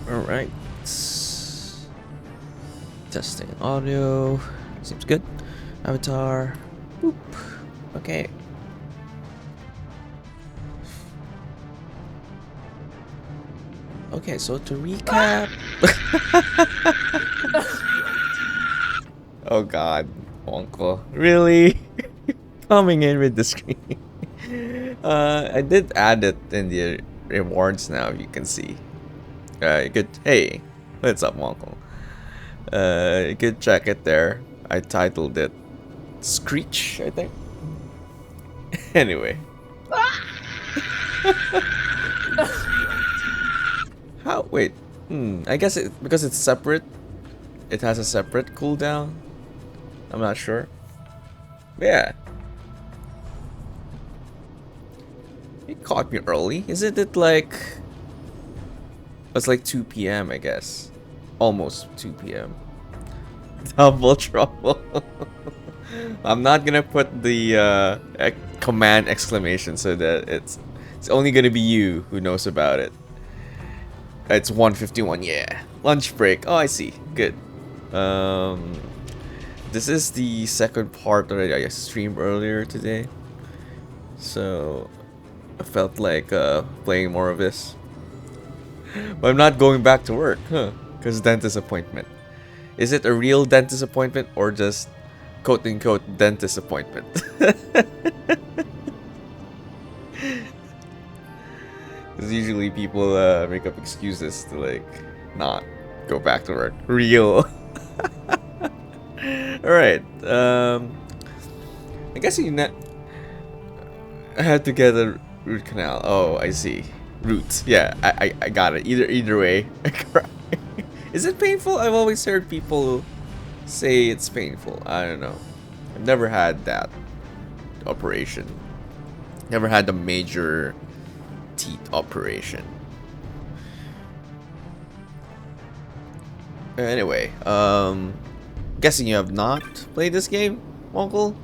Alright. Testing audio. Seems good. Avatar. Boop. Okay. Okay, so to recap. Oh god, Uncle. Really? Coming in with the screen. I did add it in the rewards now, you can see. You could, hey, what's up, Uncle? You could check it there. I titled it Screech, I think. Anyway. How? Wait. I guess because it's separate. It has a separate cooldown. I'm not sure. Yeah. It caught me early. Isn't it like... It's like 2 p.m. I guess. Almost 2 p.m. Double trouble. I'm not gonna put the command exclamation so that it's only gonna be you who knows about it. It's 1:51. Yeah. Lunch break. Oh, I see. Good. This is the second part that I streamed earlier today. So I felt like playing more of this. But I'm not going back to work, huh? Because dentist appointment. Is it a real dentist appointment or just quote-unquote dentist appointment? Because usually people make up excuses to like not go back to work. Real. Alright. I guess I had to get a root canal. Oh, I see. Root. Yeah, I got it. Either way. Is it painful? I've always heard people say it's painful. I don't know. I've never had that operation. Never had a major teeth operation. Anyway, guessing you have not played this game, Uncle?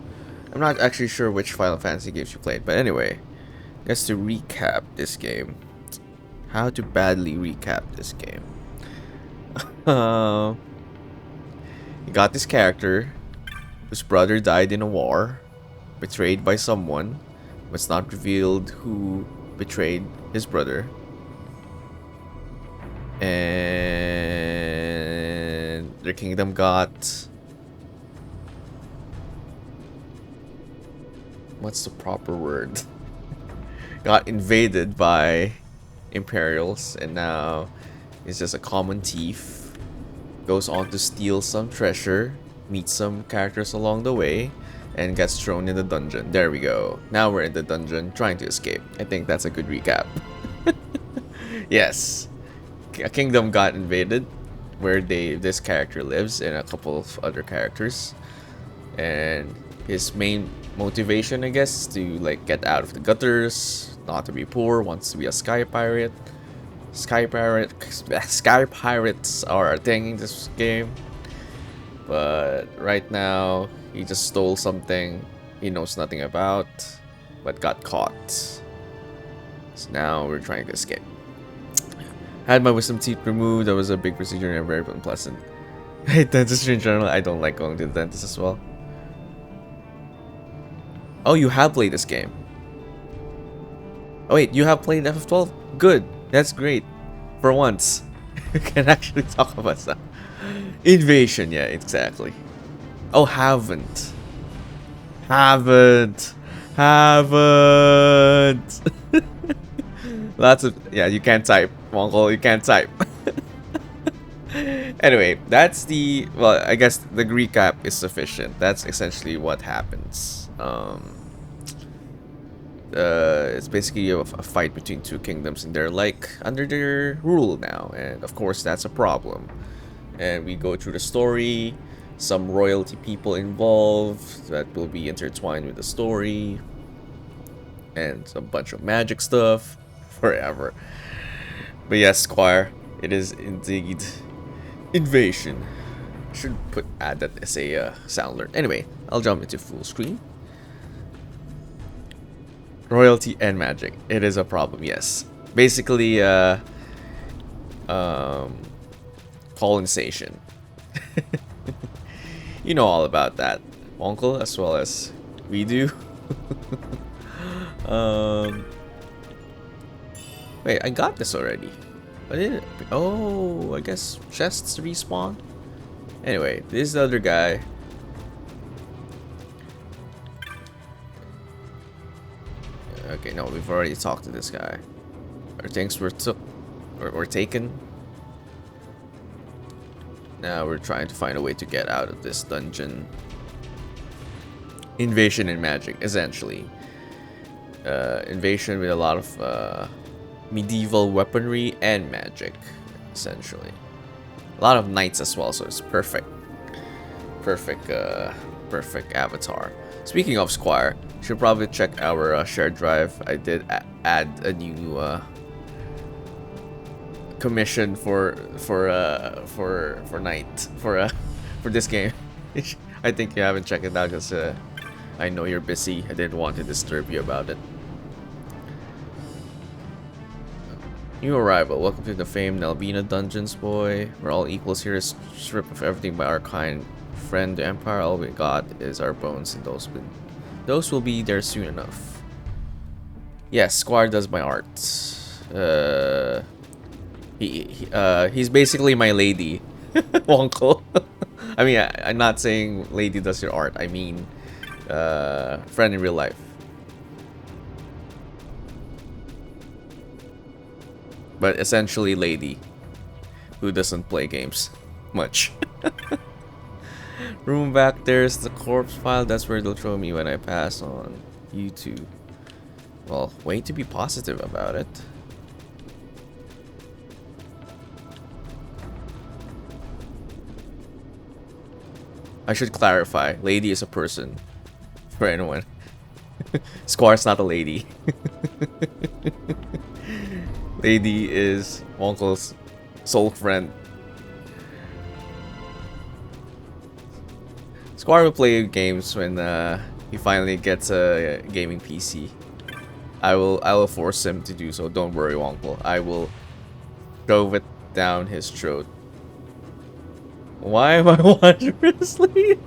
I'm not actually sure which Final Fantasy games you played, but anyway, guess to recap this game. How to badly recap this game. You got this character whose brother died in a war, betrayed by someone, but it's not revealed who betrayed his brother. And their kingdom got... What's the proper word? Got invaded by Imperials, and now he's just a common thief. Goes on to steal some treasure, meets some characters along the way, and gets thrown in the dungeon. There we go. Now we're in the dungeon trying to escape. I think that's a good recap. Yes. A kingdom got invaded where this character lives and a couple of other characters. And his main motivation, I guess, to like get out of the gutters, not to be poor, wants to be a sky pirate. Sky pirates are a thing in this game. But right now, he just stole something he knows nothing about, but got caught. So now we're trying to escape. Had my wisdom teeth removed. That was a big procedure and very unpleasant. I hate dentistry in general. I don't like going to the dentist as well. Oh, you have played this game. Oh wait, you have played FF12? Good. That's great. For once. We can actually talk about that. Invasion, yeah, exactly. Oh, haven't. Lots of... Yeah, you can't type, Mongol. You can't type. Anyway, that's the... Well, I guess the recap is sufficient. That's essentially what happens. It's basically a fight between two kingdoms, and they're like under their rule now, and of course that's a problem. And we go through the story, some royalty people involved that will be intertwined with the story, and a bunch of magic stuff forever. But yes, Squire, it is indeed invasion. Should add that as a sound alert. Anyway, I'll jump into full screen. Royalty and magic. It is a problem, yes. Basically, um, colonization. You know all about that, Uncle, as well as we do. um, Wait, I got this already. I didn't. Oh, I guess chests respawn. Anyway, this is the other guy. Okay, no, we've already talked to this guy. Our things were taken. Now we're trying to find a way to get out of this dungeon. Invasion and magic, essentially. Invasion with a lot of medieval weaponry and magic, essentially. A lot of knights as well, so it's perfect. Perfect avatar. Speaking of Squire, should probably check our shared drive. I did add a new commission for knight for this game. I think you haven't checked it out because I know you're busy. I didn't want to disturb you about it. New arrival. Welcome to the famed Albina dungeons, boy. We're all equals here. Stripped of everything by our kind friend, the Empire. All we got is our bones, and those will be there soon enough. Yes, Squire does my art. He's basically my lady, Wonko. I mean, I'm not saying lady does your art. I mean, friend in real life. But essentially lady who doesn't play games much. Room back there's the corpse pile. That's where they'll throw me when I pass on YouTube. Well, way to be positive about it. I should clarify, lady is a person for anyone. Squire's not a lady. Lady is Uncle's soul friend. Squire will play games when he finally gets a gaming PC. I will force him to do so. Don't worry, Uncle. I will shove it down his throat. Why am I wondrously?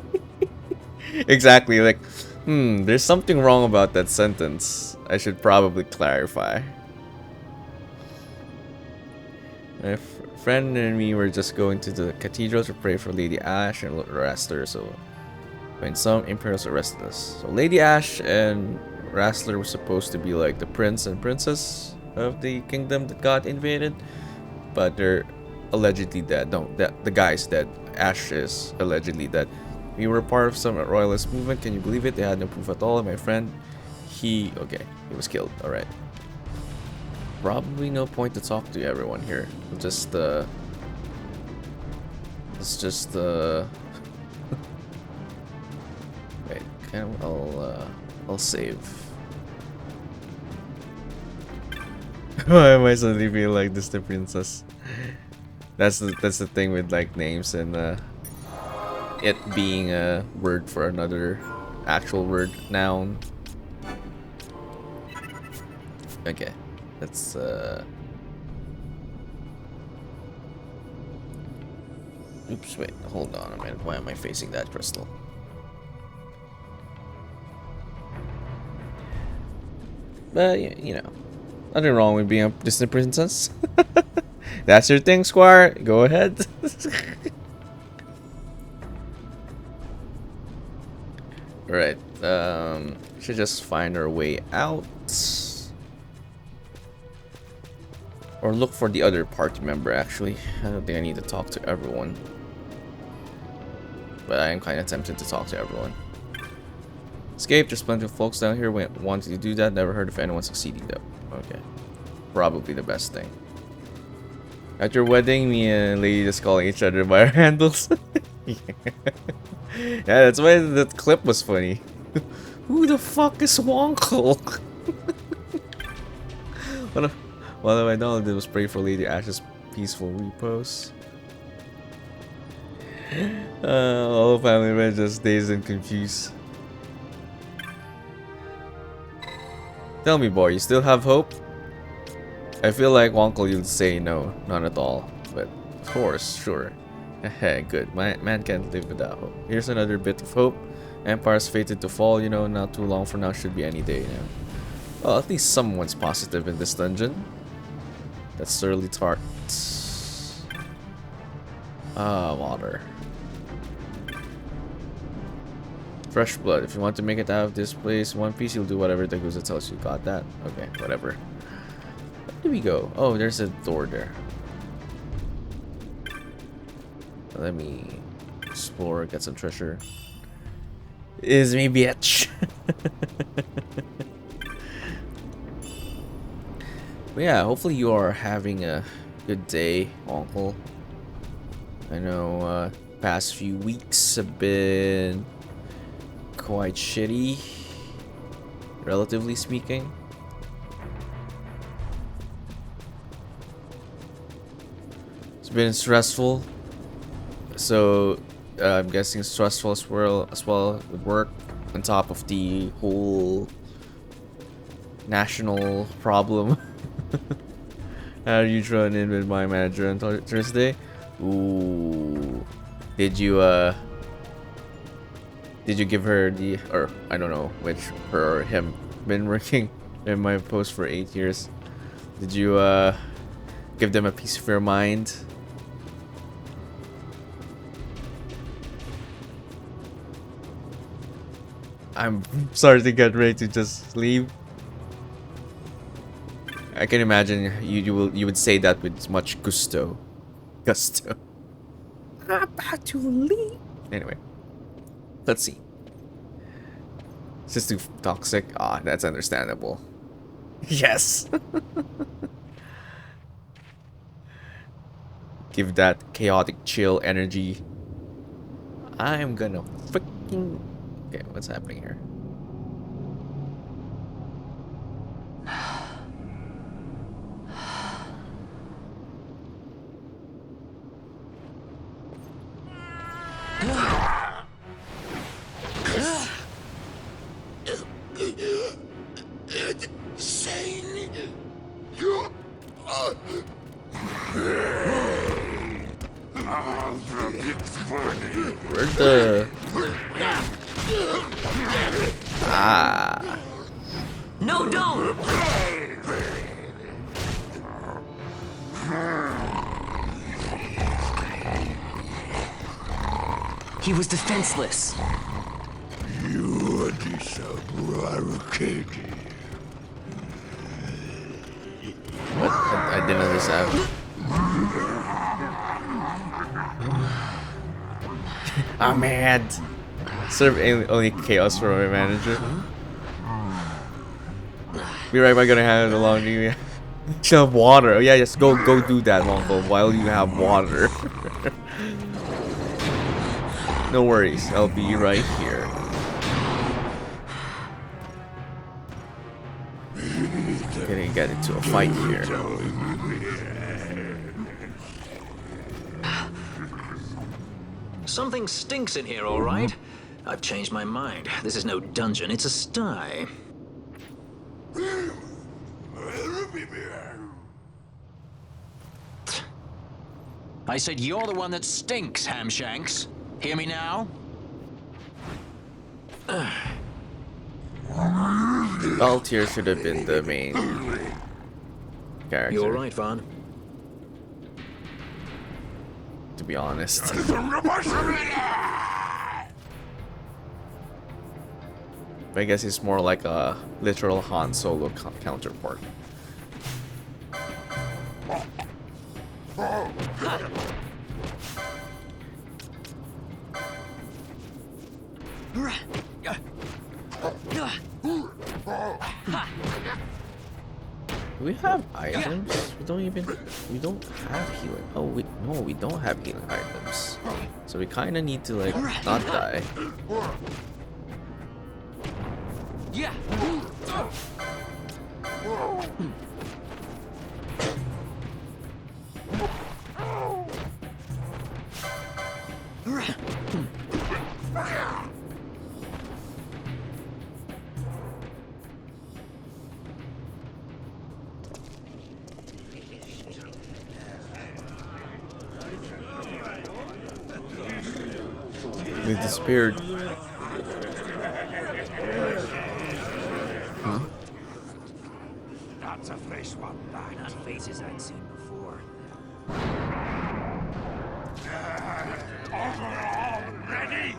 Exactly, like, there's something wrong about that sentence. I should probably clarify. My friend and me were just going to the cathedral to pray for Lady Ash and Rastler, so when some Imperials arrested us. So Lady Ash and Rastler were supposed to be like the prince and princess of the kingdom that got invaded, but they're allegedly dead. No, the guy's dead. Ash is allegedly dead. We were part of some royalist movement. Can you believe it? They had no proof at all. And my friend, he was killed. All right. Probably no point to talk to everyone here. Just wait. I'll save. Why am I suddenly feeling like this the princess? That's the thing with like names and it being a word for another actual word, noun. Okay, let's oops, wait, hold on a minute. Why am I facing that crystal? But you know, nothing wrong with being a Disney princess. That's your thing, Squire. Go ahead. Alright, should just find our way out. Or look for the other party member, actually. I don't think I need to talk to everyone. But I am kind of tempted to talk to everyone. Escape, there's plenty of folks down here wanting to do that. Never heard of anyone succeeding though. Okay. Probably the best thing. At your wedding, me and Lady just calling each other by our handles. Yeah, that's why that clip was funny. Who the fuck is Wonkle? What I know did was pray for Lady Ash's peaceful repose. All family members just dazed and confused. Tell me, boy, you still have hope? I feel like Wonkle you'd say no, none at all. Of course, sure. Heh, good. Man can't live without hope. Here's another bit of hope. Empire's fated to fall, you know, not too long from now, should be any day now. Well, at least someone's positive in this dungeon. That's surly tart. Water. Fresh blood. If you want to make it out of this place one piece, you'll do whatever the Guza tells you. Got that? Okay, whatever. Where do we go? Oh, there's a door there. Let me explore, get some treasure. Is me bitch. But yeah, hopefully you are having a good day, Uncle. I know past few weeks have been quite shitty, relatively speaking. It's been stressful. So I'm guessing stressful as well with work, on top of the whole national problem. How did you run in with my manager on Thursday? Ooh, did you give her the, or I don't know which, her or him, been working in my post for 8 years? Did you give them a piece of your mind? I'm starting to get ready to just leave. I can imagine you would say that with much gusto. I'm about to leave. Anyway, let's see. It's just too toxic. Ah, that's understandable. Yes. Give that chaotic chill energy. I'm gonna freaking. Okay, what's happening here? Where's the... Ah. No, don't! He was defenseless. You disagree. What? I didn't understand. I'm mad. Serve only chaos for my manager. Be right back, gonna have it along to you. She'll have water. Oh yeah, just go do that, Longo, while you have water. No worries, I'll be right here. Gonna get into a fight here. Something stinks in here, all right? I've changed my mind. This is no dungeon, it's a sty. I said you're the one that stinks, Hamshanks. Hear me now? Altier should have been the main character. You're right, Vaughn. To be honest. I guess he's more like a literal Han Solo counterpart. Do we have items? We don't have healing. Oh wait, no, we don't have healing items. So we kinda need to like not die. Yeah. They disappeared. Huh? That's a fresh one, that. Not faces I'd seen before. Ready?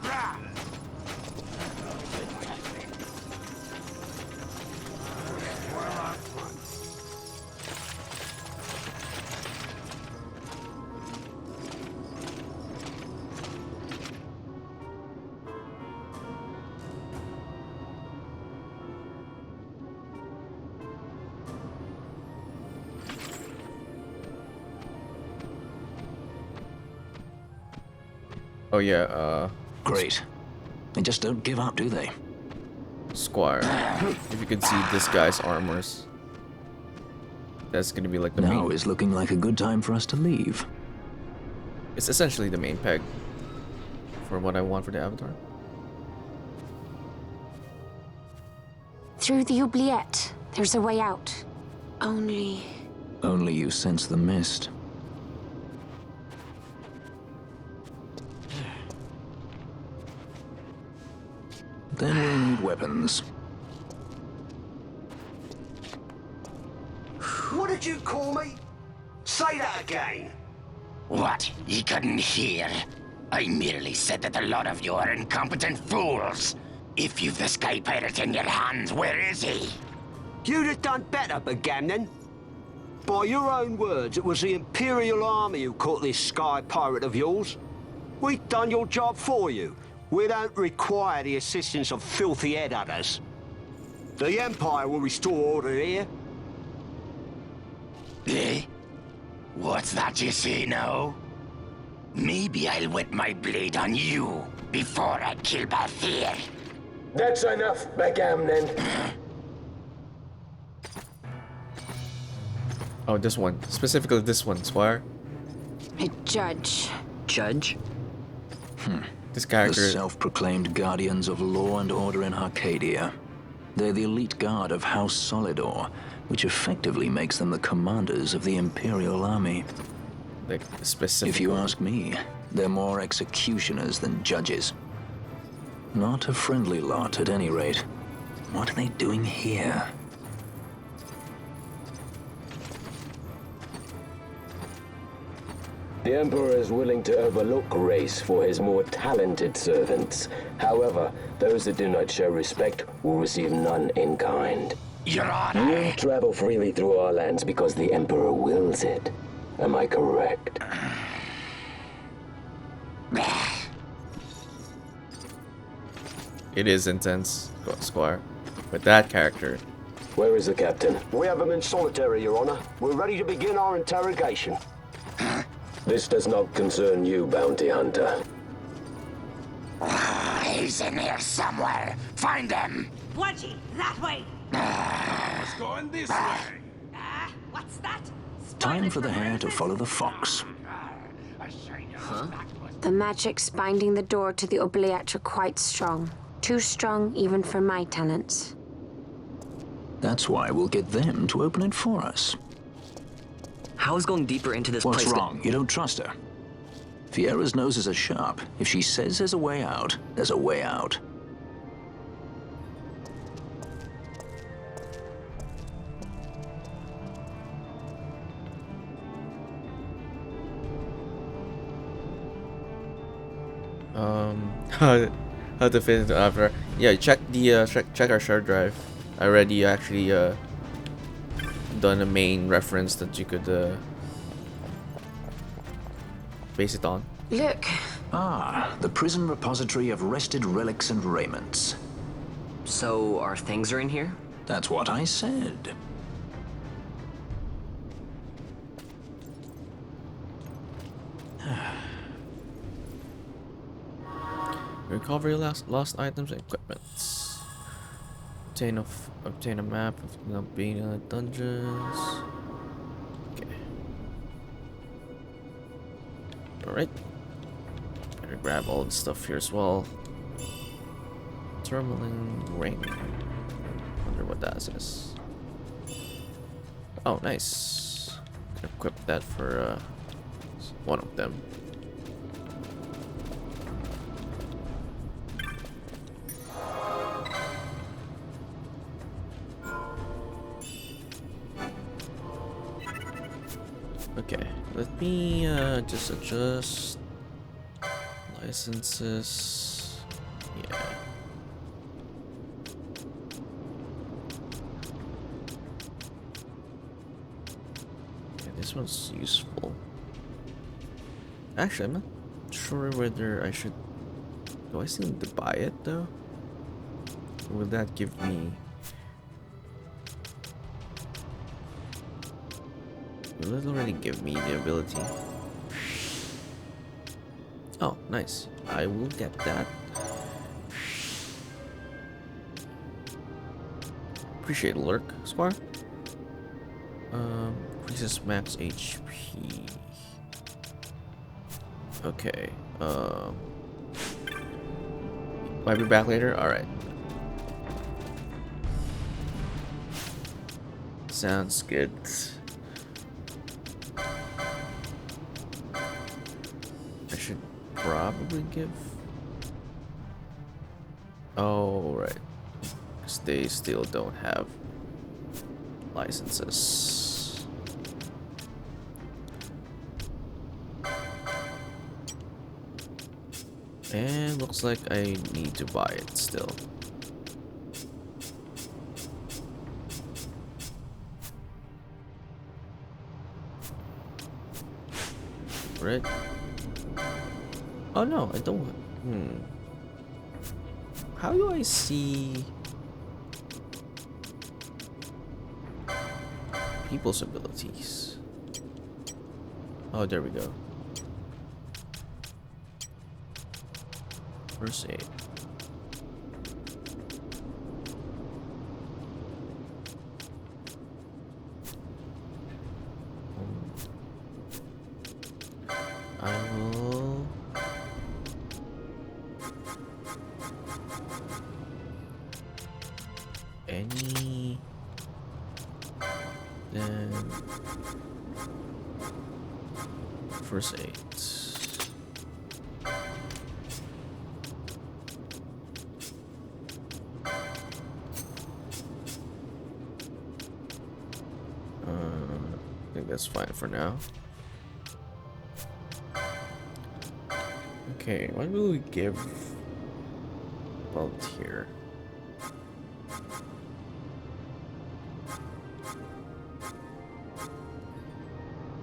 Rah! Oh yeah, Great. They just don't give up, do they? Squire. If you can see this guy's armors, that's gonna be like the Now main. is looking like a good time for us to leave. It's essentially the main peg for what I want for the avatar. Through the oubliette, there's a way out. Only... Only you sense the mist. Then we'll need weapons. What did you call me? Say that again. What? You couldn't hear? I merely said that a lot of you are incompetent fools. If you've the Sky Pirate in your hands, where is he? You'd have done better, Bagamnon. By your own words, it was the Imperial Army who caught this Sky Pirate of yours. We've done your job for you. We don't require the assistance of filthy headhunters. The Empire will restore order here. Eh? What's that you say now? Maybe I'll wet my blade on you before I kill Bathir. That's enough, Bagamnon. Oh, this one. Specifically this one, Squire. a judge. Judge? This The character. self-proclaimed guardians of law and order in Arcadia. They're the elite guard of House Solidor, which effectively makes them the commanders of the Imperial Army. Like, specific. If you ask me, they're more executioners than judges. Not a friendly lot, at any rate. What are they doing here? The Emperor is willing to overlook race for his more talented servants. However, those that do not show respect will receive none in kind. Your Honor. You travel freely through our lands because the Emperor wills it. Am I correct? It is intense, Squire. But that character. Where is the captain? We have him in solitary, Your Honor. We're ready to begin our interrogation. This does not concern you, bounty hunter. He's in here somewhere. Find him. Bludgy, that way! It's going this way. What's that? Time for the hare to follow the fox. The magics binding the door to the oubliette are quite strong. Too strong even for my talents. That's why we'll get them to open it for us. How is going deeper into this What's place? wrong? You don't trust her? Fiera's noses are sharp. If she says there's a way out, there's a way out. How to fit into after? Yeah, check the check our shard drive. I already actually done a main reference that you could base it on. Look, Ah, the prison repository of rested relics and raiments. So our things are in here? That's what I said. Recover your lost items and equipments. Obtain a map of Nabina dungeons. Okay. Alright. Better grab all the stuff here as well. Tourmaline ring. Wonder what that is. Oh, nice. Can equip that for one of them. Okay, let me just adjust licenses. Yeah. Okay, this one's useful. Actually, I'm not sure whether I should. Do I still need to buy it though? Or will that give me? Will it already give me the ability? Oh, nice. I will get that. Appreciate a lurk, Squire. Increases max HP. Okay. Might be back later? Alright. Sounds good. I should probably give... Oh, right. Because they still don't have licenses. And looks like I need to buy it still. Right? Oh no, I don't. How do I see people's abilities? Oh, there we go. First aid. I will. Any. Then. First aid. I think that's fine for now. Okay, what will we give volunteer?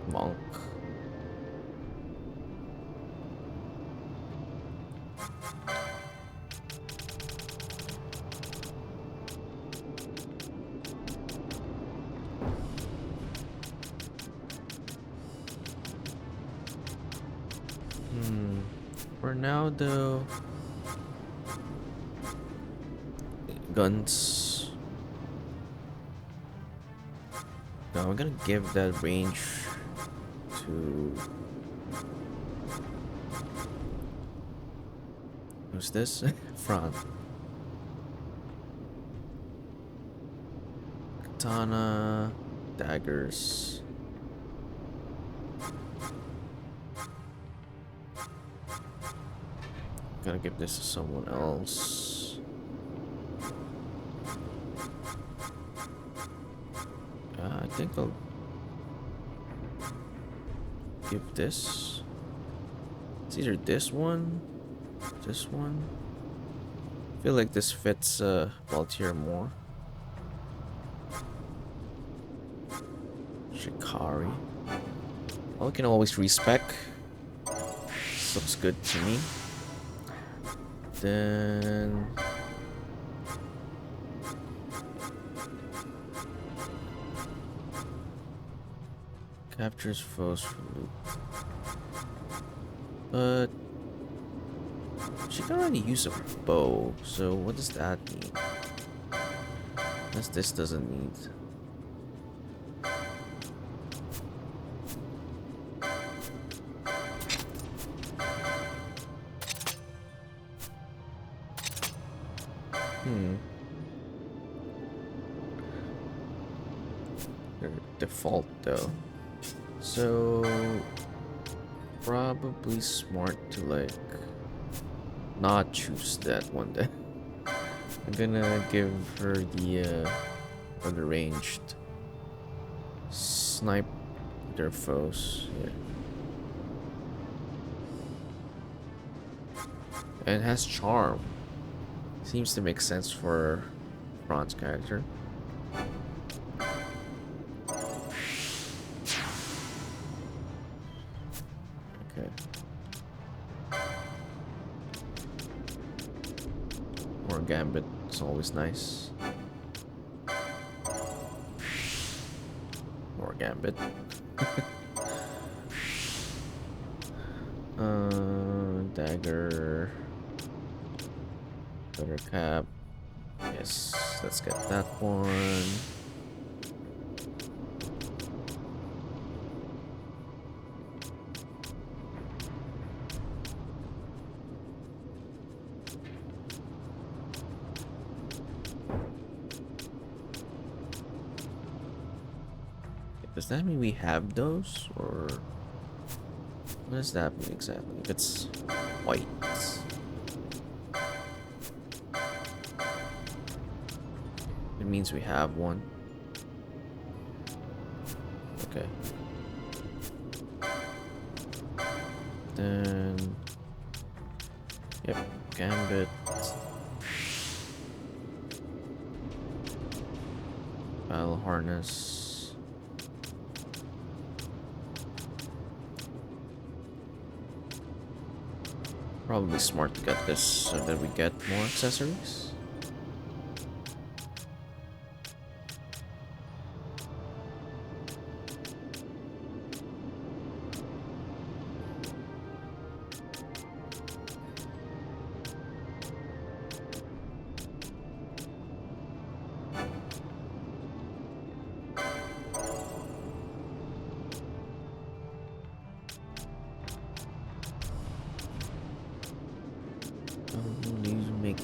Monk. For now though, guns. No, I'm gonna give that range to who's this? Fran. Katana, daggers. Gotta give this to someone else. I think I'll give this. It's either this one, this one. I feel like this fits Valtier more. Shikari. Well, we can always respec. This looks good to me. Then captures foes for loot. But she can already use a bow, so what does that mean? Unless this doesn't need. Their default though. So probably smart to like not choose that one then. I'm gonna give her the ranged snipe their foes here. And it has charm. Seems to make sense for Bronze character. Okay. More Gambit is always nice. More Gambit. Dagger. Better cap. Yes, let's get that one. Does that mean we have those, or what does that mean exactly? If it's white, it means we have one. Okay. Then, yep, Gambit. Battle Harness. Probably smart to get this so that we get more accessories.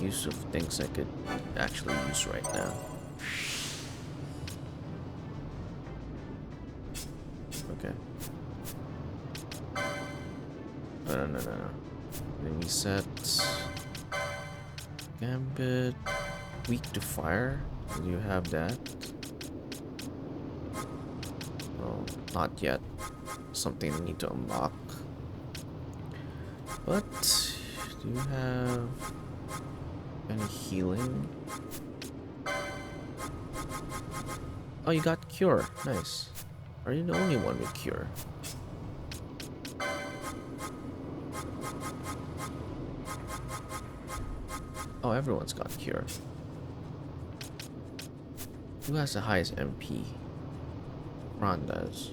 Use of things I could actually use right now. Okay. No. Then we set Gambit weak to fire. Do you have that? Well, not yet. Something I need to unlock. But do you have any healing? Oh, you got cure. Nice. Are you the only one with cure? Oh, everyone's got cure. Who has the highest MP? Ron does.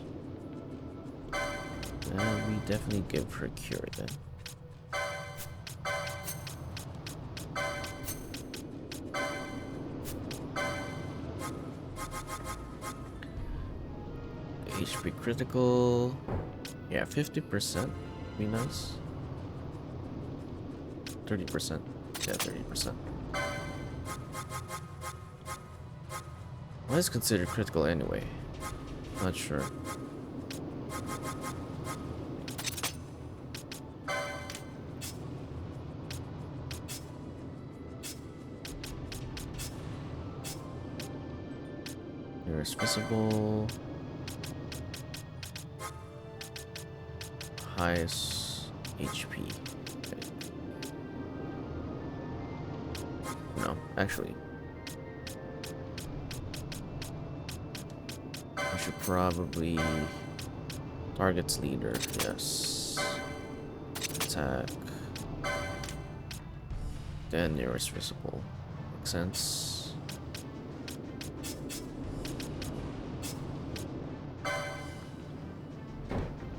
We definitely give her cure then. HP critical. Yeah, 50%. Be nice. 30%. Yeah, 30%. What is considered critical anyway? Not sure. Nearest visible. Highest HP. Okay. No, actually. I should probably targets leader, yes. Attack. Then nearest visible. Makes sense.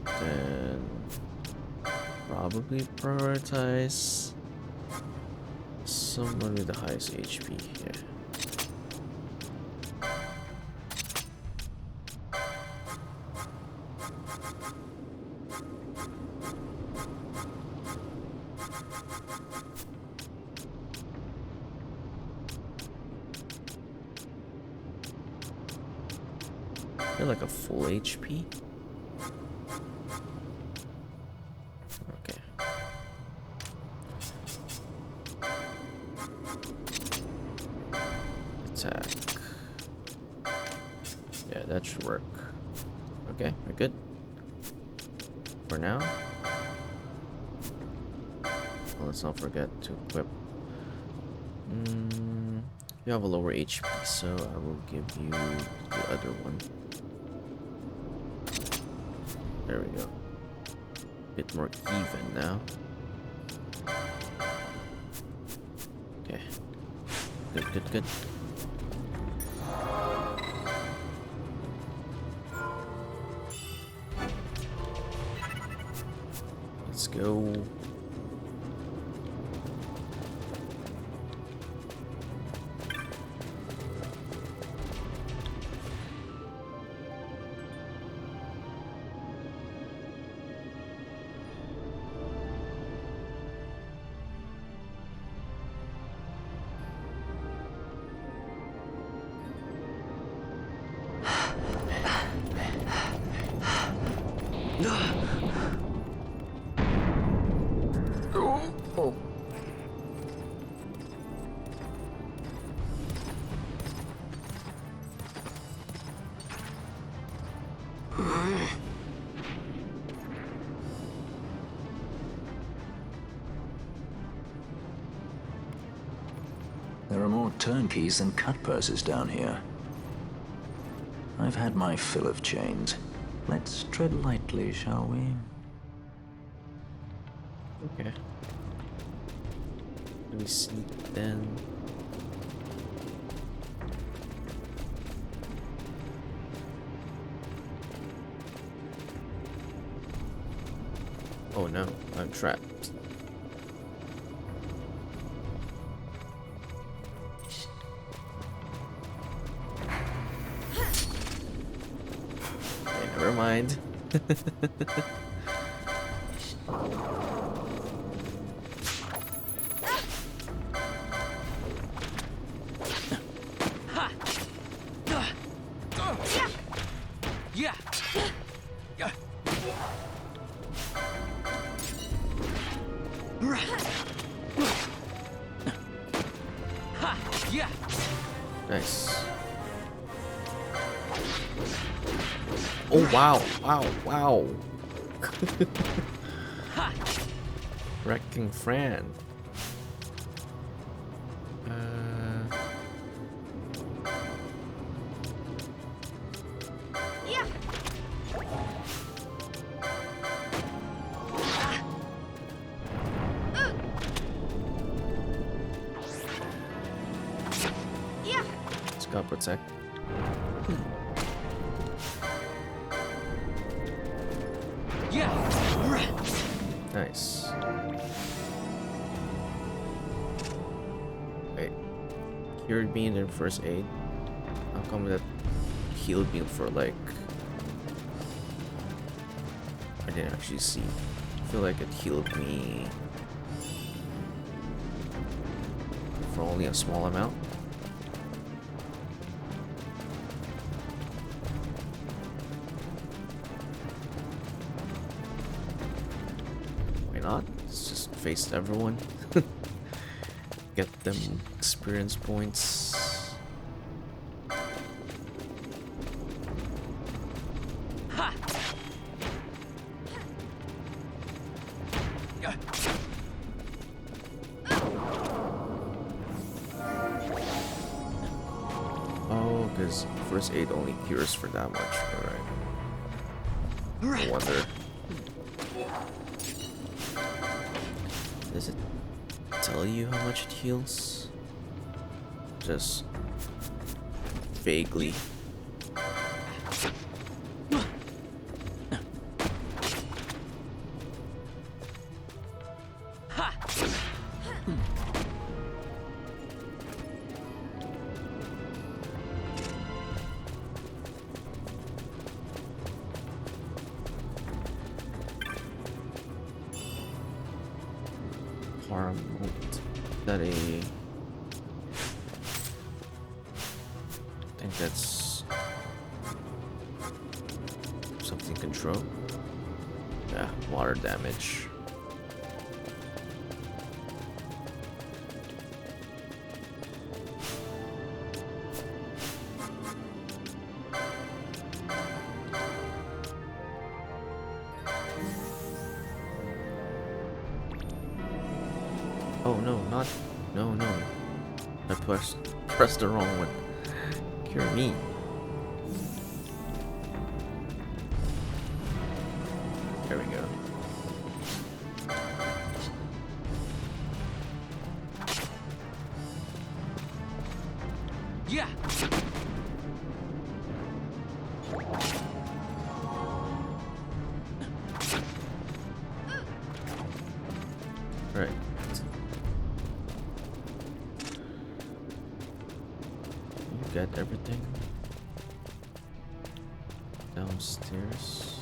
Then probably prioritize someone with the highest HP. Yeah. They're like a full HP. Okay. Attack. Yeah, that should work. Okay, we're good. for now. Well, let's not forget to equip. You have a lower HP, so I will give you the other one. There we go. Bit more even now. Okay. Good, good, good. Let's go. There are more turnkeys than cut purses down here. I've had my fill of chains. Let's tread lightly, shall we? Okay. Let me sneak then. Oh no, I'm trapped. Okay, never mind. Nice. Oh wow, wow, wow. Wrecking Fran. Let's go protect. Nice. Wait. Cured me and then first aid. How come that healed me for like... I didn't actually see. I feel like it healed me for only a small amount. Not. Let's just face everyone. Get them experience points. Oh, because first aid only cures for that much. Alright. No wonder. Does it tell you how much it heals? Just vaguely. That a... I think that's something control. Yeah, water damage. Oh no, not. No, no. I pressed the wrong one. Cure me. There we go. Yeah. Right. You got everything downstairs.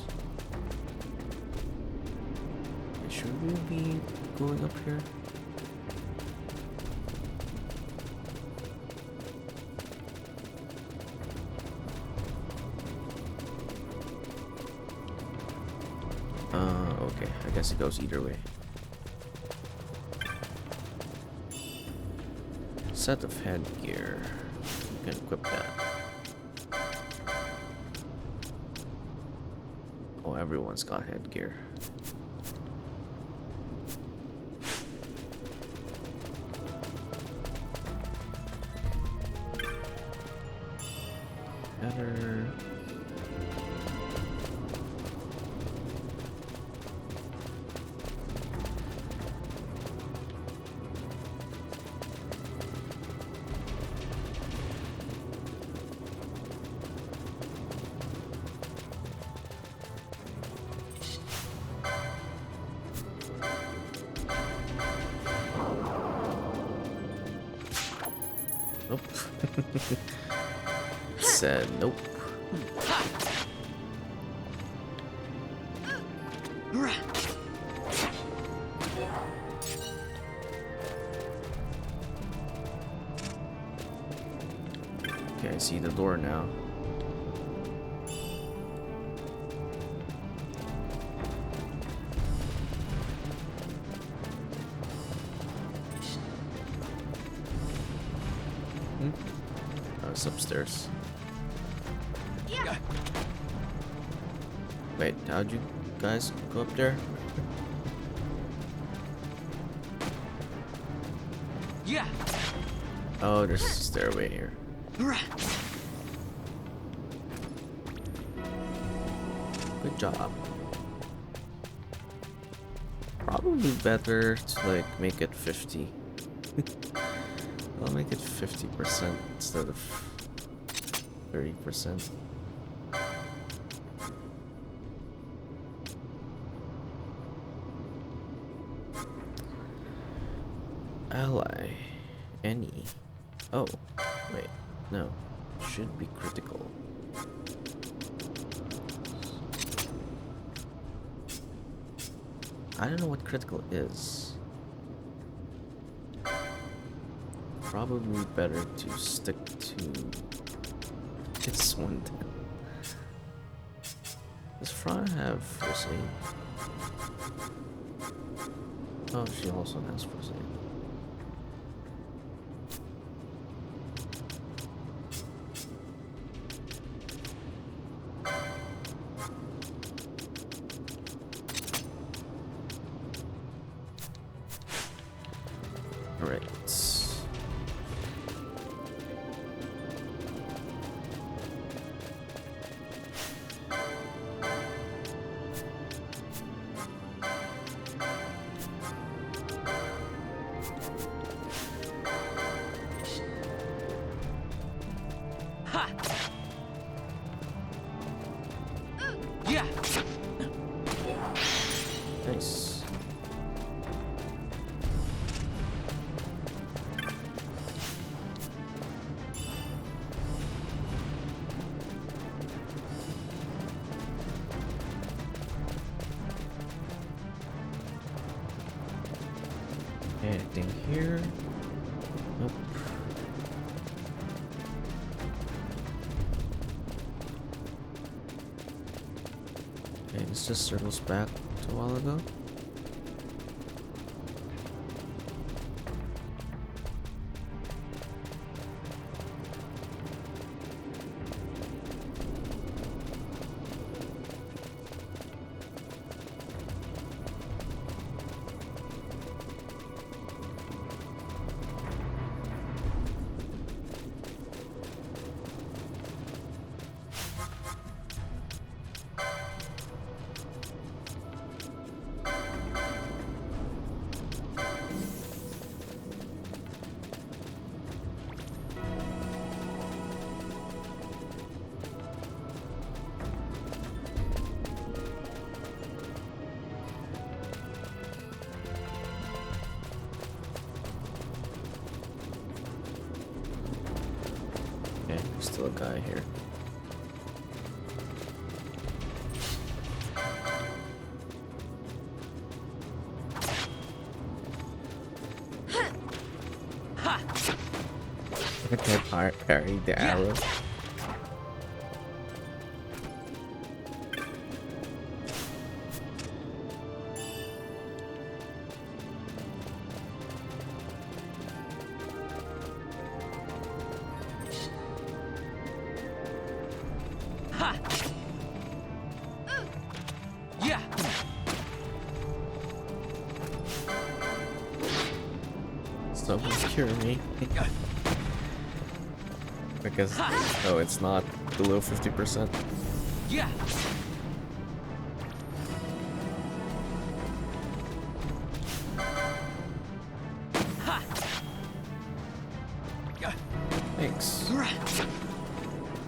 Should we be going up here? Okay. I guess it goes either way. Set of headgear. You can equip that. Oh, everyone's got headgear. Better. Nope. Said nope. Okay, I see the door now. Oh, it's upstairs. Wait, how'd you guys go up there? Yeah. Oh, there's a stairway here. Good job. Probably better to like make it 50. I'll make it 50% instead of 30%. Ally. Any. Oh, wait. No. Should be critical. I don't know what critical is. Probably better to stick to this one then. Does Fra have first aid? Oh, she also has first aid. Alright. Yeah. Nice. Anything here? Nope. Okay, this just circles back to a while ago. guy here. I parried the arrow. Yeah. Someone's curing me. Because oh, it's not below 50%. Yeah. Thanks.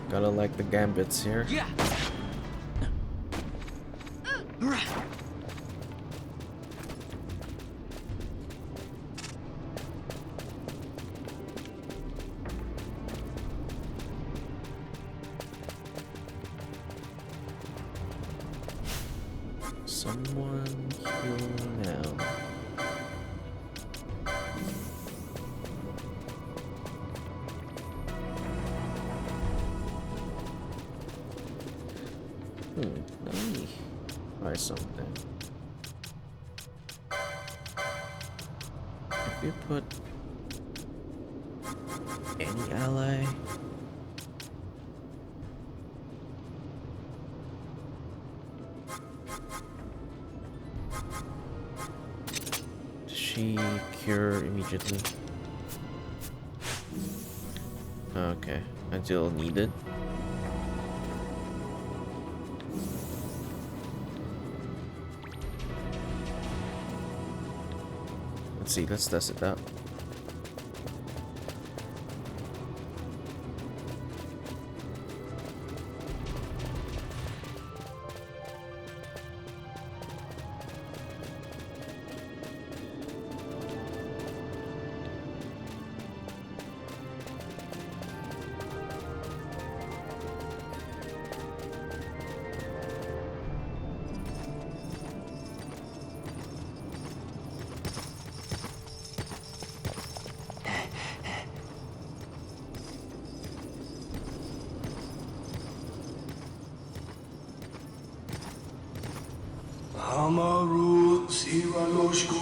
Gotta like the gambits here. Yeah. Someone healing now. Let me try something. If you put any ally, does she cure immediately? Okay, until needed. Let's see, let's test it out. Amaru Siranoshku.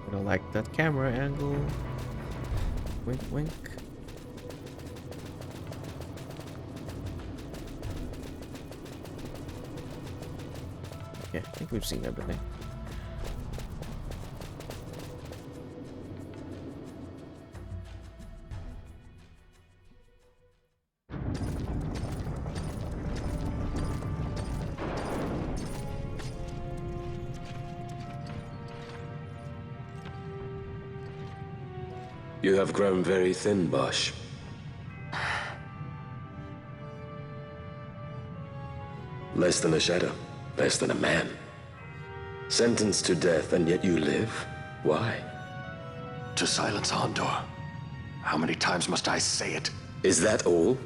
I don't like that camera angle. Wink, wink. Yeah, I think we've seen everything. You have grown very thin, Bosch. Less than a shadow, less than a man. Sentenced to death, and yet you live? Why? To silence Hondor. How many times must I say it? Is that all?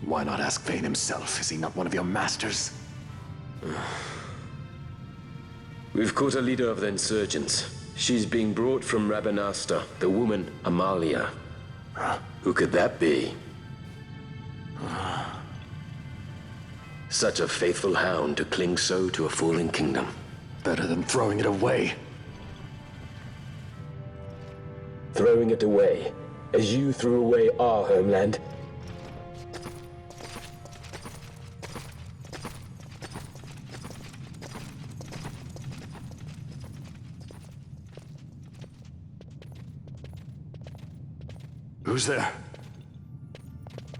Why not ask Vane himself? Is he not one of your masters? We've caught a leader of the insurgents. She's being brought from Rabanasta, the woman, Amalia. Who could that be? Such a faithful hound to cling so to a fallen kingdom. Better than throwing it away. Throwing it away, as you threw away our homeland. Who's there?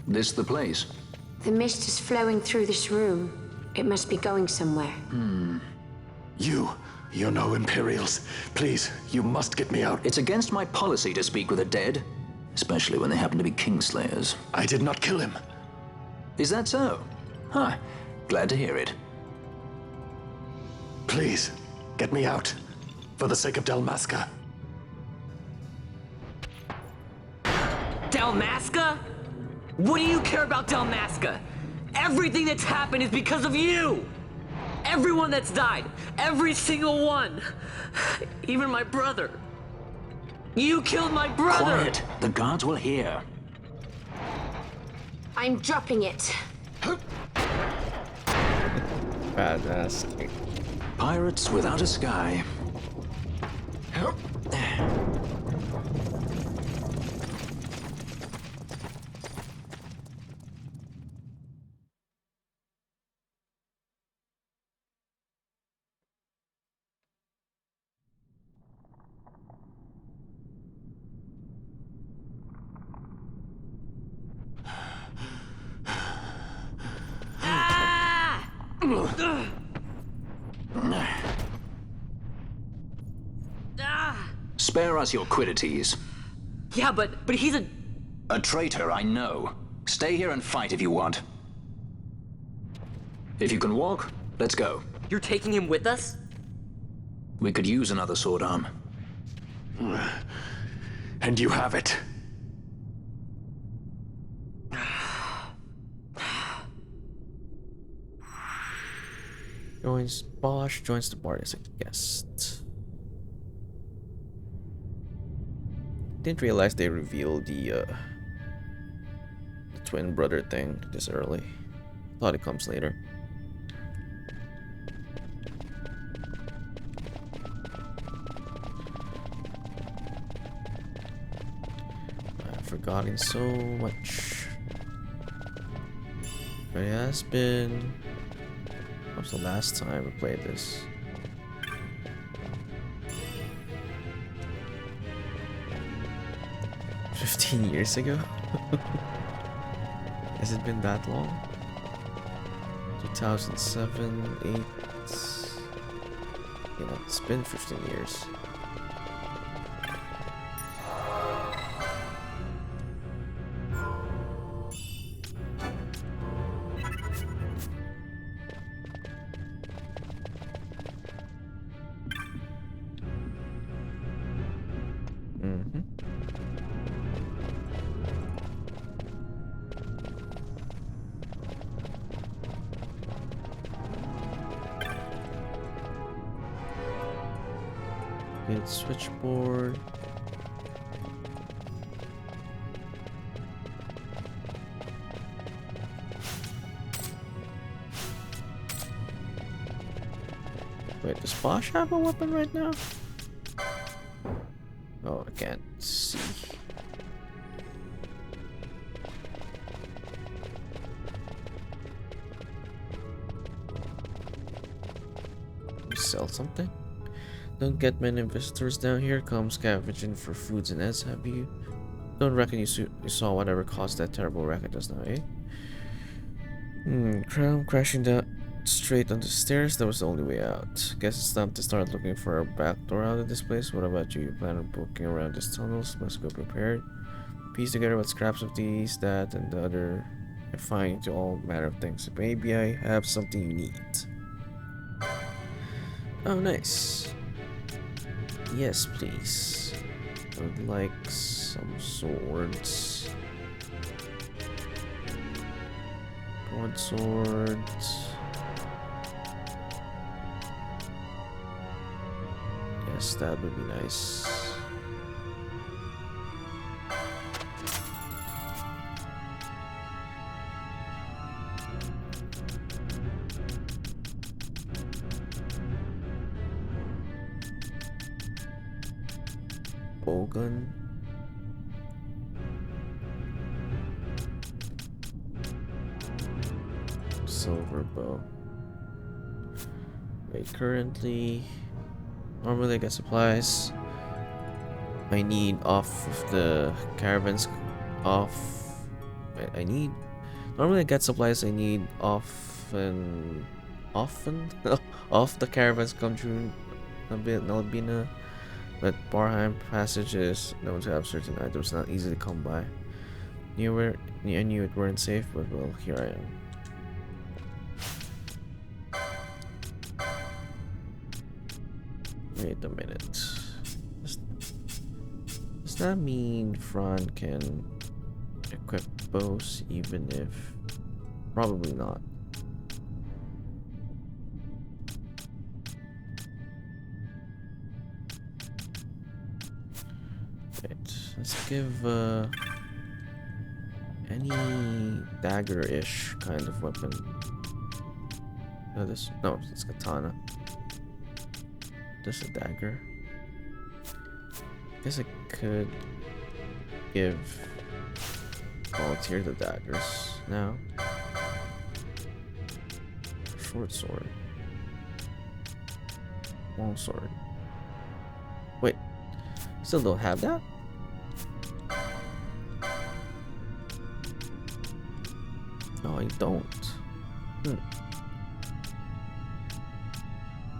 This the place? The mist is flowing through this room. It must be going somewhere. You're no Imperials. Please, you must get me out. It's against my policy to speak with the dead, especially when they happen to be Kingslayers. I did not kill him. Is that so? Huh. Glad to hear it. Please, get me out. For the sake of Dalmasca. Dalmasca? What do you care about Dalmasca? Everything that's happened is because of you! Everyone that's died, every single one, even my brother. You killed my brother! Quiet! The guards will hear. I'm dropping it. Fantastic. Pirates without a sky. Spare us your quiddities. Yeah, but he's A traitor, I know. Stay here and fight if you want. If you can walk, let's go. You're taking him with us? We could use another sword arm. And you have it. Bosch joins the party as a guest. Didn't realize they revealed the twin brother thing this early. Thought it comes later. I've forgotten so much. But it has been... What was the last time we played this? $15 years ago? Has it been that long? 2007, 8... You know, it's been 15 years. Switchboard. Wait, does Bosch have a weapon right now? Oh, I can't see. Sell something? Don't get many visitors down here. Come scavenging for foods and eds, have you? Don't reckon you saw whatever caused that terrible racket just now, eh? Crown crashing down straight onto the stairs. That was the only way out. Guess it's time to start looking for a back door out of this place. What about you? You plan on poking around these tunnels? Must go prepared. Piece together what scraps of these, that, and the other. And find into all manner of things. Maybe I have something you need. Oh, nice. Yes, please. I would like some swords. Broadswords. Yes, that would be nice. Bowgun. Silver bow. Wait, currently... Normally I get supplies. I need off of the caravans off. I need. Normally I get supplies I need often. Off the caravans come through Nalbina, but Barheim Passage is known to have certain items not easy to come by. I knew it weren't safe, but well, here I am. Wait a minute. Does that mean Fran can equip bows even if... Probably not. Right, let's give any dagger-ish kind of weapon. No, it's katana. Just a dagger. Guess I could volunteer the daggers now. Short sword. Long sword. Wait, still don't have that? No, I don't.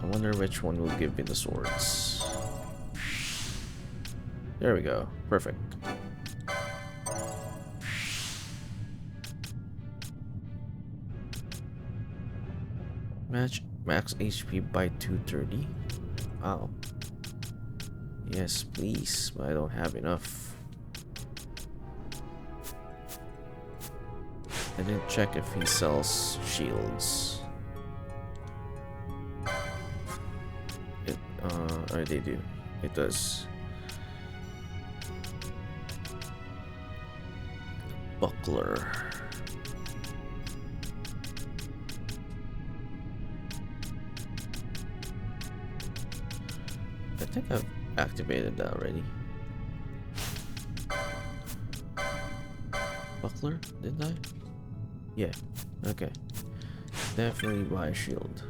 I wonder which one will give me the swords. There we go. Perfect. Match max HP by 230. Wow. Yes, please, but I don't have enough. I didn't check if he sells shields. They do. It does. Buckler. I think I've activated that already. Buckler, didn't I? Yeah. Okay. Definitely buy a shield.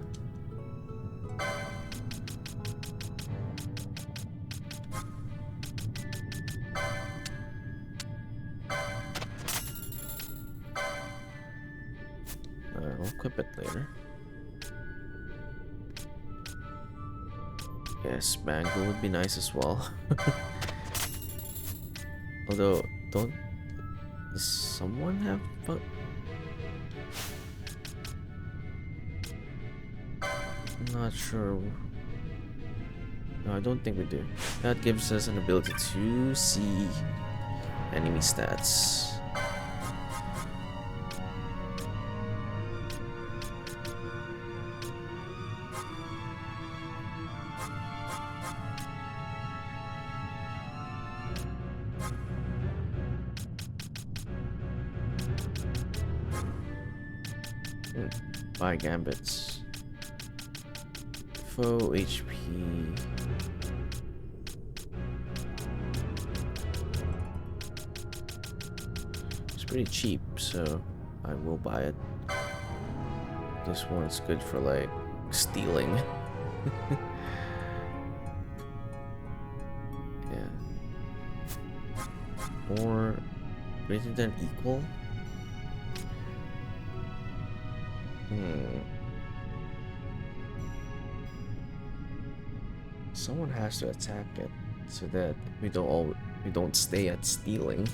I'll equip it later. Yes, mango would be nice as well. Although, does someone have I'm not sure. No, I don't think we do. That gives us an ability to see enemy stats. Buy gambits. Foe HP. It's pretty cheap, so I will buy it. This one's good for like stealing. Yeah. Or greater than equal. Someone has to attack it so that we don't stay at stealing.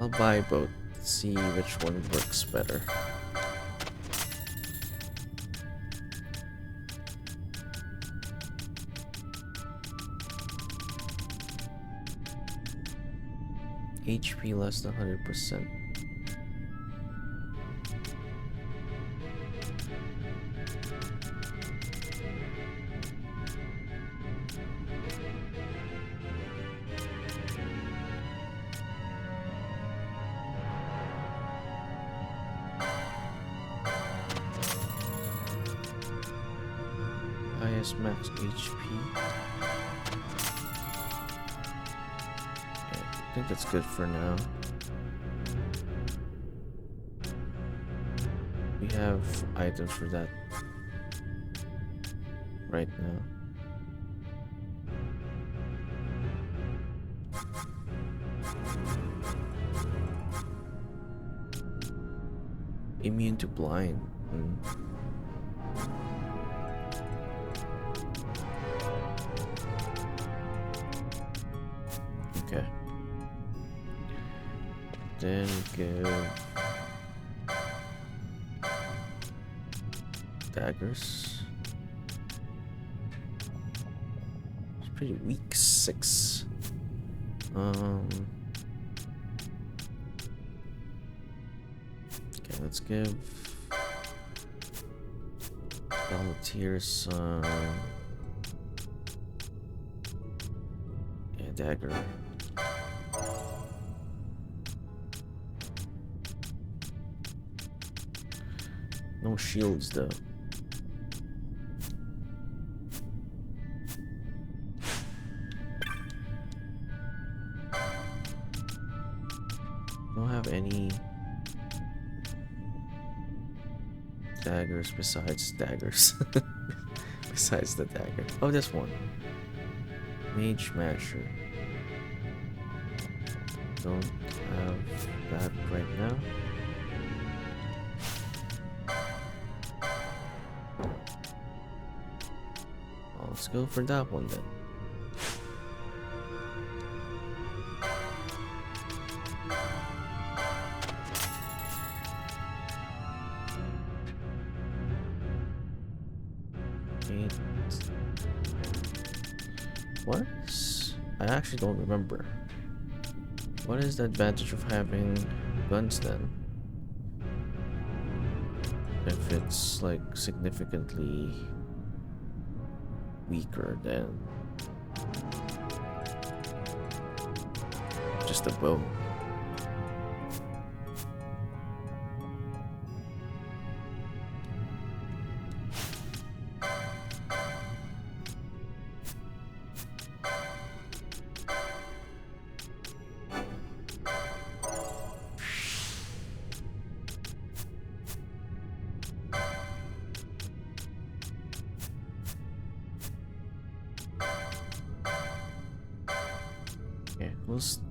I'll buy both. See which one works better. HP less than 100%. Highest max HP. think that's good for now. We have items for that right now. Immune to blind. Okay. Then give daggers. It's pretty weak. 6. Okay, let's give volunteers some. Yeah, dagger. No shields though. Don't have any daggers besides daggers. Besides the dagger. Oh, this one. Mage Masher. Don't have that right now. Let's go for that one then. What? I actually don't remember. What is the advantage of having guns then? If it's like significantly weaker than just a bow.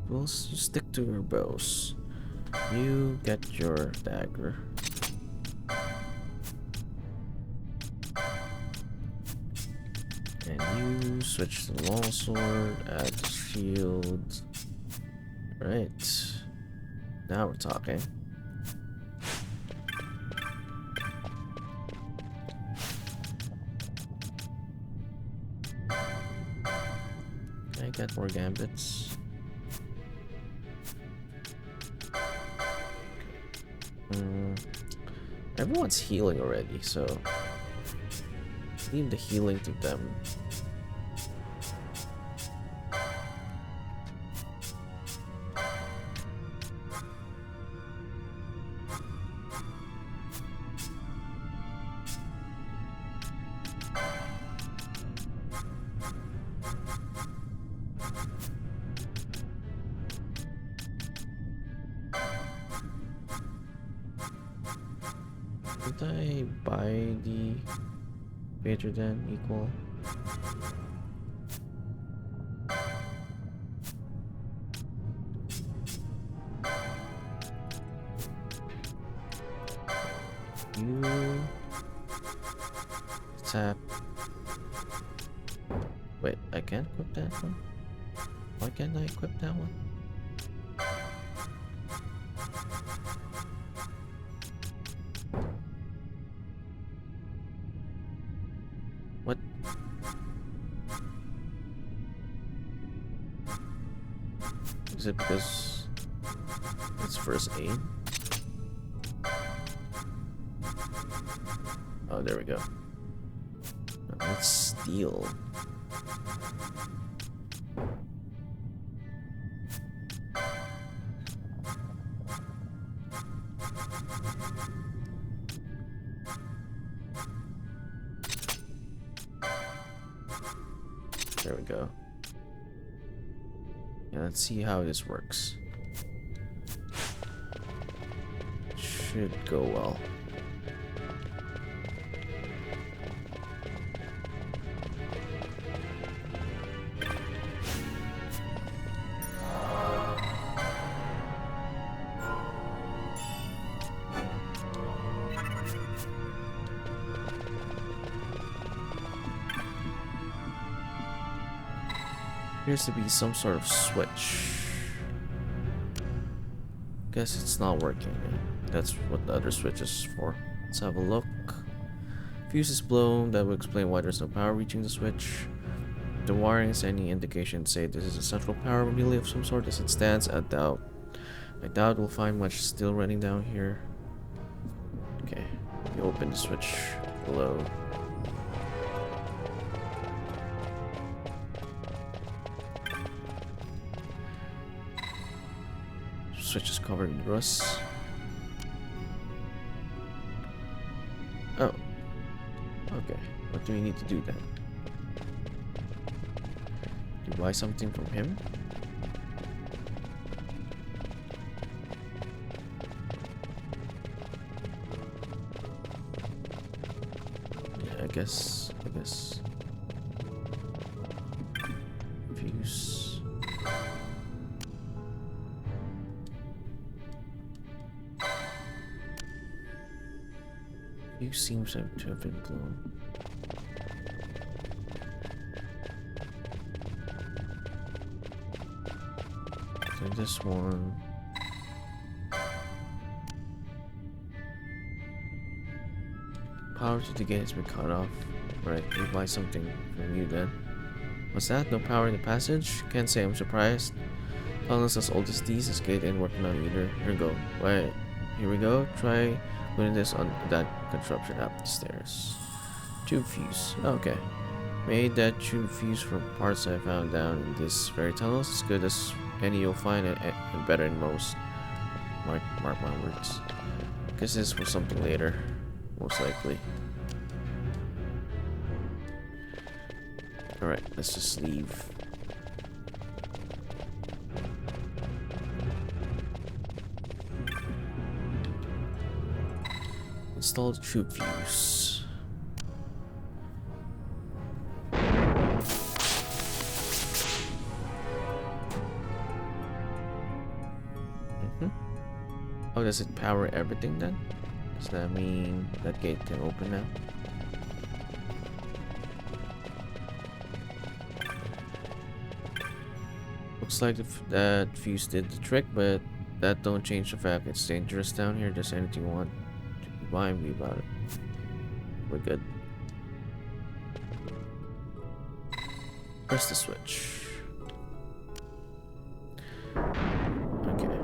We'll stick to your bows. You get your dagger. And you switch to the longsword, add the shield. Right. Now we're talking. Can I get more gambits? Everyone's healing already, so leave the healing to them. Did I buy the greater than equal? You tap. Wait, I can't equip that one? Why can't I equip that one? What? Is it because it's first aid? Oh, there we go. Now let's steal. There we go. Yeah, let's see how this works. Should go well. Appears to be some sort of switch. Guess it's not working. That's what the other switch is for. Let's have a look. Fuse is blown. That will explain why there's no power reaching the switch. The wiring is any indication, say this is a central power relay of some sort. As it stands, I doubt we'll find much still running down here. Okay, we open the switch below. Switch is covered in rust. Oh. Okay. What do we need to do then? Do you buy something from him? Yeah, I guess. Fuse. You seem to have been blown. So this one. Power to the gate has been cut off. Right, we buy something from you then. What's that? No power in the passage? Can't say I'm surprised. Tunnels as old as these, this gate ain't working out either. Here we go. Right, here we go. Try putting this on that construction up the stairs. Tube fuse. Okay. Made that tube fuse from parts I found down in this very tunnels. As good as any you'll find and better than most. Mark my words. Guess this was something later. Most likely. Alright, let's just leave. Install the tube fuse. Oh, does it power everything then? Does that mean that gate can open now? Looks like that fuse did the trick, but that don't change the fact it's dangerous down here. Does anything you want to remind me about it? We're good. Press the switch. Okay.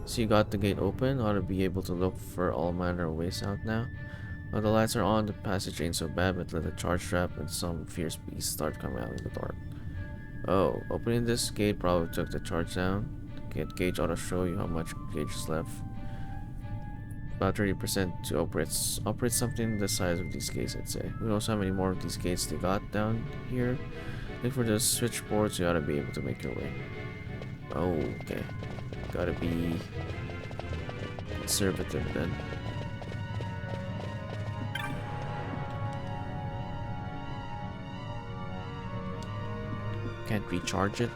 So you got the gate open. Ought to be able to look for all manner of ways out now. While the lights are on, the passage ain't so bad, but let the charge trap and some fierce beasts start coming out in the dark. Oh, opening this gate probably took the charge down. The gauge ought to show you how much gauge is left. About 30% to operate something the size of these gates, I'd say. Who knows how many more of these gates they got down here? Look for the switchboards, you ought to be able to make your way. Oh, okay. Gotta be conservative then. Can't recharge it.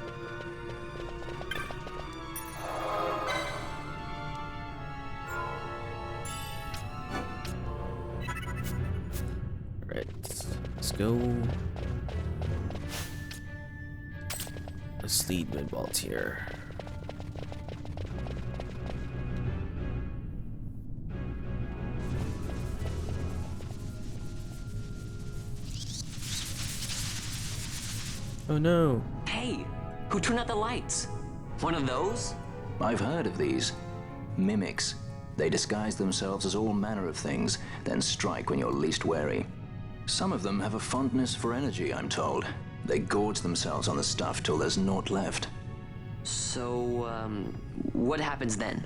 Alright, let's go. Let's lead mid-vault here. Oh no. Hey, who turned out the lights? One of those? I've heard of these. Mimics. They disguise themselves as all manner of things, then strike when you're least wary. Some of them have a fondness for energy, I'm told. They gorge themselves on the stuff till there's naught left. So, what happens then?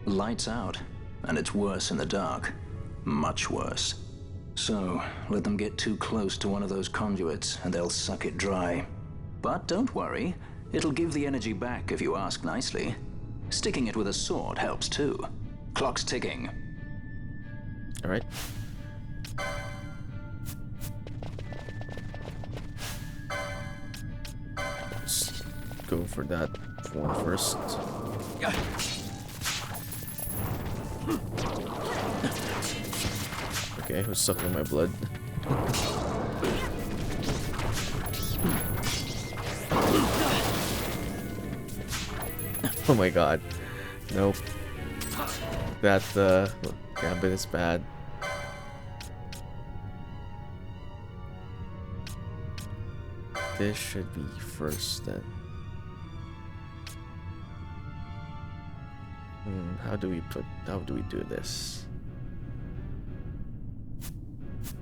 Lights out, and it's worse in the dark. much worse. So, let them get too close to one of those conduits and they'll suck it dry. But don't worry, it'll give the energy back if you ask nicely. Sticking it with a sword helps too. Clock's ticking. Alright. Let's go for that one first. Okay, who's sucking my blood? Oh my god. Nope. That gambit is bad. This should be first then. How do we do this?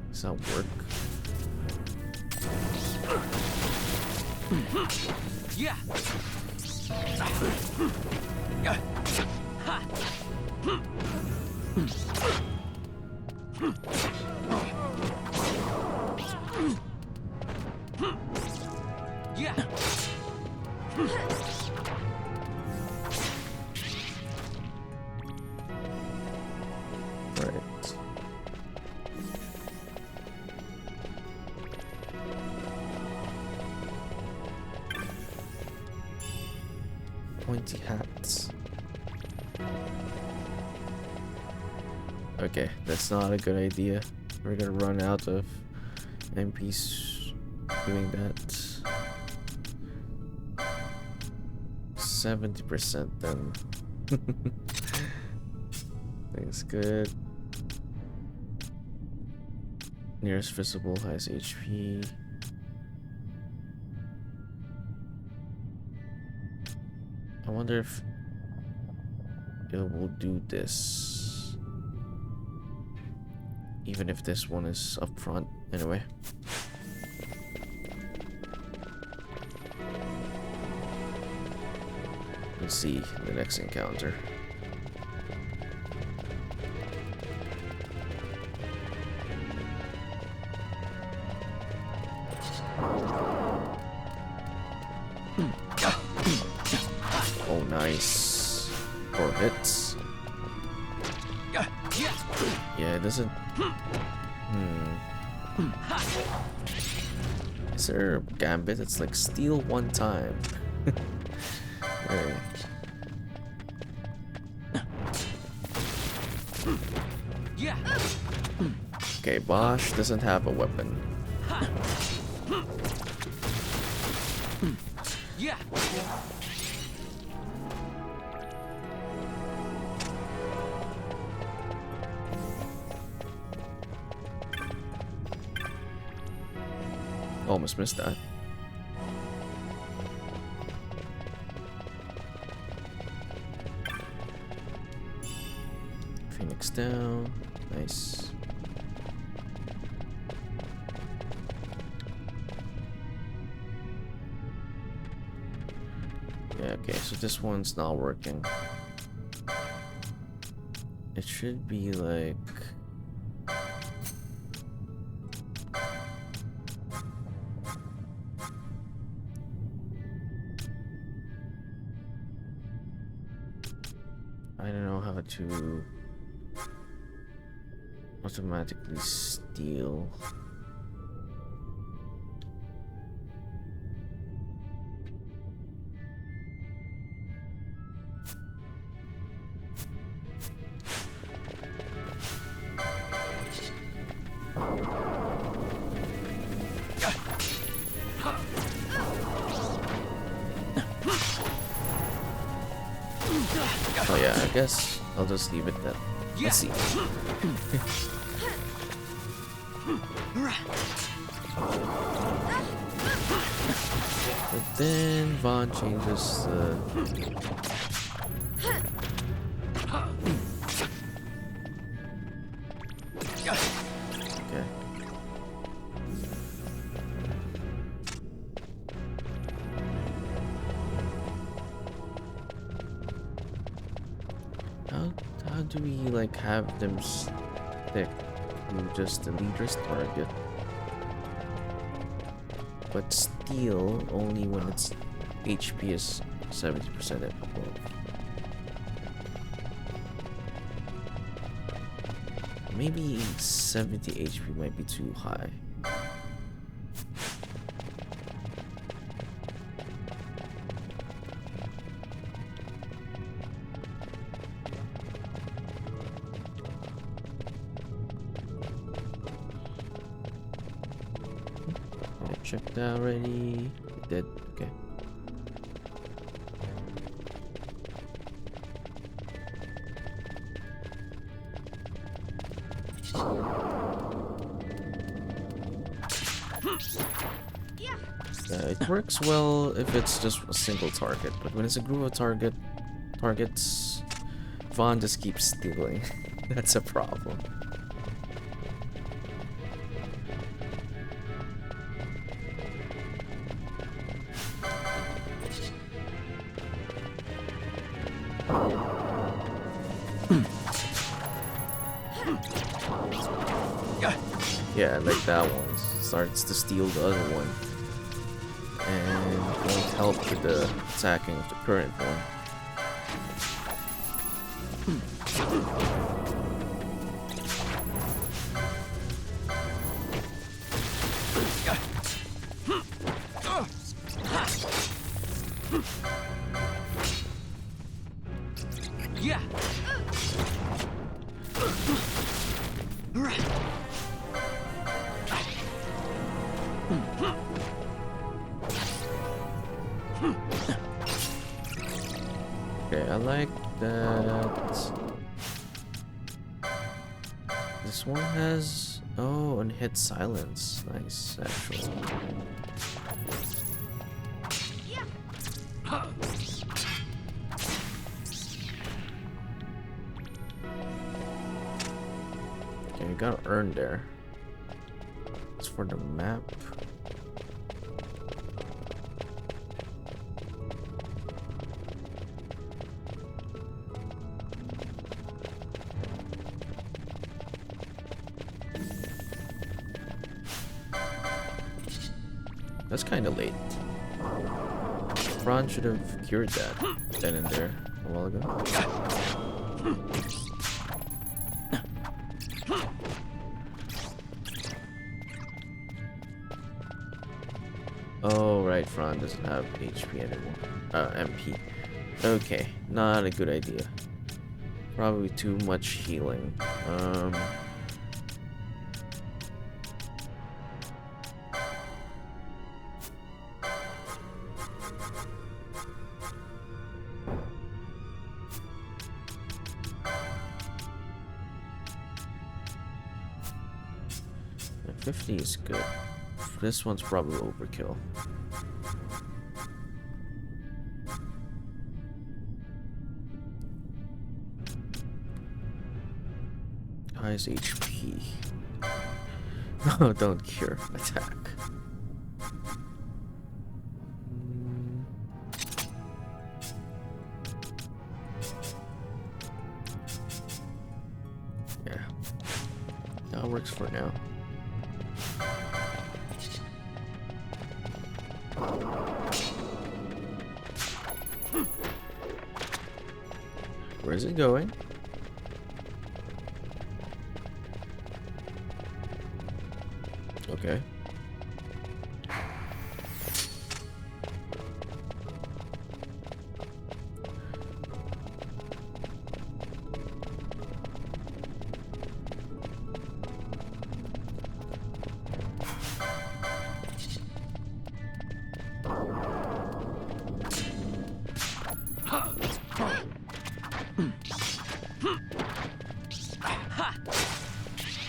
Does that work? Yeah. Yeah. Right. Pointy hats. Okay, that's not a good idea. We're gonna run out of MPs doing that. 70% then. Things good. Nearest visible has HP. I wonder if it will do this, even if this one is up front. Anyway, let's see the next encounter. Oh, nice. 4 hits. Yeah, it doesn't. Is there a gambit that's like steal one time? Hey. Okay, Bosch doesn't have a weapon. Yeah. Almost missed that. Phoenix down. Nice. Yeah, okay, so this one's not working. It should be like... I don't know how to automatically steal. Oh yeah, I guess I'll just leave it then. Let's see. But then Vaughn changes the... Okay. How do we like have them Stick to just the leader's target. But steal only when its HP is 70% and above. Maybe 70 HP might be too high. Checked out already. Dead. Okay. It works well if it's just a single target, but when it's a group of targets, Vaughn just keeps stealing. That's a problem. Yeah, like that one starts to steal the other one and won't help with the attacking of the current one. Yeah. Okay, I like that. This one has unhit silence. Nice, actually. Okay, you gotta earn there. It's for the map. That's kind of late. Ron should have cured that then and there a while ago. Oh, right, Fran doesn't have HP anymore. MP. Okay, not a good idea. Probably too much healing. 50 is good. This one's probably overkill. Highest HP. No, don't cure. Attack. Yeah. That works for now. Where's it going? Okay.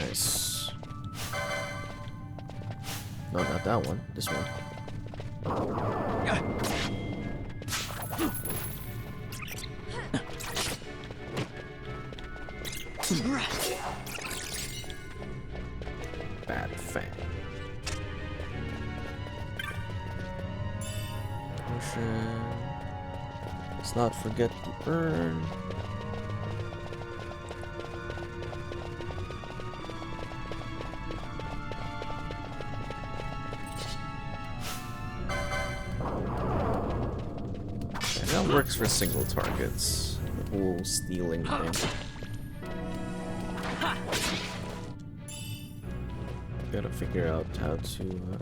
Nice. No, not that one. This one. Bad Fang. Potion. Let's not forget to burn. works for single targets. The whole stealing thing. Gotta figure out how to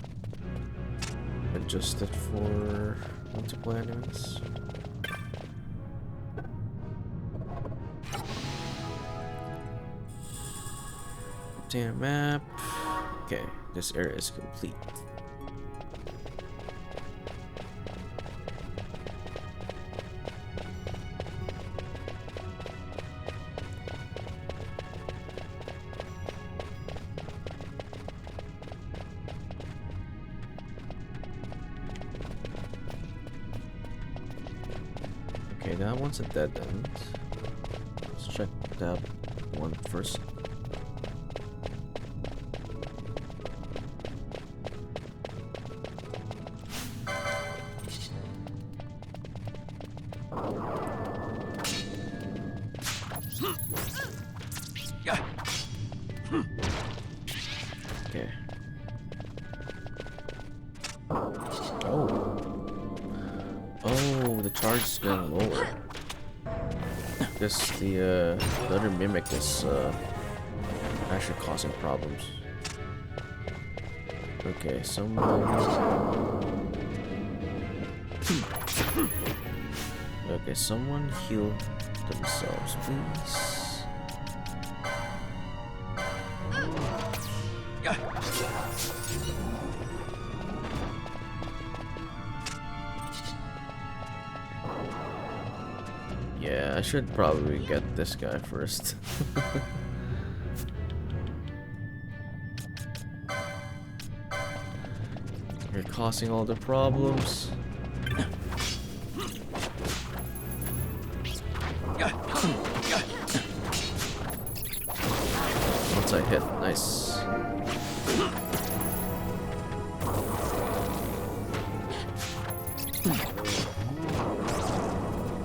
adjust it for multiple enemies. Damn map. Okay, this area is complete. Okay, that one's a dead end. Let's check that one first. Okay. Oh, the charge is getting lower. This the other mimic is actually causing problems. Okay, someone. Okay, someone heal themselves, please. Yeah, I should probably get this guy first. You're causing all the problems. Once I hit, nice.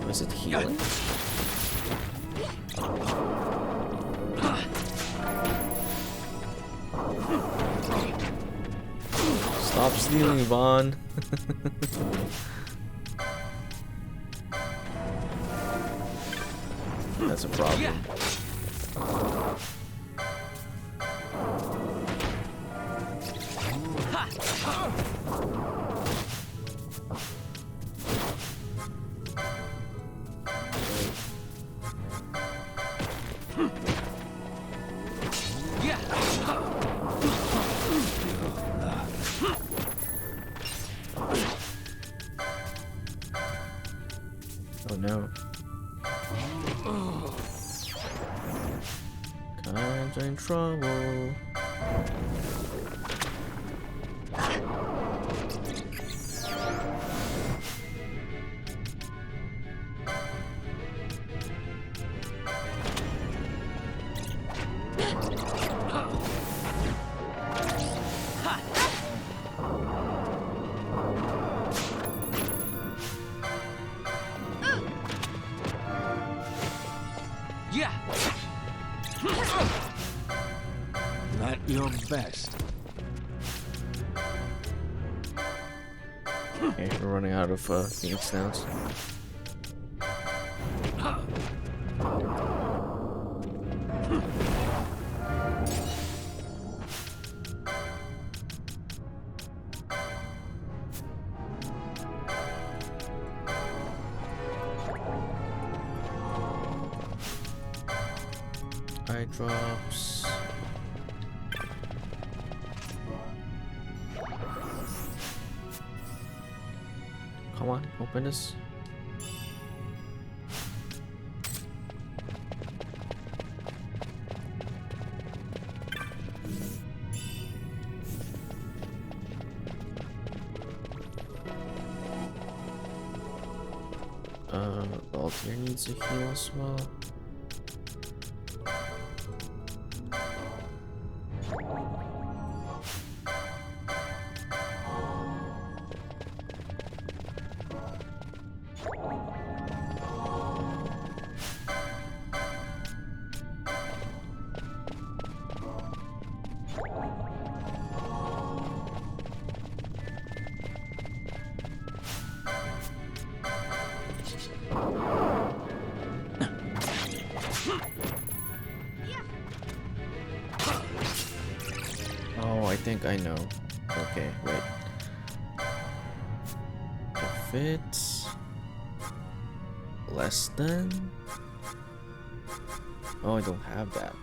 Is it healing? Stop stealing, Vaughn. That's a problem. Oh no. Kinda in trouble. At your best. Okay, we're running out of Phoenix Downs. Eye drops. Come on, open this. Altair needs a heal as well. Oh, I think I know. Okay, wait. If it's less than... Oh, I don't have that.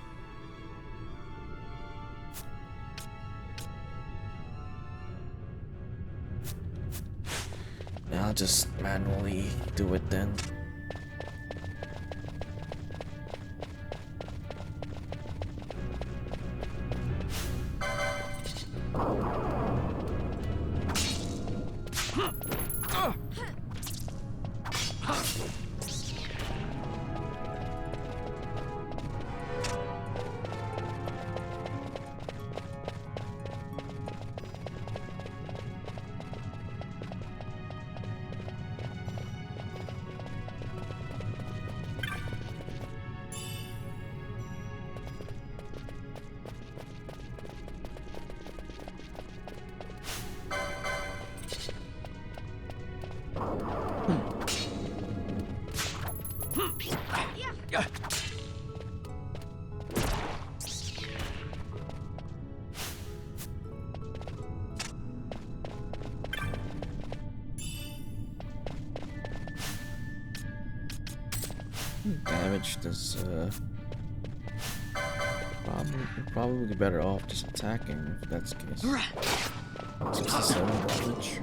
I'll just manually do it then. Damage does probably better off just attacking if that's the case. 67 damage.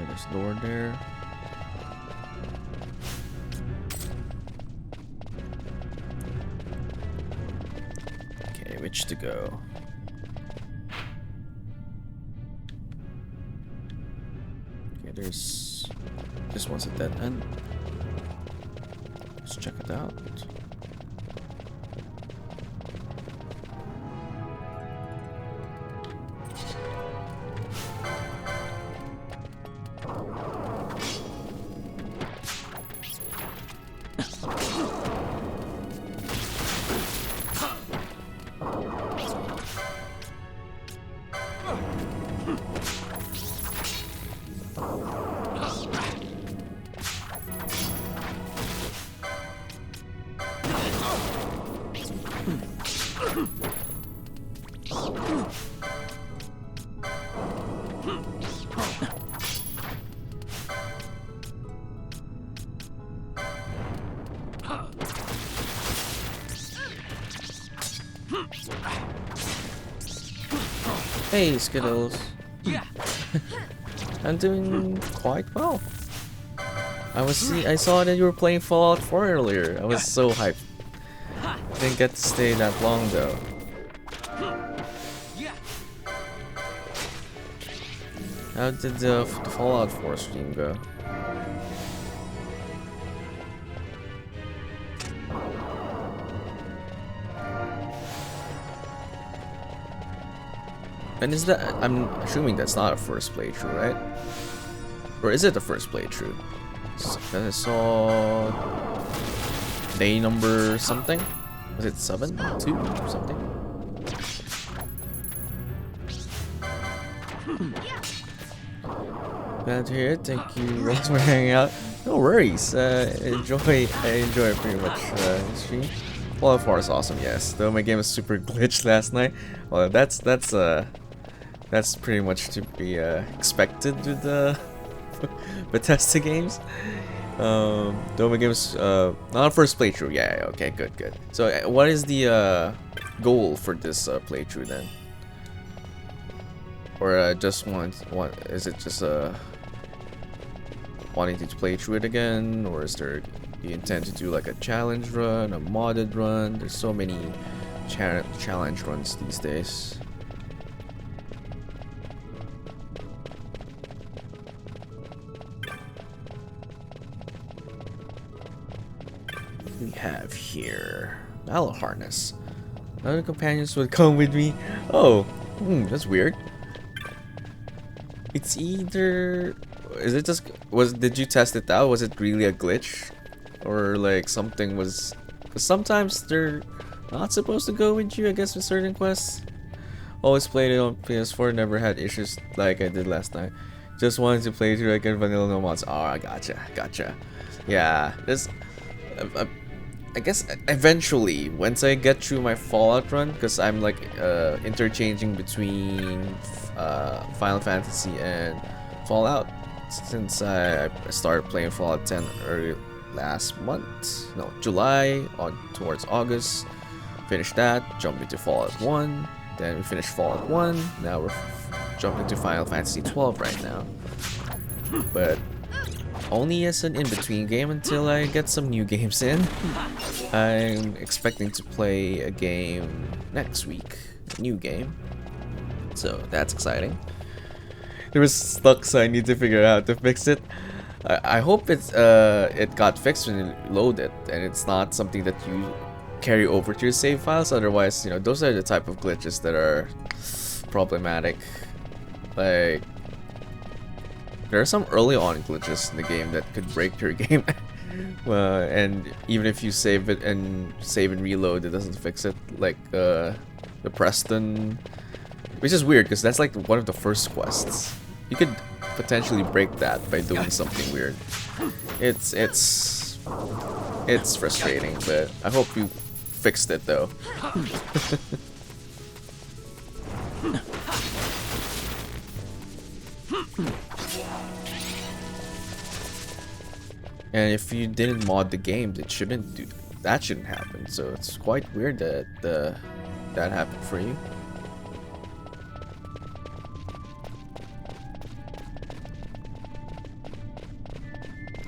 There's a door there. Okay, which to go? Okay, there's this one's a dead end. Let's check it out. Hey, Skittles. I'm doing quite well. I saw that you were playing Fallout 4 earlier. I was so hyped. Didn't get to stay that long though. How did the Fallout 4 stream go? And is that, I'm assuming that's not a first playthrough, right? Or is it the first playthrough? I saw day number something. Was it 7? 2 or something? Glad to hear it. Thank you, Ross, for hanging out. No worries. I enjoy pretty much the stream. Fallout 4 is awesome, yes. Though my game was super glitched last night. Well, that's pretty much to be expected with the Bethesda games. Though my game was not a first playthrough. Yeah, okay, good. So, what is the goal for this playthrough then? Or just is it just wanting to play through it again, or is there the intent to do like a challenge run, a modded run? There's so many challenge runs these days. We have here Battle Harness. Other companions would come with me. Oh, That's weird. It's either... Is it just... Did you test it out? Was it really a glitch? Or like something was... Because sometimes they're not supposed to go with you, I guess, with certain quests. Always played it on PS4, never had issues like I did last time. Just wanted to play through like a vanilla no mods. Oh, I gotcha. Yeah, this... I guess eventually, once I get through my Fallout run, because I'm like interchanging between Final Fantasy and Fallout since I started playing Fallout 10 early last month. No, July on towards August. Finished that, jumped into Fallout 1. Then we finished Fallout 1. Now we're jumping to Final Fantasy 12 right now. But only as an in-between game until I get some new games in. I'm expecting to play a game next week. A new game. So that's exciting. There was stuck, so I need to figure out how to fix it. I hope it got fixed when you load it, and it's not something that you carry over to your save files. Otherwise, you know, those are the type of glitches that are problematic. Like, there are some early on glitches in the game that could break your game. And even if you save it and reload, it doesn't fix it. Like the Preston, which is weird because that's like one of the first quests. You could potentially break that by doing something weird. It's frustrating, but I hope you fixed it though. And if you didn't mod the game, that shouldn't happen. So it's quite weird that that happened for you.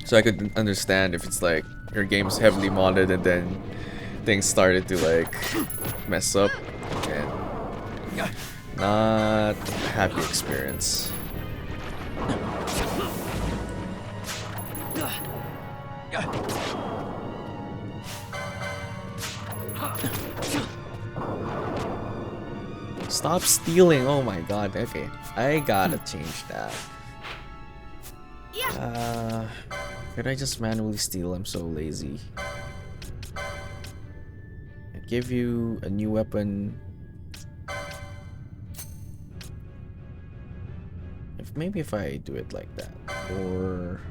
So I could understand if it's like your game's heavily modded and then things started to like mess up, and not a happy experience. Stop stealing! Oh my god, okay. I gotta change that. Could I just manually steal? I'm so lazy. I give you a new weapon. Maybe if I do it like that. Or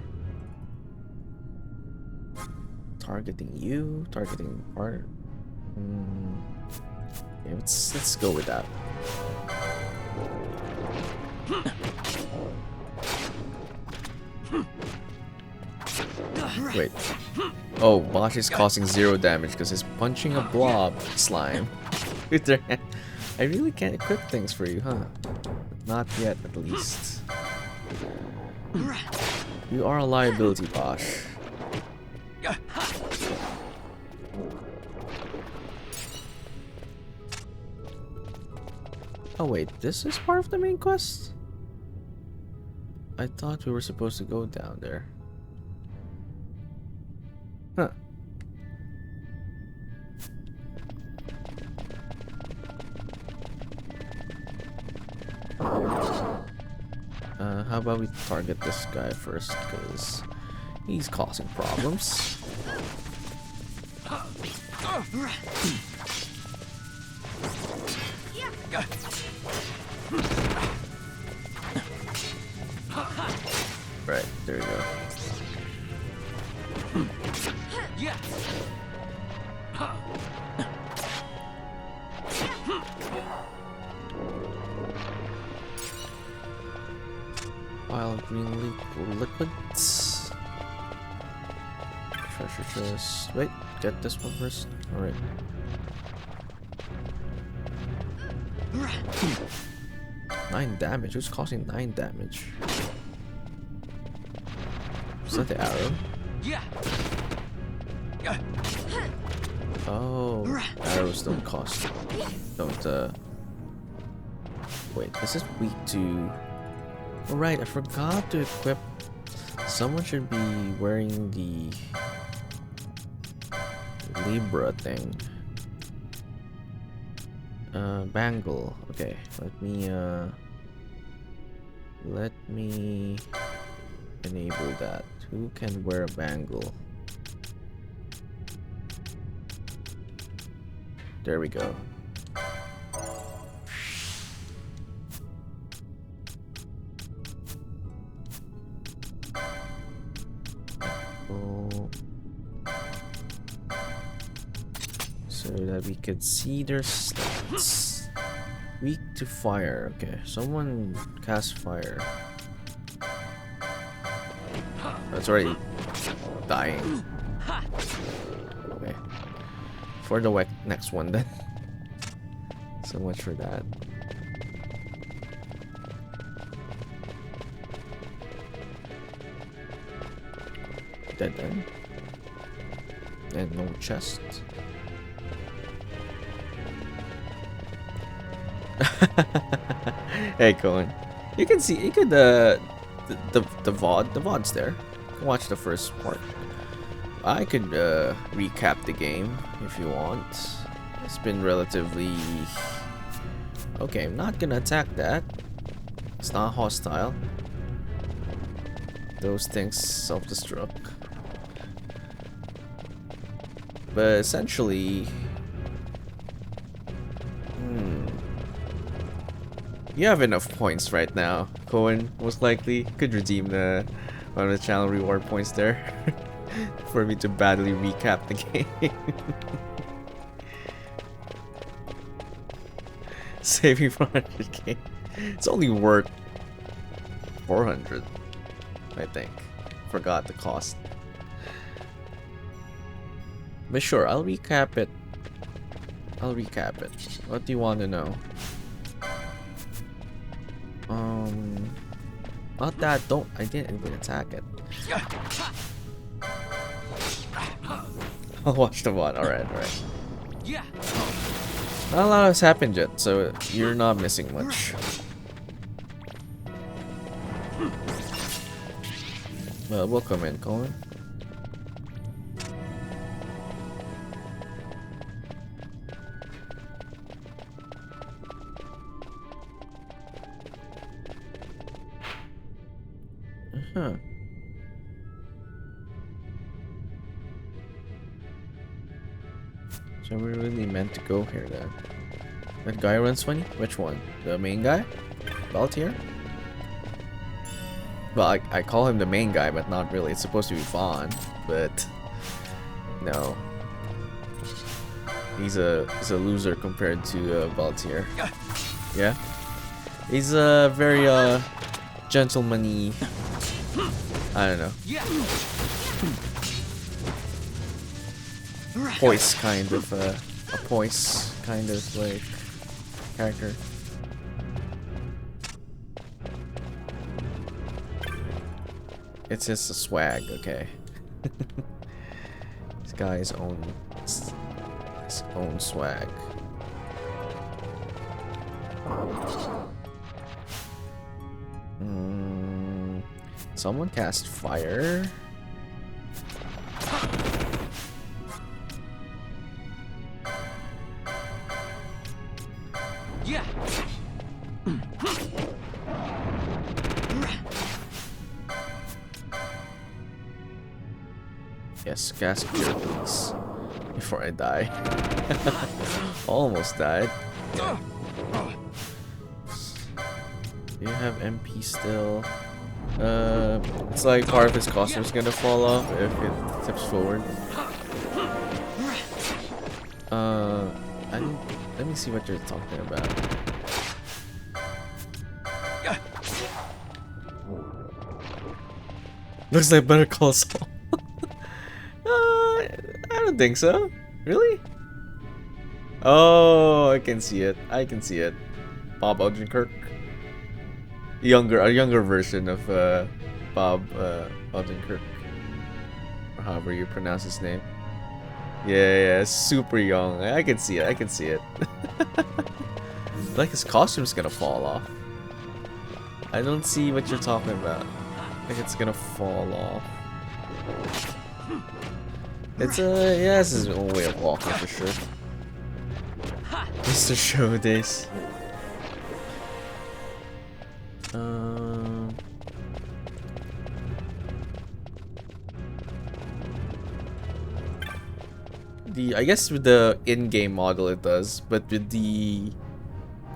targeting you, targeting part. Yeah, let's go with that. Wait. Oh, Bosch is causing 0 damage because he's punching a blob slime with their hand. I really can't equip things for you, huh? Not yet, at least. You are a liability, Bosch. Oh wait, this is part of the main quest? I thought we were supposed to go down there. Huh. How about we target this guy first, because he's causing problems. Right, there we go. Yeah. Wild green liquids. Treasure chest. Wait, get this one first. Alright. Nine damage? Who's causing 9 damage? Is that the arrow? Yeah. Oh, arrows don't cost. Don't, wait, this is weak to... Oh, right, I forgot to equip... Someone should be wearing the... Libra thing. Bangle. Okay, let me enable that. Who can wear a bangle? There we go. So that we could see their stats. Weak to fire. Okay, someone cast fire. That's already dying. Okay. For the next one then. So much for that. Dead end. And no chest. Hey Cohen, you can see, you could the VOD, the VOD's there. You can watch the first part. I could recap the game if you want. It's been relatively okay. I'm not gonna attack that. It's not hostile. Those things self-destruct. But essentially, you have enough points right now, Cohen. Most likely could redeem one of the channel reward points there for me to badly recap the game. Saving 400k. It's only worth 400, I think. Forgot the cost. But sure, I'll recap it. What do you want to know? Not that. I didn't even attack it. I'll watch the VOD. Alright. Yeah. Not a lot has happened yet, so you're not missing much. Well, welcome in, Colin. Huh. So we're really meant to go here then. That guy runs funny? Which one? The main guy? Baltier? Well, I call him the main guy, but not really. It's supposed to be Vaughn, but no. He's a loser compared to Baltier. Yeah? He's a very gentleman-y, I don't know. Poise kind of a poise kind of like character. It's just a swag, okay. This guy's own swag. Someone cast fire. Yeah. Yes, cast cure please. Before I die. Almost died. Yeah. Do you have MP still? It's like part of his costume is gonna fall off if it tips forward. Let me see what you're talking about. Looks like Better Call Saul. I don't think so. Really? Oh, I can see it. Bob Odenkirk. A younger version of Bob Odenkirk, or however you pronounce his name. Yeah, super young. I can see it. Like his costume's gonna fall off. I don't see what you're talking about. I think it's gonna fall off. It's yeah, this is his own way of walking for sure. Mr. Show days. I guess with the in-game model it does, but with the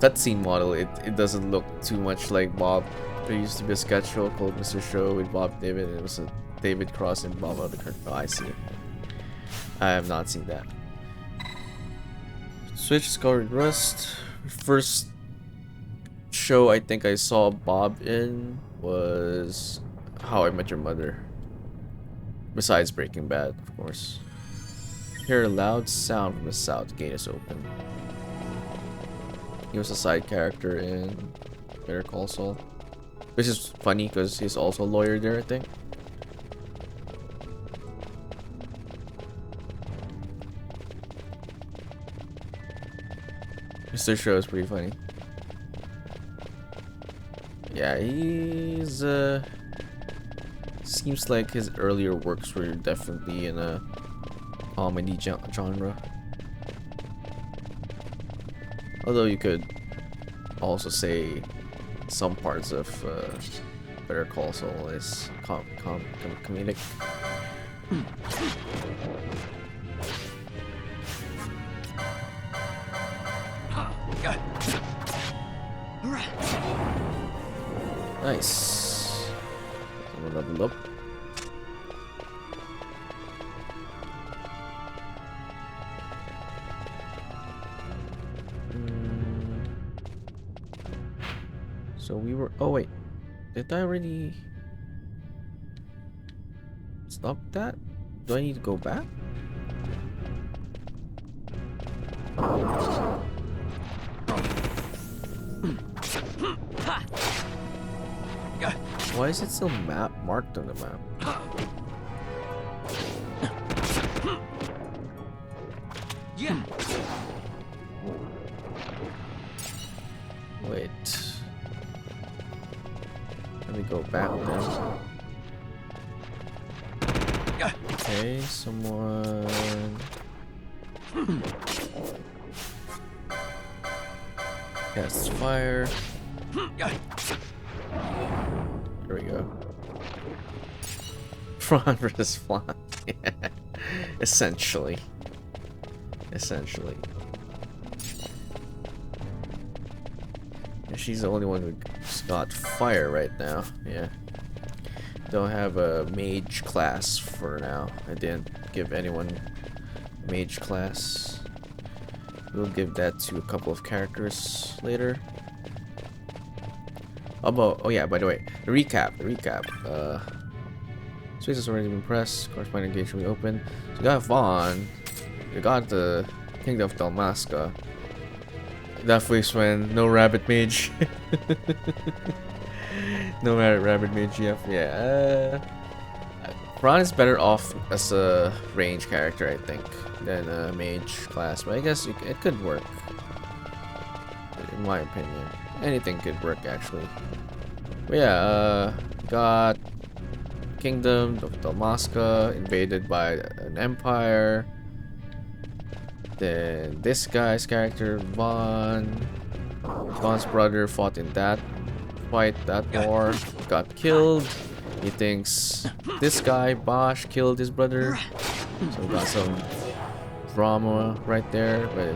cutscene model it doesn't look too much like Bob. There used to be a sketch show called Mr. Show with Bob David, and it was a David Cross and Bob Odenkirk. Oh, I see. I have not seen that. Switch Scarlet Rust. First show I think I saw Bob in was How I Met Your Mother. Besides Breaking Bad, of course. Hear a loud sound from the south. Gate is open. He was a side character in Better Call Saul, which is funny because he's also a lawyer there, I think. Mr. Show is pretty funny. Yeah, he's seems like his earlier works were definitely in a comedy genre. Although you could also say some parts of Better Call Saul is comedic. Nice. Someone level up. So we were. Oh wait, did I already stop that? Do I need to go back? Why is it still marked on the map? Yeah. Wait. Let me go back then. Okay, someone. Cast fire. There we go. Prawn versus flan. Yeah. Essentially. And she's the only one who's got fire right now. Yeah. Don't have a mage class for now. I didn't give anyone a mage class. We'll give that to a couple of characters later. Oh yeah, by the way, the recap. Space has already been pressed. Corresponding gate should be open. So we got Vaughn. We got the Kingdom of Dalmasca. That was when no rabbit mage. No rabbit mage. Yeah. Ron is better off as a range character, I think, than a mage class. But I guess it could work. In my opinion, anything could work actually. But yeah, got Kingdom of Dalmasca invaded by an empire. Then this guy's character, Vaughn's brother fought in that war, got killed. He thinks this guy, Bosch, killed his brother. So we got some drama right there, but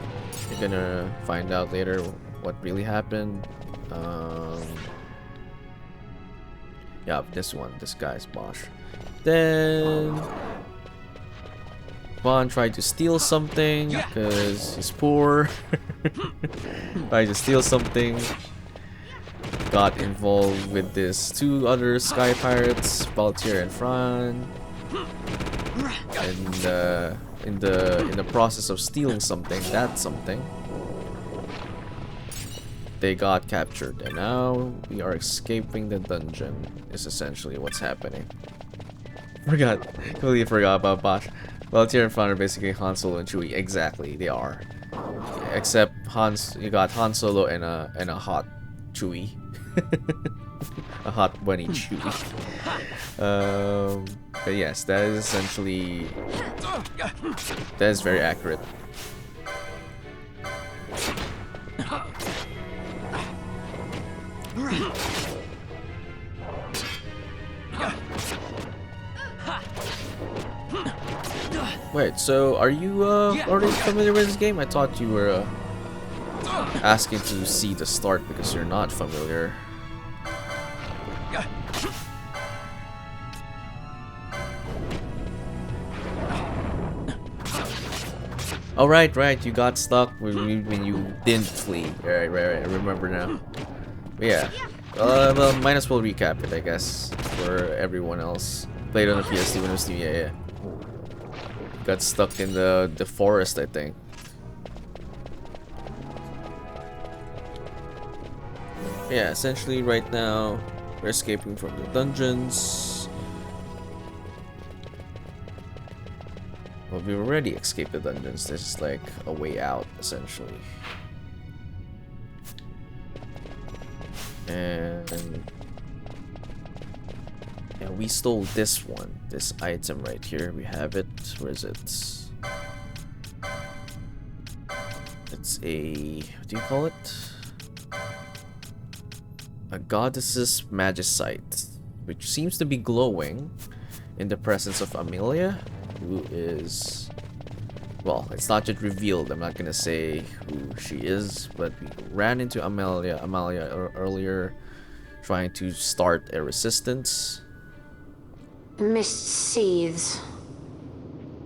you're gonna find out later what really happened. Yeah, this guy's Bosch. Then Vaughn tried to steal something because he's poor. Tried to steal something. Got involved with this two other sky pirates, Valtier and Fran. And in the process of stealing something, they got captured, and now we are escaping the dungeon. Is essentially what's happening. Completely forgot about Bosch. Valtier and Fran are basically Han Solo and Chewie. Exactly, they are. Except you got Han Solo and a hot Chewie. A hot bunny Chewie. But yes, that is essentially. That is very accurate. Wait, so are you already familiar with this game? I thought you were asking to see the start because you're not familiar. Oh right, you got stuck when you didn't flee. Right, I remember now. But yeah, well, might as well recap it, I guess, for everyone else. Played on the PS2 when it was new, yeah. Got stuck in the forest, I think. Yeah, essentially right now we're escaping from the dungeons. Well, we already escaped the dungeons. This is like a way out, essentially. And yeah, we stole this one, this item right here. We have it. Where is it? It's a, what do you call it? A goddess's magicite, which seems to be glowing in the presence of Amelia, who is, well, it's not yet revealed. I'm not gonna say who she is, but we ran into Amalia earlier, trying to start a resistance. Mist seethes.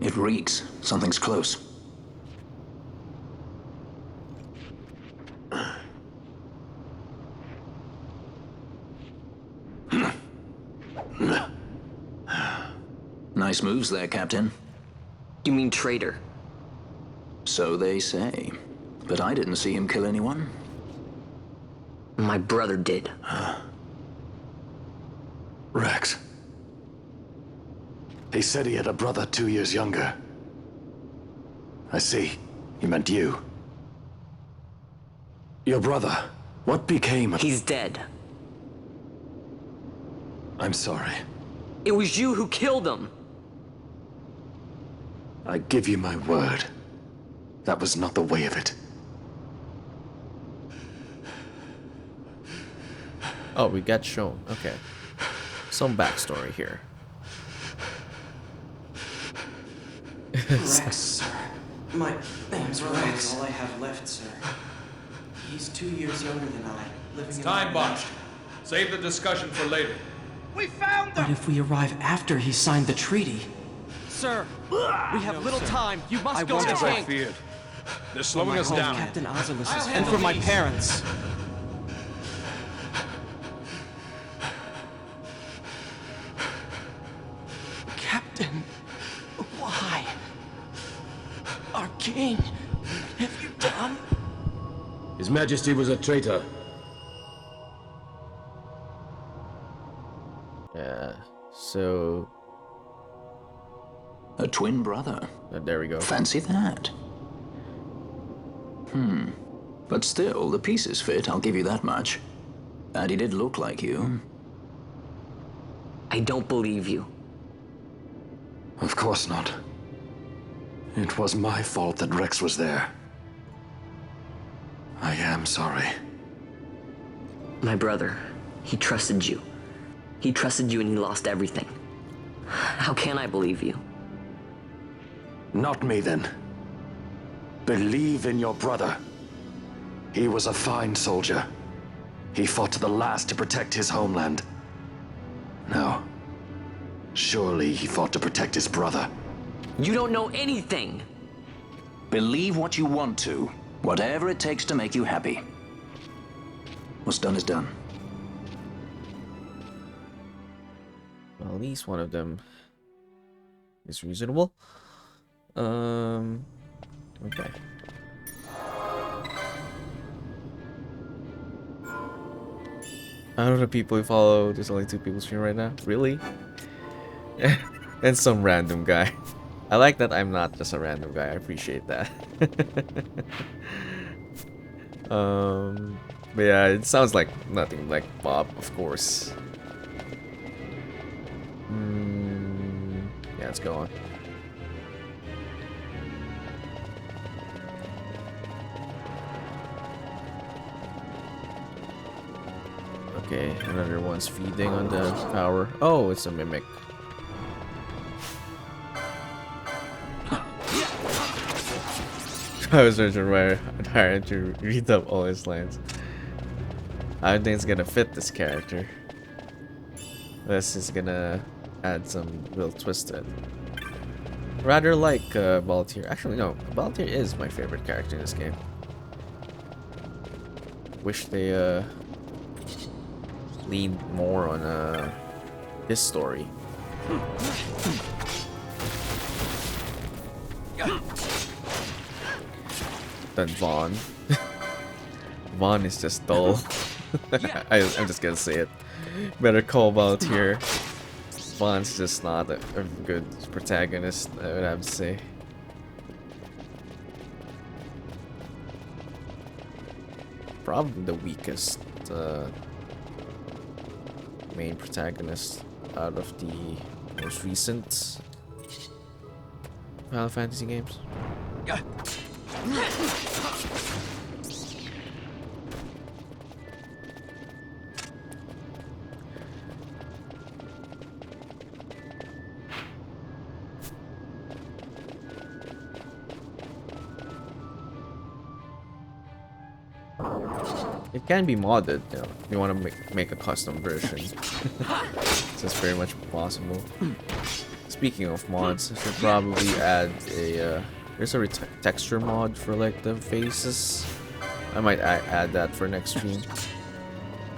It reeks. Something's close. Nice moves there, Captain. You mean traitor? So they say. But I didn't see him kill anyone. My brother did. Rex. He said he had a brother 2 years younger. I see. He meant you. Your brother. What became of... He's dead. I'm sorry. It was you who killed him. I give you my word. That was not the way of it. Oh, we got shown. Okay. Some backstory here. Rex, sir. My name's Rex. All I have left, sir. He's 2 years younger than I, living in Time botched. Save the discussion for later. We found them! But if we arrive after he signed the treaty... Sir, we have little time. You must go to the As I tank. feared. They're slowing us down. Captain Ozilis and for my parents. Captain, why? Our king, what have you done? His Majesty was a traitor. Yeah, so... A twin brother. there we go. Fancy that. But still, the pieces fit, I'll give you that much. And he did look like you. I don't believe you. Of course not. It was my fault that Rex was there. I am sorry. My brother, he trusted you. He trusted you and he lost everything. How can I believe you? Not me, then. Believe in your brother. He was a fine soldier. He fought to the last to protect his homeland. Now, surely he fought to protect his brother. You don't know anything! Believe what you want to. Whatever it takes to make you happy. What's done is done. Well, at least one of them is reasonable. Okay. I don't know people who follow. There's only 2 people streaming right now. Really? And some random guy. I like that I'm not just a random guy. I appreciate that. But yeah, it sounds like nothing like Bob, of course. Yeah, let's go on. Okay, another one's feeding on the power. Oh, it's a mimic. I was searching where I'm trying to read up all his lines. I don't think it's gonna fit this character. This is gonna add some real twist to it. Rather like Baltier. Actually, no. Baltier is my favorite character in this game. Wish they leaned more on his story. Than Vaughn. Vaughn is just dull. I'm just gonna say it. Better call Baltier. Vaughn's just not a good protagonist, I would have to say. Probably the weakest main protagonist out of the most recent Final Fantasy games. It can be modded, you know, if you want to make a custom version. So it's very much possible. Speaking of mods, I should probably add a there's a texture mod for like the faces. I might add that for next stream.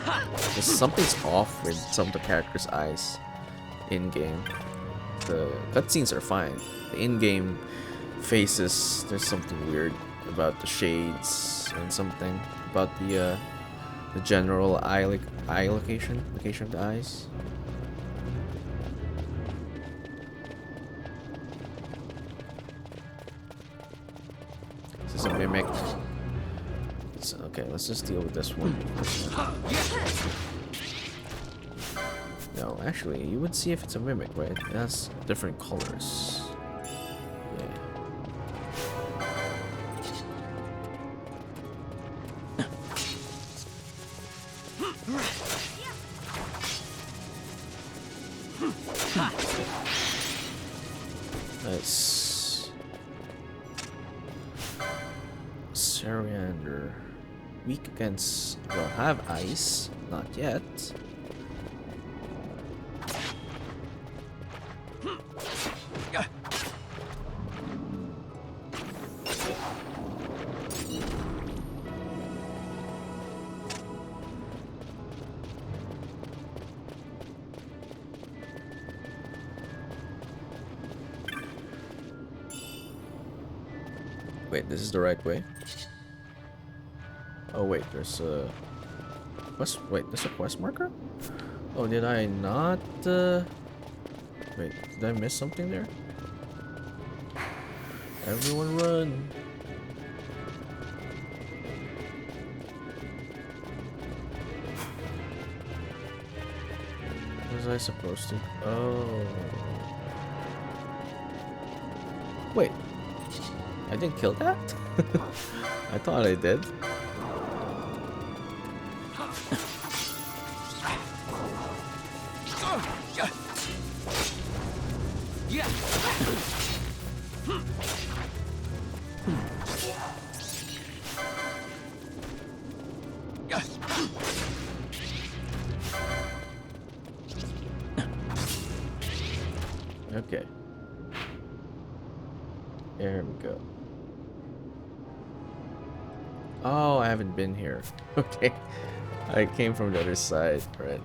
Because something's off with some of the characters' eyes in-game. The cutscenes are fine. The in-game faces, there's something weird about the shades and something about the general eye location of the eyes. This is a mimic. Okay, let's just deal with this one. No, actually, you would see if it's a mimic, right? It has different colors. Yeah. Nice. Sariander. Weak against... Well, have ice. Not yet. Wait, this is the right way? Oh wait, there's a quest. Wait, there's a quest marker? Oh, did I not? Wait, did I miss something there? Everyone run! What was I supposed to? Oh. Wait. I didn't kill that? I thought I did. Okay. There we go. Oh, I haven't been here. Okay. I came from the other side, right?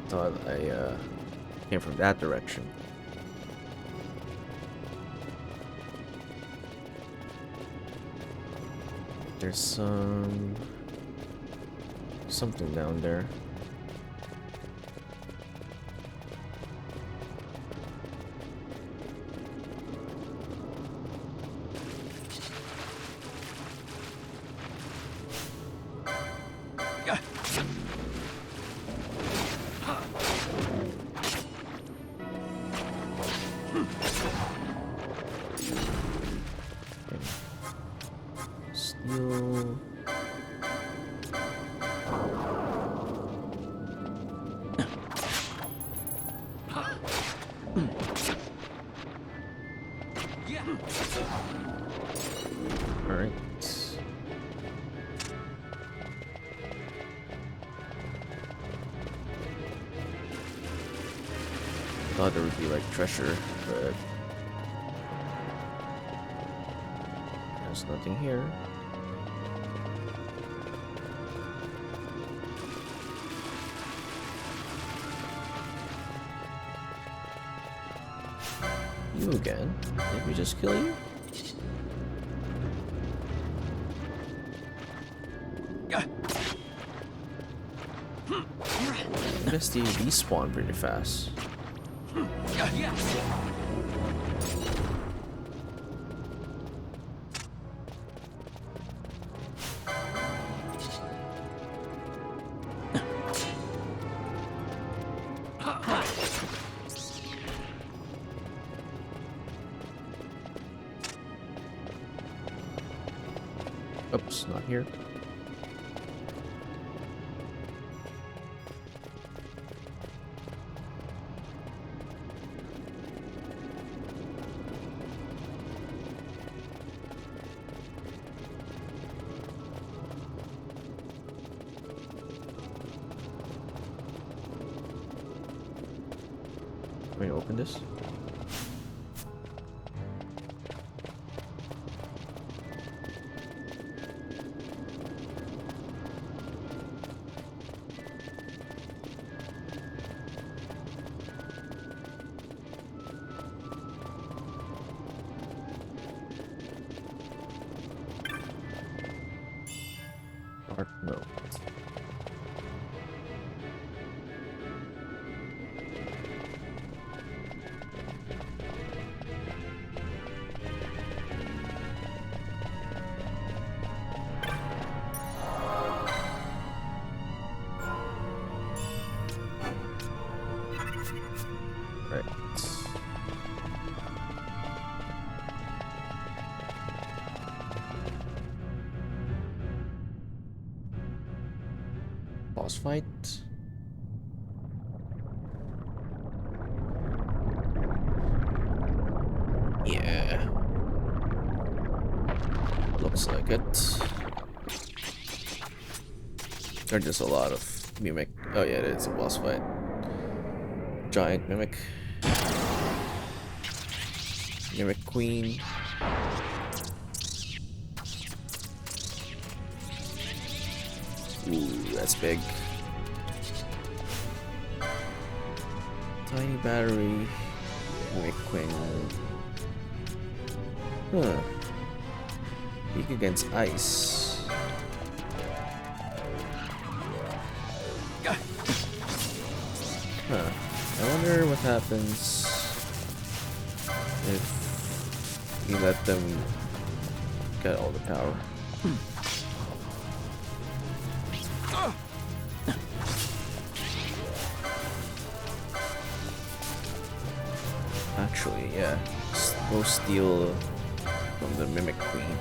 Thought I came from that direction. There's something down there. Alright. Thought there would be like treasure, but there's nothing here. You again? Did we just kill you? I guess they respawn pretty fast. Oops, not here. Let me open this. Art no. Right. Boss fight. Yeah. Looks like it. There's just a lot of mimic. Oh yeah, it's a boss fight. Giant mimic. Mimic queen. Ooh, that's big. Tiny battery. Mimic queen. Huh. Weak against ice. Huh. I wonder what happens if you let them get all the power. Actually, yeah. Go steal from the Mimic Queen.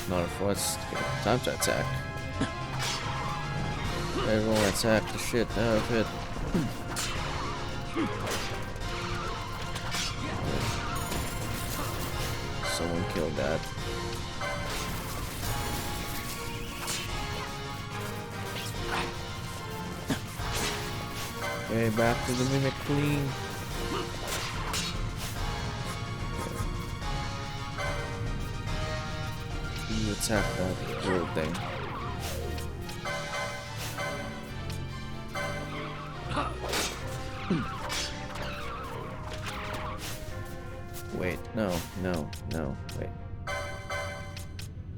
Not for us. Time to attack. Everyone attack the shit out of it. Someone killed that. Okay, back to the Mimic Queen. You attack that little thing. Wait, no, wait.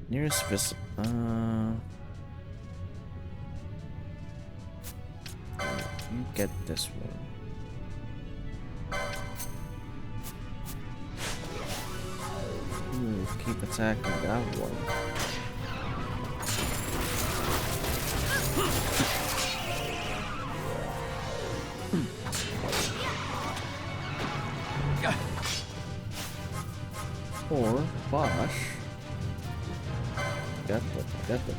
Nearest visible. You get this one. Keep attacking that one. Or Bosch. Got them.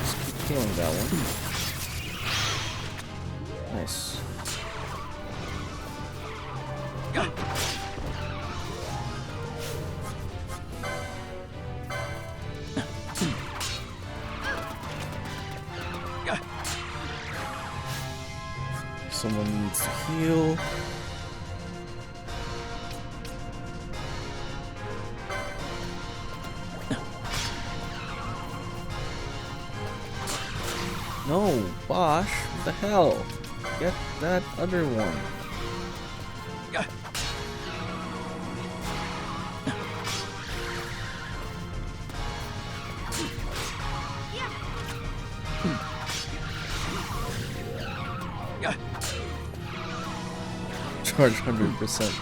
Just keep killing that one. Nice. Someone needs to heal. No, Bosch, what the hell? Get that other one. Charge 100%.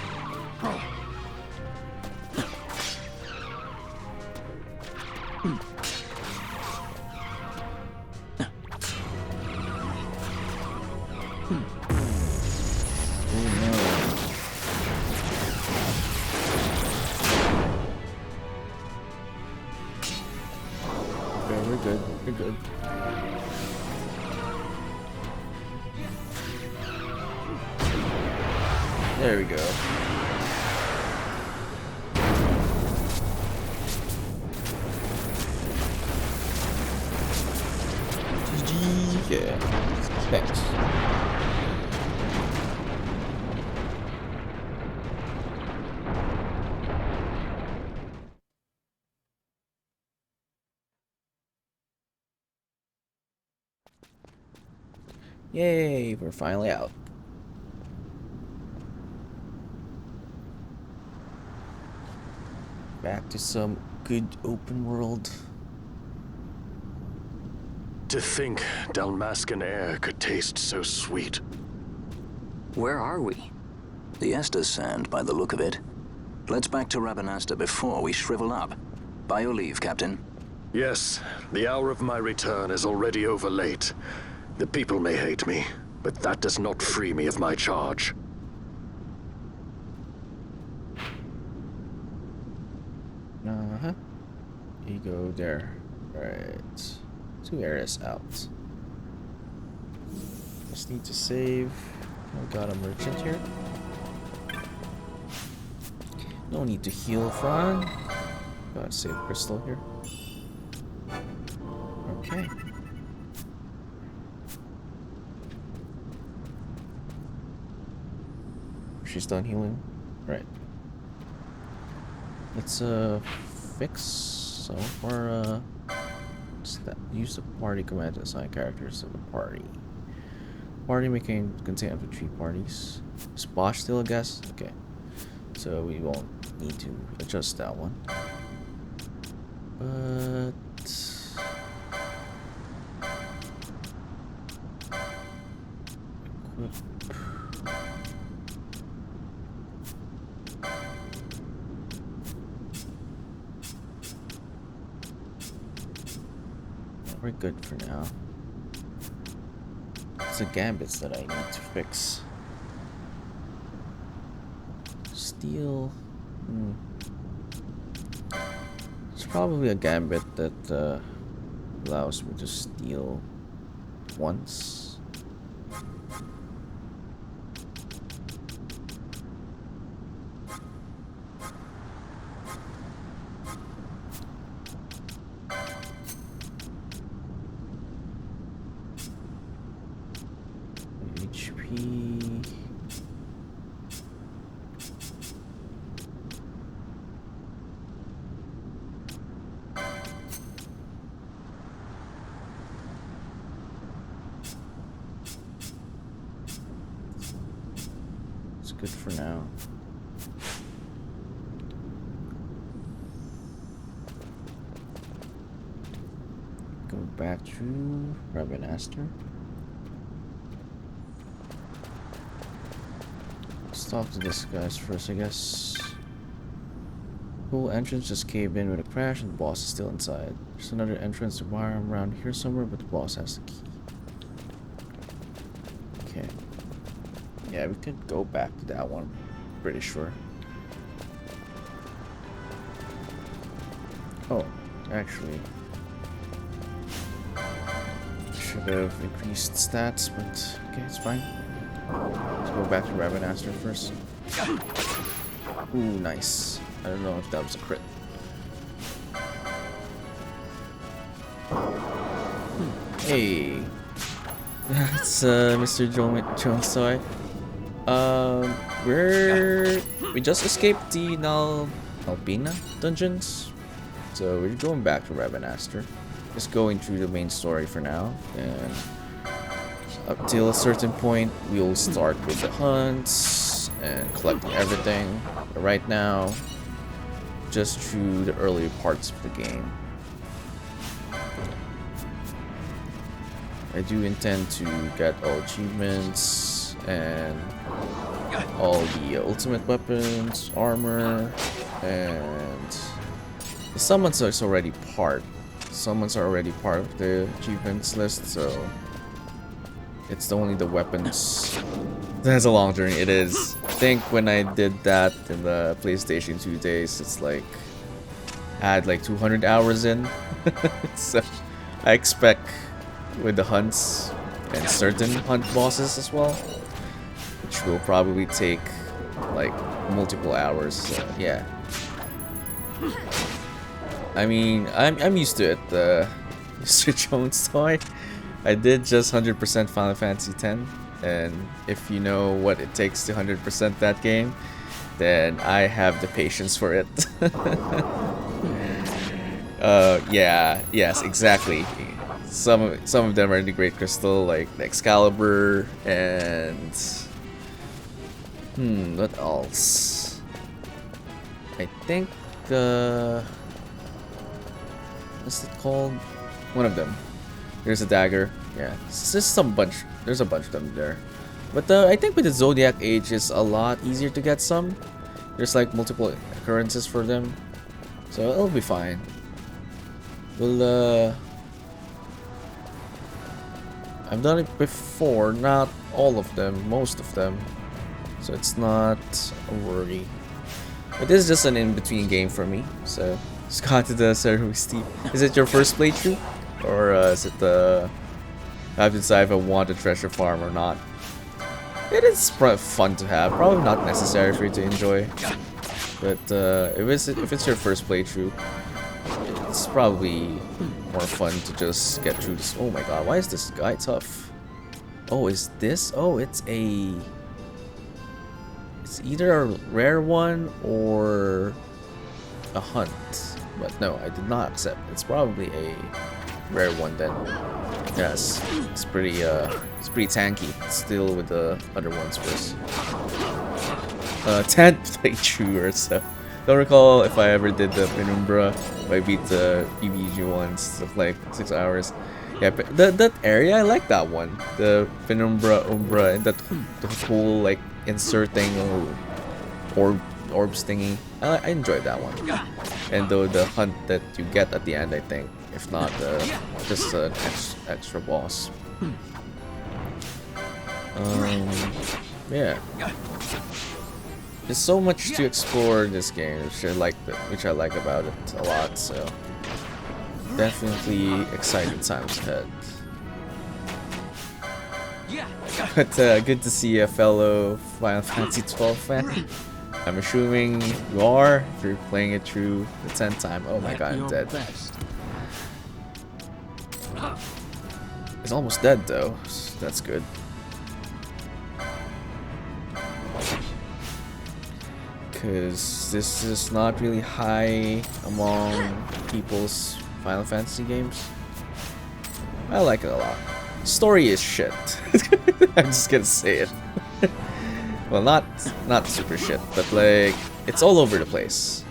There we go. GG. Yeah. Thanks. Yay, we're finally out. Back to some good open world. To think Dalmascan air could taste so sweet. Where are we? The Estes Sand, by the look of it. Let's back to Rabanasta before we shrivel up. By your leave, Captain. Yes, the hour of my return is already over late. The people may hate me, but that does not free me of my charge. Uh-huh. You go there. Right. 2 areas out. Just need to save. I got a merchant here. No need to heal Fran. Gotta save Crystal here. Okay. She's done healing. Right. Let's fix some for use the party command to assign characters to the party. Party may contain up to 3 parties. Is Bosch still a guest? Okay. So we won't need to adjust that one. But equip. We're good for now. It's the gambits that I need to fix. Steal. It's probably a gambit that allows me to steal once. Good for now. Go back to Rabanasta. Let's talk to this guys first, I guess. Whole entrance just caved in with a crash and the boss is still inside. There's another entrance to wire around here somewhere, but the boss has the key. Okay. Yeah, we could go back to that one. Pretty sure. Oh, actually, should have increased stats, but okay, it's fine. Let's go back to Ravenaster first. Ooh, nice. I don't know if that was a crit. Hey. It's Mr. Jones toy. We just escaped the Albina dungeons. So we're going back to Ravenaster. Just going through the main story for now. And up till a certain point, we'll start with the hunts and collecting everything. But right now, just through the early parts of the game. I do intend to get all achievements and all the ultimate weapons, armor, and the summons are already part. Summons are already part of the achievements list, so it's only the weapons. That's a long journey. It is. I think when I did that in the PlayStation 2 days, it's like I had like 200 hours in. So I expect with the hunts and certain hunt bosses as well, which will probably take like multiple hours. So, yeah. I mean, I'm used to it. Mr. Jones toy. I did just 100% Final Fantasy X, and if you know what it takes to 100% that game, then I have the patience for it. Yeah, yes, exactly. Some of them are in the Great Crystal, like Excalibur, and what else? I think what's it called? One of them. There's a dagger. Yeah, it's just there's a bunch of them there. But I think with the Zodiac Age, it's a lot easier to get some. There's like multiple occurrences for them, so it'll be fine. We'll I've done it before, not all of them, most of them, so it's not a worry. But this is just an in-between game for me, so just got to the Ceru Steep. Is it your first playthrough? Or is it I have to decide if I want a treasure farm or not. It is fun to have, probably not necessary for you to enjoy. But if it's your first playthrough, it's probably more fun to just get through this. Oh my god, why is this guy tough? Oh, is this? Oh, it's either a rare one or a hunt. But no, I did not accept. It's probably a rare one then. Yes, it's pretty tanky. Still with the other ones first. 10th playthrough or so. Don't recall if I ever did the Penumbra. If I beat the PBG ones of like 6 hours. Yeah, but that area, I like that one. The Penumbra, Umbra, and the whole like inserting orbs thingy. I enjoyed that one. And though the hunt that you get at the end, I think, if not just an extra boss. Yeah. There's so much to explore in this game, which I like about it a lot. So definitely exciting times ahead. But good to see a fellow Final Fantasy XII fan. I'm assuming you are if you're playing it through the 10th time. Oh my god, I'm dead. It's almost dead though. So that's good. Because this is not really high among people's Final Fantasy games. I like it a lot. Story is shit. I'm just gonna say it. Well, not super shit, but like it's all over the place.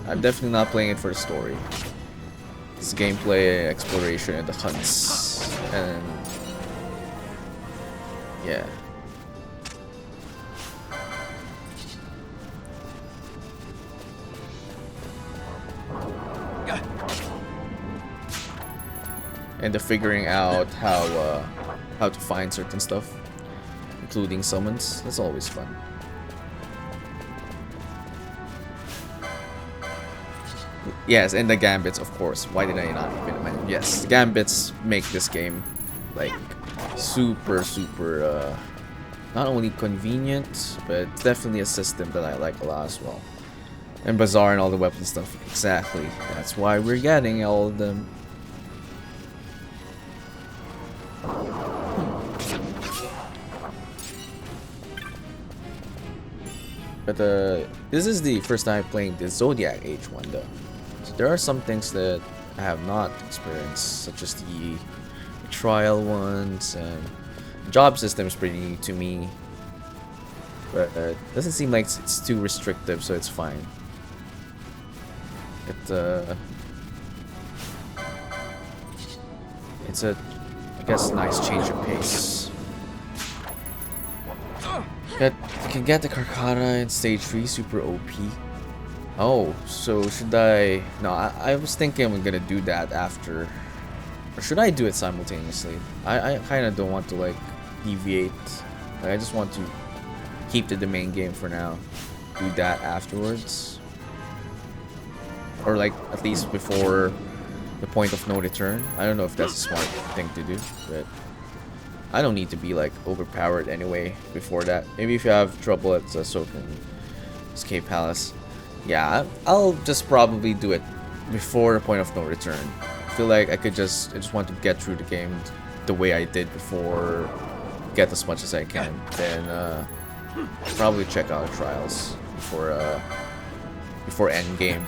I'm definitely not playing it for the story. It's gameplay, exploration, and the hunts, and yeah. And the figuring out how to find certain stuff, including summons. That's always fun. Yes, and the gambits, of course. Why did I not even mention? Yes, the gambits make this game like super not only convenient, but definitely a system that I like a lot as well. And Bazaar and all the weapon stuff. Exactly. That's why we're getting all of them. But this is the first time playing the Zodiac H1 though. So there are some things that I have not experienced, such as the trial ones, and job system is pretty new to me. But it doesn't seem like it's too restrictive, so it's fine. It's a, I guess, nice change of pace. You can get the Carcata in stage 3 super OP. Oh, so should I? No, I was thinking I'm gonna do that after. Or should I do it simultaneously? I kind of don't want to like deviate. Like, I just want to keep the main game for now. Do that afterwards. Or like at least before the point of no return. I don't know if that's a smart thing to do, but I don't need to be like overpowered anyway before that. Maybe if you have trouble at Soken Escape Palace. Yeah, I'll just probably do it before the point of no return. I feel like I just want to get through the game the way I did before, get as much as I can. Then probably check out trials before end game.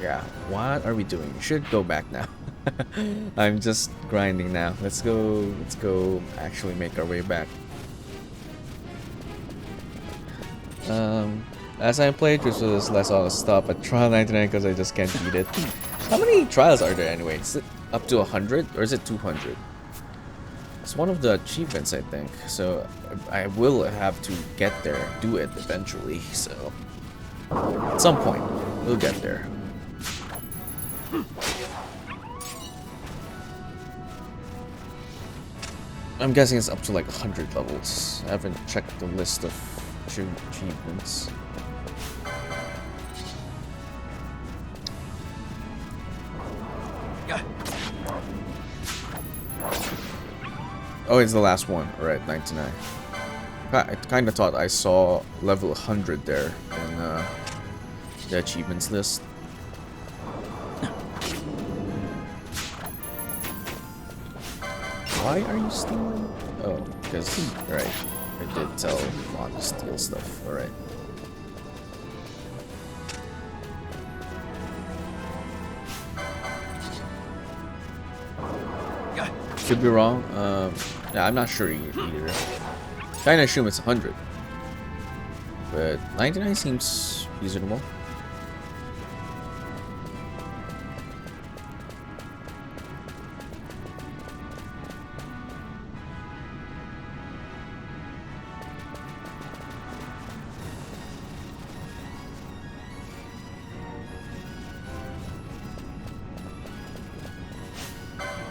Yeah, what are we doing? We should go back now. I'm just grinding now. Let's go actually make our way back. As I played, this was less I'll stop at trial 99 because I just can't beat it. How many trials are there anyway? Is it up to 100 or is it 200? It's one of the achievements, I think. So I will have to get there, do it eventually. So at some point, we'll get there. I'm guessing it's up to like 100 levels. I haven't checked the list of achievements. Oh, it's the last one. Alright, 99. I kind of thought I saw level 100 there in the achievements list. Why are you stealing? Oh, because, right, I did tell Vaughn to steal stuff. Alright. Could be wrong. Yeah, I'm not sure either. Kinda assume it's 100. But 99 seems reasonable.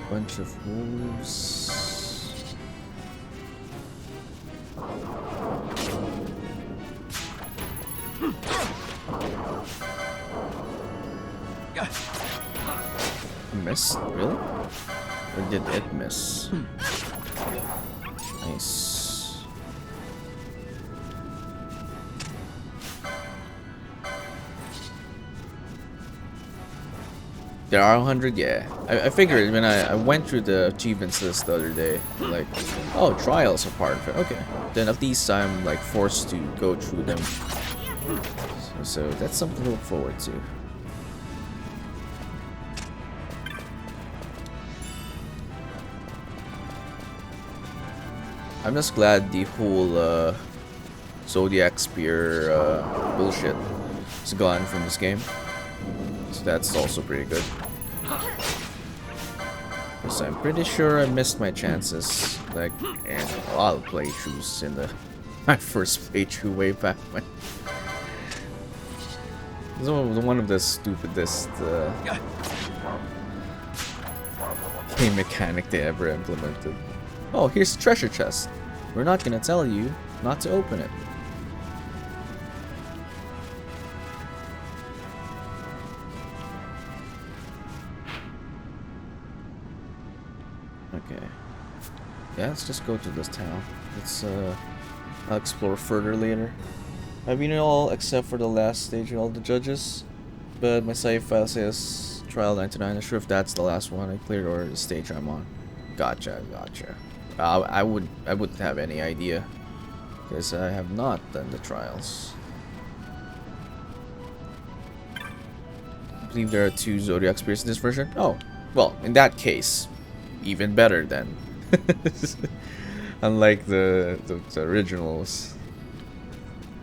Bunch of wolves. Miss? Really? Or did it miss? Nice. There are 100, yeah. I figured when I went through the achievements list the other day, like, oh, trials are part of it. Okay, then at least I'm like forced to go through them. So that's something to look forward to. I'm just glad the whole Zodiac Spear bullshit is gone from this game. So that's also pretty good. So I'm pretty sure I missed my chances, like, in a lot of playthroughs in my first playthrough way back when. This was one of the stupidest game mechanic they ever implemented. Oh, here's the treasure chest. We're not gonna tell you not to open it. Okay. Yeah, let's just go to this town. Let's I'll explore further later. I've been all except for the last stage with all the judges, but my save file says trial 99. I'm sure if that's the last one I cleared or the stage I'm on. Gotcha. I wouldn't have any idea because I have not done the trials. I believe there are 2 Zodiac spirits in this version. Oh, well, in that case, even better then. Unlike the originals.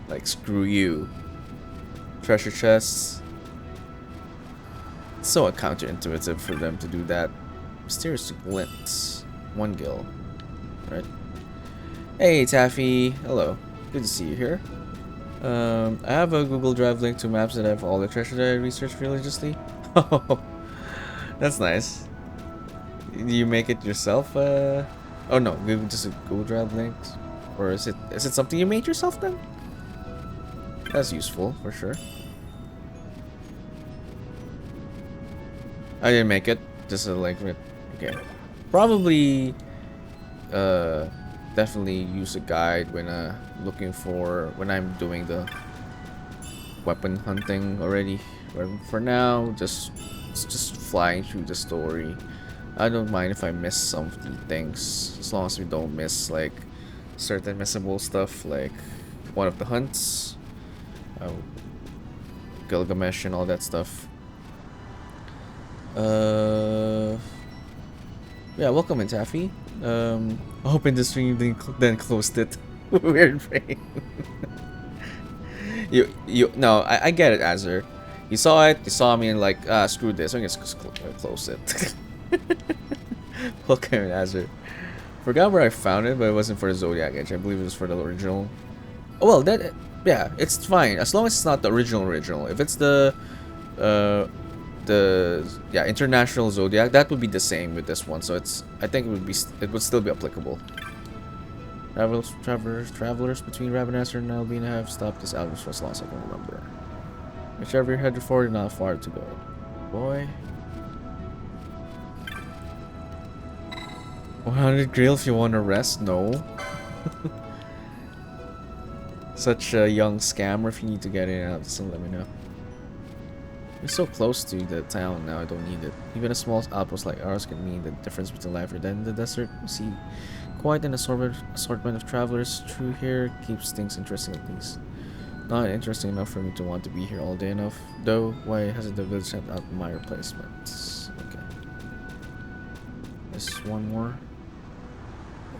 Like, screw you. Treasure chests. It's so counterintuitive for them to do that. Mysterious glints. 1 gil. Right. Hey, Taffy. Hello. Good to see you here. I have a Google Drive link to maps that have all the treasure that I researched religiously. Oh, that's nice. Do you make it yourself? Oh no, just a Google Drive link, or is it something you made yourself then? That's useful for sure. I didn't make it. Just a link. Okay. Probably. Definitely use a guide when when I'm doing the weapon hunting already. But for now, it's just flying through the story. I don't mind if I miss some of the things, as long as we don't miss like certain missable stuff, like one of the hunts, Gilgamesh and all that stuff. Yeah, welcome in, Taffy. Opened the stream, then closed it. Weird brain. No, I get it, Azur. You saw it, you saw me, and like, screw this, I'm just close it. Welcome in, Azur. Forgot where I found it, but it wasn't for the Zodiac Edge. I believe it was for the original. Oh, well, yeah, it's fine as long as it's not the original. If it's the international Zodiac, that would be the same with this one. So I think it would still be applicable. Travelers between Ravenasser and Albina have stopped this out for as long as I can remember. Whichever you're headed for, you're not far to go. Boy. 100 grill if you want to rest? No. Such a young scammer. If you need to get in and out, just let me know. We're so close to the town now, I don't need it. Even a small outpost like ours can mean the difference between life or death in the desert. You see quite an assortment of travelers through here. Keeps things interesting at least. Not interesting enough for me to want to be here all day enough. Though, why hasn't the village sent out my replacements? Okay. There's one more.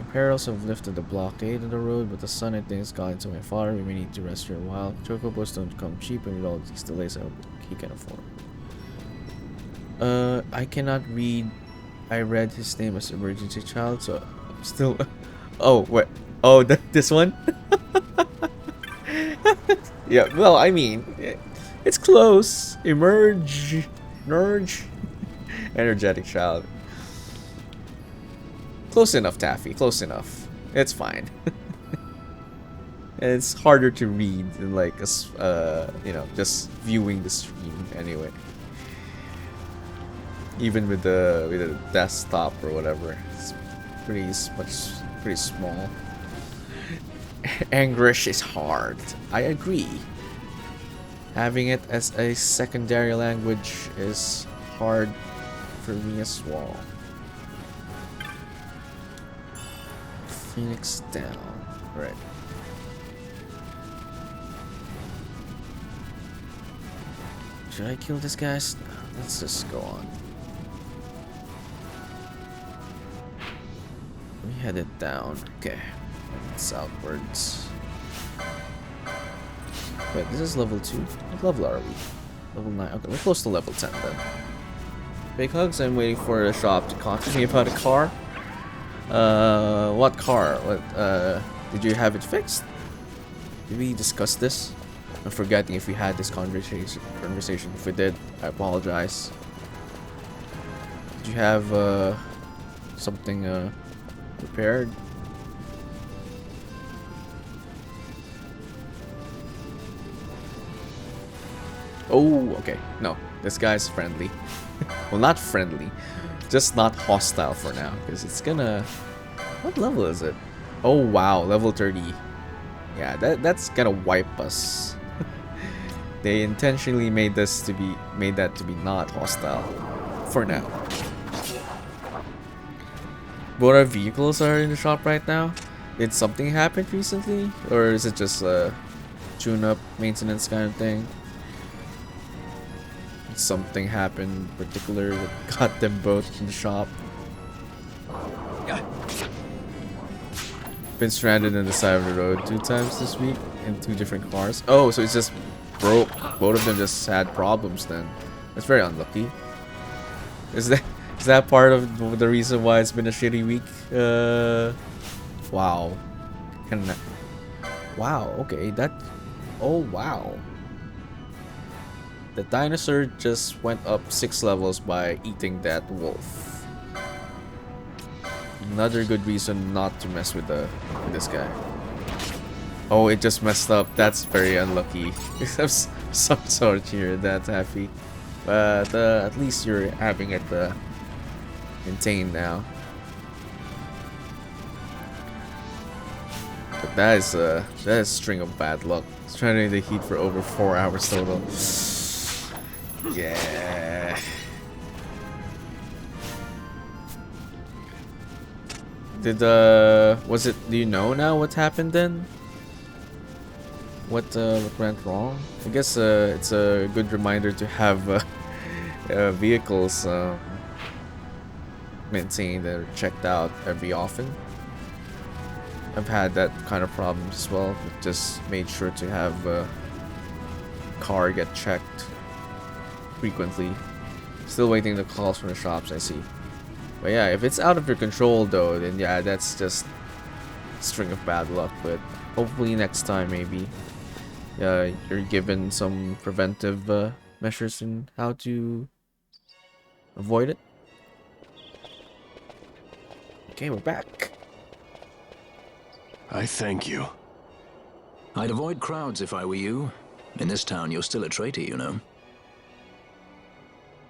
Imperials have lifted the blockade on the road, but the sun I think has gotten to my father. We may need to rest here a while. Chocobos don't come cheap, and with all these delays, I hope he can afford. I cannot read. I read his name as emergency child, so I'm still. Oh wait. Oh, this one. Yeah. Well, I mean, it's close. Emerge. Energetic child. Close enough, Taffy. Close enough. It's fine. It's harder to read than like just viewing the stream anyway. Even with the desktop or whatever, it's pretty small. English is hard. I agree. Having it as a secondary language is hard for me as well. Phoenix down. Right. Should I kill this guy? Let's just go on. We headed down. Okay. Southwards. Wait, this is level 2. What level are we? Level 9. Okay, we're close to level 10 then. Big hugs. I'm waiting for the shop to contact me about a car. What car? What, did you have it fixed? Did we discuss this? I'm forgetting if we had this conversation. If we did, I apologize. Did you have, something, prepared? Oh, okay. No, this guy's friendly. Well, not friendly. Just not hostile for now. Because it's gonna... What level is it? Oh, wow. Level 30. Yeah, that's gonna wipe us. They intentionally made that to be not hostile. For now. Both our vehicles are in the shop right now. Did something happen recently? Or is it just a tune-up maintenance kind of thing? Something happened in particular that got them both in the shop. Been stranded on the side of the road 2 times this week in 2 different cars. Oh, so it's just broke. Both of them just had problems then. That's very unlucky. Is that part of the reason why it's been a shitty week? Wow. Wow, okay, that... Oh, wow. The dinosaur just went up 6 levels by eating that wolf. Another good reason not to mess with this guy. Oh, it just messed up. That's very unlucky. I'm sorry to hear that, Taffy. But at least you're having it maintained now. But that is a string of bad luck. Stranded in the heat for over 4 hours total. Yeah. Was it, do you know now what happened then? What went wrong? I guess it's a good reminder to have vehicles maintained or checked out every often. I've had that kind of problem as well. Just made sure to have a car get checked frequently. Still waiting the calls from the shops, I see. But yeah, if it's out of your control though, then yeah, that's just a string of bad luck. But hopefully next time maybe you're given some preventive measures in how to avoid it. Okay, we're back. I thank you. I'd avoid crowds if I were you. In this town, you're still a traitor, you know.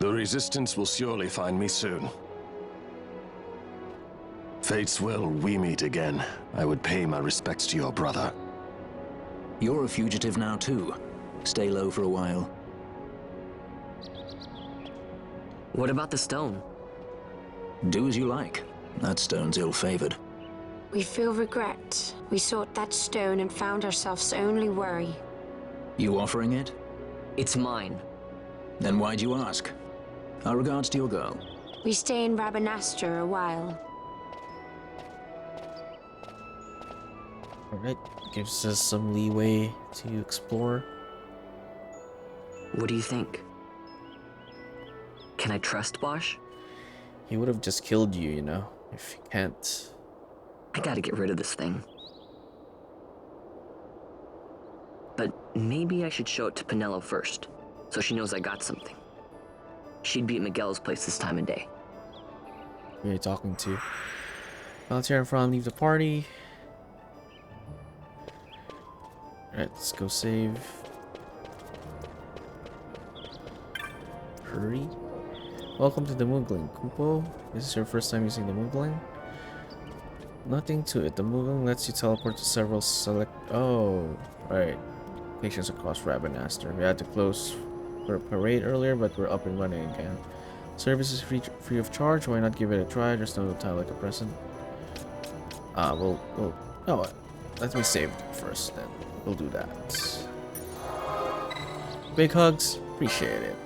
The Resistance will surely find me soon. Fate's will, we meet again. I would pay my respects to your brother. You're a fugitive now, too. Stay low for a while. What about the stone? Do as you like. That stone's ill-favored. We feel regret. We sought that stone and found ourselves only worry. You offering it? It's mine. Then why'd you ask? Our regards to your girl. We stay in Rabanastre a while. Alright, gives us some leeway to explore. What do you think? Can I trust Bosch? He would have just killed you, you know, if he can't. I gotta get rid of this thing. But maybe I should show it to Pinello first, so she knows I got something. She'd be at Miguel's place this time of day. Who are you talking to? Volunteer in front, leave the party. Alright, let's go save. Hurry. Welcome to the Moogling, Kupo. This is your first time using the Moogling? Nothing to it. The Moogling lets you teleport to several select... Oh, right. Locations across Rabanastre. We had to close for a parade earlier, but we're up and running again. Service is free of charge. Why not give it a try? There's no time like a present. Oh, let me save first then. We'll do that. Big hugs. Appreciate it.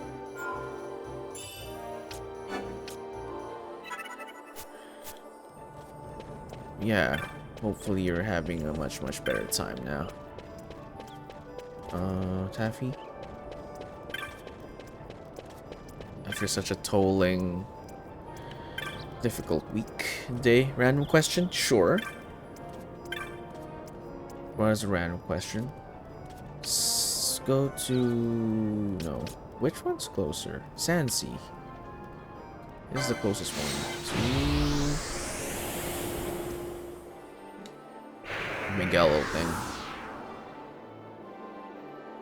Yeah, hopefully you're having a much better time now. Taffy? After such a tolling, difficult week day. Random question? Sure. What is a random question? Go to... No. Which one's closer? Sandsea. This is the closest one. To... Miguel thing.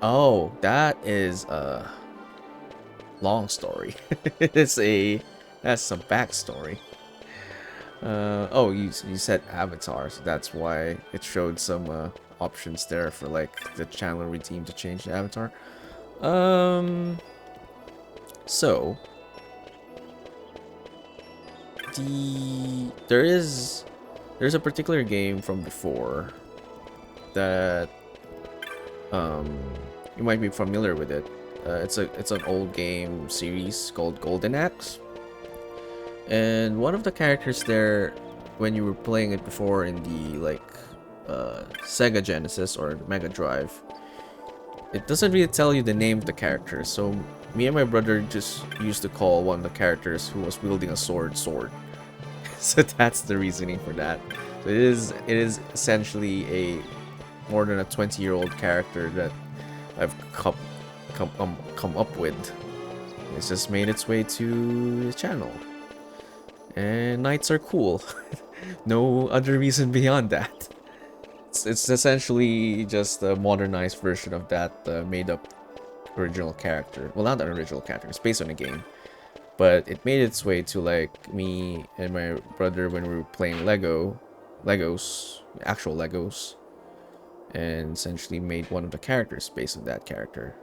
Oh, that is a long story. That's some backstory. Oh, you said Avatar, so that's why it showed some options there for like the channel redeem to change the avatar. So there's a particular game from before that you might be familiar with it. It's an old game series called Golden Axe. And one of the characters there, when you were playing it before in the like Sega Genesis or Mega Drive, it doesn't really tell you the name of the character. So me and my brother just used to call one of the characters who was wielding a sword. So that's the reasoning for that. So it is essentially a more than a 20-year-old character that I've come up with. It's just made its way to the channel. And knights are cool. No other reason beyond that. It's essentially just a modernized version of that made up original character. Well, not an original character. It's based on a game. But it made its way to like me and my brother when we were playing Legos, actual Legos. And essentially made one of the characters based on that character.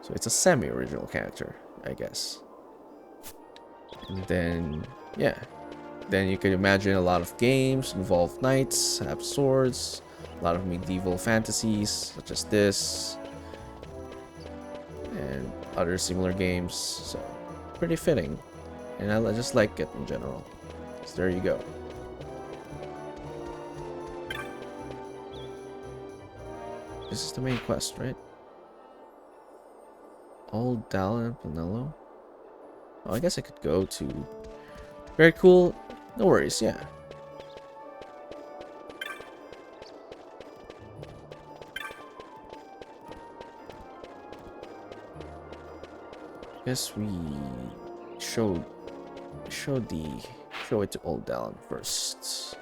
So it's a semi-original character, I guess. And then, yeah. Then you can imagine a lot of games involve knights, have swords, a lot of medieval fantasies, such as this, and other similar games. So, pretty fitting. And I just like it in general. So there you go. This is the main quest, right? Old Dallin and Pinello. Oh, I guess I could go to... Very cool. No worries, yeah. Guess we show it to Old Dallin first.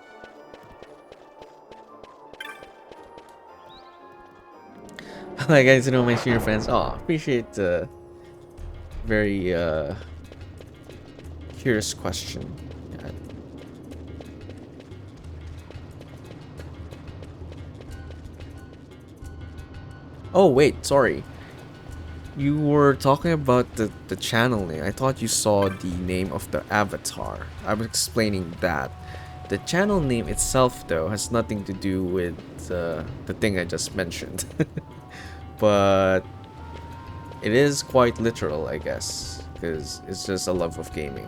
Hi guys, you know my streamer friends. Oh, appreciate the very curious question. Yeah. Oh wait, sorry. You were talking about the channel name. I thought you saw the name of the avatar. I was explaining that. The channel name itself, though, has nothing to do with the thing I just mentioned. But it is quite literal, I guess, because it's just a love of gaming.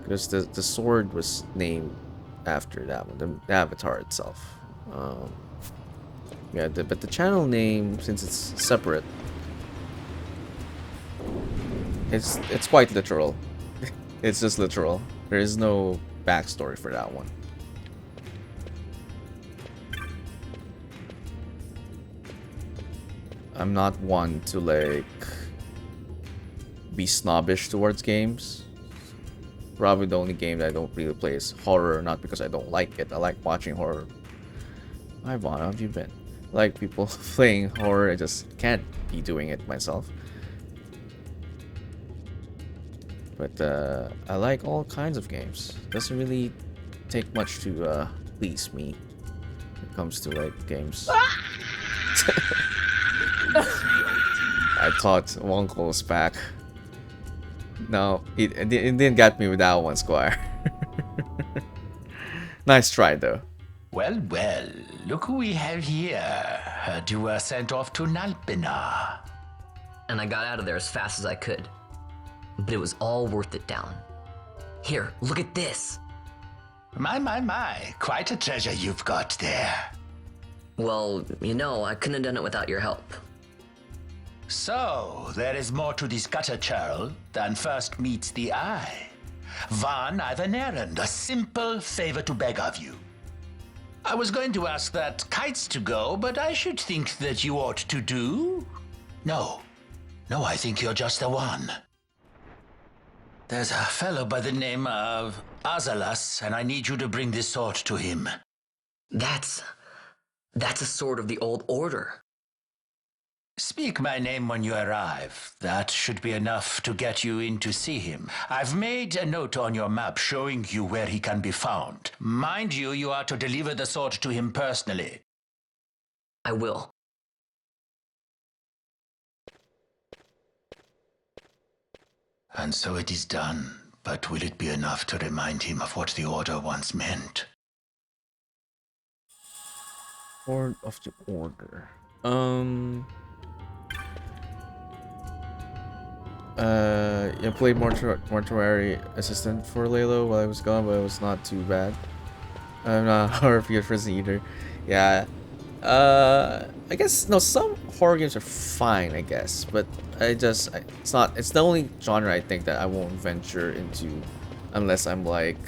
Because the sword was named after that one, the avatar itself. Yeah, but the channel name, since it's separate, it's quite literal. It's just literal. There is no backstory for that one. I'm not one to like be snobbish towards games. Probably the only game that I don't really play is horror, not because I don't like it. I like watching horror. Hi Vaughn, how have you been? I like people playing horror, I just can't be doing it myself. But I like all kinds of games. Doesn't really take much to please me when it comes to like games. I thought Wonko was back. No, it didn't get me with that one, Squire. Nice try, though. Well, well, look who we have here. Heard you were sent off to Nalpina. And I got out of there as fast as I could. But it was all worth it, Dallin. Here, look at this. My, quite a treasure you've got there. Well, you know, I couldn't have done it without your help. So, there is more to this gutter churl than first meets the eye. Van, I've an errand, a simple favor to beg of you. I was going to ask that kites to go, but I should think that you ought to do. No, I think you're just the one. There's a fellow by the name of Azalas, and I need you to bring this sword to him. That's That's a sword of the old order. Speak my name when you arrive. That should be enough to get you in to see him. I've made a note on your map showing you where he can be found. Mind you, you are to deliver the sword to him personally. I will. And so it is done. But will it be enough to remind him of what the Order once meant? Sword of the Order. I played mortuary assistant for Laylo while I was gone, but it was not too bad. I'm not a horror person either. Yeah. I guess no. Some horror games are fine, I guess, but it's not. It's the only genre I think that I won't venture into, unless I'm like,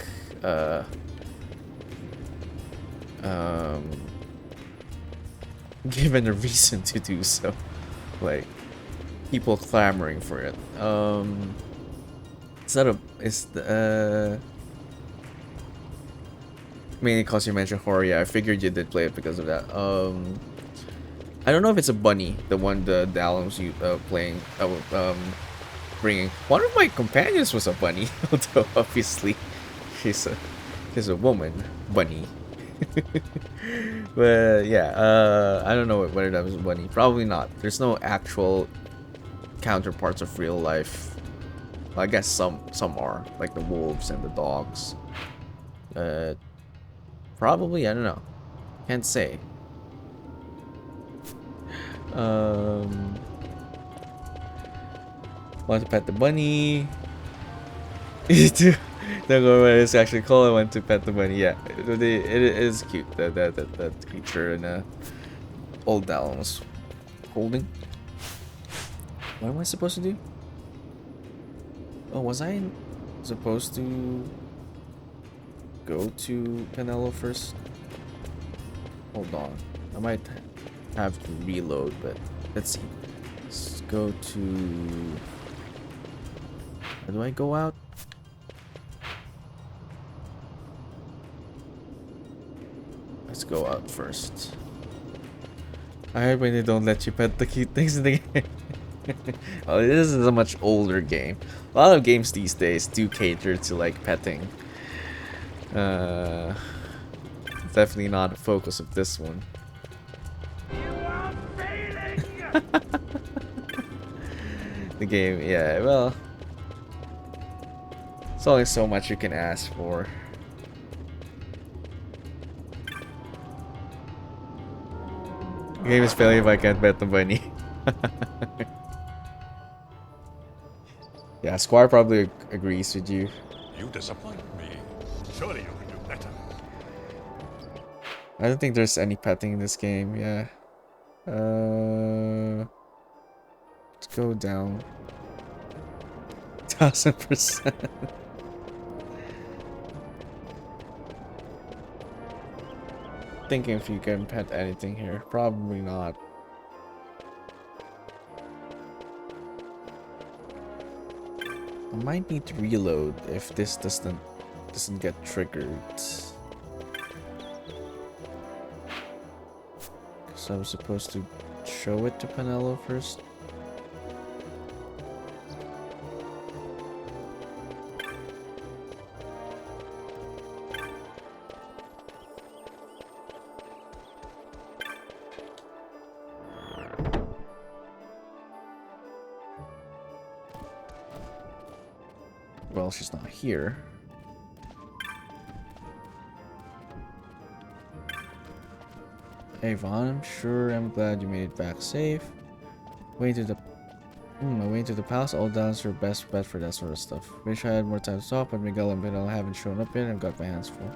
given a reason to do so, like people clamoring for it. It's not a. It's the. Mainly because you mentioned horror. Yeah, I figured you did play it because of that. I don't know if it's a bunny, the one the albums you playing, bringing. One of my companions was a bunny, although obviously she's a woman bunny. But yeah, I don't know whether that was a bunny. Probably not. There's no actual counterparts of real life. Well, I guess some are, like the wolves and the dogs. Probably, I don't know. Can't say. Want to pet the bunny. Don't know what it's actually called. I want to pet the bunny. Yeah, it is cute. That creature in old Dallin was holding. What am I supposed to do? Oh, was I supposed to go to Canelo first? Hold on. I might have to reload, but let's see. Let's go to... How do I go out? Let's go out first. I hate when they don't let you pet the cute things in the game. Oh, this is a much older game. A lot of games these days do cater to like petting. Definitely not the focus of this one. The game, yeah, well, it's only so much you can ask for. The game is failing if I can't pet the bunny. Yeah, Squire probably agrees with you. You disappoint me. Surely you can do better. I don't think there's any petting in this game, yeah. Let's go down. 1000%. Thinking if you can pet anything here. Probably not. I might need to reload if this doesn't get triggered. Because I was supposed to show it to Penelo first. Well, she's not here. Hey Vaughn, I'm glad you made it back safe. Way to the palace. All down's your best bet for that sort of stuff. Wish I had more time to talk, but Miguel and Benel haven't shown up yet. I've got my hands full.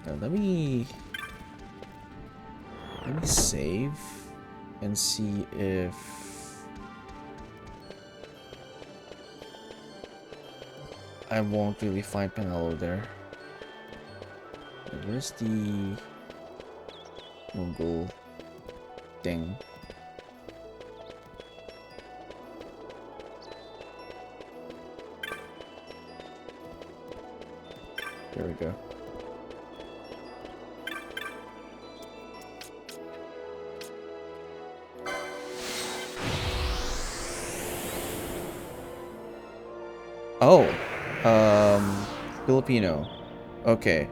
Now let me save and see if I won't really find Penelo there. Where's the Mongol thing? There we go. Oh, Filipino. Okay.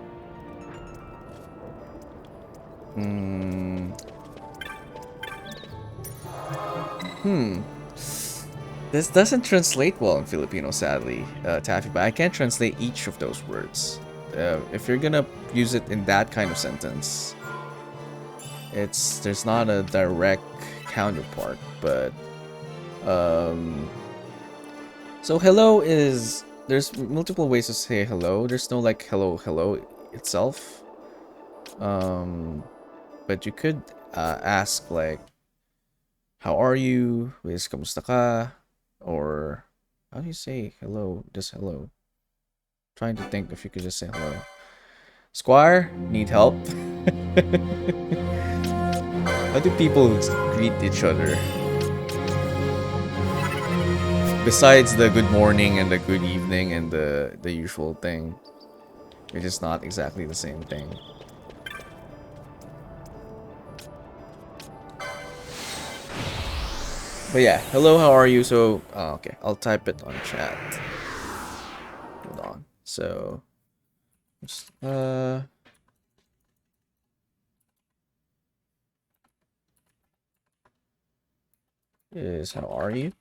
This doesn't translate well in Filipino, sadly, Taffy, but I can't translate each of those words. If you're gonna use it in that kind of sentence, there's not a direct counterpart, but so hello is, there's multiple ways to say hello. There's no like hello itself. But you could ask like, how are you? Is kamusta ka? Or how do you say hello? Just hello. Trying to think if you could just say hello. Squire, need help? How do people greet each other? Besides the good morning and the good evening and the usual thing, it's just not exactly the same thing. But yeah, hello, how are you? So, okay, I'll type it on chat. Hold on. So, just, is how are you?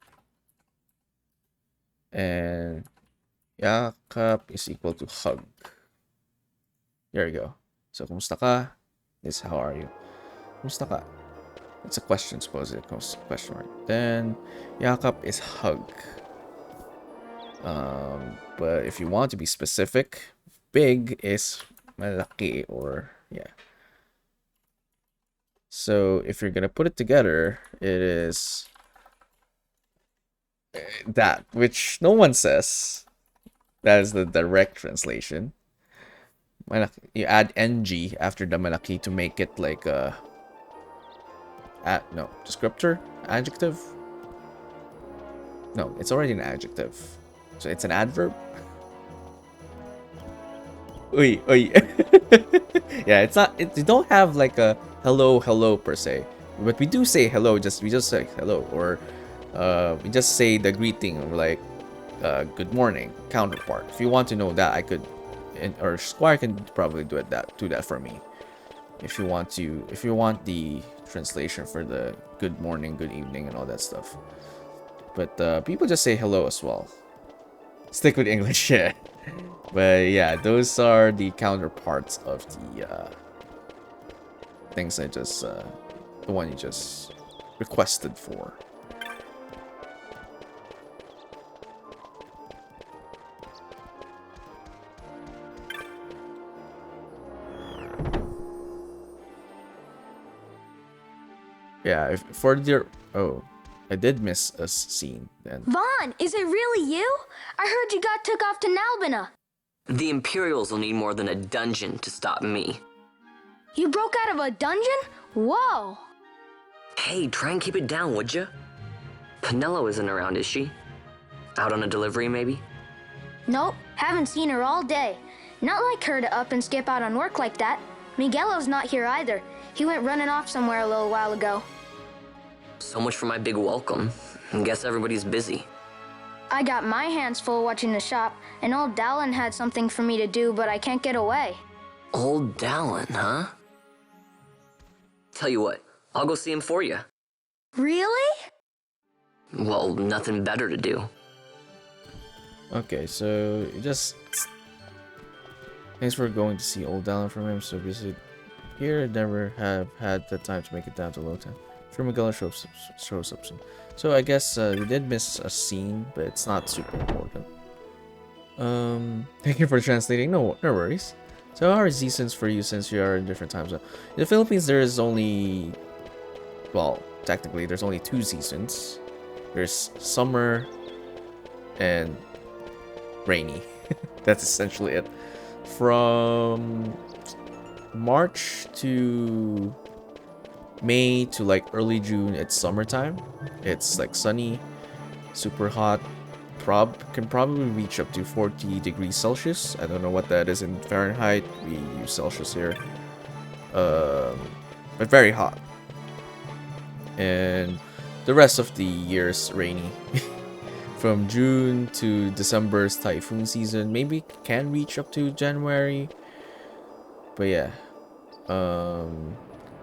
And yakap is equal to hug. There we go. So, kumusta ka is how are you? Kumusta ka? It's a question, suppose it comes question mark. Then yakap is hug. But if you want to be specific, big is malaki, or yeah. So if you're gonna put it together, it is that, which no one says. That is the direct translation. You add ng after the malaki to make it like a no, descriptor, adjective. No, it's already an adjective, so it's an adverb. Uy, uy. Yeah, it's not. You don't have like a hello per se, but we do say hello. We just say hello, or we just say the greeting like good morning counterpart. If you want to know that, I could, or Squire can probably do that for me. If you want the translation for the good morning, good evening, and all that stuff. But people just say hello as well. Stick with English, yeah. But yeah, those are the counterparts of the things I just, the one you just requested for. Yeah, for the... Oh, I did miss a scene then. Vaughn, is it really you? I heard you got took off to Nalbina. The Imperials will need more than a dungeon to stop me. You broke out of a dungeon? Whoa! Hey, try and keep it down, would you? Penelo isn't around, is she? Out on a delivery, maybe? Nope, haven't seen her all day. Not like her to up and skip out on work like that. Miguelo's not here either. He went running off somewhere a little while ago. So much for my big welcome. Guess everybody's busy. I got my hands full watching the shop, and old Dallin had something for me to do, but I can't get away. Old Dallin, huh? Tell you what, I'll go see him for you. Really? Well, nothing better to do. Okay, so just... Thanks for going to see old Dallin from him. So visit here. Never have had the time to make it down to Lowtown. Sure, Miguel shows up soon. So I guess we did miss a scene, but it's not super important. Thank you for translating. No worries. So how are seasons for you since you are in different time zones? In the Philippines, there is only, well, technically there's only 2 seasons. There's summer and rainy. That's essentially it. From March to May to like early June, it's summertime. It's like sunny, super hot. Can probably reach up to 40 degrees Celsius. I don't know what that is in Fahrenheit. We use Celsius here. But very hot. And the rest of the year is rainy. from June to December's typhoon season. Maybe can reach up to January. But yeah.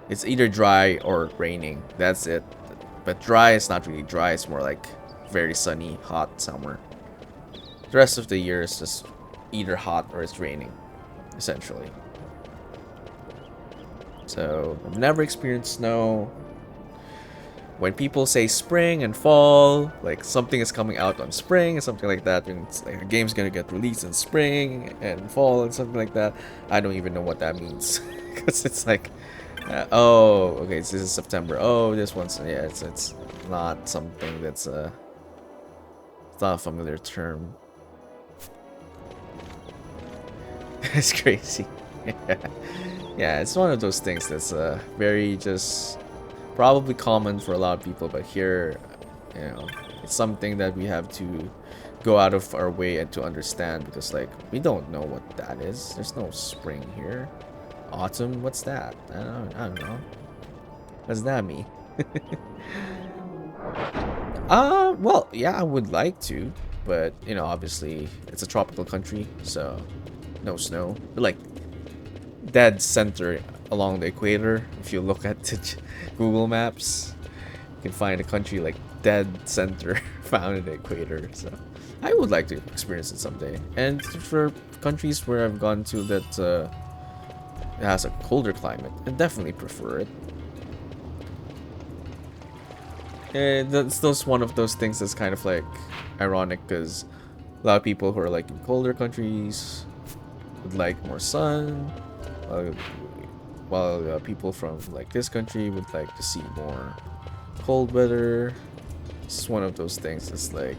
It's either dry or raining. That's it. But dry is not really dry. It's more like very sunny, hot summer. The rest of the year is just either hot or it's raining, essentially. So I've never experienced snow. When people say spring and fall, like something is coming out on spring and something like that, and it's like a game's gonna get released in spring and fall and something like that, I don't even know what that means. Because it's like, oh, okay, so this is September. Oh, this one's, yeah, it's not something that's it's not a familiar term. It's crazy. Yeah, it's one of those things that's very just probably common for a lot of people, but here, you know, it's something that we have to go out of our way and to understand, because like we don't know what that is. There's no spring here. Autumn, what's that? I don't know. What does that mean? Well, yeah, I would like to, but you know, obviously it's a tropical country, so no snow. But like dead center along the equator. If you look at the Google Maps, you can find a country like dead center found in the equator. So I would like to experience it someday. And for countries where I've gone to that it has a colder climate, I definitely prefer it. That's just one of those things that's kind of like ironic, because a lot of people who are like in colder countries would like more sun, while people from like this country would like to see more cold weather. It's one of those things that's like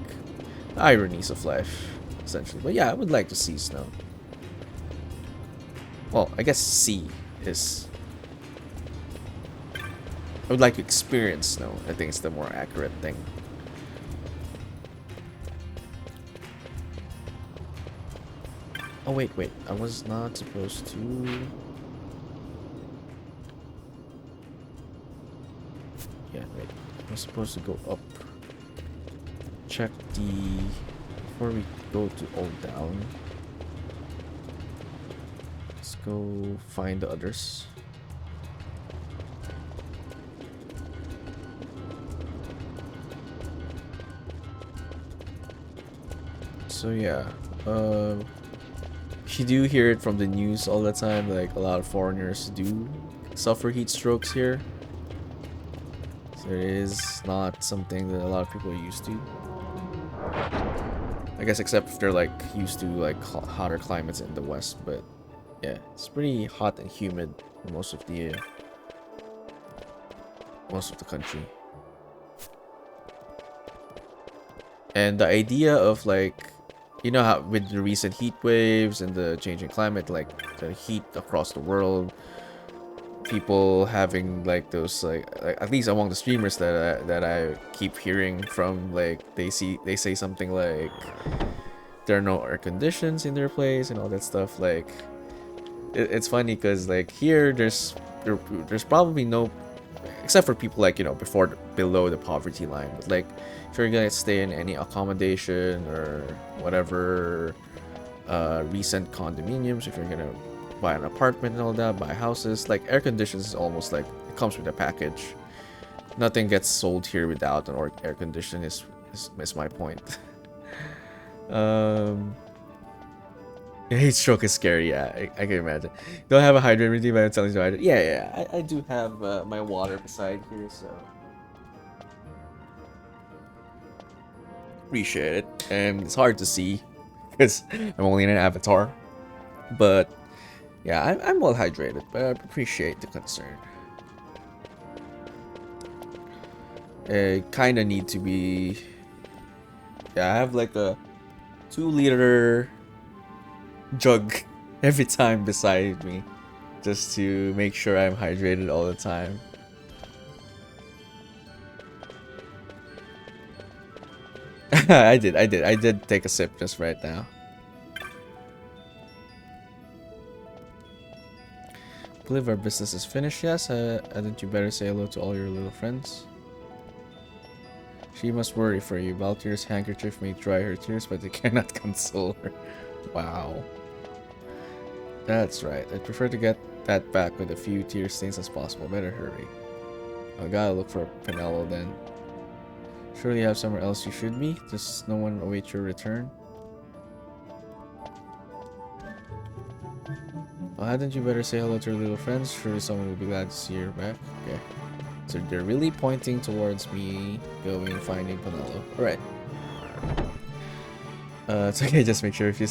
ironies of life, essentially. But yeah, I would like to see snow. Well, I guess see is... I would like to experience snow. I think it's the more accurate thing. Oh, wait. I was not supposed to... Yeah, wait. I was supposed to go up. Check the... Before we go to Old Town. Let's go find the others. So yeah, you do hear it from the news all the time, like a lot of foreigners do suffer heat strokes here. So it is not something that a lot of people are used to. I guess except if they're like used to like hotter climates in the west, but yeah, it's pretty hot and humid in most of the country. And the idea of like, you know how with the recent heat waves and the changing climate, like the heat across the world, people having like those like at least among the streamers that I keep hearing from, like they say something like there are no air conditions in their place and all that stuff. Like it's funny because like here there's probably no, except for people like, you know, below the poverty line, but like if you're gonna stay in any accommodation or whatever, recent condominiums, if you're gonna buy an apartment and all that, buy houses, like air conditions is almost like it comes with a package. Nothing gets sold here without an air condition is my point. Heat stroke is scary, yeah, I can imagine. Don't have a hydrant with you, but I'm telling you, yeah, I do have my water beside here, so appreciate it. And it's hard to see because I'm only in an avatar, but yeah, I'm well hydrated, but I appreciate the concern. I kind of need to be... Yeah, I have like a 2-liter jug every time beside me, just to make sure I'm hydrated all the time. I did take a sip just right now. I believe our business is finished. Yes, hadn't you better say hello to all your little friends? She must worry for you. Baltier's handkerchief may dry her tears, but it cannot console her. Wow. That's right. I'd prefer to get that back with a few tear stains as possible. Better hurry. I gotta look for Pinello then. Surely you have somewhere else you should be? Does no one await your return? Well, hadn't you better say hello to your little friends? Surely someone will be glad to see her back. Okay. So they're really pointing towards me going and finding Pinello. Alright. It's okay, just make sure if you...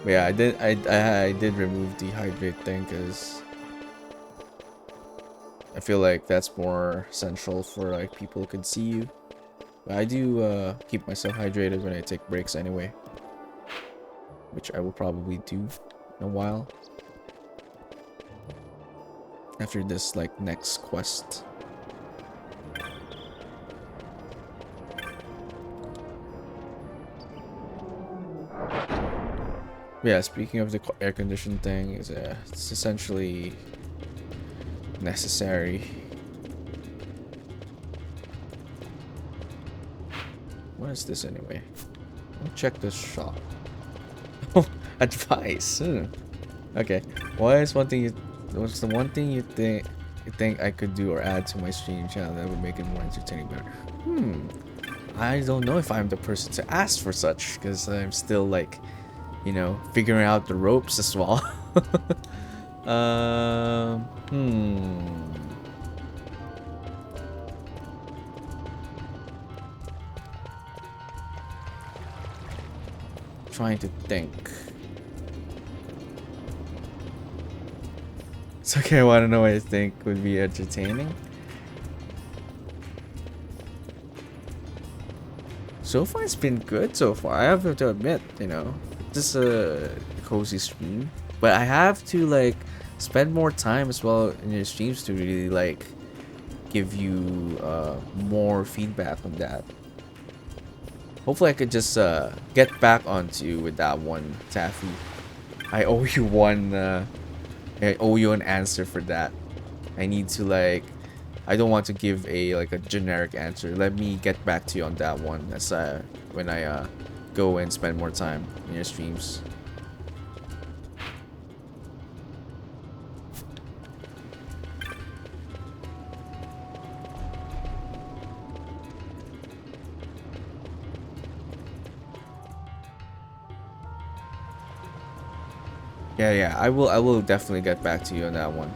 But yeah, I did remove the hydrate thing because I feel like that's more essential for like people who can see you. But I do keep myself hydrated when I take breaks anyway, which I will probably do in a while after this like next quest. Yeah, speaking of the air conditioning thing, it's essentially necessary. What is this anyway? Let me check this shop. Oh, advice. Okay. What's the one thing you think I could do or add to my stream channel that would make it more entertaining better? I don't know if I'm the person to ask for such, because I'm still like, you know, figuring out the ropes as well. Trying to think. It's okay, I want to know what I think would be entertaining. So far, it's been good so far. I have to admit, you know, this is a cozy stream, but I have to like spend more time as well in your streams to really like give you more feedback on that. Hopefully I could just get back onto you with that one, Taffy. I owe you one I owe you an answer for that. I need to like, I don't want to give a generic answer. Let me get back to you on that one as when I go and spend more time in your streams. Yeah, I will definitely get back to you on that one.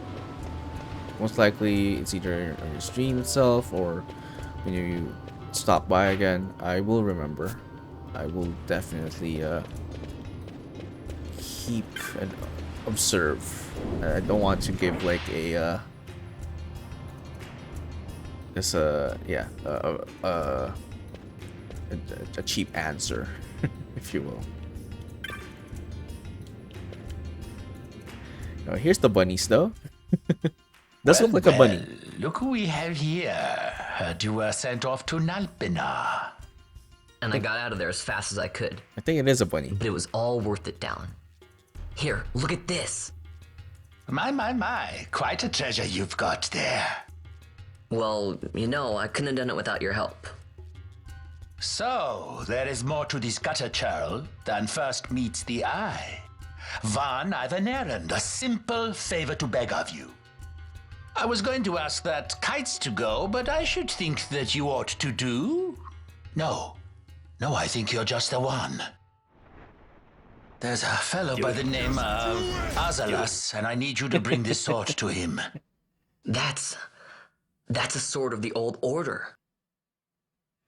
Most likely it's either on your stream itself or when you stop by again. I will remember. I will definitely keep and observe. I don't want to give like a a cheap answer, if you will. Oh, here's the bunnies though. Does look like a bunny. Look who we have here. Heard you were sent off to Nalpina. And I got out of there as fast as I could. I think it is a bunny. But it was all worth it, Down. Here, look at this. My. Quite a treasure you've got there. Well, you know, I couldn't have done it without your help. So, there is more to this gutter churl than first meets the eye. Van, I've an errand, a simple favor to beg of you. I was going to ask that Kites to go, but I should think that you ought to do. No, I think you're just the one. There's a fellow by the name of Azalas, and I need you to bring this sword to him. That's a sword of the old order.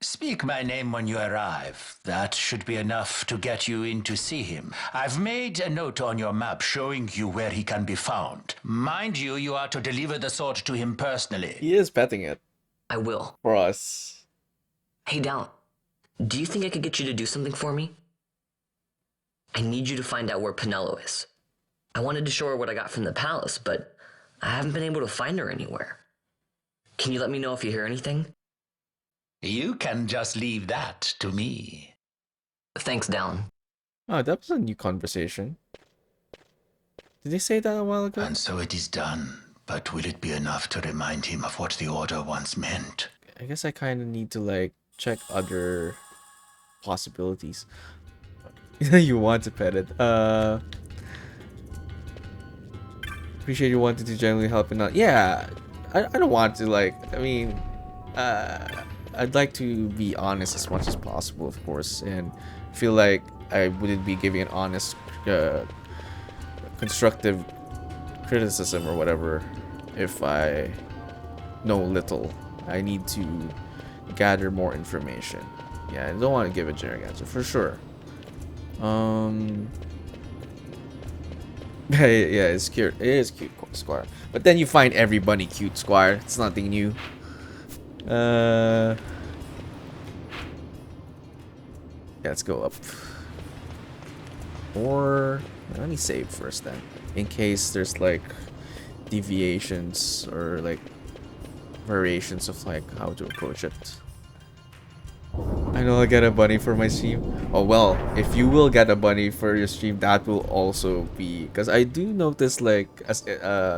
Speak my name when you arrive. That should be enough to get you in to see him. I've made a note on your map showing you where he can be found. Mind you, you are to deliver the sword to him personally. He is petting it. I will. For us. Hey, Down. Do you think I could get you to do something for me? I need you to find out where Pinello is. I wanted to show her what I got from the palace, but I haven't been able to find her anywhere. Can you let me know if you hear anything? You can just leave that to me. Thanks, Down. Oh, that was a new conversation. Did they say that a while ago? And so it is done. But will it be enough to remind him of what the Order once meant? I guess I kind of need to like check other possibilities. You want to pet it. Appreciate you wanting to genuinely help and not. Yeah, I don't want to like. I mean, I'd like to be honest as much as possible, of course, and feel like I wouldn't be giving an honest, constructive criticism or whatever if I know little. I need to gather more information. Yeah, I don't want to give a generic answer for sure. Yeah, it's cute. It is cute, Squire. But then you find every bunny cute, Squire. It's nothing new. Yeah, let's go up. Or let me save first then, in case there's like deviations or like variations of like how to approach it. I know I'll get a bunny for my stream. Oh well, if you will get a bunny for your stream, that will also be, because I do notice like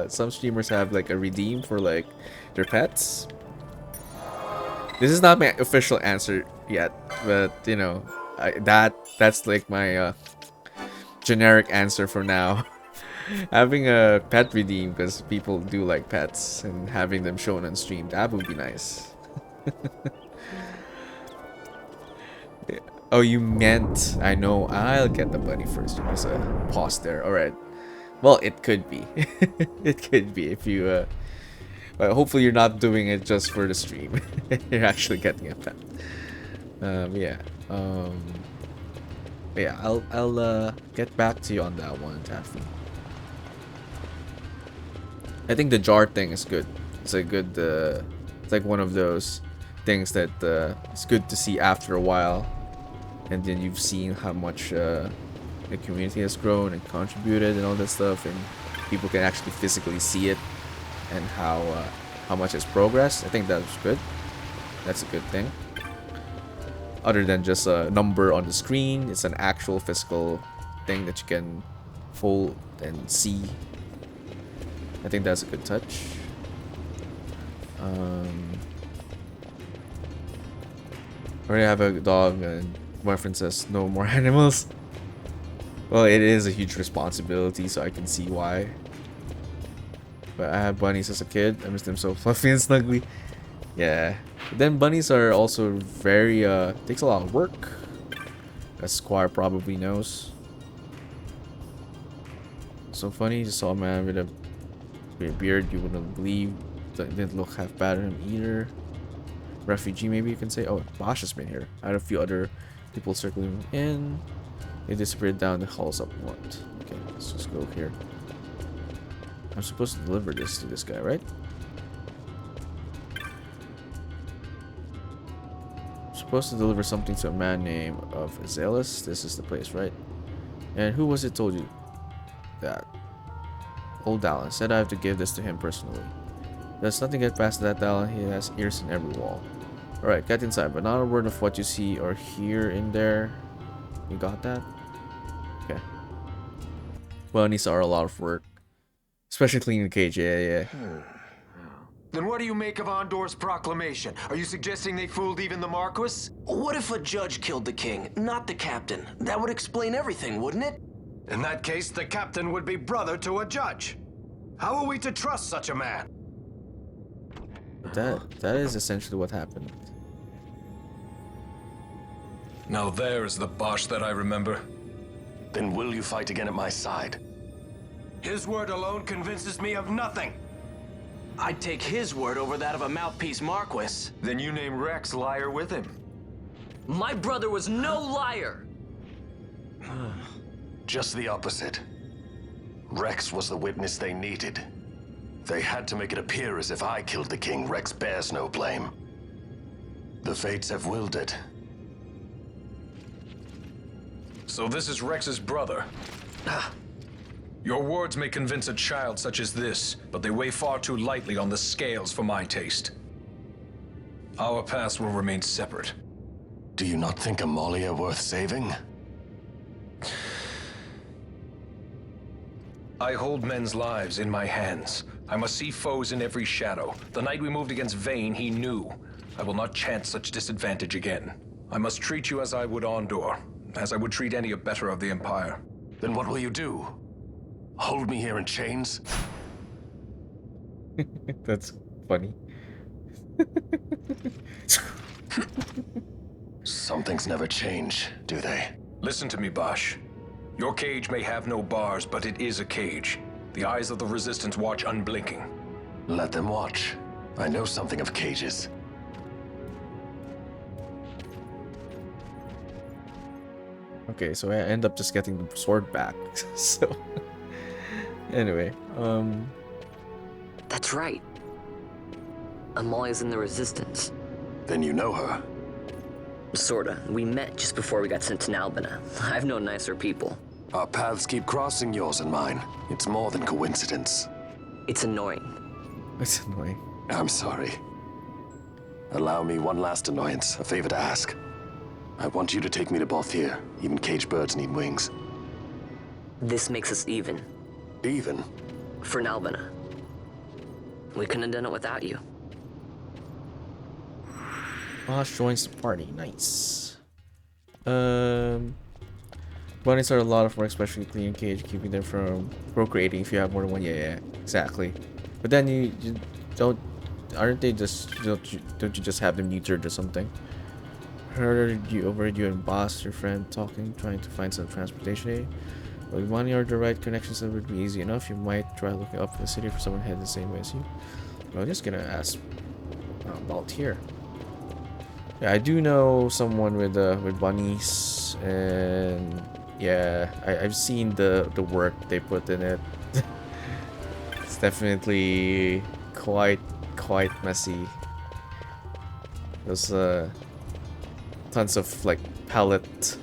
some streamers have like a redeem for like their pets. This is not my official answer yet, but you know, that's like my generic answer for now. Having a pet redeem, because people do like pets, and having them shown on stream, that would be nice. Oh, you meant, I know, I'll get the bunny first. There's a pause there. Alright. Well, it could be. It could be if you, well, hopefully you're not doing it just for the stream. You're actually getting a pet. Yeah. Yeah, I'll get back to you on that one, Taffy. I think the jar thing is good. It's a good, it's like one of those things that it's good to see after a while. And then you've seen how much the community has grown and contributed and all that stuff, and people can actually physically see it and how much has progressed. I think that's good. That's a good thing. Other than just a number on the screen, it's an actual physical thing that you can fold and see. I think that's a good touch. I already have a dog, and my friend says no more animals. Well, it is a huge responsibility, so I can see why. But I had bunnies as a kid. I miss them so fluffy and snuggly. Yeah. But then bunnies are also very takes a lot of work, as Squire probably knows. So funny, just saw a man with a beard you wouldn't believe. Didn't look half bad at him either. Refugee, maybe you can say. Oh, Bosch has been here. I had a few other people circling in. They disappeared down the halls up north. Okay, let's just go here. I'm supposed to deliver this to this guy, right? I'm supposed to deliver something to a man named of Azelis. This is the place, right? And who was it told you that? Old Dallin said I have to give this to him personally. There's nothing get past that Dallin. He has ears in every wall. Alright, get inside, but not a word of what you see or hear in there. You got that? Okay. Bunnies are a lot of work. Especially cleaning the cage, yeah. Then what do you make of Andor's proclamation? Are you suggesting they fooled even the Marquis? What if a judge killed the king, not the captain? That would explain everything, wouldn't it? In that case, the captain would be brother to a judge. How are we to trust such a man? That is essentially what happened. Now there is the Bosch that I remember. Then will you fight again at my side? His word alone convinces me of nothing. I'd take his word over that of a mouthpiece Marquis. Then you name Rex liar with him. My brother was no liar. Just the opposite. Rex was the witness they needed. They had to make it appear as if I killed the king. Rex bears no blame. The fates have willed it. So this is Rex's brother. Your words may convince a child such as this, but they weigh far too lightly on the scales for my taste. Our paths will remain separate. Do you not think Amalia worth saving? I hold men's lives in my hands. I must see foes in every shadow. The night we moved against Vane, he knew. I will not chance such disadvantage again. I must treat you as I would Ondor, as I would treat any abettor of the Empire. Then what will you do? Hold me here in chains? That's funny. Some things never change, do they? Listen to me, Bosch. Your cage may have no bars, but it is a cage. The eyes of the Resistance watch unblinking. Let them watch. I know something of cages. Okay, so I end up just getting the sword back. So anyway, That's right. Amalia's in the Resistance. Then you know her. Sorta. We met just before we got sent to Nalbina. I've known nicer people. Our paths keep crossing, yours and mine. It's more than coincidence. It's annoying. It's annoying. I'm sorry. Allow me one last annoyance, a favor to ask. I want you to take me to Balthier. Even caged birds need wings. This makes us even. Even? For Nalbina. We couldn't have done it without you. Bosch joins the party. Nice. Bunnies are a lot of work, especially cleaning cage, keeping them from procreating if you have more than one. Yeah, exactly. But then you don't, aren't they just, don't you just have them neutered or something? Heard you overheard you and Boss, your friend, talking, trying to find some transportation aid. But if money or the right connections, that would be easy enough. You might try looking up in the city for someone headed the same way as you. Well, I'm just gonna ask about here. Yeah, I do know someone with bunnies, and yeah, I've seen the work they put in it. It's definitely quite messy. There's tons of like pallet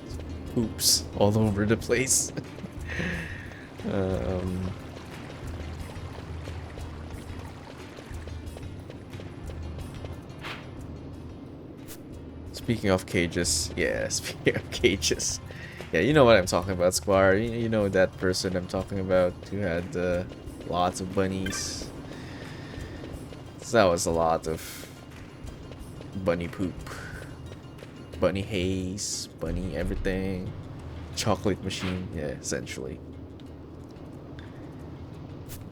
poops all over the place. Speaking of cages, yeah, speaking of cages. Yeah, you know what I'm talking about, Squire. You know that person I'm talking about who had lots of bunnies. So that was a lot of bunny poop. Bunny haze, bunny everything. Chocolate machine, yeah, essentially.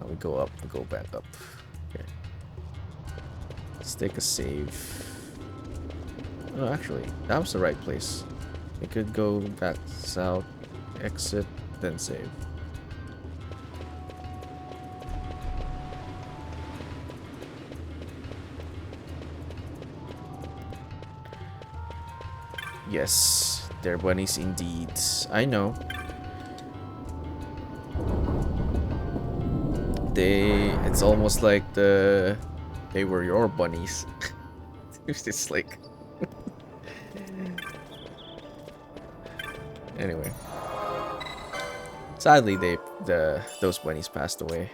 Now we go up, we go back up. Okay. Let's take a save. Oh, actually, that was the right place. We could go back south, exit, then save. Yes, they're bunnies indeed. I know. It's almost like they were your bunnies. It's just like anyway. Sadly those bunnies passed away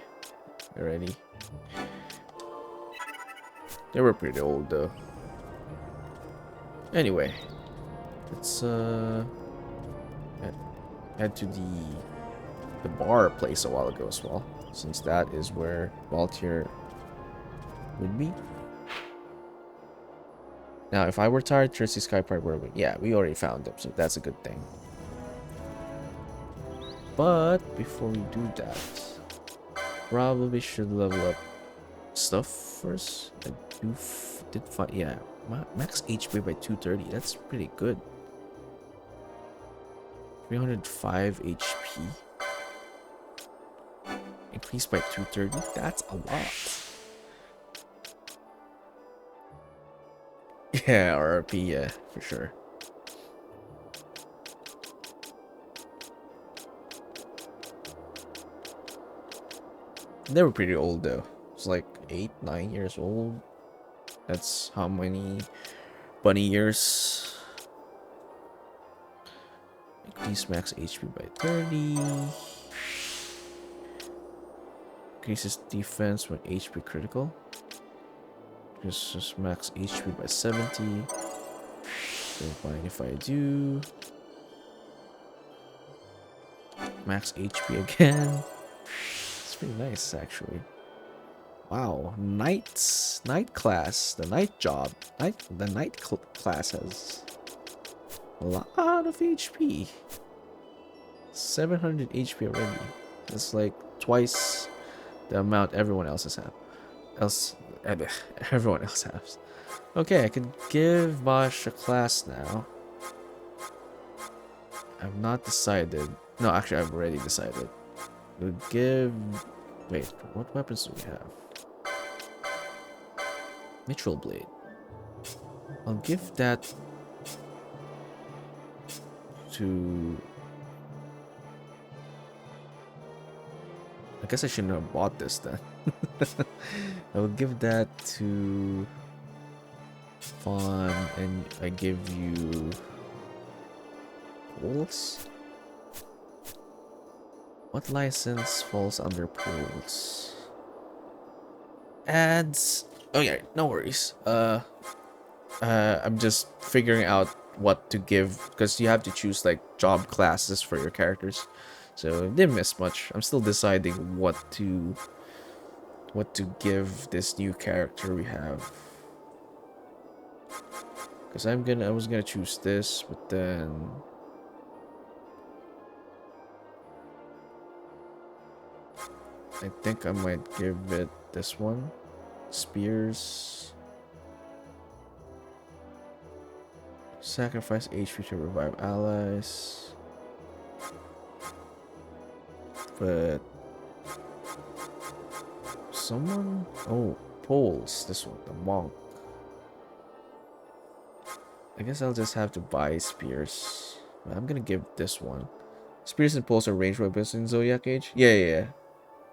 already. They were pretty old though. Anyway, let's head to the bar place a while ago as well, since that is where Balthier would be. Now, if I were tired, Thirsty Sky Pirate, where we? Yeah, we already found them, so that's a good thing. But before we do that, probably should level up stuff first. I did find, yeah, max HP by 230. That's pretty good. 305 HP. Increased by 230. That's a lot. Yeah, RRP, yeah, for sure. They were pretty old though. It's like 8, 9 years old. That's how many bunny years. Increase max HP by 30. Increases defense when HP critical. Just max HP by 70. Don't mind if I do. Max HP again. pretty nice, actually. Wow, night class, the night job, the class has a lot of HP. 700 HP already. That's like twice the amount everyone else everyone else has. Okay, I can give Bosch a class now. I've not decided. No, actually, I've already decided. We'll give. Wait, what weapons do we have? Mithril blade. I'll give that to. I guess I shouldn't have bought this then. I will give that to Fawn, and I give you poles. What license falls under poles? Ads. Oh yeah, no worries. I'm just figuring out what to give because you have to choose like job classes for your characters. So I didn't miss much. I'm still deciding what to give this new character we have. Because I was gonna choose this, but then I think I might give it this one. Spears. Sacrifice HP to revive allies. But someone? Oh, poles. This one, the monk. I guess I'll just have to buy spears. I'm gonna give this one. Spears and poles are ranged weapons in Zodiac Age? Yeah.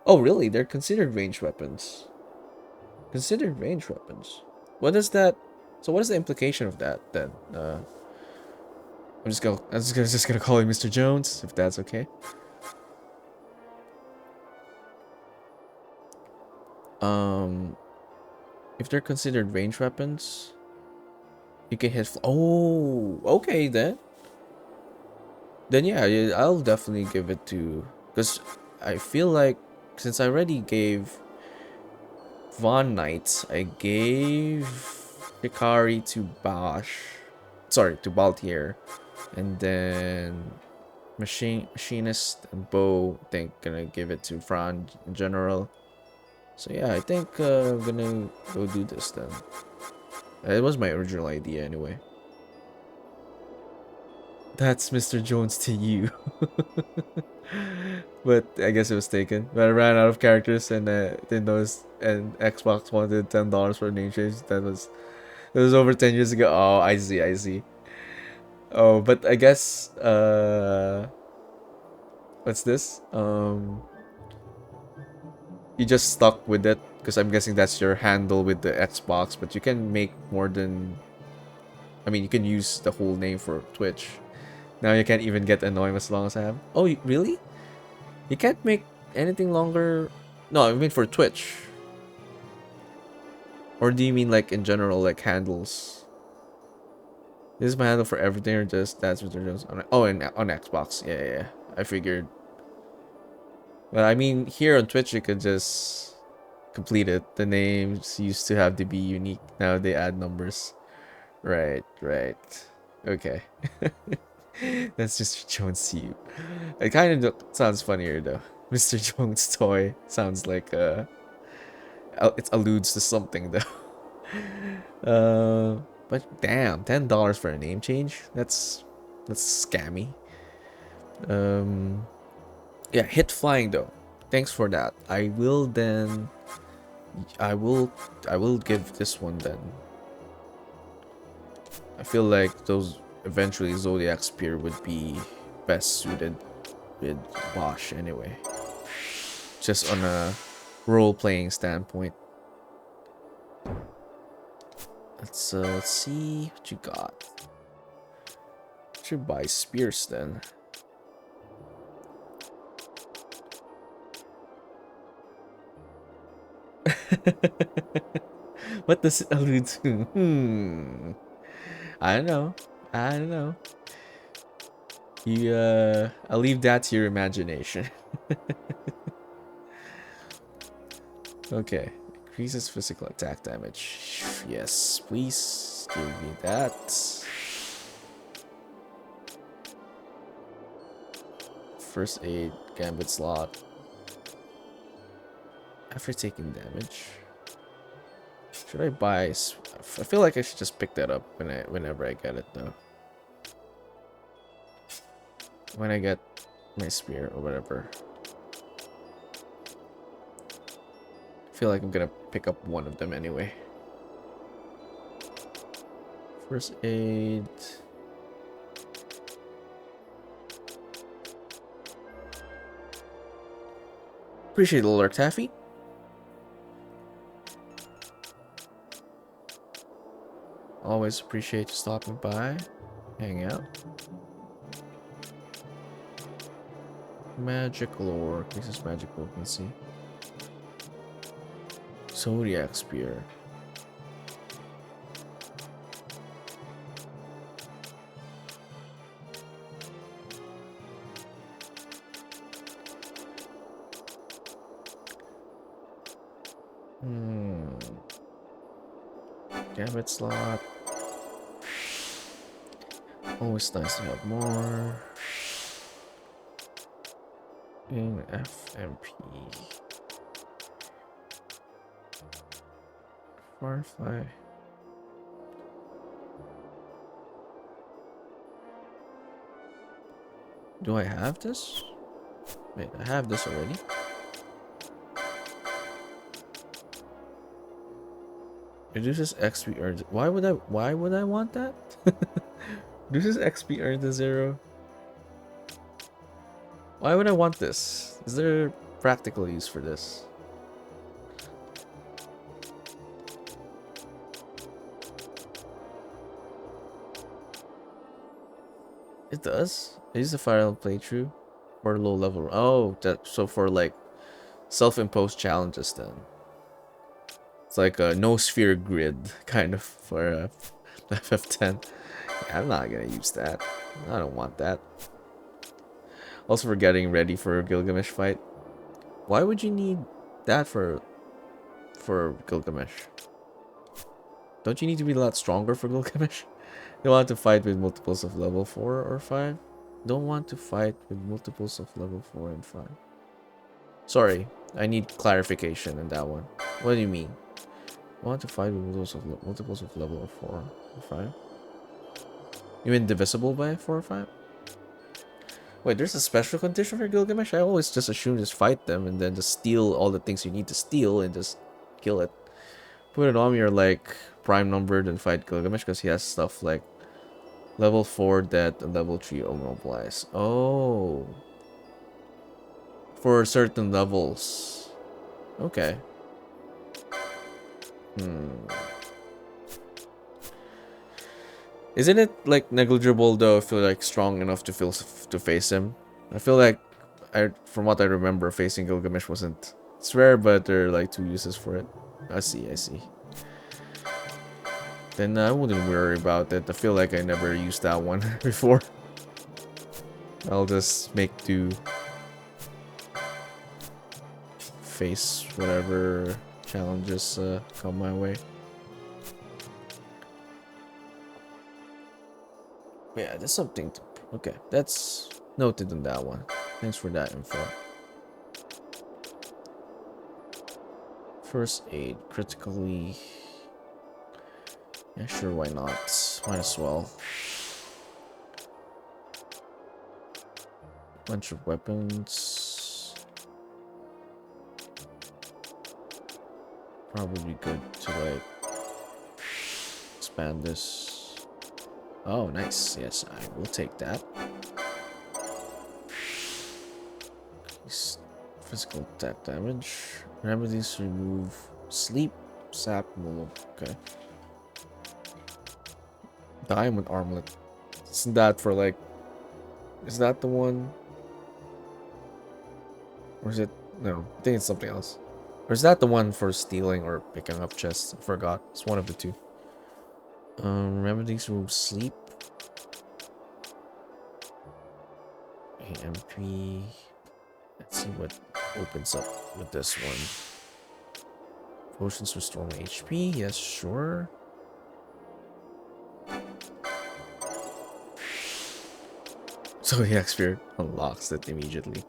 Oh, really? They're considered ranged weapons. Considered ranged weapons. What is that? So what is the implication of that then? I'm just gonna call him Mr. Jones, if that's okay. If they're considered ranged weapons, you can hit. Oh, okay then. Then yeah, I'll definitely give it to, because I feel like since I already gave Von Knight, I gave Hikari to Bosch, sorry, to Baltier, and then Machinist and Bo, I think gonna give it to Fran in general. So yeah, I think I'm gonna go do this then. It was my original idea anyway. That's Mr. Jones to you. But I guess it was taken. But I ran out of characters and didn't notice, and Xbox wanted $10 for a name change. That was over 10 years ago. Oh, I see. Oh, but I guess what's this? You just stuck with it because I'm guessing that's your handle with the Xbox, but you can make more than, I mean, you can use the whole name for Twitch. Now you can't even get anonymous as long as I have. Oh, really? You can't make anything longer? No, I mean for Twitch. Or do you mean like in general, like handles? This is my handle for everything, or just that's what they're doing? Oh, and on Xbox. Yeah. I figured. But I mean, here on Twitch, you could just complete it. The names used to have to be unique. Now they add numbers. Right. Okay. That's Mr. Jones to you. It kind of sounds funnier though. Mr. Jones toy sounds like it alludes to something though. But damn, $10 for a name change? That's scammy. Yeah, hit flying though. Thanks for that. I will give this one then. I feel like those eventually Zodiac Spear would be best suited with Bosch anyway. Just on a role-playing standpoint. Let's see what you got. Should buy spears then. What does it allude to? I don't know. I'll leave that to your imagination. Okay. Increases physical attack damage. Yes, please give me that. First aid, gambit slot. After taking damage. Should I buy? I feel like I should just pick that up whenever I get it though. When I get my spear or whatever. I feel like I'm gonna pick up one of them anyway. First aid. Appreciate the alert, Taffy. Always appreciate you stopping by, hang out. Magic lore, increases magic potency. Zodiac spear. Gambit slot. Always nice to have more. In FMP. Firefly. Do I have this? Wait, I have this already. Reduces XP earned. Why would I want that? Reduces XP earned to 0. Why would I want this? Is there practical use for this? It does. I use the final playthrough for low level. Oh, so for like self-imposed challenges then. It's like a no sphere grid kind of for FF10. Yeah, I'm not gonna use that. I don't want that. Also for getting ready for a Gilgamesh fight. Why would you need that for Gilgamesh? Don't you need to be a lot stronger for Gilgamesh? You want to fight with multiples of level 4 or 5? Don't want to fight with multiples of level 4 and 5. Sorry, I need clarification on that one. What do you mean? Want to fight with multiples of level 4 or 5? You mean divisible by 4 or 5? Wait, there's a special condition for Gilgamesh? I always just assume just fight them and then just steal all the things you need to steal and just kill it. Put it on your like prime numbered and fight Gilgamesh because he has stuff like level 4 death and level 3 immobilize. Oh. For certain levels. Okay. Isn't it like negligible though if you're like strong enough to face him? I feel like from what I remember, facing Gilgamesh wasn't. It's rare, but there are like 2 uses for it. I see. Then I wouldn't worry about it. I feel like I never used that one before. I'll just make do. Face whatever challenges come my way. Yeah, there's something to... Okay, that's noted on that one. Thanks for that info. First aid, critically... Yeah, sure, why not? Might as well. Bunch of weapons. Probably good to, like... expand this. Oh, nice. Yes, I will take that. Physical attack damage. Remedies remove sleep, sap, okay. Diamond armlet. Isn't that for like... Is that the one? Or is it... No, I think it's something else. Or is that the one for stealing or picking up chests? I forgot. It's one of the two. Remedies remove sleep. AMP. Let's see what opens up with this one. Potions restore my HP. Yes, sure. Zodiac Spirit unlocks it immediately.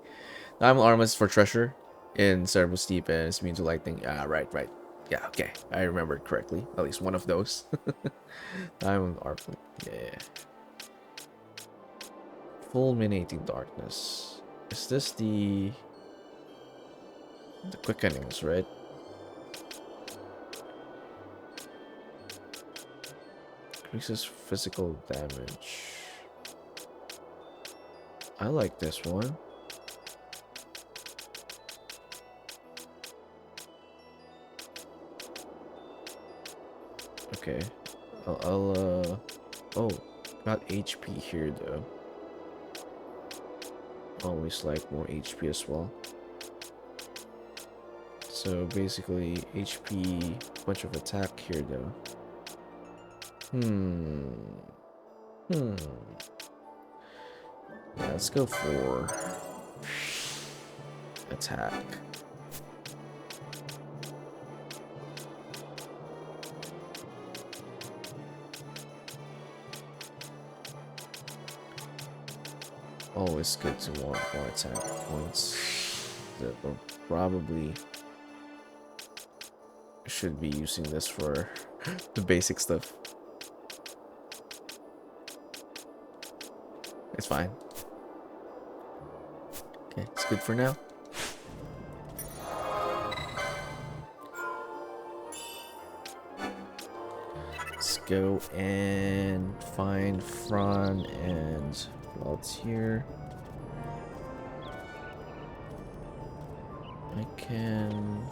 Diamond Armor is for treasure in Cerebral Steep and it's immune to lightning. Ah, right. Yeah, okay. I remembered correctly. At least one of those. Diamond Armor. Yeah. Fulminating Darkness. Is this the quickenings, right? Increases physical damage. I like this one. Okay. Oh, got HP here though. Always like more HP as well. So basically HP, bunch of attack here though. Let's go for attack. Always good to want more attack points. That will probably should be using this for the basic stuff. It's fine. Okay, it's good for now. Let's go and find Fran and who else here? I can...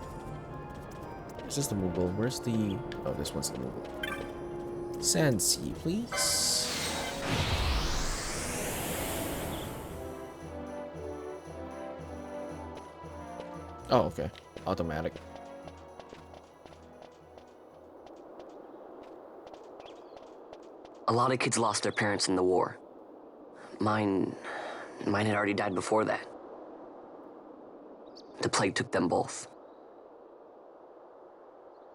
Is this the Moogle? Where's the... Oh, this one's the Moogle. Sand Sea, please. Oh, okay. Automatic. A lot of kids lost their parents in the war. Mine had already died before that. The plague took them both.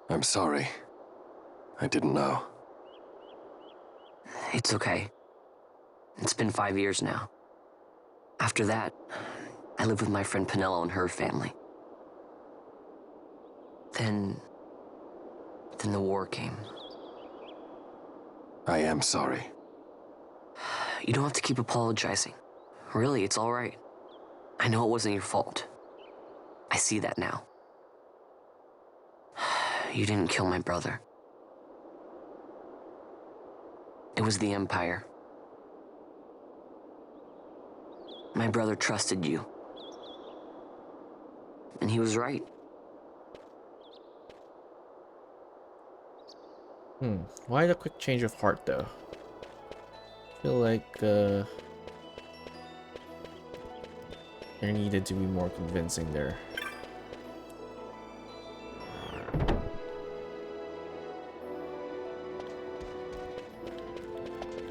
I'm sorry. I didn't know. It's okay. It's been 5 years now. After that, I lived with my friend Pinello and her family. Then the war came. I am sorry. You don't have to keep apologizing. Really, it's all right. I know it wasn't your fault. I see that now. You didn't kill my brother. It was the Empire. My brother trusted you. And he was right. Why the quick change of heart though? I feel like there needed to be more convincing there.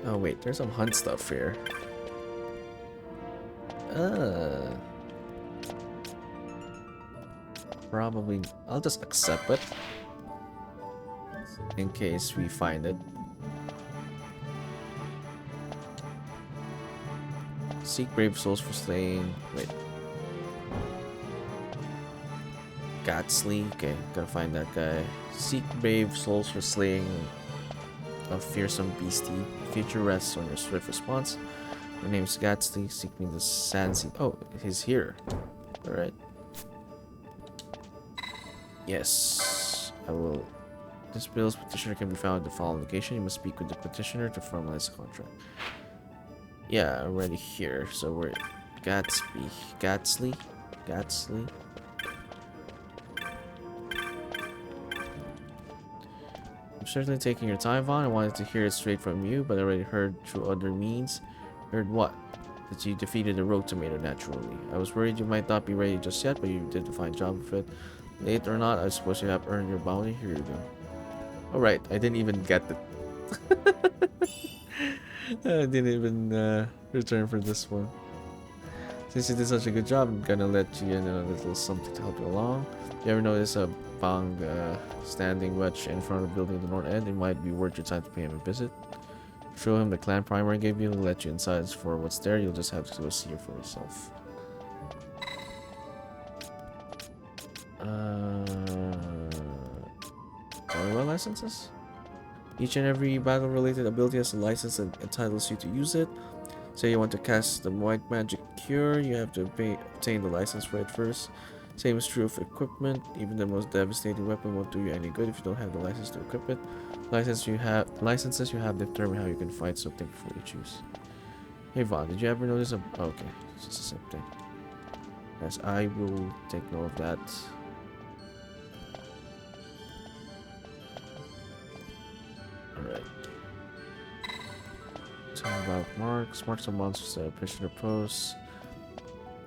Oh wait, there's some hunt stuff here. Probably I'll just accept it in case we find it. Seek brave souls for slaying. Wait. Gatsly. Okay, gotta find that guy. Seek brave souls for slaying a fearsome beastie. Future rests on your swift response. My name's Gatsly. Seek me the sand sea. Oh, he's here. Alright. Yes. I will. This bill's petitioner can be found at the following location. You must speak with the petitioner to formalize the contract. Yeah, already here. So we're Gatsly. I'm certainly taking your time, Vaughn. I wanted to hear it straight from you, but I already heard through other means. Heard what? That you defeated the rogue tomato naturally. I was worried you might not be ready just yet, but you did a fine job of it. Late or not, I suppose you have earned your bounty. Here you go. Alright, I didn't even get it. I didn't even return for this one. Since you did such a good job, I'm gonna let you in a little something to help you along. You ever notice a Bang standing wedge in front of the building at the north end? It might be worth your time to pay him a visit. Show him the clan primer I gave you. He'll let you inside for what's there. You'll just have to go see it for yourself. What licenses? Each and every battle-related ability has a license that entitles you to use it. Say you want to cast the White Magic Cure, you have to obtain the license for it first. Same is true of equipment. Even the most devastating weapon won't do you any good if you don't have the license to equip it. Licenses you have determine how you can fight, so think before you choose. Hey Vaughn, did you ever notice a... Oh, okay, it's just the same thing. Yes, I will take note of that. Alright. Talking about marks. Marks are monsters that appear in their posts.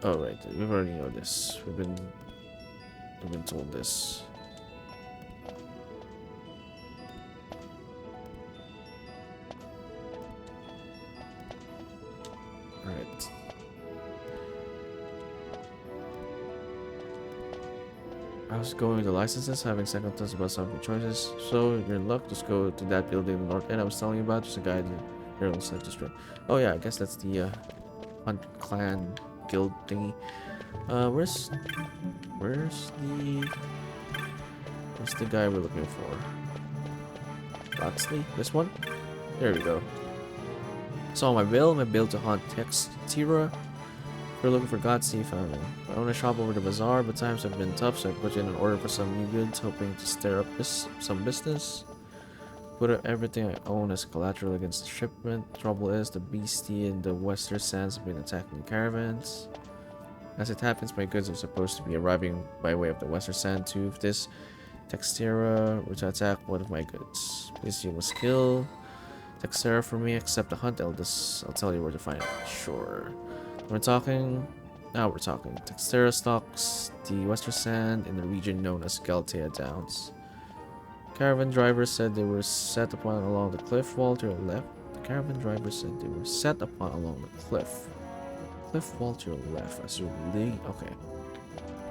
Oh right, we've already know this. We've been told this. Alright. I was going with the licenses, having second thoughts about some of your choices. So you're in luck, just go to that building in the north end I was telling you about. There's a guy there on the side district. Oh yeah, I guess that's the Hunt Clan Guild thingy. Where's the guy we're looking for? Boxley? This one? There we go. Saw my bill to hunt XII. We're looking for Godsey, found him. I own a shop over the bazaar, but times have been tough, so I put in an order for some new goods, hoping to stir up some business. Put up everything I own as collateral against the shipment. Trouble is, the beastie in the western sands have been attacking caravans. As it happens, my goods are supposed to be arriving by way of the western sand too. If this Textera were to attack one of my goods, please you must kill Textera for me, except the hunt. I'll tell you where to find it. Sure. We're talking. Now we're talking. Textera stalks the western sand in the region known as Galtea Downs. Caravan driver said they were set upon along the cliff wall to your left. The caravan driver said they were set upon along the cliff wall to your left as you leave. Okay.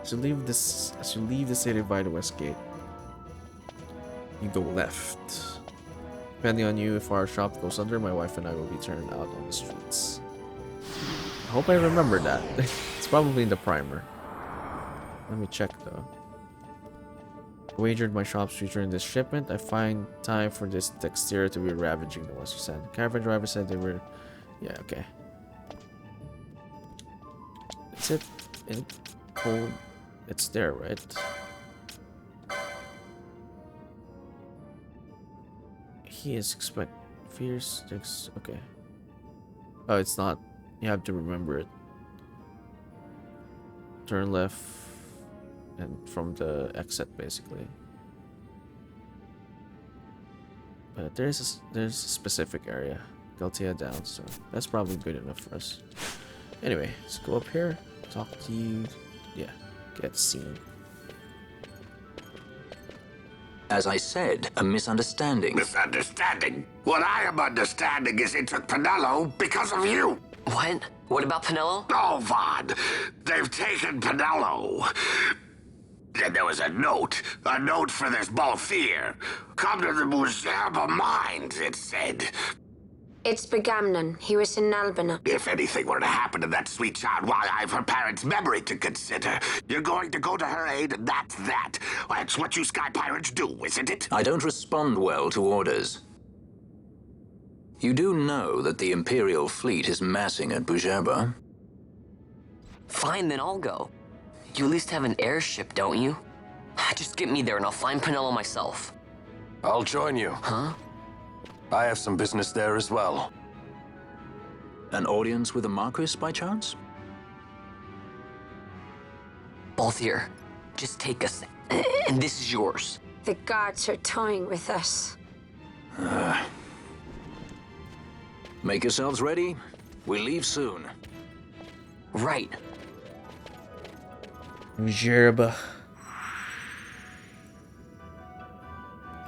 As you leave the city by the west gate, you go left. Depending on you, if our shop goes under, my wife and I will be turned out on the streets. I hope I remember that. It's probably in the primer. Let me check though. Wagered my shop's future in this shipment. I find time for this Textera to be ravaging the western sand. The caravan driver said they were... Yeah, okay. Is it in code? It's there, right? He is fierce. Okay. Oh, it's not. You have to remember it. Turn left, and from the exit, basically. But there's a specific area, Galtea Downs, so that's probably good enough for us. Anyway, let's go up here. Talk to you. Yeah, get seen. As I said, a misunderstanding. Misunderstanding? What I am understanding is it took Pinello because of you. What? What about Pinello? Oh, Vaughn. They've taken Pinello. And there was a note for this Balthier. Come to the Muserba Mines, it said. It's Begamnon. He was in Albina. If anything were to happen to that sweet child, why, I've her parents' memory to consider. You're going to go to her aid, and that's that. That's what you Sky Pirates do, isn't it? I don't respond well to orders. You do know that the Imperial fleet is massing at Bujerba? Fine, then I'll go. You at least have an airship, don't you? Just get me there and I'll find Pinello myself. I'll join you. Huh? I have some business there as well. An audience with the Marquis, by chance? Balthier, just take us, and this is yours. The guards are toying with us. Make yourselves ready. We leave soon. Right. Jerba.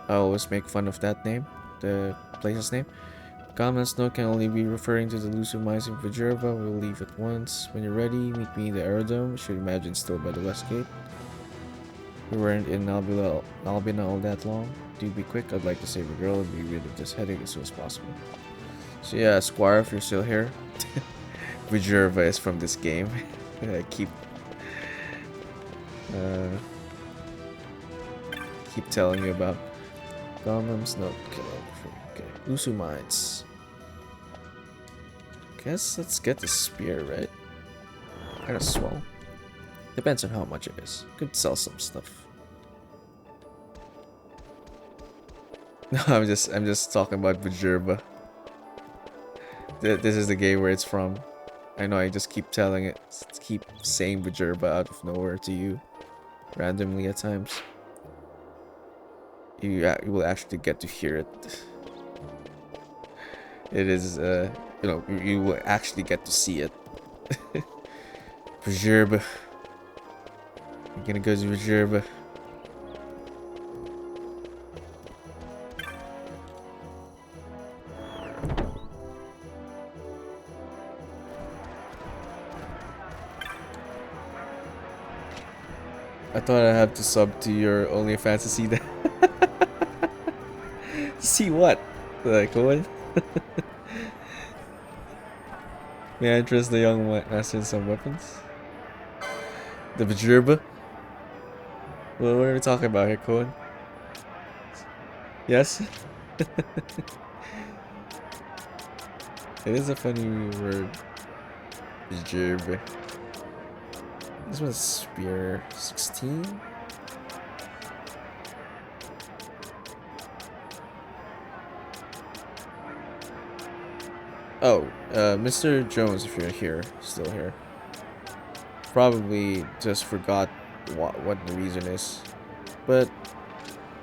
I always make fun of that name, the place's name. Comments note can only be referring to the elusive mines in Vajerba. We'll leave at once. When you're ready, meet me in the aerodrome. Should imagine still by the west gate. We weren't in Albina all that long. Do be quick, I'd like to save a girl and be rid of this headache as soon as possible. So yeah, Squire, if you're still here. Vijurva is from this game. keep telling you about. Golem's not killer. Okay, Usu Mines. Guess let's get the spear, right? Kinda swell. Depends on how much it is. Could sell some stuff. No, I'm just talking about Vijurva. This is the game where it's from. I know I just keep telling it, keep saying Vijurva out of nowhere to you, randomly at times. You will actually get to hear it. It is, you know, you will actually get to see it. Vijurva. I'm gonna go to Vijurva. I thought I had to sub to your OnlyFans to see that. See what? Like what? May I interest the young master in some weapons? The Vijurva? What are we talking about here, Cohen? Yes? It is a funny word. Vijurva. This one's spear 16. Oh, Mr. Jones, if you're here, still here, probably just forgot what the reason is. But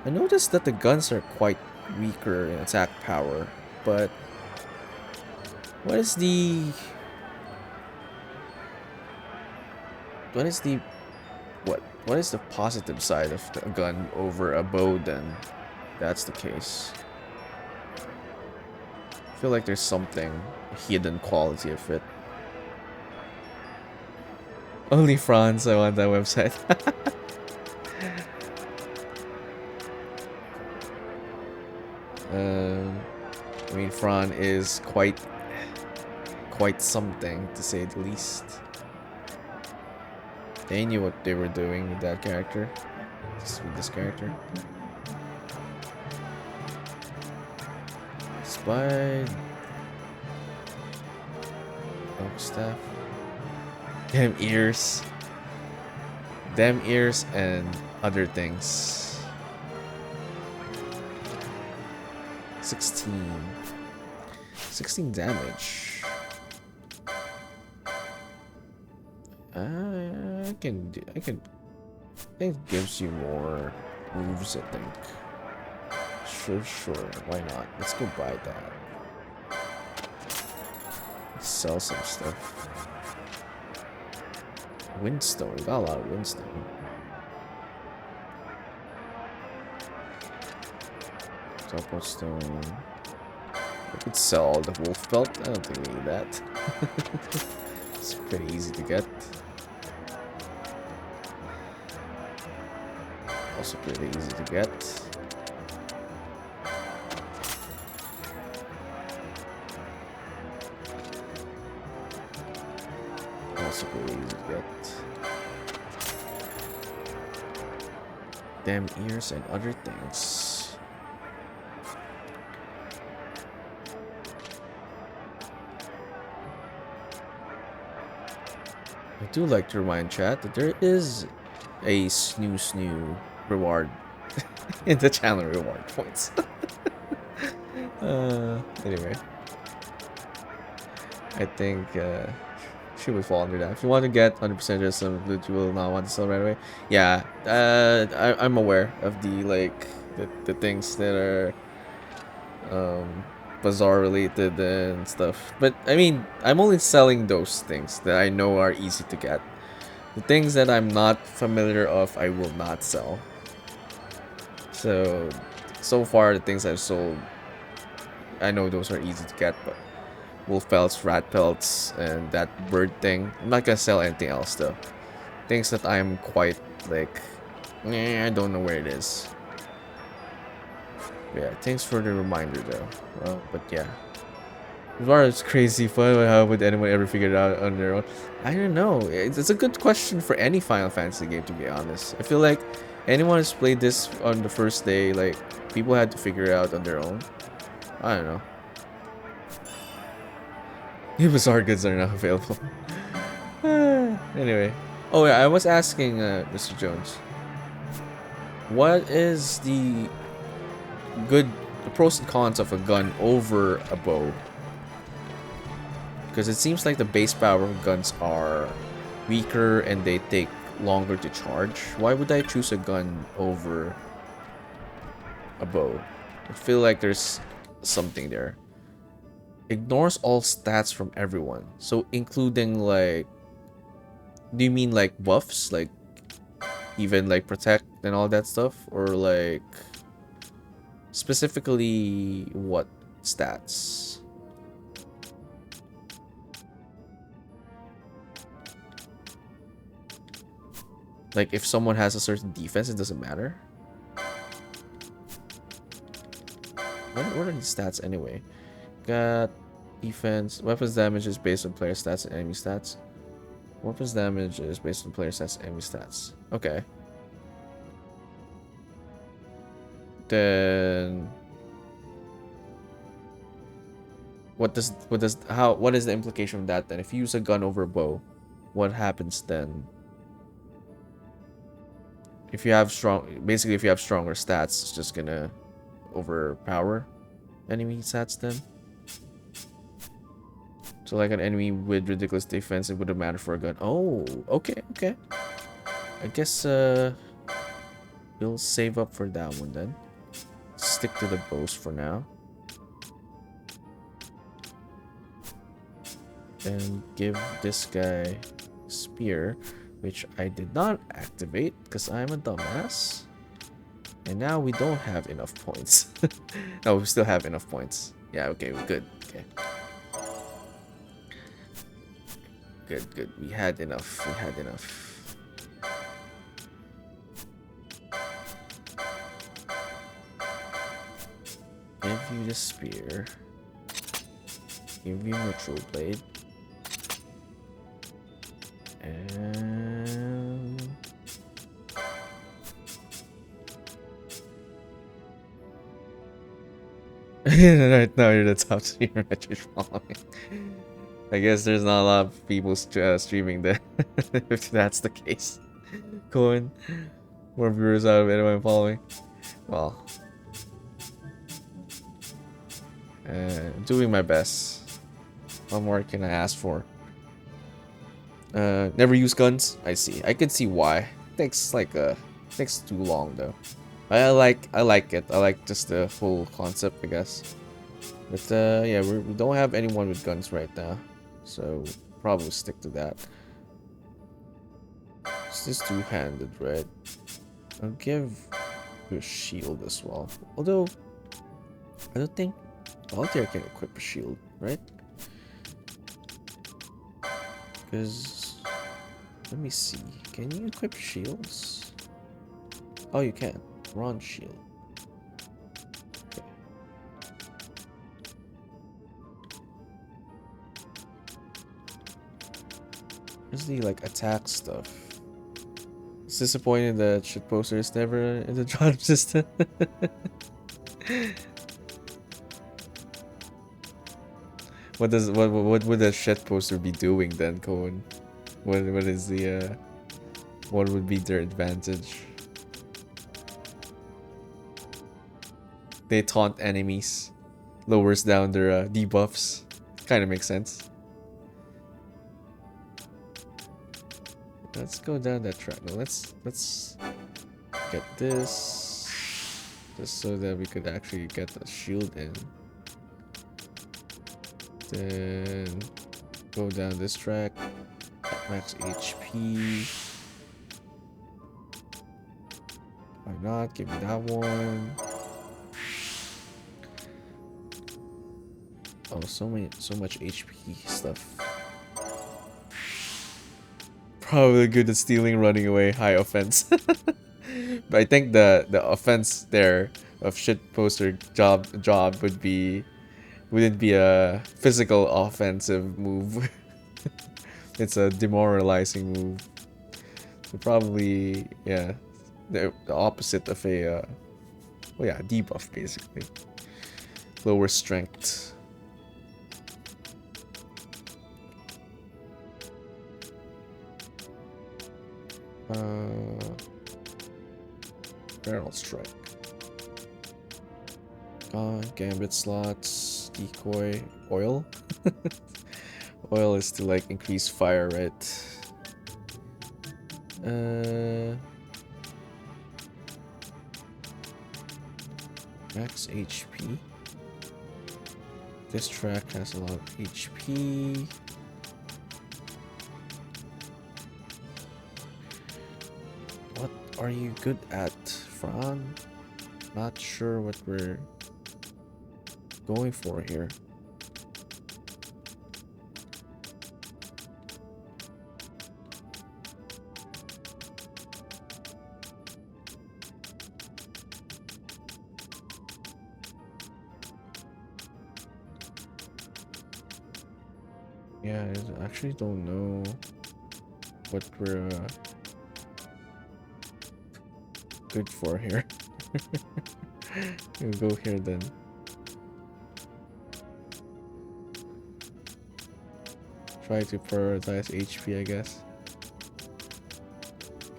I noticed that the guns are quite weaker in attack power. But what is the positive side of a gun over a bow then? That's the case. I feel like there's something hidden quality of it. Only France, I want that website. I mean, Fran is quite something, to say the least. They knew what they were doing with that character. With this character. Spy. Oak staff. Damn ears. Damn ears and other things. 16 damage. I can. It gives you more moves, I think. Sure. Why not? Let's go buy that. Sell some stuff. Windstone. We got a lot of windstone. Topper stone. I could sell all the wolf belt. I don't think we need that. It's pretty easy to get. Also pretty easy to get. Also pretty easy to get. Damn ears and other things. I do like to remind chat that there is a snoo reward in the channel reward points. Anyway, I think she would fall under that. If you want to get 100% just some loot you will not want to sell right away. Yeah, I'm aware of the things that are bazaar related and stuff. But I mean, I'm only selling those things that I know are easy to get. The things that I'm not familiar of, I will not sell. So far, the things I've sold, I know those are easy to get, but wolf pelts, rat pelts, and that bird thing, I'm not gonna sell anything else though. Things that I'm quite I don't know where it is. Yeah, thanks for the reminder though. Well, but yeah. As far as crazy fun, how would anyone ever figure it out on their own? I don't know. It's a good question for any Final Fantasy game, to be honest. I feel like anyone who's played this on the first day, like, people had to figure it out on their own. I don't know. Bizarre goods are not available. Anyway. Oh yeah, I was asking Mr. Jones. What is the pros and cons of a gun over a bow? Because it seems like the base power of guns are weaker and they take longer to charge. Why would I choose a gun over a bow? I feel like there's something there. Ignores all stats from everyone. So including like... Do you mean like buffs? Like even like protect and all that stuff? Or like... Specifically what stats? Like, if someone has a certain defense, it doesn't matter. What are these stats anyway? Got defense. Weapons damage is based on player stats and enemy stats. Weapons damage is based on player stats and enemy stats. Okay. Then what is the implication of that then? If you use a gun over a bow, what happens then? If you have if you have stronger stats, it's just gonna overpower enemy stats then. So like an enemy with ridiculous defense, it wouldn't matter for a gun. Oh, okay. I guess we'll save up for that one then. Stick to the bows for now. And give this guy spear, which I did not activate because I'm a dumbass. And now we don't have enough points. No, we still have enough points. Yeah, okay, we're good. Okay. Good. We had enough. Give you the spear. Give you neutral blade. And right now you're the top streamer that you're following. I guess there's not a lot of people streaming there. If that's the case. Cohen, more viewers out of anyone following. Well, doing my best. What more can I ask for? Never use guns. I see. I can see why. Takes too long though. I like it. I like just the whole concept, I guess. But yeah, we don't have anyone with guns right now, so probably stick to that. It's just two-handed, right? I'll give you a shield as well. Although I don't think Voltaire can equip a shield, right? Because let me see. Can you equip shields? Oh, you can. Bronze shield. Okay. Where's the like attack stuff? It's disappointing that shitposter is never in the drop system. What would a shitposter be doing then, Cohen? What is the what would be their advantage? They taunt enemies, lowers down their debuffs. Kind of makes sense. Let's go down that track. No, let's get this just so that we could actually get the shield in. Then go down this track. Max HP. Why not? Give me that one. Oh, so much HP stuff. Probably good at stealing, running away, high offense. But I think the offense there of shit poster job wouldn't be a physical offensive move. It's a demoralizing move. So probably, yeah, the opposite of a well, yeah, debuff basically. Lower strength. Barrel strike. Gambit slots, decoy, oil. Oil is to like increase fire, right? Max HP. This track has a lot of HP. What are you good at, Fran? Not sure what we're going for here. Yeah, I actually don't know what we're good for here. We'll go here then. Try to prioritize HP, I guess.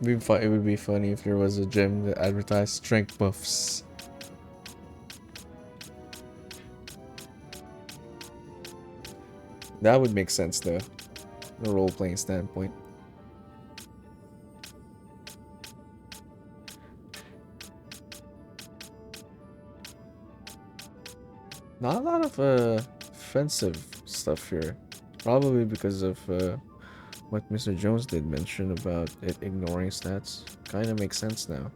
It would be funny if there was a gym that advertised strength buffs. That would make sense though, from a role-playing standpoint. Not a lot of offensive stuff here. Probably because of what Mr. Jones did mention about it ignoring stats. Kinda makes sense now.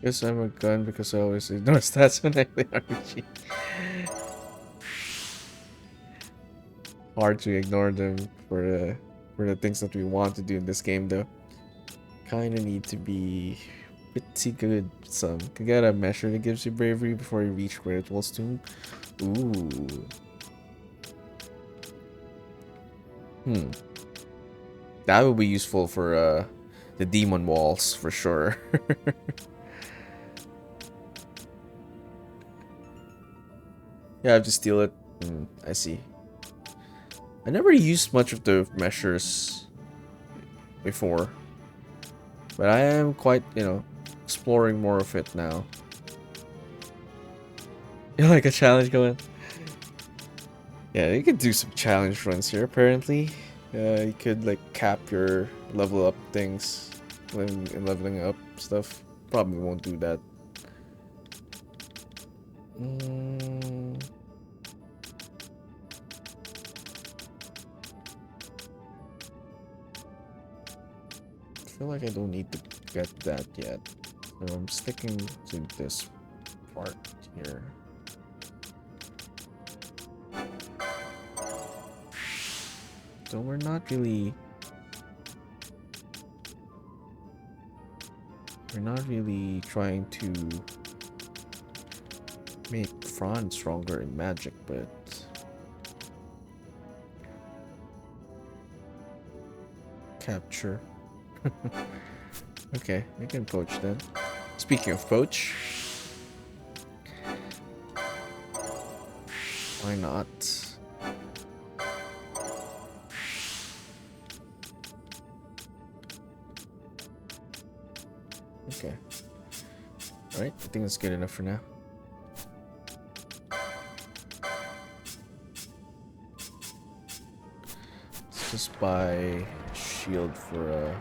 Guess I'm a gun because I always ignore stats when I play RPG. Hard to ignore them for the things that we want to do in this game though. Kinda need to be pretty good. Some can get a measure that gives you bravery before you reach Great Wall's tomb. Ooh. That would be useful for the demon walls for sure. Yeah, I have to steal it. I see. I never used much of the measures before. But I am quite, exploring more of it now. You like a challenge going? Yeah, you can do some challenge runs here, apparently. You could, like, cap your level up things. Leveling up stuff. Probably won't do that. I feel like I don't need to get that yet. So I'm sticking to this part here. So we're not really trying to make Fran stronger in magic, but capture. Okay, we can poach then. Speaking of poach, why not? Okay. Alright, I think that's good enough for now. Let's just buy a shield for a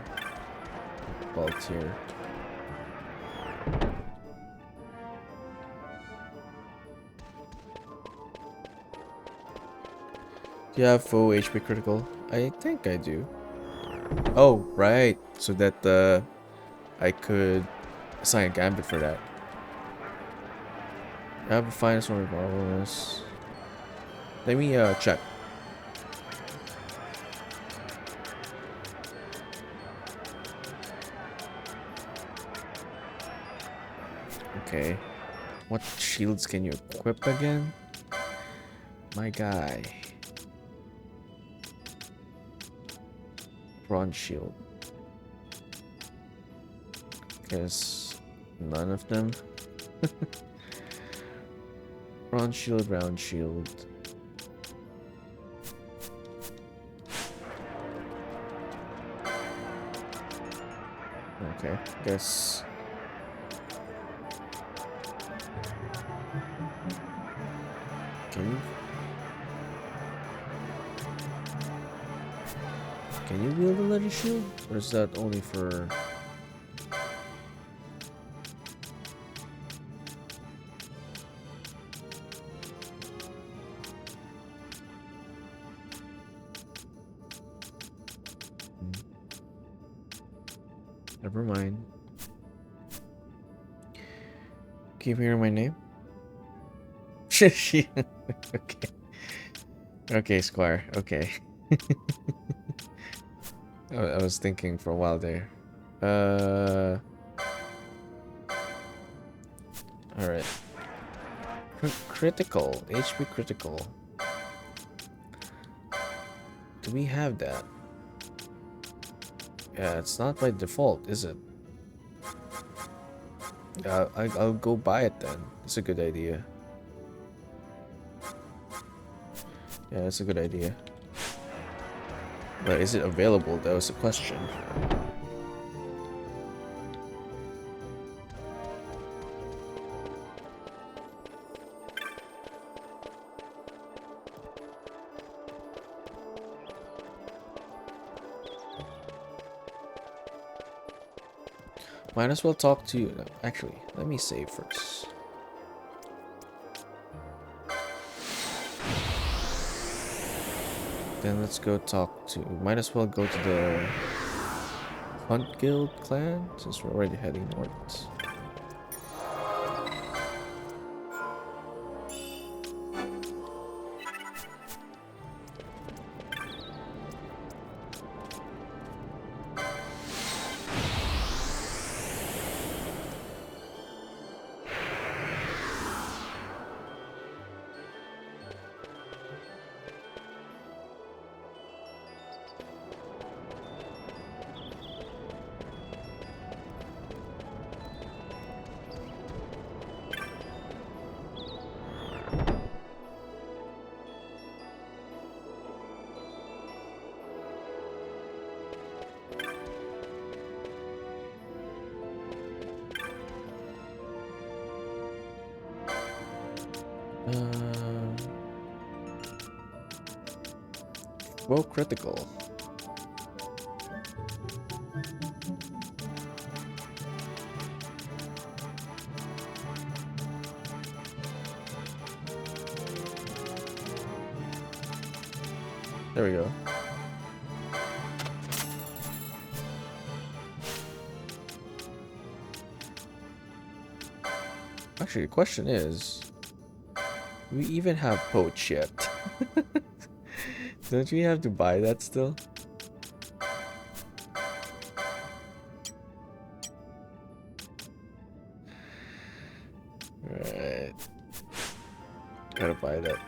belt here. Do you have full HP critical? I think I do. Oh, right. So that I could assign a gambit for that. I have a finest or marvelous. Let me check. Okay. What shields can you equip again? My guy. Bronze shield. Guess none of them. Bronze shield, round shield. Okay, guess. Can you wield a letter shield? Or is that only for... Never mind. Keep hearing my name? Okay. Okay, Squire. Okay. I was thinking for a while there. Alright. Critical. HP critical. Do we have that? Yeah, it's not by default, is it? I'll go buy it then. It's a good idea. Yeah, it's a good idea. But is it available? That was the question. Might as well talk to you. No, actually, let me save first. Then let's go talk to... Might as well go to the Hunt Guild clan, since we're already heading north. Well, critical. There we go. Actually, the question is, do we even have poach yet? Don't we have to buy that still? Right. Gotta buy that.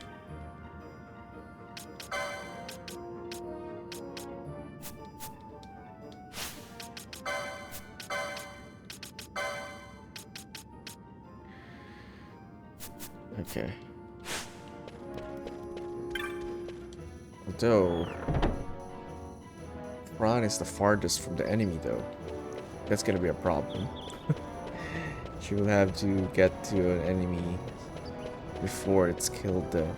Okay. Although, Ron is the farthest from the enemy though. That's gonna be a problem. She will have to get to an enemy before it's killed though.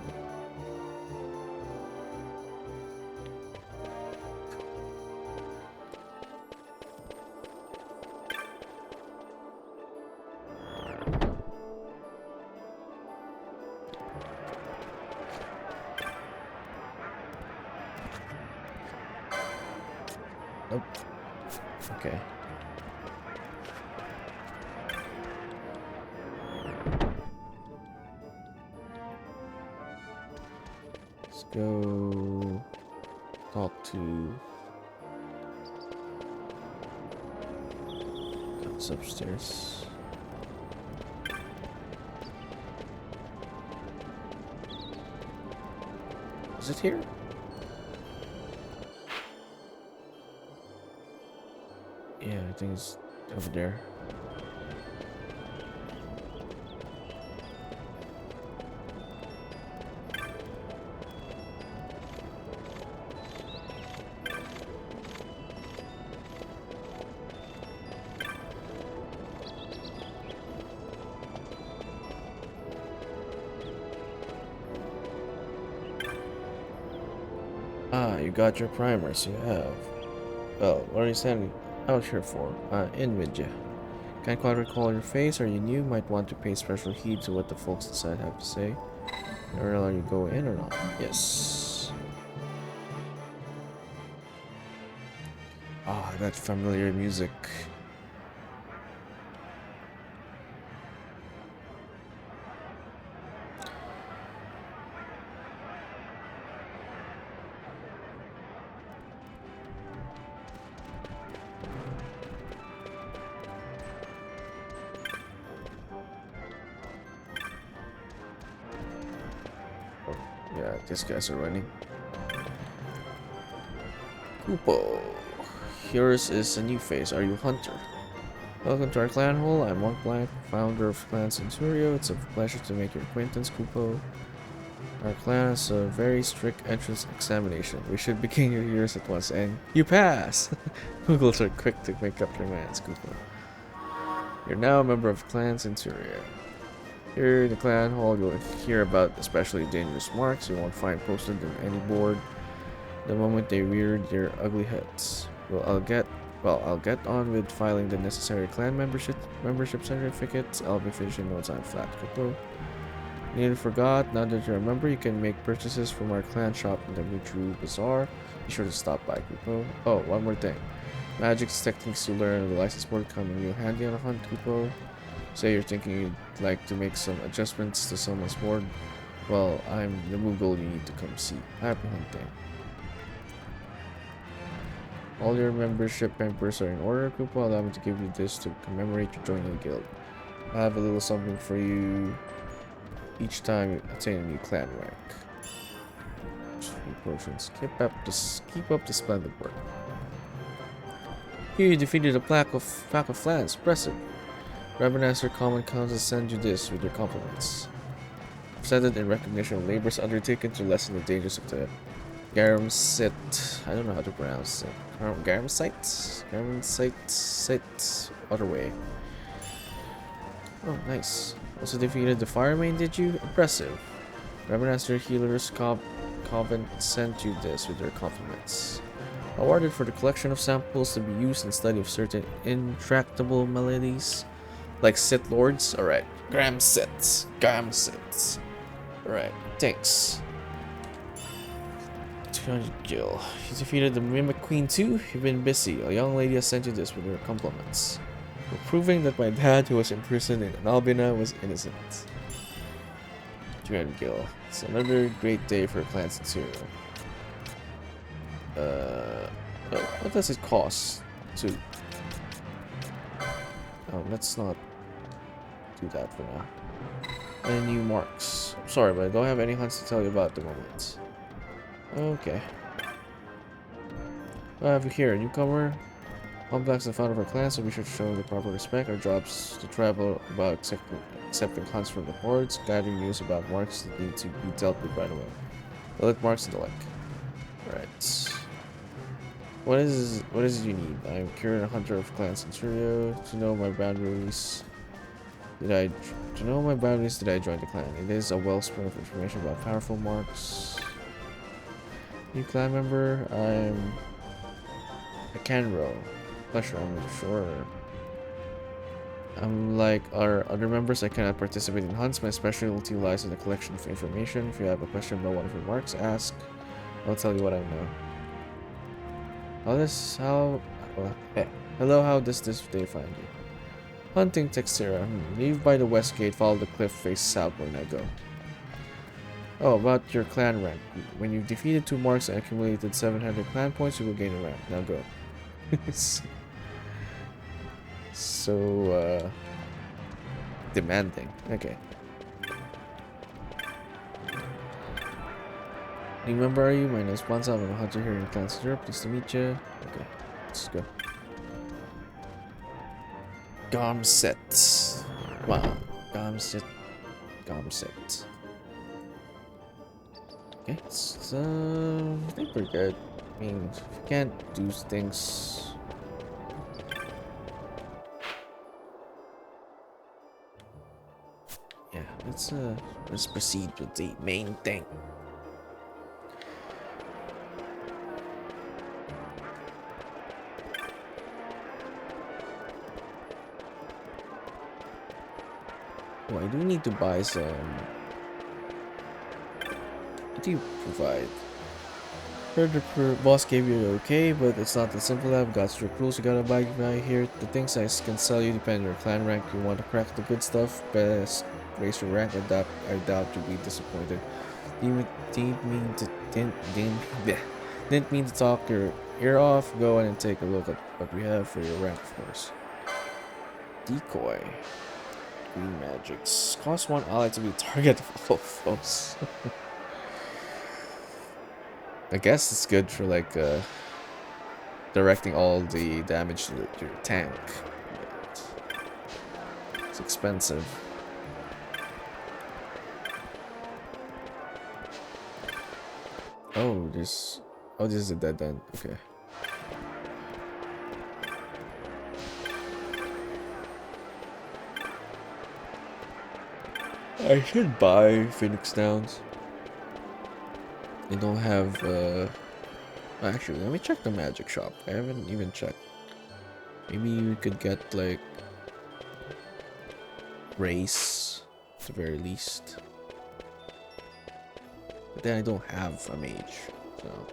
Nope. Okay. Let's go talk to It's upstairs. Is it here? Yeah, I think it's over there. Ah, you got your primers, you have. Well, what are you standing out here for? In with ya. Can't quite recall your face. Are you new? Might want to pay special heed to what the folks inside have to say. Or are you go in or not? Yes. Ah, that familiar music. Yeah, these guys are running. Kupo. Yours is a new face. Are you Hunter? Welcome to our clan hall. I'm Monk Blank, founder of Clan Centurio. It's a pleasure to make your acquaintance, Kupo. Our clan has a very strict entrance examination. We should begin your years at once, and you pass! Muggles are quick to make up their minds, Kupo. You're now a member of Clan Centurio. Here in the clan hall, you'll hear about especially dangerous marks you won't find posted on any board the moment they rear their ugly heads. I'll get on with filing the necessary clan membership certificates. I'll be finishing no time flat. Kupo. Nearly forgot. Now that you remember, you can make purchases from our clan shop in the Muju Bazaar. Be sure to stop by, Kupo. Oh, one more thing. Magic techniques you learn on the license board come in real handy on a hunt, Kupo. Say you're thinking you'd like to make some adjustments to someone's board. Well, I'm the Moogle you need to come see. Happy hunting. All your membership papers are in order, Kupo. Allow me to give you this to commemorate your joining the guild. I have a little something for you each time you attain a new clan rank. 3 potions. Keep up the splendid work. Here you defeated a pack of flans. Impressive. Ravenaster Common Council send you this with your compliments. I've sent it in recognition of labors undertaken to lessen the dangers of the Garamsit. I don't know how to pronounce it. Garamsite waterway. Oh, nice. Also defeated the Fire Main, did you? Impressive. Ravenaster Healer's Convent sent you this with their compliments. Awarded for the collection of samples to be used in study of certain intractable maladies. Like Sith Lords? Alright. Gramsits. Alright, thanks. 200 gil. You defeated the Mimic Queen too? You've been busy. A young lady has sent you this with her compliments. For proving that my dad, who was imprisoned in Albina, was innocent. 200 gil. It's another great day for Clan Centurio. What does it cost to... Oh, let's not do that for now. Any new marks? I'm sorry, but I don't have any hunts to tell you about at the moment. Okay. What have you here? A newcomer? One Black's the founder of our clan, so we should show the proper respect. Our job's to travel about accepting hunts from the hordes, gathering news about marks that need to be dealt with right away. Elite marks and the like. Alright. What is it you need? I'm Kieran, a hunter of Clan Centurio. To know my boundaries, did I join the clan? It is a wellspring of information about powerful marks. New clan member. I'm a Canro. Pleasure, I'm sure. Like our other members, I cannot participate in hunts. My specialty lies in the collection of information. If you have a question about one of your marks, ask. I'll tell you what I know. Hello, how does this day find you? Hunting Texera. Leave by the west gate, follow the cliff face southward, now go. Oh, about your clan rank. When you've defeated 2 marks and accumulated 700 clan points, you will gain a rank. Now go. So, demanding. Okay. New member are you? My name is Bonza. I'm a hunter here in Clan Cedar. Pleased to meet you. Okay, let's go. Gomset. Come on. Gomset. Gomset. Okay, so I think we're good. I mean, if you can't do things. Yeah, let's proceed with the main thing. Oh, I do need to buy some. What do you provide? Heard the boss gave you okay, but it's not that simple. I've got strict rules you gotta buy here. The things I can sell you depend on your clan rank. You want to crack the good stuff, best raise your rank. I doubt you'll be disappointed. Didn't mean to talk your ear off. Go in and take a look at what we have for your rank, of course. Decoy. Green magics. Cost 1 ally to be target of all foes. I guess it's good for like directing all the damage to your tank. But it's expensive. Oh, this is a dead end. Okay. I should buy Phoenix Downs. They don't have, actually, let me check the magic shop. I haven't even checked. Maybe you could get, like, race, at the very least. But then I don't have a mage, so.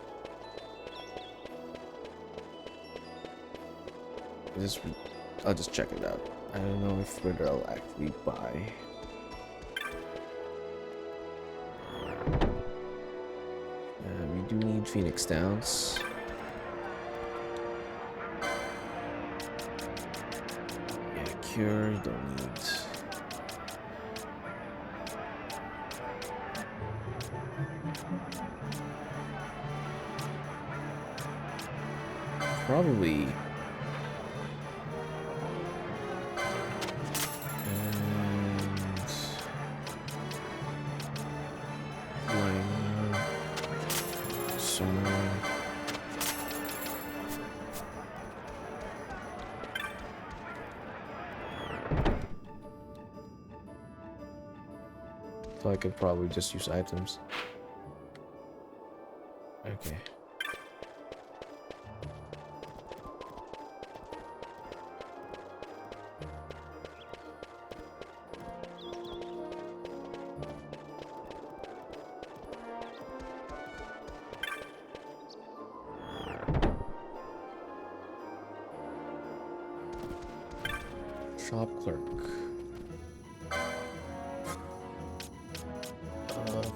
I'll just check it out. I don't know if whether I'll actually buy. We do need Phoenix Downs. Yeah, cure, don't need. Probably. So I could probably just use items. Okay. Shop clerk.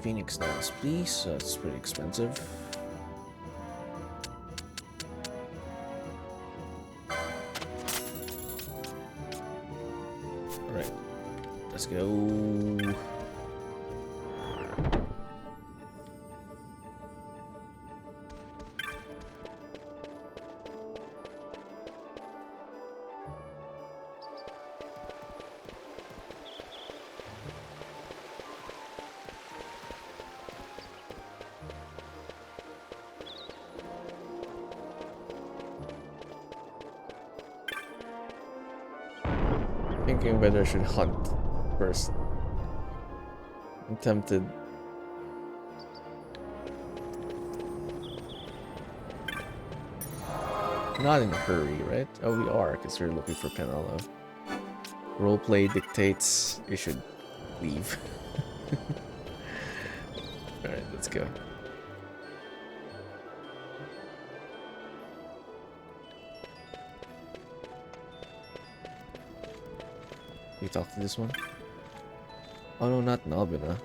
Phoenix Downs, please. That's pretty expensive. Alright, let's go. Thinking whether I should hunt first. I'm tempted. Not in a hurry, right? Oh, we are, because we're looking for Penello. Roleplay dictates you should leave. Alright, let's go. talk to this one? Oh no, not Nalbina.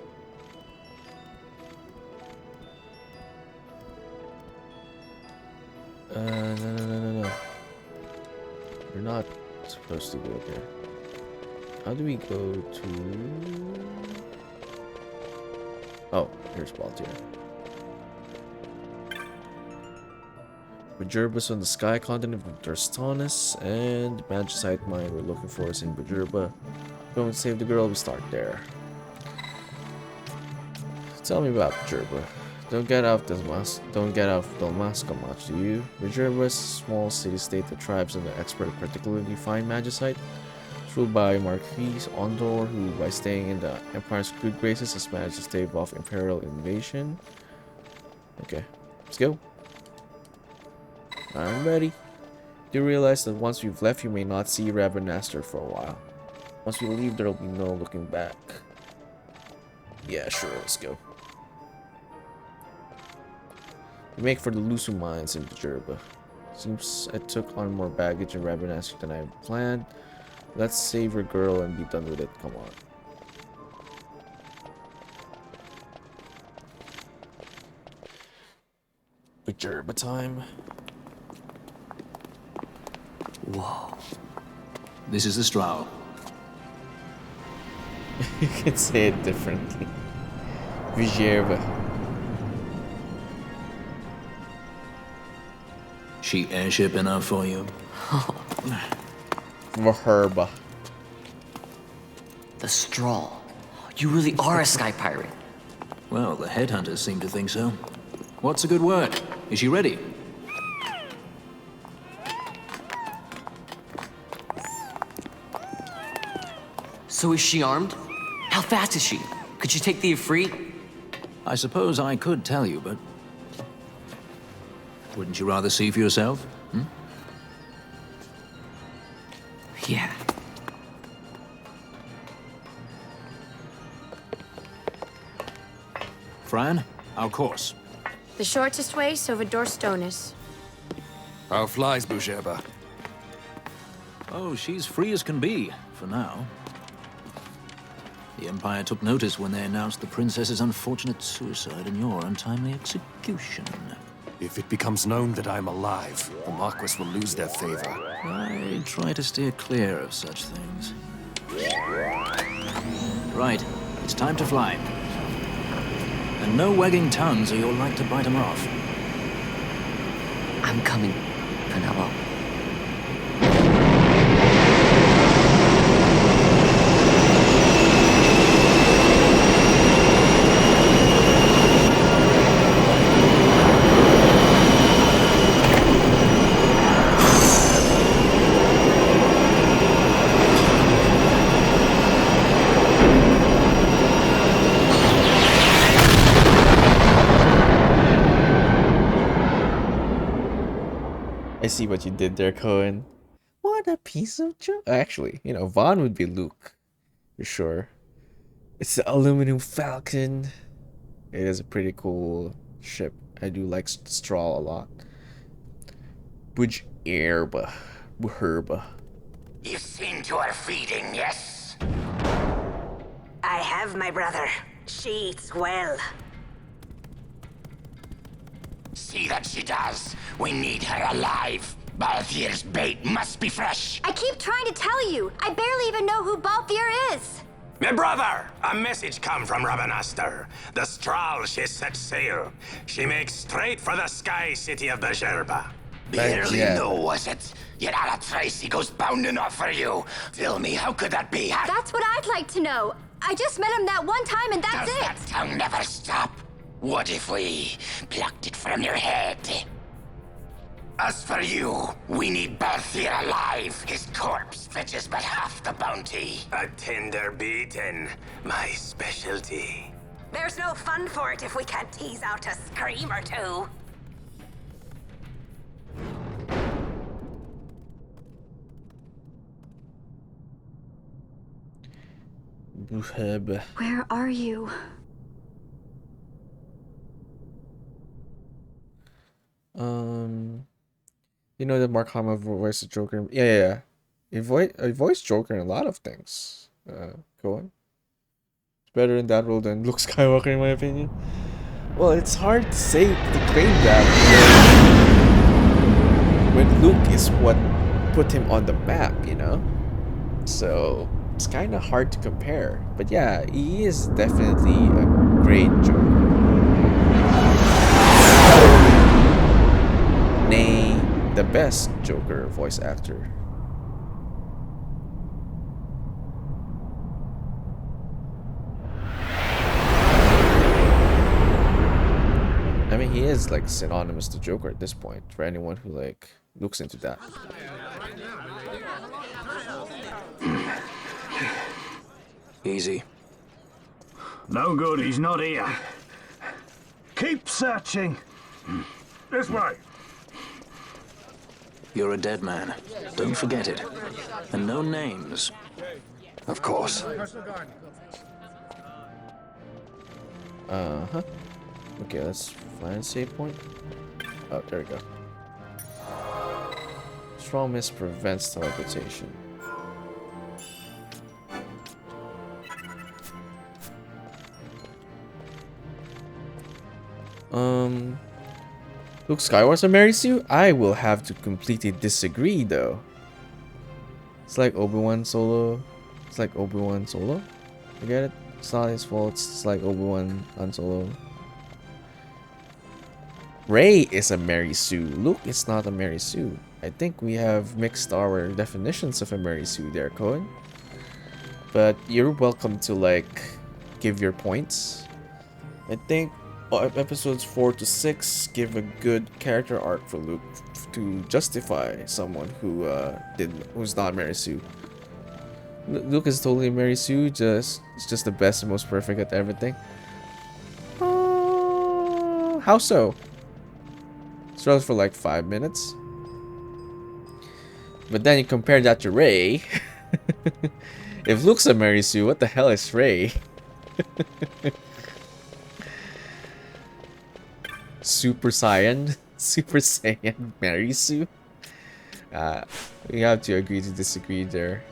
No. We're not supposed to go there. How do we go to... Oh, here's Baltier. Bajurba's on the sky continent of Dorstanus, and the magicite mine we're looking for is in Bajurba. Go and save the girl, we start there. Tell me about Bajurba. Don't get out of Dalmasca much, do you? Bajurba is a small city-state that thrives on the expert, particularly fine magicite. It's ruled by Marquis Ondor, who, by staying in the Empire's good graces, has managed to stave off Imperial invasion. Okay, let's go. I'm ready. Do realize that once we've left, you may not see Ravenaster for a while. Once we leave, there will be no looking back. Yeah, sure, let's go. We make for the Lusu mines in Bajurba. Seems I took on more baggage in Ravenaster than I planned. Let's save your girl and be done with it. Come on. Bajurba time. Whoa. This is the Strau. You can say it differently. Bajurba. She airship enough for you? Vaherba. The Straw. You really are a sky pirate. Well, the headhunters seem to think so. What's a good word? Is she ready? So is she armed? How fast is she? Could she take the Ifrit? I suppose I could tell you, but... Wouldn't you rather see for yourself? Hmm? Yeah. Fran, our course. The shortest way, over Dorstonis. How flies Bujurba? Oh, she's free as can be, for now. The Empire took notice when they announced the princess's unfortunate suicide and your untimely execution. If it becomes known that I'm alive, the Marquis will lose their favor. I try to steer clear of such things. Right, it's time to fly. And no wagging tongues or you're like to bite them off. I'm coming, Penelope. I see what you did there, Cohen. What a piece of joke. Actually, you know, Vaughn would be Luke. For sure. It's the Aluminum Falcon. It is a pretty cool ship. I do like Straw a lot. Bujurba. You've seen to her feeding, yes? I have, my brother. She eats well. See that she does. We need her alive. Balthier's bait must be fresh. I keep trying to tell you. I barely even know who Balthier is. My brother, a message come from Ravenaster. The Strahl, she set sail. She makes straight for the sky city of Bajurba. Barely know, was it? Yet Ala Tracy goes bounding off for you. Tell me, how could that be? That's what I'd like to know. I just met him that one time and that's Does that tongue never stop? What if we plucked it from your head? As for you, we need Balthier alive. His corpse fetches but half the bounty. A tender beaten, my specialty. There's no fun for it if we can't tease out a scream or two. Where are you? You know that Mark Hamill voiced the Joker. Yeah. He voiced Joker in a lot of things. Go on. It's better in that role than Luke Skywalker, in my opinion. Well, it's hard to say to claim that when Luke is what put him on the map, you know? So it's kind of hard to compare. But yeah, he is definitely a great Joker. Nay, the best Joker voice actor. I mean, he is like synonymous to Joker at this point for anyone who like looks into that. Easy. No good, he's not here. Keep searching. This way. You're a dead man. Don't forget it. And no names. Of course. Uh-huh. Okay, let's find a save point. Oh, there we go. Strong mist prevents teleportation. Luke Skywalker marries you? I will have to completely disagree though. It's like Obi-Wan Solo. It's like Obi-Wan Solo. I get it. It's not his fault. It's like Obi-Wan Han Solo. Rey is a Mary Sue. Luke is not a Mary Sue. I think we have mixed our definitions of a Mary Sue there, Cohen. But you're welcome to like give your points. I think episodes 4 to 6 give a good character arc for Luke to justify someone who's not Mary Sue. Luke is totally Mary Sue, it's just the best and most perfect at everything. How so? Struggles for like 5 minutes. But then you compare that to Rey. If Luke's a Mary Sue, what the hell is Rey? Super Saiyan Mary Sue. We have to agree to disagree there,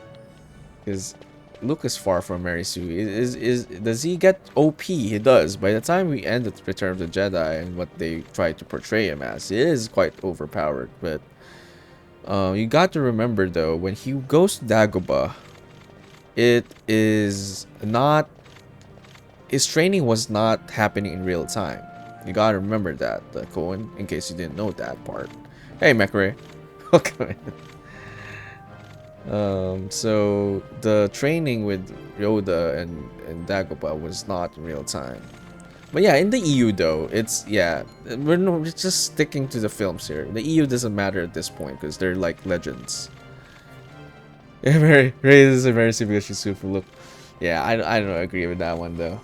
because Luke is far from Mary Sue. Does he get OP? He does. By the time we end at Return of the Jedi and what they try to portray him as, he is quite overpowered. But you got to remember though, when he goes to Dagobah, it is not. His training was not happening in real time. You gotta remember that, Cohen, in case you didn't know that part. Hey, Mekre. Welcome in. So the training with Yoda and Dagobah was not in real time. But yeah, in the EU though, we're just sticking to the films here. The EU doesn't matter at this point because they're like legends. Rey is a Mary Sue because she's super Luke. Yeah, I don't agree with that one though.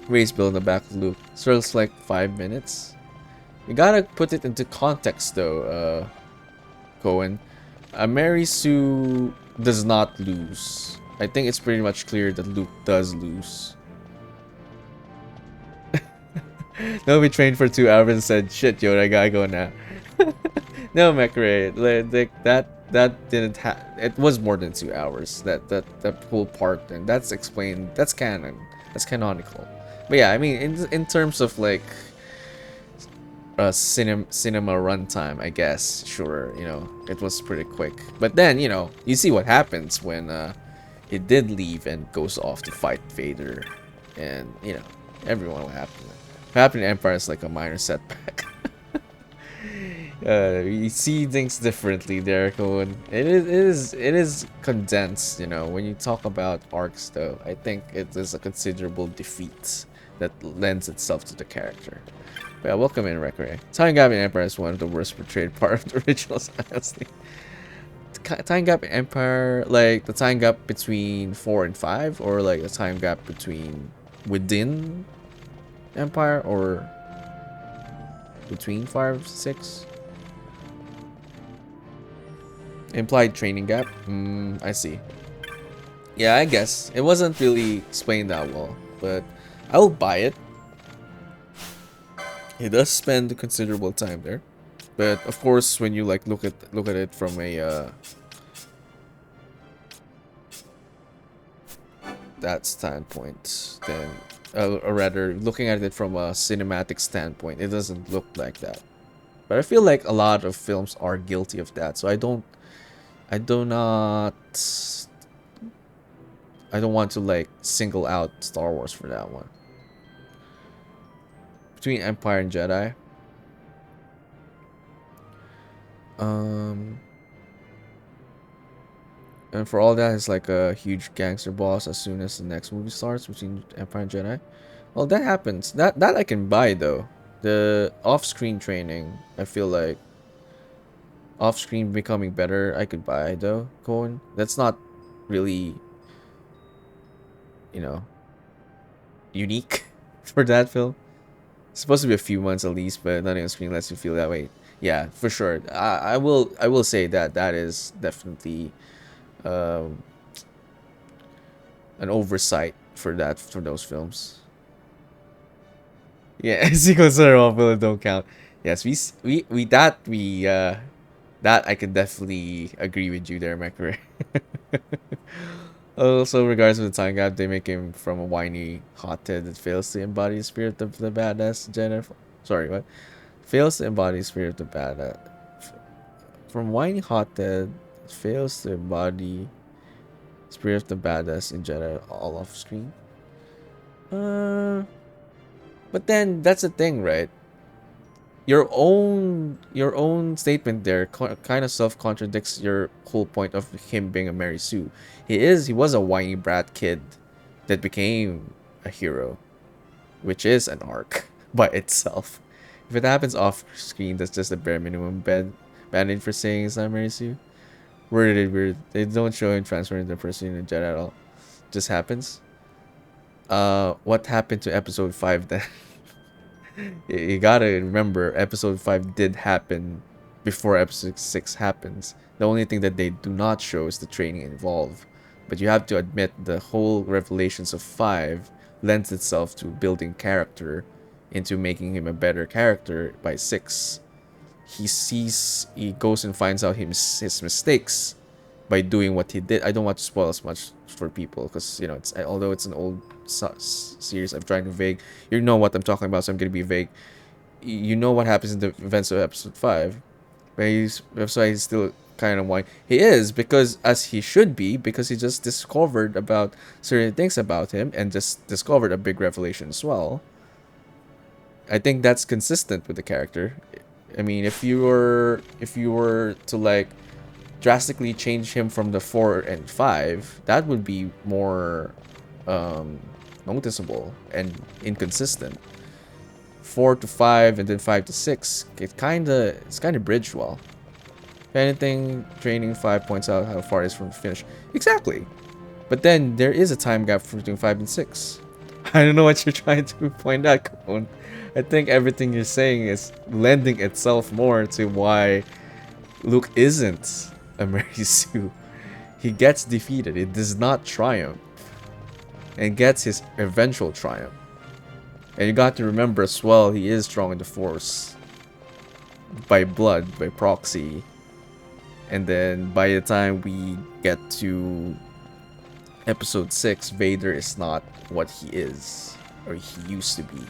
Rey's built in the back of Luke. Struggles like 5 minutes. You gotta put it into context though, Cohen. Mary Sue does not lose. I think it's pretty much clear that Luke does lose. No, we trained for 2 hours and said, shit, Yoda, I gotta go now. No, Mekre, that didn't it was more than 2 hours. That whole part, and that's explained. That's canon. That's canonical. But yeah, I mean, in terms of like cinema runtime, I guess, sure, you know, it was pretty quick. But then, you know, you see what happens when it did leave and goes off to fight Vader, and you know, everyone what happened. What happened to Empire is like a minor setback. You see things differently there, Cohen. It is condensed, you know. When you talk about arcs, though, I think it is a considerable defeat that lends itself to the character. But yeah, welcome in, Rekre. Time Gap in Empire is one of the worst portrayed part of the originals, honestly. Time gap in Empire, like the time gap between 4 and 5, or like the time gap between within Empire, or between 5 6. Implied training gap. I see. Yeah, I guess it wasn't really explained that well, but I will buy it. He does spend considerable time there, but of course, when you like look at it from a that standpoint, then, or rather, looking at it from a cinematic standpoint, it doesn't look like that. But I feel like a lot of films are guilty of that, so I don't want to like single out Star Wars for that one. Between Empire and Jedi, and for all that, it's like a huge gangster boss as soon as the next movie starts between Empire and Jedi. Well, that happens. That I can buy though. The off-screen training, I feel like off-screen becoming better, I could buy though. Cohen, that's not really, you know, unique for that film. It's supposed to be a few months at least, but nothing on screen lets you feel that way. Yeah, for sure. I will say that that is definitely um, an oversight for those films. Yeah, sequels that are off film don't count. Yes, that I can definitely agree with you there, McRae. Also, regards to the time gap, they make him from a whiny hothead that fails to embody the spirit of the badass Jennifer. Sorry, what? Fails to embody the spirit of the badass. From whiny hothead, fails to embody spirit of the badass in general, all off screen. But then that's the thing, right? Your own statement there kind of self contradicts your whole point of him being a Mary Sue. He was a whiny brat kid that became a hero, which is an arc by itself. If it happens off screen, that's just the bare minimum band-aid for saying it's not Mary Sue. Weird. They don't show him transferring the person in Jedi at all. Just happens. What happened to episode 5 then? You gotta remember, episode 5 did happen before episode 6 happens. The only thing that they do not show is the training involved. But you have to admit the whole revelations of 5 lends itself to building character into making him a better character by 6. He goes and finds out his mistakes by doing what he did. I don't want to spoil as much for people because, you know, although it's an old series, I'm trying to vague. You know what I'm talking about, so I'm going to be vague. You know what happens in the events of episode 5. But that's why he's still kind of whiny. He is, because as he should be, because he just discovered about certain things about him and just discovered a big revelation as well. I think that's consistent with the character. I mean, if you were to like drastically change him from the 4 and 5, that would be more noticeable and inconsistent. 4 to 5 and then 5 to 6, it's kind of bridged well. If anything, training 5 points out how far it is from the finish. Exactly. But then there is a time gap between 5 and 6. I don't know what you're trying to point out, Cone. I think everything you're saying is lending itself more to why Luke isn't a Mary Sue. He gets defeated. It does not triumph. And gets his eventual triumph. And you got to remember as well, he is strong in the Force. By blood, by proxy. And then by the time we get to episode 6, Vader is not what he is. Or he used to be.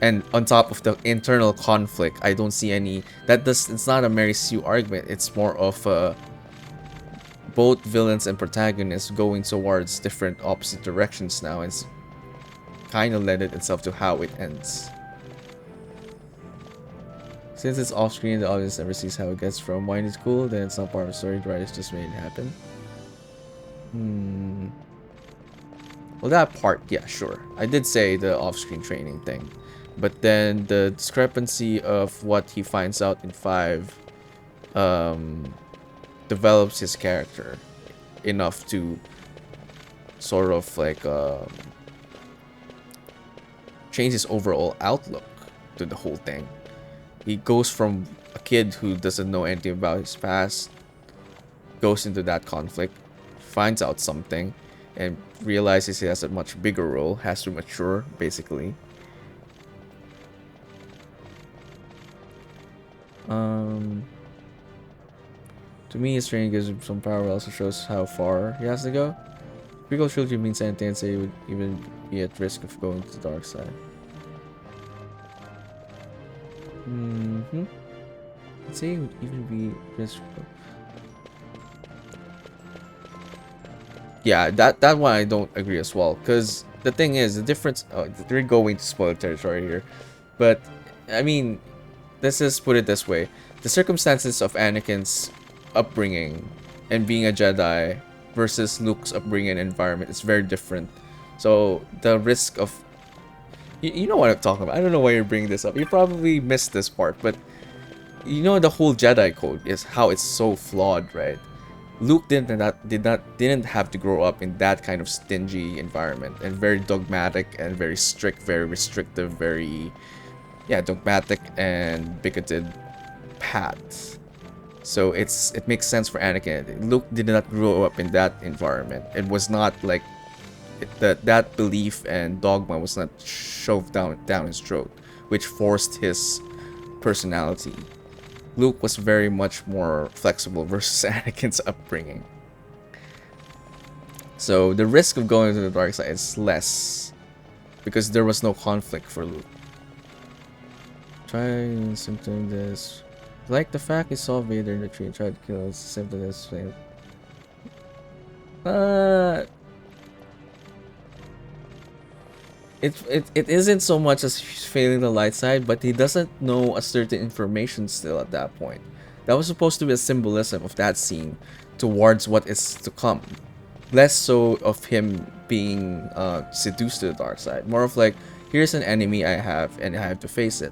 And on top of the internal conflict, I don't see any... It's not a Mary Sue argument. It's more of both villains and protagonists going towards different opposite directions now. It's kind of lended itself to how it ends. Since it's off screen, the audience never sees how it gets from whiny to cool, then it's not part of the story. The writers just made it happen. Well, that part, yeah, sure. I did say the off-screen training thing. But then the discrepancy of what he finds out in 5 develops his character enough to sort of like change his overall outlook to the whole thing. He goes from a kid who doesn't know anything about his past, goes into that conflict, finds out something, and realizes he has a much bigger role, has to mature, basically. To me, his training gives him some power, also shows how far he has to go. Prequel trilogy means Anakin and Say would even be at risk of going to the dark side. Say would even be risk. Yeah, that one I don't agree as well. Cause the thing is, the difference. Oh, they're going to spoiler territory here, but I mean, let's just put it this way: the circumstances of Anakin's upbringing and being a Jedi versus Luke's upbringing and environment is very different. So the risk of you know what I'm talking about. I don't know why you're bringing this up. You probably missed this part, but you know the whole Jedi code is how it's so flawed, right? Luke didn't have to grow up in that kind of stingy environment and very dogmatic and very strict, very restrictive, very dogmatic and bigoted paths. So it makes sense for Anakin. Luke did not grow up in that environment. It was not like that belief and dogma was not shoved down his throat, which forced his personality. Luke was very much more flexible versus Anakin's upbringing. So the risk of going to the dark side is less because there was no conflict for Luke. Try something this. Like the fact he saw Vader in the tree and tried to kill us, simply this way. It isn't so much as failing the light side, but he doesn't know a certain information still at that point. That was supposed to be a symbolism of that scene towards what is to come. Less so of him being seduced to the dark side. More of like, here's an enemy I have and I have to face it.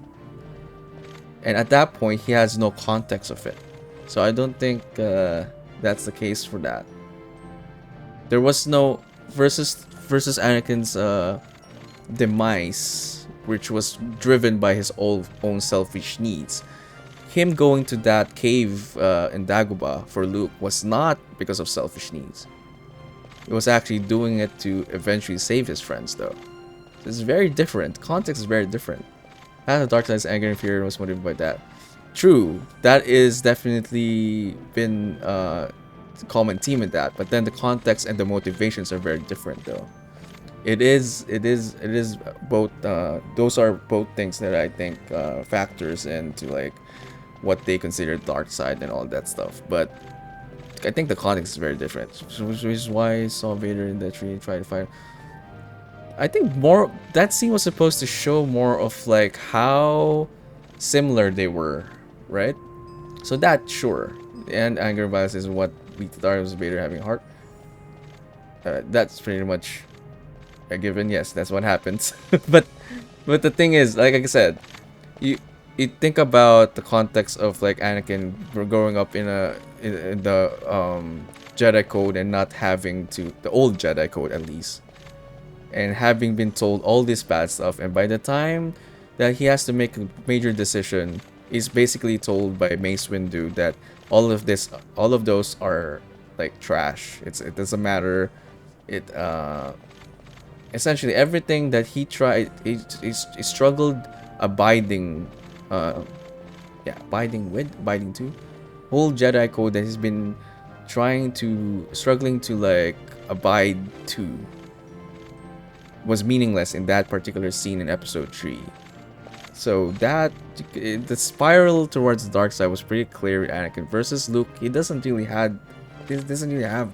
And at that point, he has no context of it. So I don't think that's the case for that. There was no versus Anakin's demise, which was driven by his own selfish needs. Him going to that cave in Dagobah for Luke was not because of selfish needs. It was actually doing it to eventually save his friends, though. So it's very different. Context is very different. Path of Dark Side's anger and fear was motivated by that. True, that is definitely been the common theme in that. But then the context and the motivations are very different, though. It is both. Those are both things that I think factors into like what they consider dark side and all that stuff. But I think the context is very different, which is why I saw Vader in the tree and try to fight. I think more that scene was supposed to show more of like how similar they were, right? So that sure, and anger and violence is what we thought was Vader having a heart. That's pretty much a given. Yes, that's what happens. but the thing is, like I said, you think about the context of like Anakin growing up in the Jedi code and not having to the old Jedi code at least, and having been told all this bad stuff, and by the time that he has to make a major decision, he's basically told by Mace Windu that all of those are like trash. It doesn't matter. Essentially everything that he tried, he struggled abiding to whole Jedi code that he's been struggling to like abide to was meaningless in that particular scene in episode 3. So that the spiral towards the dark side was pretty clear with Anakin versus Luke. He doesn't really have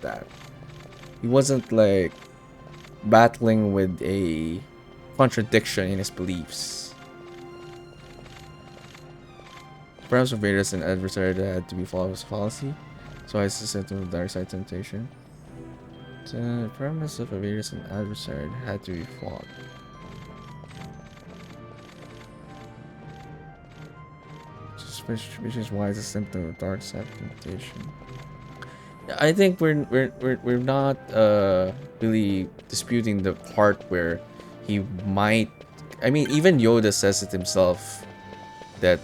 that. He wasn't like battling with a contradiction in his beliefs. Perhaps Vader is an adversary that had to be followed as fallacy, so I said to the dark side temptation. The premise of Vader is an adversary that had to be fought. Which is why it's a symptom of dark side temptation. I think we're not really disputing the part where he might. I mean, even Yoda says it himself that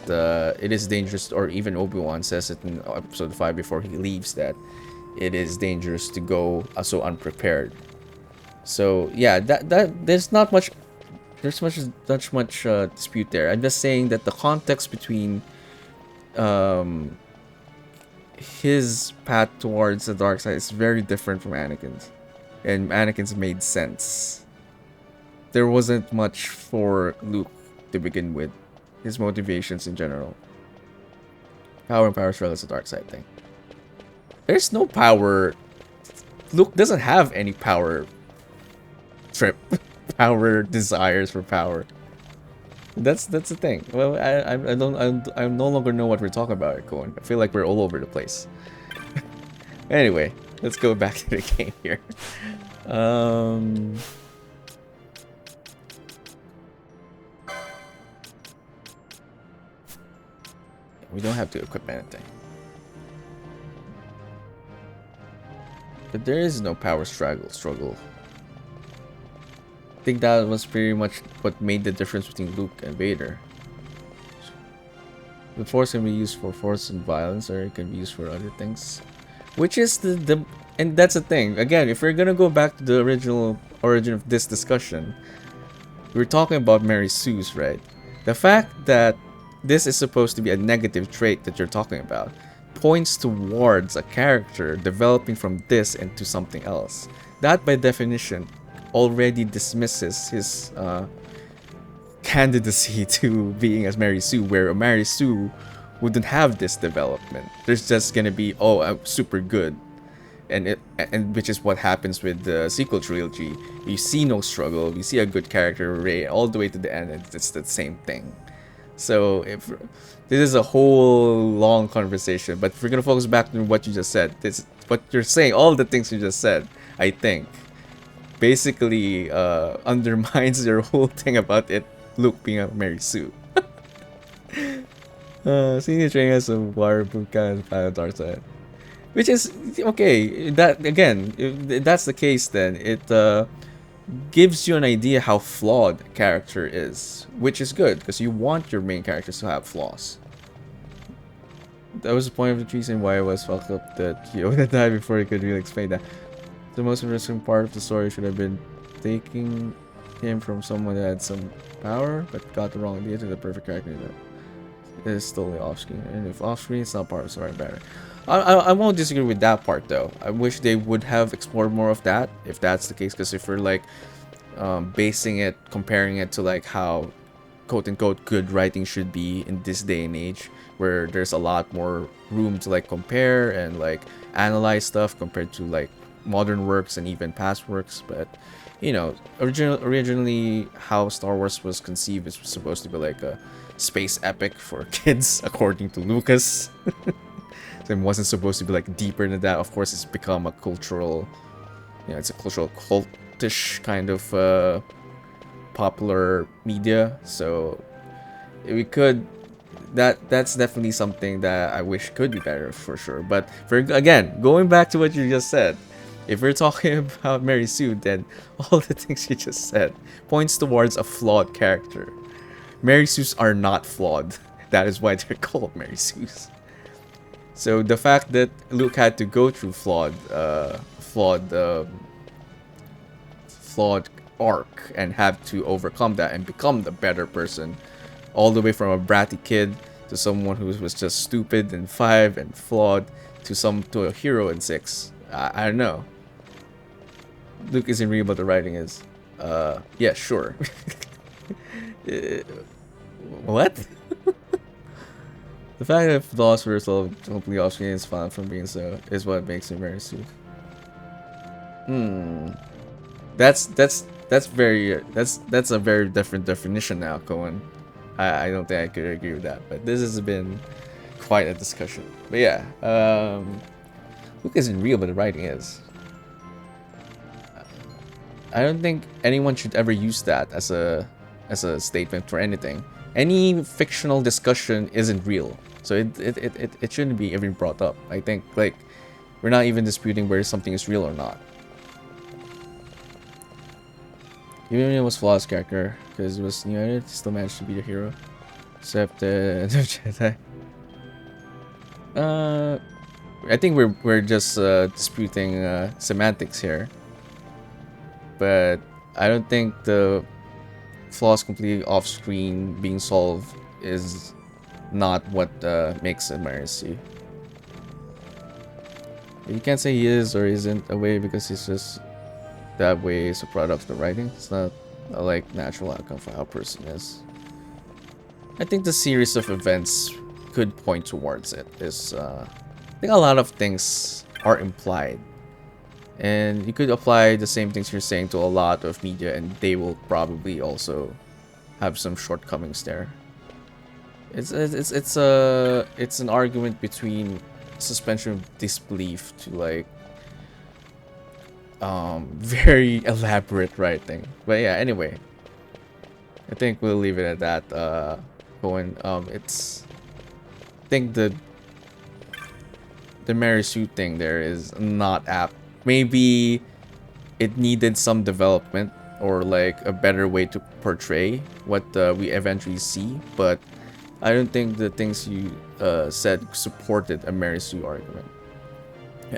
it is dangerous, or even Obi-Wan says it in episode 5 before he leaves that it is dangerous to go so unprepared. So yeah, that there's not much dispute there. I'm just saying that the context between his path towards the dark side is very different from Anakin's. and Anakin's made sense. There wasn't much for Luke to begin with. His motivations in general. Power and power struggle is a dark side thing. There's no power. Luke doesn't have any power trip. Power desires for power. That's the thing. Well, I no longer know what we're talking about, Cohen. I feel like we're all over the place. Anyway, let's go back to the game here. We don't have to equip anything. But there is no power struggle. I think that was pretty much what made the difference between Luke and Vader. The Force can be used for force and violence, or it can be used for other things. Which is and that's the thing. Again, if we're gonna go back to the original origin of this discussion, we're talking about Mary Sue's, right? The fact that this is supposed to be a negative trait that you're talking about points towards a character developing from this into something else. That, by definition, already dismisses his candidacy to being as Mary Sue, where Mary Sue wouldn't have this development. There's just gonna be, oh, I'm super good, and which is what happens with the sequel trilogy. You see no struggle, you see a good character, Rey, all the way to the end, and it's the same thing. So if this is a whole long conversation, but if we're gonna focus back on what you just said, this what you're saying, all the things you just said, I think, basically undermines your whole thing about it, Luke being a Mary Sue. Senior training has a wire boot kind of dark side, which is okay. That again, if that's the case, then it gives you an idea how flawed a character is, which is good because you want your main characters to have flaws. That was the point of the reason why I was fucked up that Yoda died before he could really explain that. The most interesting part of the story should have been taking him from someone that had some power but got the wrong idea to the perfect character that is totally off screen. And if off screen, it's not part of the story better. I won't disagree with that part though. I wish they would have explored more of that if that's the case, because if we're like basing it, comparing it to like how quote unquote good writing should be in this day and age, where there's a lot more room to like compare and like analyze stuff compared to like modern works and even past works. But you know, originally how Star Wars was conceived is supposed to be like a space epic for kids according to Lucas. It wasn't supposed to be like deeper than that. Of course, it's become a cultural, you know, it's a cultural cultish kind of popular media. So we could, that's definitely something that I wish could be better for sure. But for again, going back to what you just said, if we're talking about Mary Sue, then all the things you just said points towards a flawed character. Mary Sues are not flawed. That is why they're called Mary Sues. So the fact that Luke had to go through flawed arc and have to overcome that and become the better person, all the way from a bratty kid to someone who was just stupid in 5 and flawed to a hero in 6. I don't know. Luke isn't real, but the writing is. Yeah, sure. What? The fact that flaws were so completely off screen is fun from being so is what makes me Mary Sue. That's a very different definition now, Cohen. I don't think I could agree with that, but this has been quite a discussion. But yeah, Luke isn't real, but the writing is. I don't think anyone should ever use that as a statement for anything. Any fictional discussion isn't real, so it shouldn't be even brought up. I think like we're not even disputing whether something is real or not. Even when it was flawless character, because it was it still managed to be the hero, except the Jedi. I think we're just disputing semantics here, but I don't think the flaws completely off screen being solved is not what makes it Mary Sue. You can't say he is or isn't away because he's just that way is a product of the writing. It's not a like natural outcome for how a person is. I think the series of events could point towards it. I think a lot of things are implied, and you could apply the same things you're saying to a lot of media, and they will probably also have some shortcomings there. It's an argument between suspension of disbelief to like very elaborate writing. But yeah, anyway, I think we'll leave it at that. Cohen, I think the Mary Sue thing there is not apt. Maybe it needed some development or like a better way to portray what we eventually see, but I don't think the things you said supported a Mary Sue argument.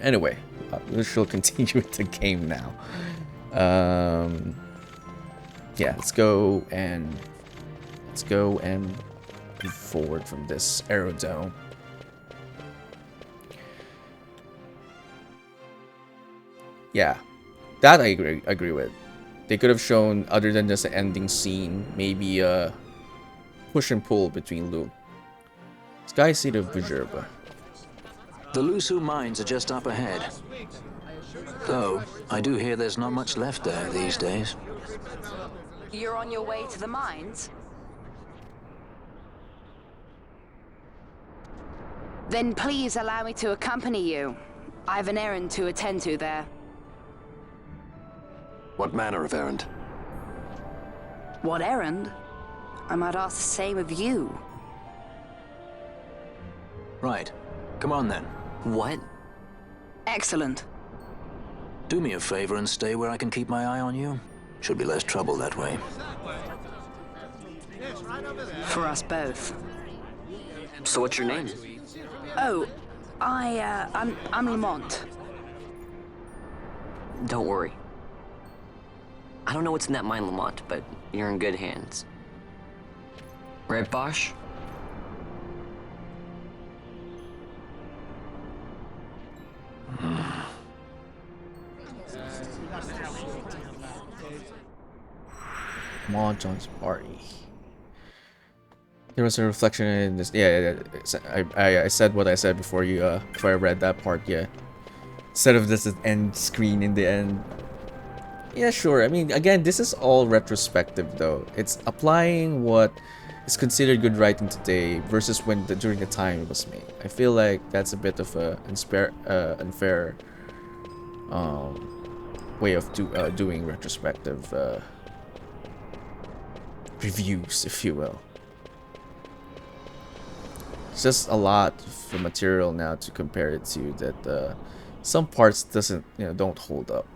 Anyway, we shall continue with the game now. Yeah, let's go and move forward from this aerodome. Yeah, that I agree with. They could have shown, other than just an ending scene, maybe a push and pull between Lu. Sky Seed of Bujerba. The Lusu mines are just up ahead. Though, I do hear there's not much left there these days. You're on your way to the mines? Then please allow me to accompany you. I have an errand to attend to there. What manner of errand? What errand? I might ask the same of you. Right. Come on then. What? Excellent. Do me a favor and stay where I can keep my eye on you. Should be less trouble that way. For us both. So what's your name? Oh, I'm Lamont. Don't worry. I don't know what's in that mine, Lamont, but you're in good hands. Right, Bosch? Lamont John's party. There was a reflection in this. Yeah, I said what I said before I read that part. Yeah, instead of this end screen in the end. Yeah, sure. I mean, again, this is all retrospective, though. It's applying what is considered good writing today versus during the time it was made. I feel like that's a bit of a unfair way of doing retrospective reviews, if you will. It's just a lot of material now to compare it to that some parts don't hold up.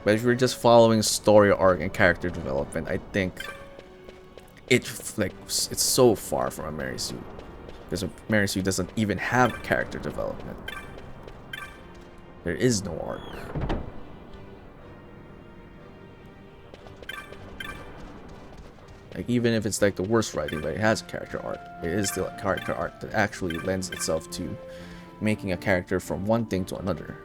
But if you're just following story arc and character development, I think it's so far from a Mary Sue, because Mary Sue doesn't even have character development. There is no arc. Like, even if it's like the worst writing, but it has a character arc, it is still a character arc that actually lends itself to making a character from one thing to another.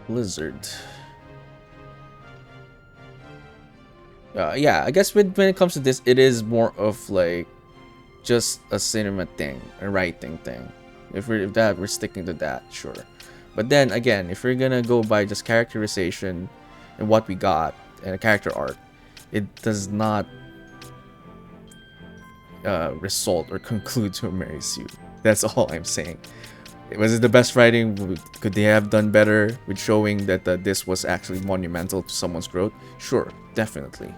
Blizzard. Yeah, I guess when it comes to this, it is more of like just a cinema thing, a writing thing. If we're sticking to that, sure. But then again, if we're gonna go by just characterization and what we got and a character arc, it does not result or conclude to a Mary Sue. That's all I'm saying. Was it the best writing? Could they have done better with showing that this was actually monumental to someone's growth? Sure, definitely.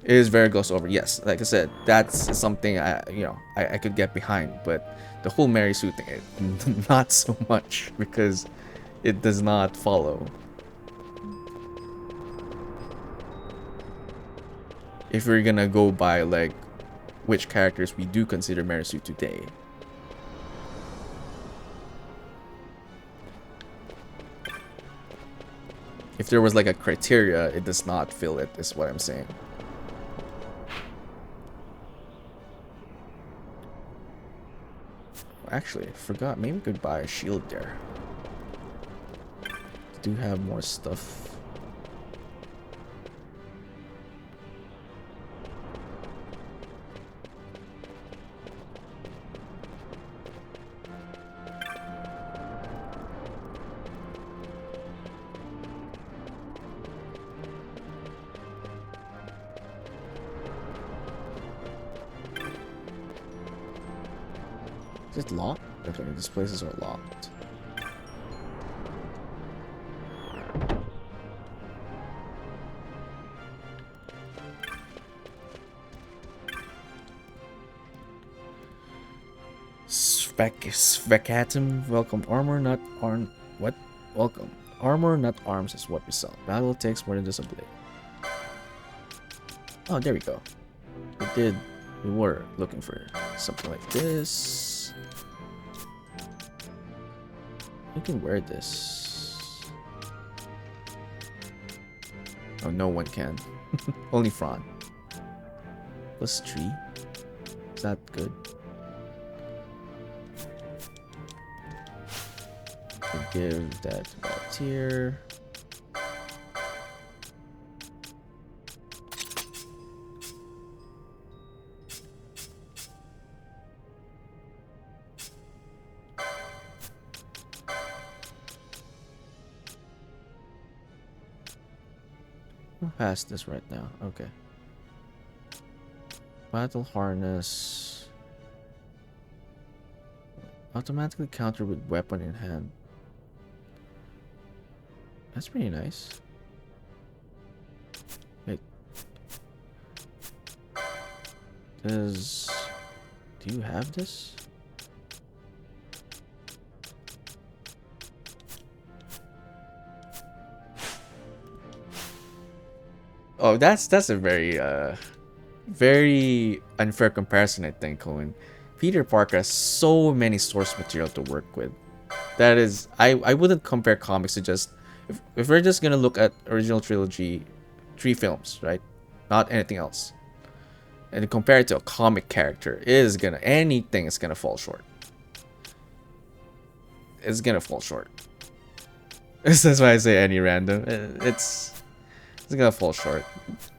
It is very glossed over. Yes, like I said, that's something I could get behind. But the whole Mary Sue thing, not so much, because it does not follow. If we're gonna go by like which characters we do consider Mary Sue today. If there was like a criteria, it does not fill it, is what I'm saying. Actually, I forgot. Maybe we could buy a shield there. Do have more stuff. Is it locked? Okay, these places are locked. Svecatum, welcome. Armor, not arm. What? Welcome. Armor, not arms is what we sell. Battle takes more than just a blade. Oh, there we go. We were looking for something like this. You can wear this. Oh, no one can. Only Fran. Plus 3. Is that good? We'll give that about here. Past this right now. Okay. Battle harness. Automatically counter with weapon in hand. That's pretty nice. Wait. Do you have this? Oh, that's a very unfair comparison, I think, Cohen. Peter Parker has so many source material to work with. That is, I wouldn't compare comics to just, if we're just gonna look at original trilogy, 3 films, right? Not anything else. And compare it to a comic character, anything is gonna fall short. It's gonna fall short. That's why I say any random. It's gonna fall short.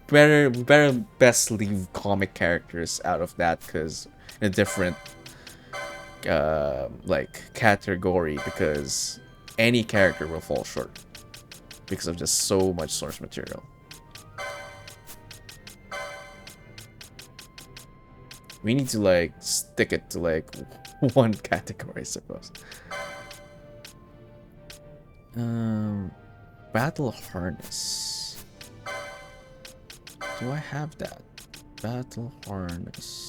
Best leave comic characters out of that, because in a different like category, because any character will fall short because of just so much source material. We need to like stick it to like one category, I suppose. Battle harness. Do I have that? Battle harness.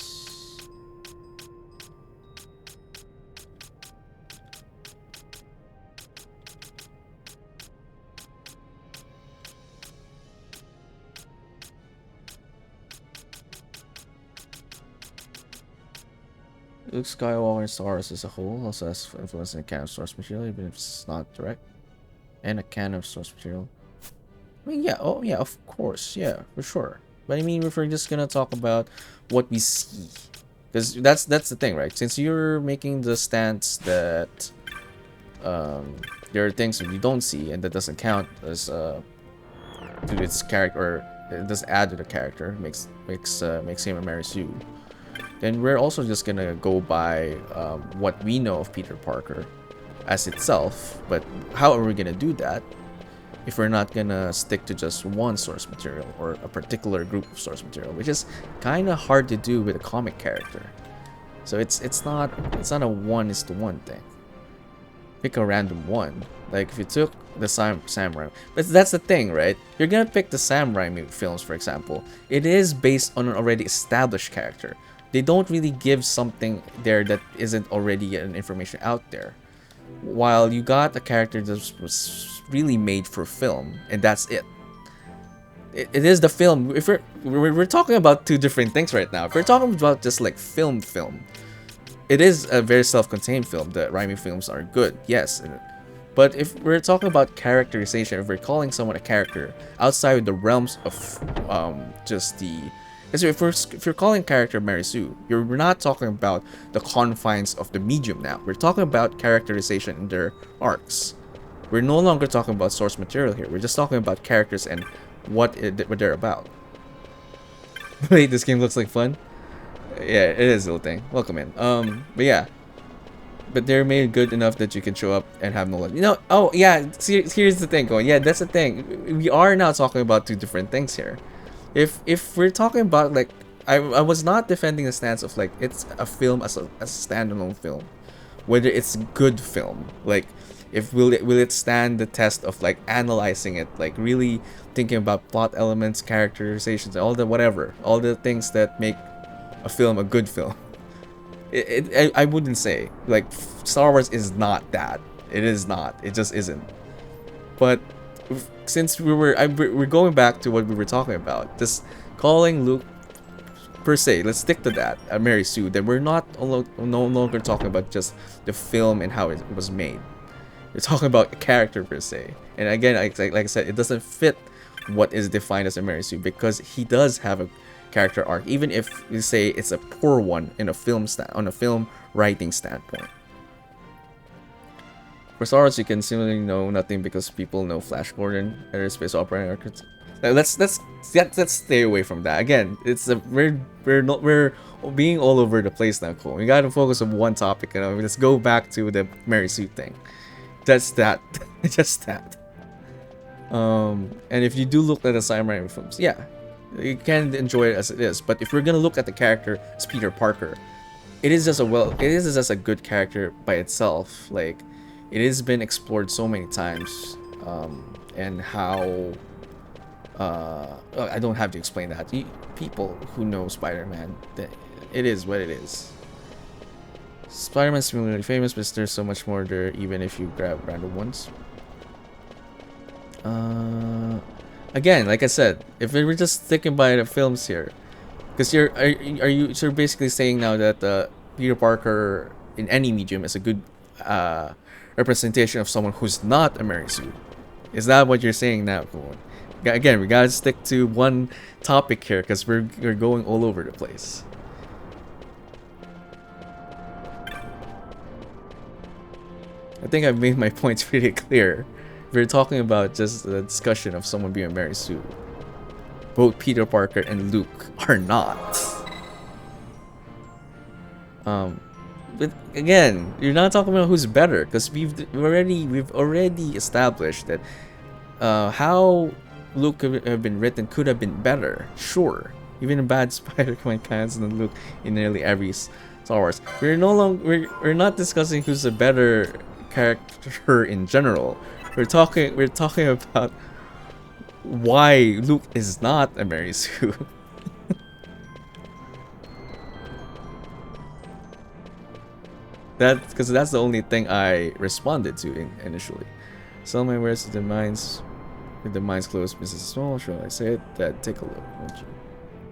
Luke Skywalker and Star Wars as a whole also has influence in a canon of source material, even if it's not direct. And a canon of source material. I mean, yeah, oh yeah, of course, yeah, for sure. But I mean, if we're just gonna talk about what we see, because that's the thing, right? Since you're making the stance that there are things that we don't see and that doesn't count as to its character, or it doesn't add to the character, makes him a Mary Sue. Then we're also just gonna go by what we know of Peter Parker as itself. But how are we gonna do that if we're not gonna stick to just one source material or a particular group of source material, which is kind of hard to do with a comic character. So it's not a 1:1 thing. Pick a random one. Like if you took the Sam Raimi, but that's the thing, right? You're gonna pick the Sam Raimi films, for example. It is based on an already established character. They don't really give something there that isn't already an information out there. While you got a character that was really made for film, and that's it. It is the film. If we're talking about two different things right now. If we're talking about just like film, it is a very self-contained film. The Raimi films are good, yes, But if we're talking about characterization, if we're calling someone a character outside of the realms of just the, so if you're calling character Mary Sue, we're not talking about the confines of the medium now. We're talking about characterization in their arcs. We're no longer talking about source material here. We're just talking about characters and what they're about. Wait, this game looks like fun. Yeah, it is, little thing. Welcome in. But yeah. But they're made good enough that you can show up and have no luck. You know, oh yeah, see, here's the thing going. Yeah, that's the thing. We are now talking about two different things here. If we're talking about, like, I was not defending the stance of, like, it's a film as a standalone film. Whether it's good film. Like, if will it stand the test of, like, analyzing it, like really thinking about plot elements, characterizations, all the whatever, all the things that make a film a good film. I wouldn't say, like, Star Wars is not that. It is not. It just isn't. But since we're going back to what we were talking about, just calling Luke per se, let's stick to that, Mary Sue. Then we're no longer talking about just the film and how it was made. We're talking about a character per se. And again, like I said, it doesn't fit what is defined as a Mary Sue because he does have a character arc, even if we say it's a poor one in a film on a film writing standpoint. For Star Wars, you can similarly know nothing because people know Flash Gordon, other space operating records. Let's stay away from that. Again, it's we're being all over the place now, Cole. We gotta focus on one topic, and let's go back to the Mary Sue thing. That's that. Just that. And if you do look at the Samurai films, yeah, you can enjoy it as it is. But if we're gonna look at the character as Peter Parker, it is just a good character by itself. Like, it has been explored so many times, and how I don't have to explain that. People who know Spider-Man, it is what it is. Spider-Man's similarly famous, but there's so much more there, even if you grab random ones. Again, like I said, if we were just sticking by the films here, because you're basically saying now that Peter Parker in any medium is a good representation of someone who's not a Mary Sue. Is that what you're saying now? Again, we gotta stick to one topic here because we're going all over the place. I think I've made my points pretty clear. We're talking about just the discussion of someone being a Mary Sue. Both Peter Parker and Luke are not. But again, you're not talking about who's better because we've already established that how Luke could have been written could have been better. Sure, even a bad Spider-Man canon Luke in nearly every Star Wars. We're not discussing who's a better character in general. We're talking about why Luke is not a Mary Sue. Because that's the only thing I responded to initially. Sell my wares to the mines. With the mines closed, Mrs. Small, shall I say it? Dad, take a look, won't you?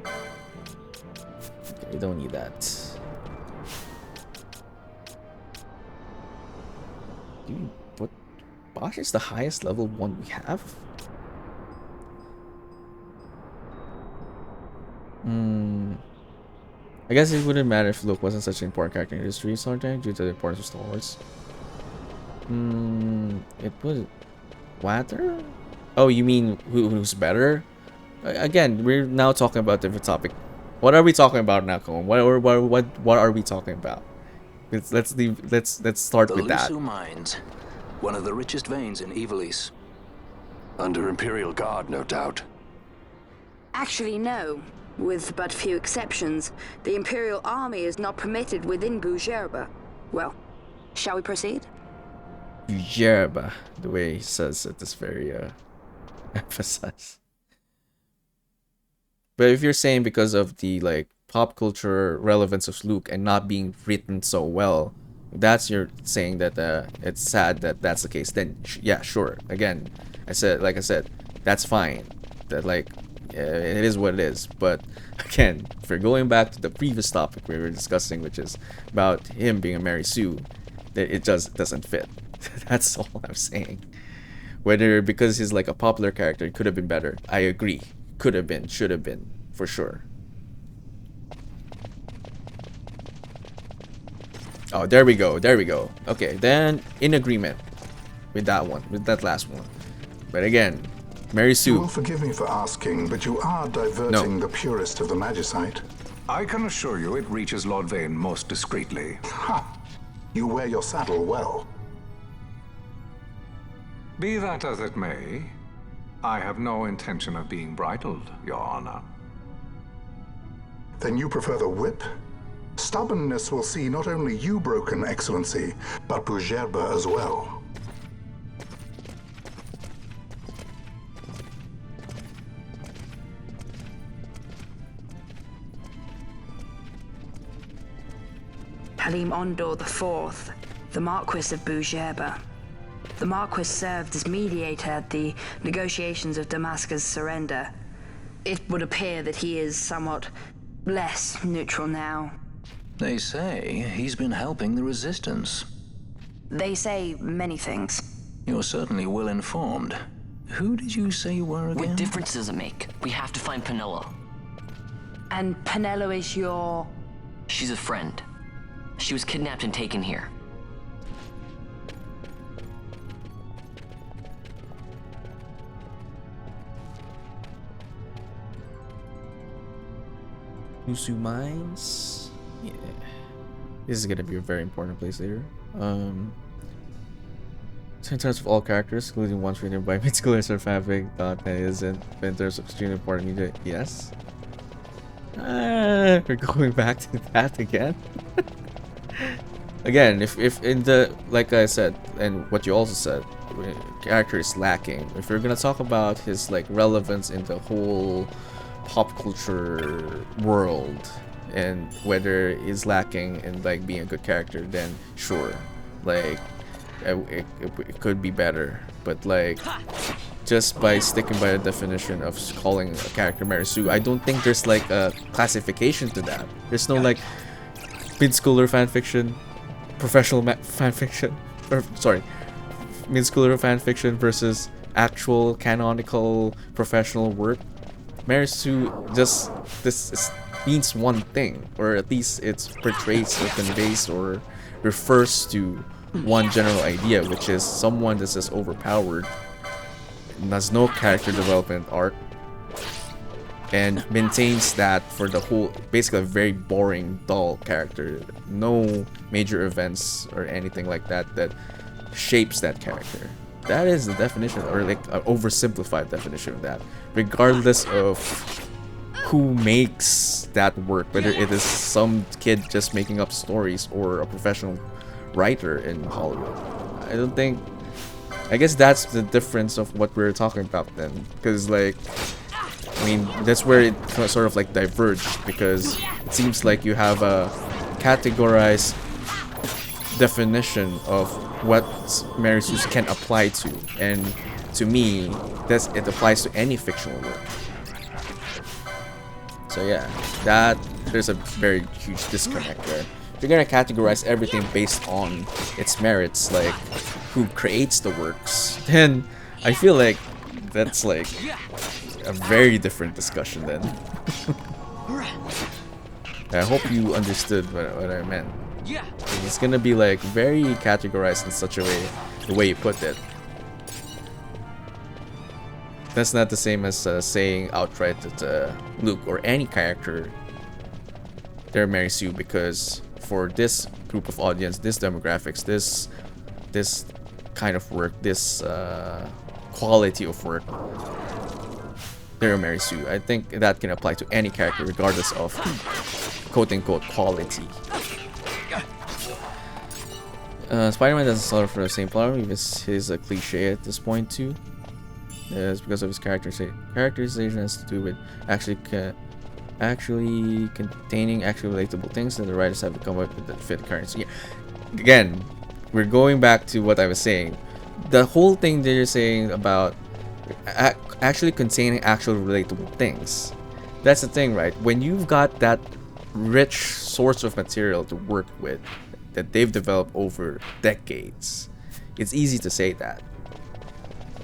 Okay, we don't need that. Dude, what? Bosch is the highest level one we have? I guess it wouldn't matter if Luke wasn't such an important character in history, something due to the importance of Star Wars. It was matter? Oh, you mean who's better? Again, we're now talking about a different topic. What are we talking about now, Colin? What are we talking about? Let's start with that. The Lusu mines, one of the richest veins in Ivalice. Under Imperial Guard, no doubt. Actually, no. With but few exceptions, the Imperial Army is not permitted within Bujerba. Well, shall we proceed? Bujerba, the way he says it is very emphasized. But if you're saying because of the like pop culture relevance of Luke and not being written so well, that's you're saying that it's sad that that's the case. Then yeah, sure. Again, I said that's fine. That like. It is what it is, but again, if we're going back to the previous topic we were discussing, which is about him being a Mary Sue, It just doesn't fit. That's all I'm saying. Whether because he's like a popular character, it could have been better. I agree. Could have been, should have been, for sure. Oh, there we go. There we go. Okay, then in agreement with that one, with that last one. But again, Mary Sue. You will forgive me for asking, but you are diverting the purest of the Magicite. I can assure you it reaches Lord Vane most discreetly. Ha! You wear your saddle well. Be that as it may, I have no intention of being bridled, Your Honor. Then you prefer the whip? Stubbornness will see not only you broken, Excellency, but Bougerbe as well. Halim Ondor IV, the Marquis of Bougerbe. The Marquis served as mediator at the negotiations of Damascus' surrender. It would appear that he is somewhat less neutral now. They say he's been helping the resistance. They say many things. You're certainly well informed. Who did you say you were again? What difference does it make? We have to find Penelo. And Penelo is your... She's a friend. She was kidnapped and taken here. Musu Mines. Yeah. This is gonna be a very important place later. In terms of all characters, including ones written by mid-schoolers or fanfic, that isn't. But in terms of extremely important media, yes. We're going back to that again. Again, if in the, like I said, and what you also said, character is lacking. If you're gonna talk about his like relevance in the whole pop culture world and whether he's lacking in like being a good character, then sure, like it could be better. But like just by sticking by the definition of calling a character Mary Sue, I don't think there's like a classification to that. There's no like mid-schooler fanfiction, professional fanfiction, or sorry, mid-schooler fanfiction versus actual canonical professional work. Mary Sue just means one thing, or at least it portrays or conveys or refers to one general idea, which is someone that's just overpowered and has no character development arc and maintains that for the whole, basically a very boring, dull character. No major events or anything like that that shapes that character. That is the definition, or like an oversimplified definition of that, regardless of who makes that work, whether it is some kid just making up stories or a professional writer in Hollywood. I don't think, I guess that's the difference of what we're talking about then, because like, I mean, that's where it sort of like diverged, because it seems like you have a categorized definition of what Mary Sue can apply to, and to me, it applies to any fictional work. So yeah, there's a very huge disconnect there. If you're gonna categorize everything based on its merits, like who creates the works, then I feel like that's like a very different discussion then. I hope you understood what I meant. It's gonna be like very categorized in such a way, the way you put it. That's not the same as saying outright that Luke or any character, they're Mary Sue, because for this group of audience, this demographics, this kind of work, this quality of work, they're Mary Sue. I think that can apply to any character regardless of quote-unquote quality. Spider-Man doesn't suffer from the same problem. He's a cliche at this point too. It's because of his characterization has to do with actually containing actually relatable things that the writers have to come up with that fit currency. Yeah. Again, we're going back to what I was saying. The whole thing that you're saying about actually containing actual relatable things. That's the thing, right? When you've got that rich source of material to work with, that they've developed over decades. It's easy to say that.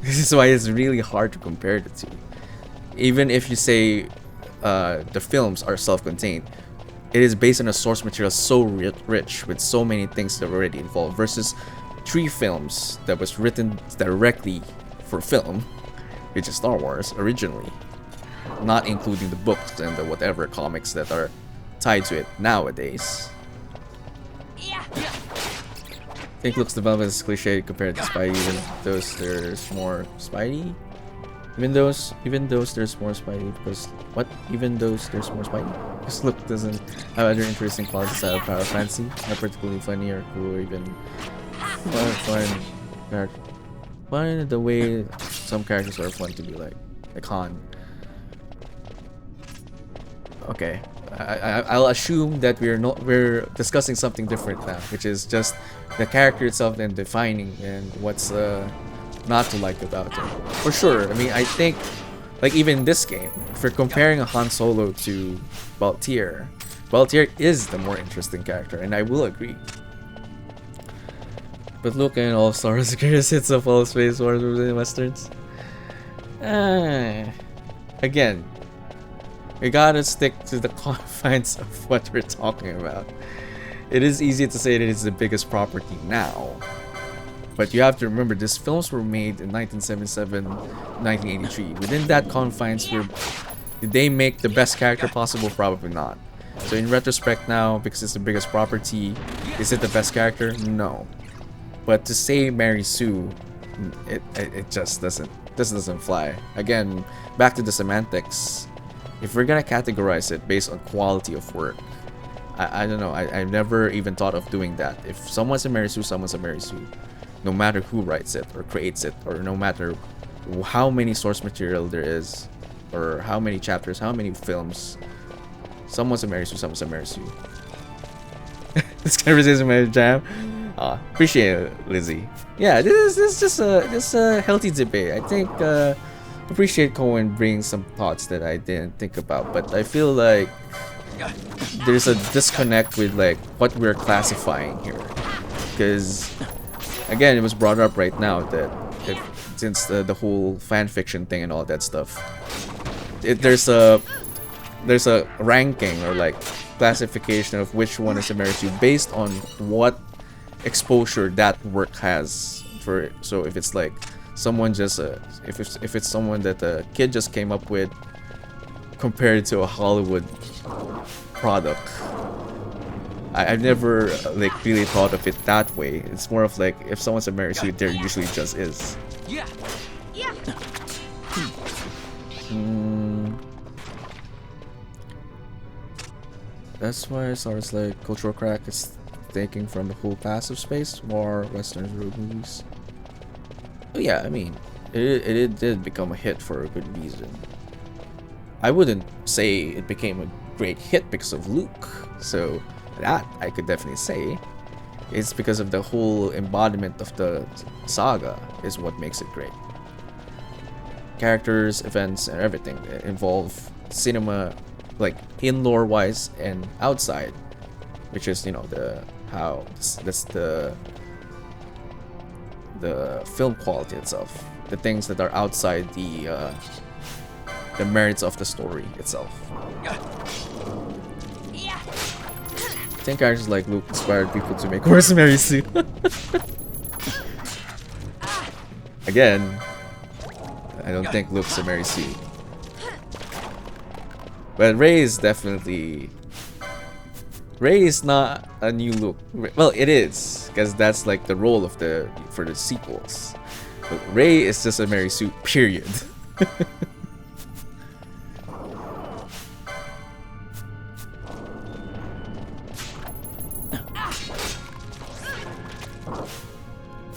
This is why it's really hard to compare the two. Even if you say the films are self-contained, it is based on a source material so rich with so many things that are already involved versus 3 films that was written directly for film, which is Star Wars originally, not including the books and the whatever comics that are tied to it nowadays. I think Luke's development is cliche compared to Spidey, even though there's more Spidey. Even though there's more Spidey, because what? Even though there's more Spidey, because Luke doesn't have other interesting qualities out of Power Fantasy, not particularly funny or cool, or even fun the way some characters are fun to be like Han. Okay, I'll assume that we're discussing something different now, which is just the character itself and defining and what's not to like about it. For sure, I mean, I think like even in this game, if you're comparing a Han Solo to Baltier is the more interesting character, and I will agree. But look in all Star Wars greatest hits of all space wars within westerns. Again, we gotta stick to the confines of what we're talking about. It is easy to say that it's the biggest property now, but you have to remember these films were made in 1977, 1983. Within that confines, did they make the best character possible? Probably not. So in retrospect now, because it's the biggest property, is it the best character? No. But to say Mary Sue, it just doesn't fly. Again, back to the semantics. If we're gonna categorize it based on quality of work, I don't know. I've never even thought of doing that. If someone's a Mary Sue, someone's a Mary Sue. No matter who writes it or creates it, or no matter how many source material there is, or how many chapters, how many films, someone's a Mary Sue, someone's a Mary Sue. This conversation my jam. Appreciate it, Lizzie. Yeah, this is just a healthy debate. I think appreciate Cohen bringing some thoughts that I didn't think about, but I feel like there's a disconnect with like what we're classifying here, because again, it was brought up right now that since the whole fan fiction thing and all that stuff, there's a ranking or like classification of which one is a Mary Sue based on what exposure that work has for it. So if it's like someone just if it's someone that the kid just came up with compared to a Hollywood product, I've never like really thought of it that way. It's more of like if someone's a Mary Sue, there usually just is. Yeah. That's why as far as like cultural crack is taking from the whole passive space, more Western road movies. But yeah, I mean, it did become a hit for a good reason. I wouldn't say it became a great hit because of Luke, so that I could definitely say. It's because of the whole embodiment of the saga is what makes it great. Characters, events, and everything involve cinema, like in lore wise and outside, which is, you know, that's the film quality itself, the things that are outside the merits of the story itself. I think characters like Luke inspired people to make worse Mary Sue. Again, I don't think Luke's a Mary Sue. But Rey is definitely... Rey is not a new Luke. Well, it is, because that's like the role of for the sequels. But Rey is just a Mary Sue, period.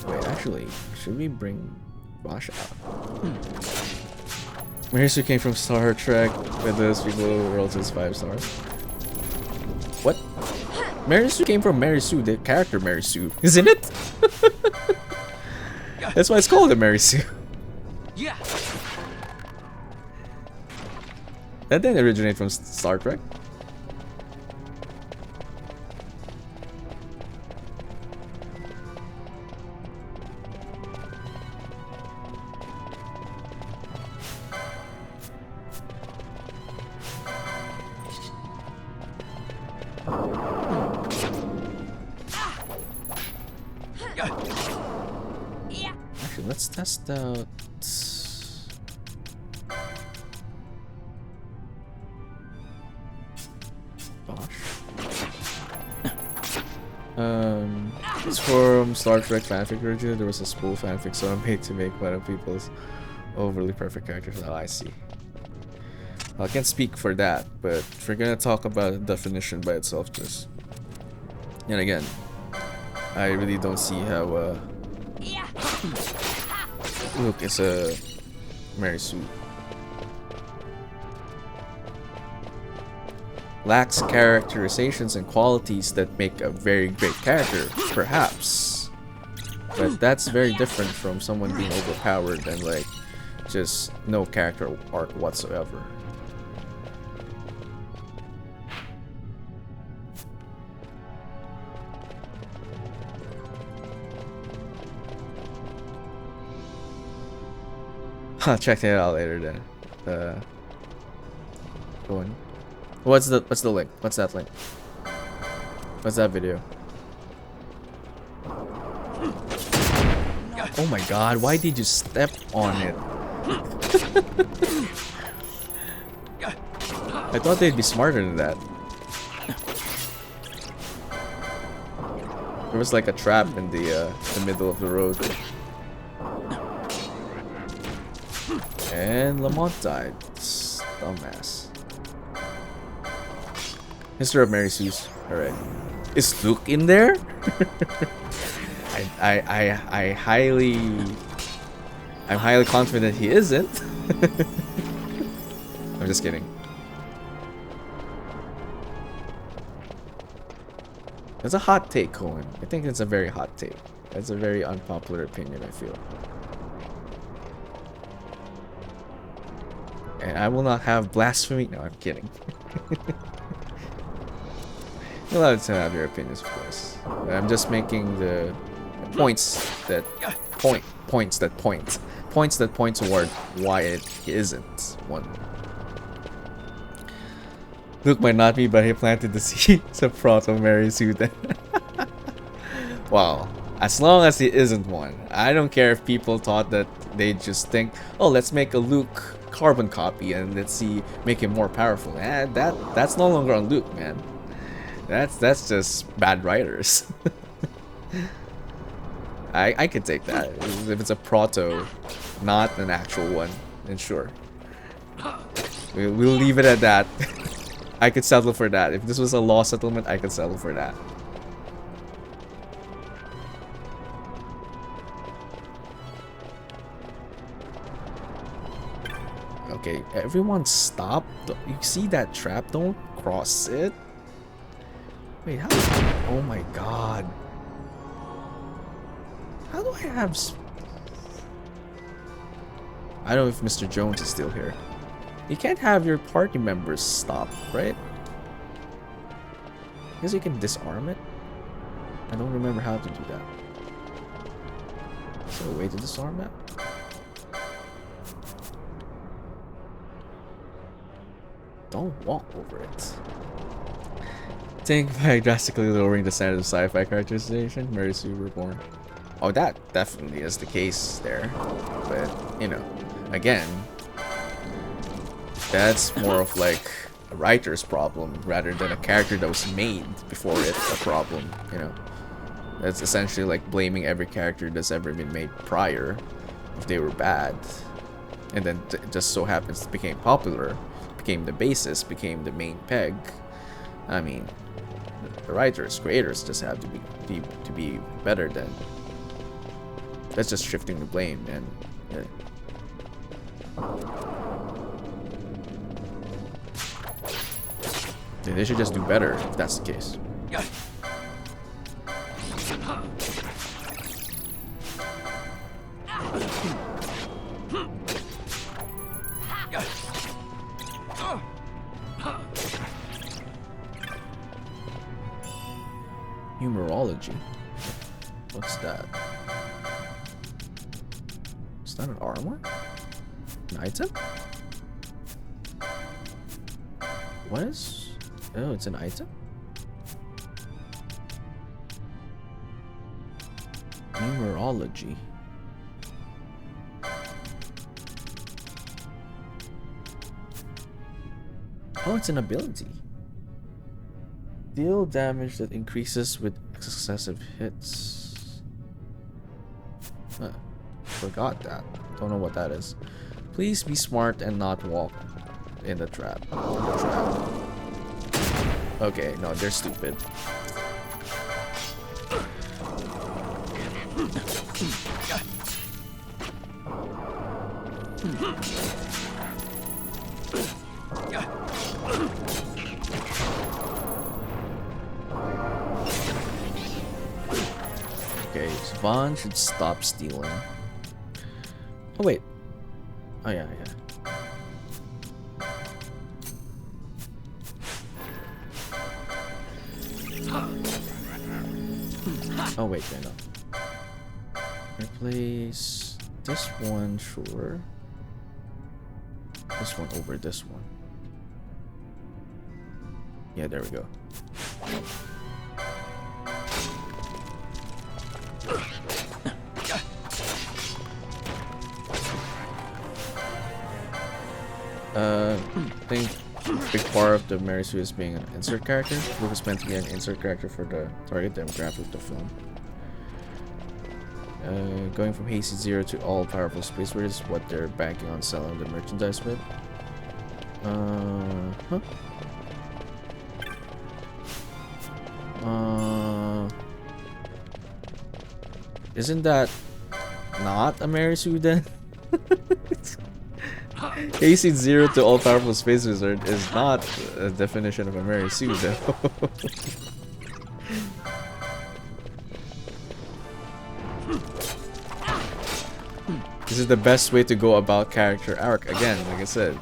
Wait, actually, should we bring Bosch out? Mary Sue came from Star Trek, with those people world is 5 stars. What? Mary Sue came from Mary Sue, the character Mary Sue, isn't it? That's why it's called a Mary Sue. Yeah. That didn't originate from Star Trek. let's test out. It's from Star Trek fanfic originally. There was a spool fanfic, so I made to make fun of people's overly perfect characters. Oh, I see. Well, I can't speak for that, but if we're gonna talk about a definition by itself, just and again, I really don't see how Luke is a Mary Sue. Lacks characterizations and qualities that make a very great character, perhaps. But that's very different from someone being overpowered and like just no character arc whatsoever. I'll check it out later then. Go on. What's the link? What's that link? What's that video? Oh my god, why did you step on it? I thought they'd be smarter than that. There was like a trap in the middle of the road. And Lamont died. Dumbass. History of Mary Sue's. Alright. Is Luke in there? I'm highly confident he isn't. I'm just kidding. It's a hot take, Cohen. I think it's a very hot take. That's a very unpopular opinion, I feel. And I will not have blasphemy. No, I'm kidding. You're allowed to have your opinions, of course. But I'm just making the points that point toward why it isn't one. Luke might not be, but he planted the seeds of Proto Mary Sue then. Wow. As long as he isn't one. I don't care if people thought that they just think, oh, let's make a Luke carbon copy and let's see, make him more powerful. That's no longer on Luke, man. That's just bad writers. I could take that. If it's a proto, not an actual one, then sure. We'll leave it at that. I could settle for that. If this was a law settlement, I could settle for that. Okay, everyone stop. You see that trap? Don't cross it. Wait, how? Oh my god. How do I have... I don't know if Mr. Jones is still here. You can't have your party members stop, right? I guess you can disarm it. I don't remember how to do that. Is there a way to disarm that? Don't walk over it. Think by drastically lowering the standard of sci-fi characterization, Mary Sue Reborn. Oh, that definitely is the case there. But, you know, again, that's more of like a writer's problem rather than a character that was made before it's a problem, you know. That's essentially like blaming every character that's ever been made prior if they were bad. And then it just so happens it became popular, became the basis, became the main peg. I mean, the writers, creators just have to be better than. That's just shifting the blame, and they should just do better if that's the case. Numerology. What's that? Is that an armor? An item? What is? Oh, it's an item? Numerology. Oh, it's an ability. Deal damage that increases with successive hits. Huh. Forgot that. Don't know what that is. Please be smart and not walk in the trap. Okay, no, they're stupid. Okay, so Vaughn should stop stealing. Oh wait. Oh yeah, yeah. Oh wait, I know. Replace this one, sure. This one over this one. Yeah, there we go. I think a big part of the Mary Sue is being an insert character. Luke is meant to be an insert character for the target demographic of the film. Going from hasty zero to all powerful space raiders is what they're banking on selling the merchandise with. Isn't that not a Mary Sue then? AC 0 to all powerful space wizard is not a definition of a Mary Sue though. This is the best way to go about character arc. Again, like I said,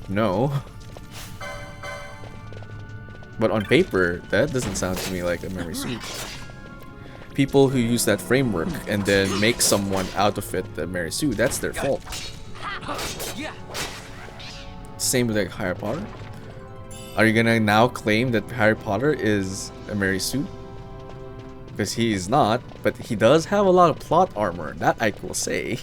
no. But on paper, that doesn't sound to me like a Mary Sue. People who use that framework and then make someone out of it a Mary Sue, that's their fault. Same with like Harry Potter. Are you gonna now claim that Harry Potter is a Mary Sue? Because he is not, but he does have a lot of plot armor. That I will say.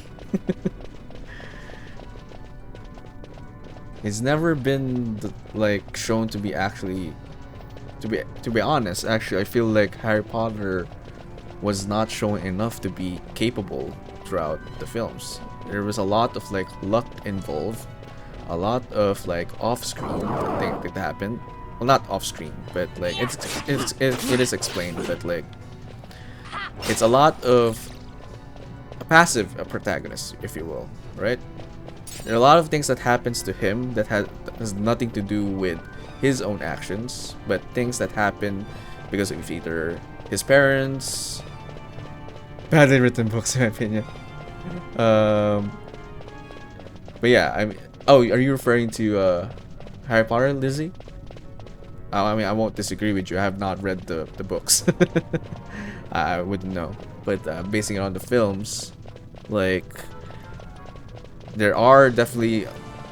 He's never been like shown to be actually, to be honest. Actually, I feel like Harry Potter was not shown enough to be capable throughout the films. There was a lot of like luck involved, a lot of like off-screen things that happened. Well, not off-screen, but like it is explained that like it's a lot of a passive protagonist, if you will, right? There are a lot of things that happens to him that has nothing to do with his own actions, but things that happen because of either his parents. Badly written books, in my opinion. But yeah, I mean, oh, are you referring to Harry Potter, Lizzie? I mean, I won't disagree with you. I have not read the books. I wouldn't know. But basing it on the films, like, there are definitely,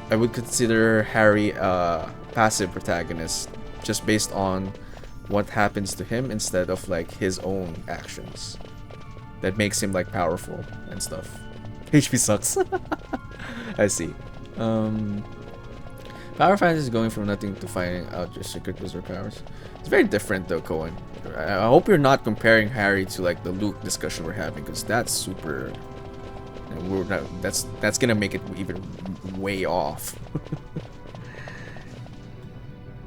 I would consider Harry a passive protagonist just based on what happens to him instead of like his own actions. That makes him like powerful and stuff. HP sucks. I see. Power Fantasy is going from nothing to finding out your secret wizard powers. It's very different though, Cohen. I hope you're not comparing Harry to like the Luke discussion we're having, because that's super. We're not, that's gonna make it even way off.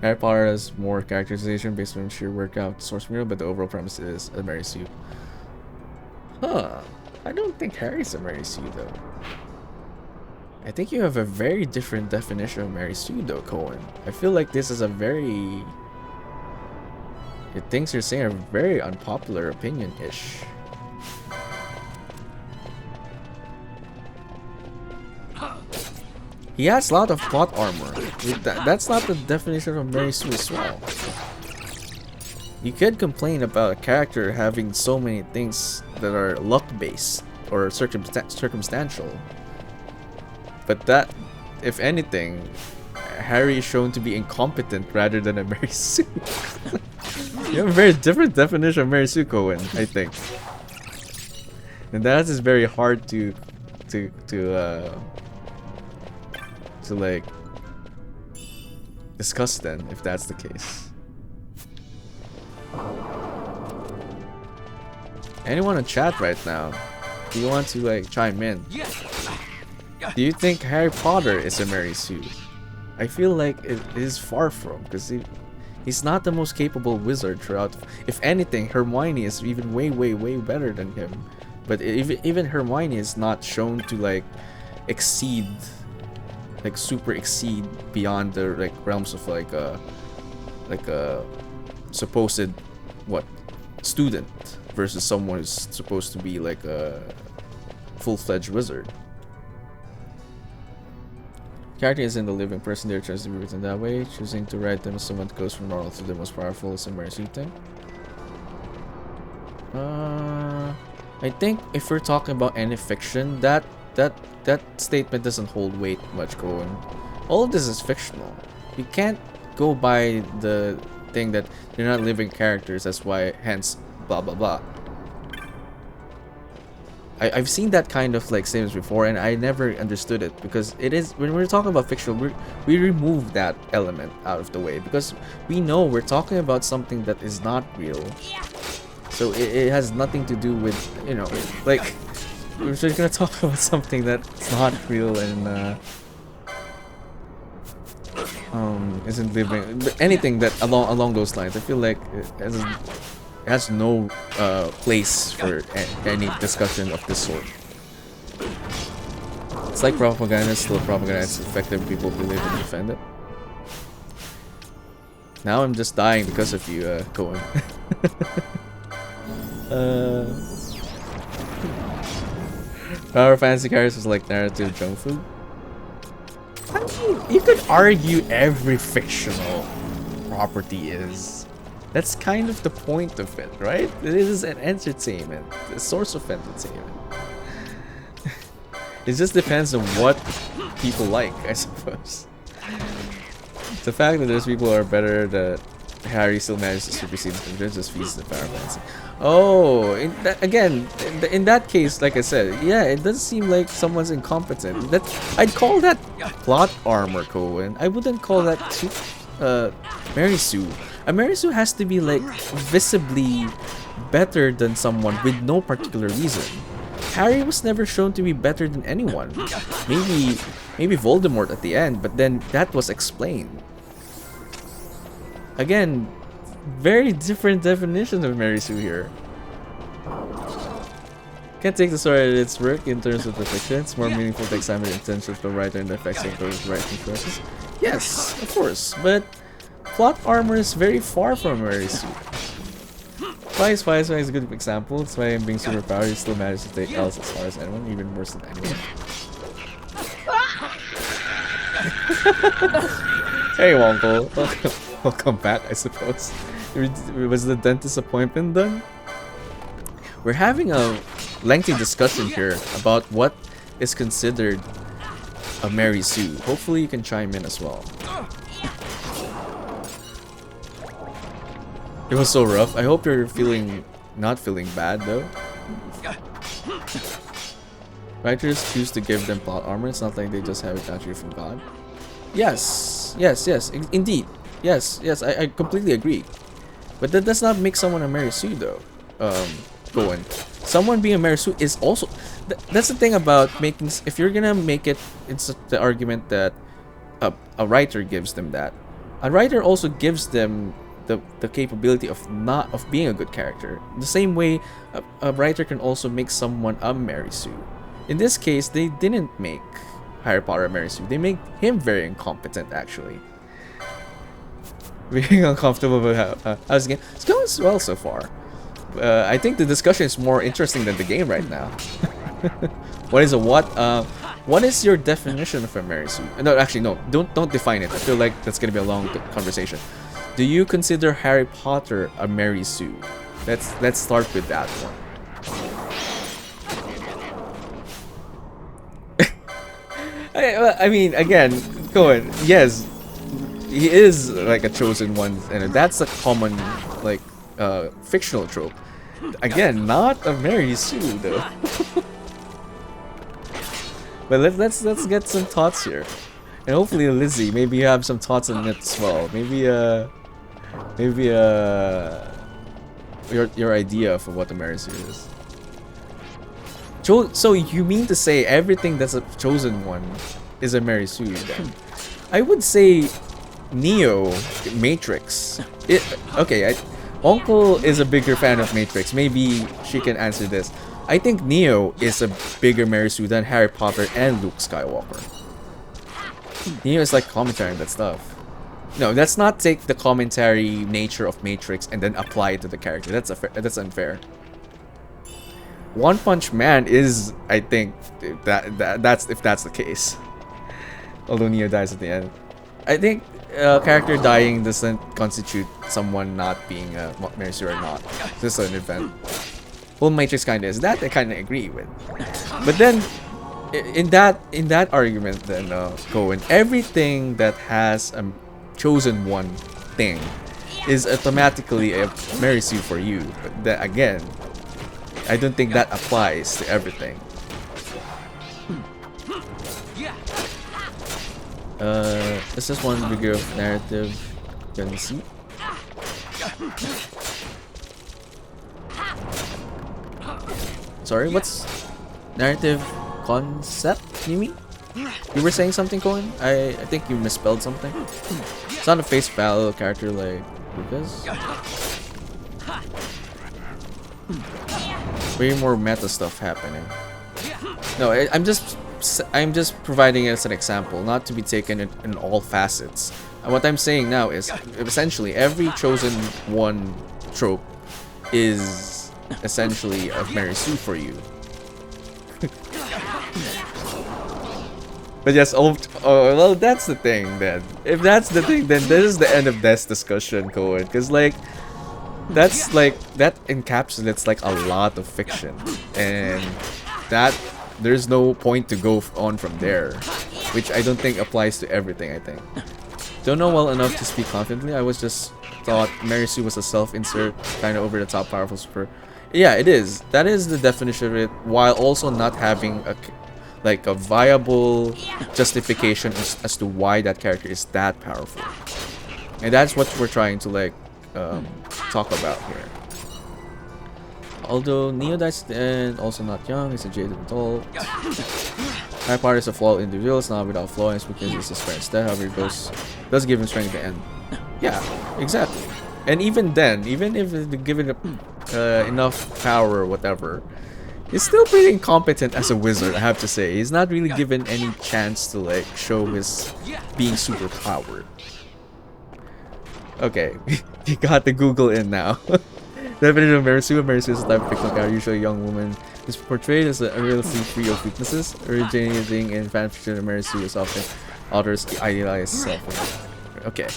Harry Potter has more characterization based on sheer workout source material, but the overall premise is a Mary Sue. Huh. I don't think Harry's a Mary Sue though. I think you have a very different definition of Mary Sue though, Cohen. I feel like this is a very... The things you're saying are very unpopular opinion-ish. He has a lot of plot armor. That's not the definition of Mary Sue as well. You could complain about a character having so many things that are luck-based or circumstantial. But that, if anything, Harry is shown to be incompetent rather than a Mary Sue. You have a very different definition of Mary Sue, Cohen, I think. And that is very hard to like discuss then, if that's the case. Anyone in chat right now? Do you want to like chime in? Do you think Harry Potter is a Mary Sue? I feel like it is far from, because he's not the most capable wizard throughout. If anything, Hermione is even way better than him. But even Hermione is not shown to like exceed, like super exceed beyond the like realms of like a supposed what student versus someone who's supposed to be like a full-fledged wizard. Character isn't a living person, they're choosing to be written that way. Choosing to write them as someone that goes from normal to the most powerful is a Mary Sue thing. I think if we're talking about any fiction, that statement doesn't hold weight much going. All of this is fictional. You can't go by the thing that they're not living characters, that's why hence blah blah blah. I've seen that kind of like statements before, and I never understood it, because it is, when we're talking about fictional, we remove that element out of the way, because we know we're talking about something that is not real. So it has nothing to do with, you know, like, we're just gonna talk about something that's not real and isn't living, but anything that along those lines, I feel like it has no place for any discussion of this sort. It's like propaganda, still propaganda. It's effective, people believe and defend it. Now I'm just dying because of you, Cohen. Power fantasy characters is like narrative junk food. I mean, you could argue every fictional property is. That's kind of the point of it, right? It is an entertainment, a source of entertainment. It just depends on what people like, I suppose. The fact that there's people who are better, that Harry still manages to supersede the just feeds the power fantasy. Oh, in that case, like I said, yeah, it does seem like someone's incompetent. I'd call that plot armor, Cohen. I wouldn't call that Mary Sue. A Mary Sue has to be like visibly better than someone with no particular reason. Harry was never shown to be better than anyone. Maybe Voldemort at the end, but then that was explained. Again, very different definition of Mary Sue here. Can't take the story at its work in terms of the fiction. It's more meaningful to examine the intentions of the writer and the effects of those writing choices. Yes, of course, but plot armor is very far from Mary Sue. Spice is a good example. That's why being superpowered, he still manages to take L's as far as anyone, even worse than anyone. Hey Wonko, welcome back, I suppose. Was the dentist appointment done? We're having a lengthy discussion here about what is considered a Mary Sue. Hopefully you can chime in as well. It was so rough. I hope you're not feeling bad though. Writers choose to give them plot armor. It's not like they just have it naturally from God. Yes, indeed. Yes, I completely agree. But that does not make someone a Mary Sue though. Going. Someone being a Mary Sue is also... that's the thing about making... If you're gonna make it, it's the argument that a writer gives them that. A writer also gives them the capability of being a good character. The same way a writer can also make someone a Mary Sue. In this case, they didn't make Harry Potter a Mary Sue. They make him very incompetent, actually. Being uncomfortable with how's the game? It's going well so far. I think the discussion is more interesting than the game right now. What is a what? What is your definition of a Mary Sue? No, actually, no. Don't define it. I feel like that's gonna be a long conversation. Do you consider Harry Potter a Mary Sue? Let's start with that one. I mean, again, Cohen, yes, he is like a chosen one, and that's a common like fictional trope. Again, not a Mary Sue though. But let's get some thoughts here. And hopefully, Lizzie, maybe you have some thoughts on it as well. Maybe your idea for what the Marisu is. So you mean to say everything that's a chosen one is a Marisu then? I would say Neo, Matrix. Uncle is a bigger fan of Matrix. Maybe she can answer this. I think Neo is a bigger Marisu than Harry Potter and Luke Skywalker. Neo is like commentary on that stuff. No, let's not take the commentary nature of Matrix and then apply it to the character. That's unfair. One Punch Man is, I think, that's the case. Although Neo dies at the end, I think character dying doesn't constitute someone not being a Marisu or not. It's just an event. Well, Matrix kind of is. That I kind of agree with. But then, in that argument, then Cohen, everything that has a chosen one thing is automatically a Marisu for you. But then again, I don't think that applies to everything. This is one bigger narrative than see. Sorry, what's narrative concept, you mean? You were saying something, Cohen? I think you misspelled something. It's not a face value character like Lucas. Way more meta stuff happening. No, I'm just providing it as an example, not to be taken in all facets. And what I'm saying now is essentially every chosen one trope is essentially a Marisu for you. But yes, well, that's the thing then. If that's the thing, then this is the end of this discussion, Cohen. Because that encapsulates like a lot of fiction, and that there's no point to go on from there, which I don't think applies to everything. I think don't know well enough to speak confidently. I was just thought Marisu was a self-insert, kind of over-the-top powerful super. Yeah, it is. That is the definition of it, while also not having a viable justification as to why that character is that powerful. And that's what we're trying to talk about here. Although Neo dies at the end, also not young, he's a jaded adult. My part is a flawed individual, it's not without flaw, and because he's his parents' death, however it does give him strength at the end. Yeah, exactly. And even then, even if they give it enough power or whatever, he's still pretty incompetent as a wizard, I have to say. He's not really given any chance to show his being super powered. Okay, you got the Google in now. Definition of Marisu. Marisu is a type of fictional character, usually a young woman, is portrayed as unrealistically free of weaknesses. Originating in fanfiction, Marisu is often authors idealize self. Okay.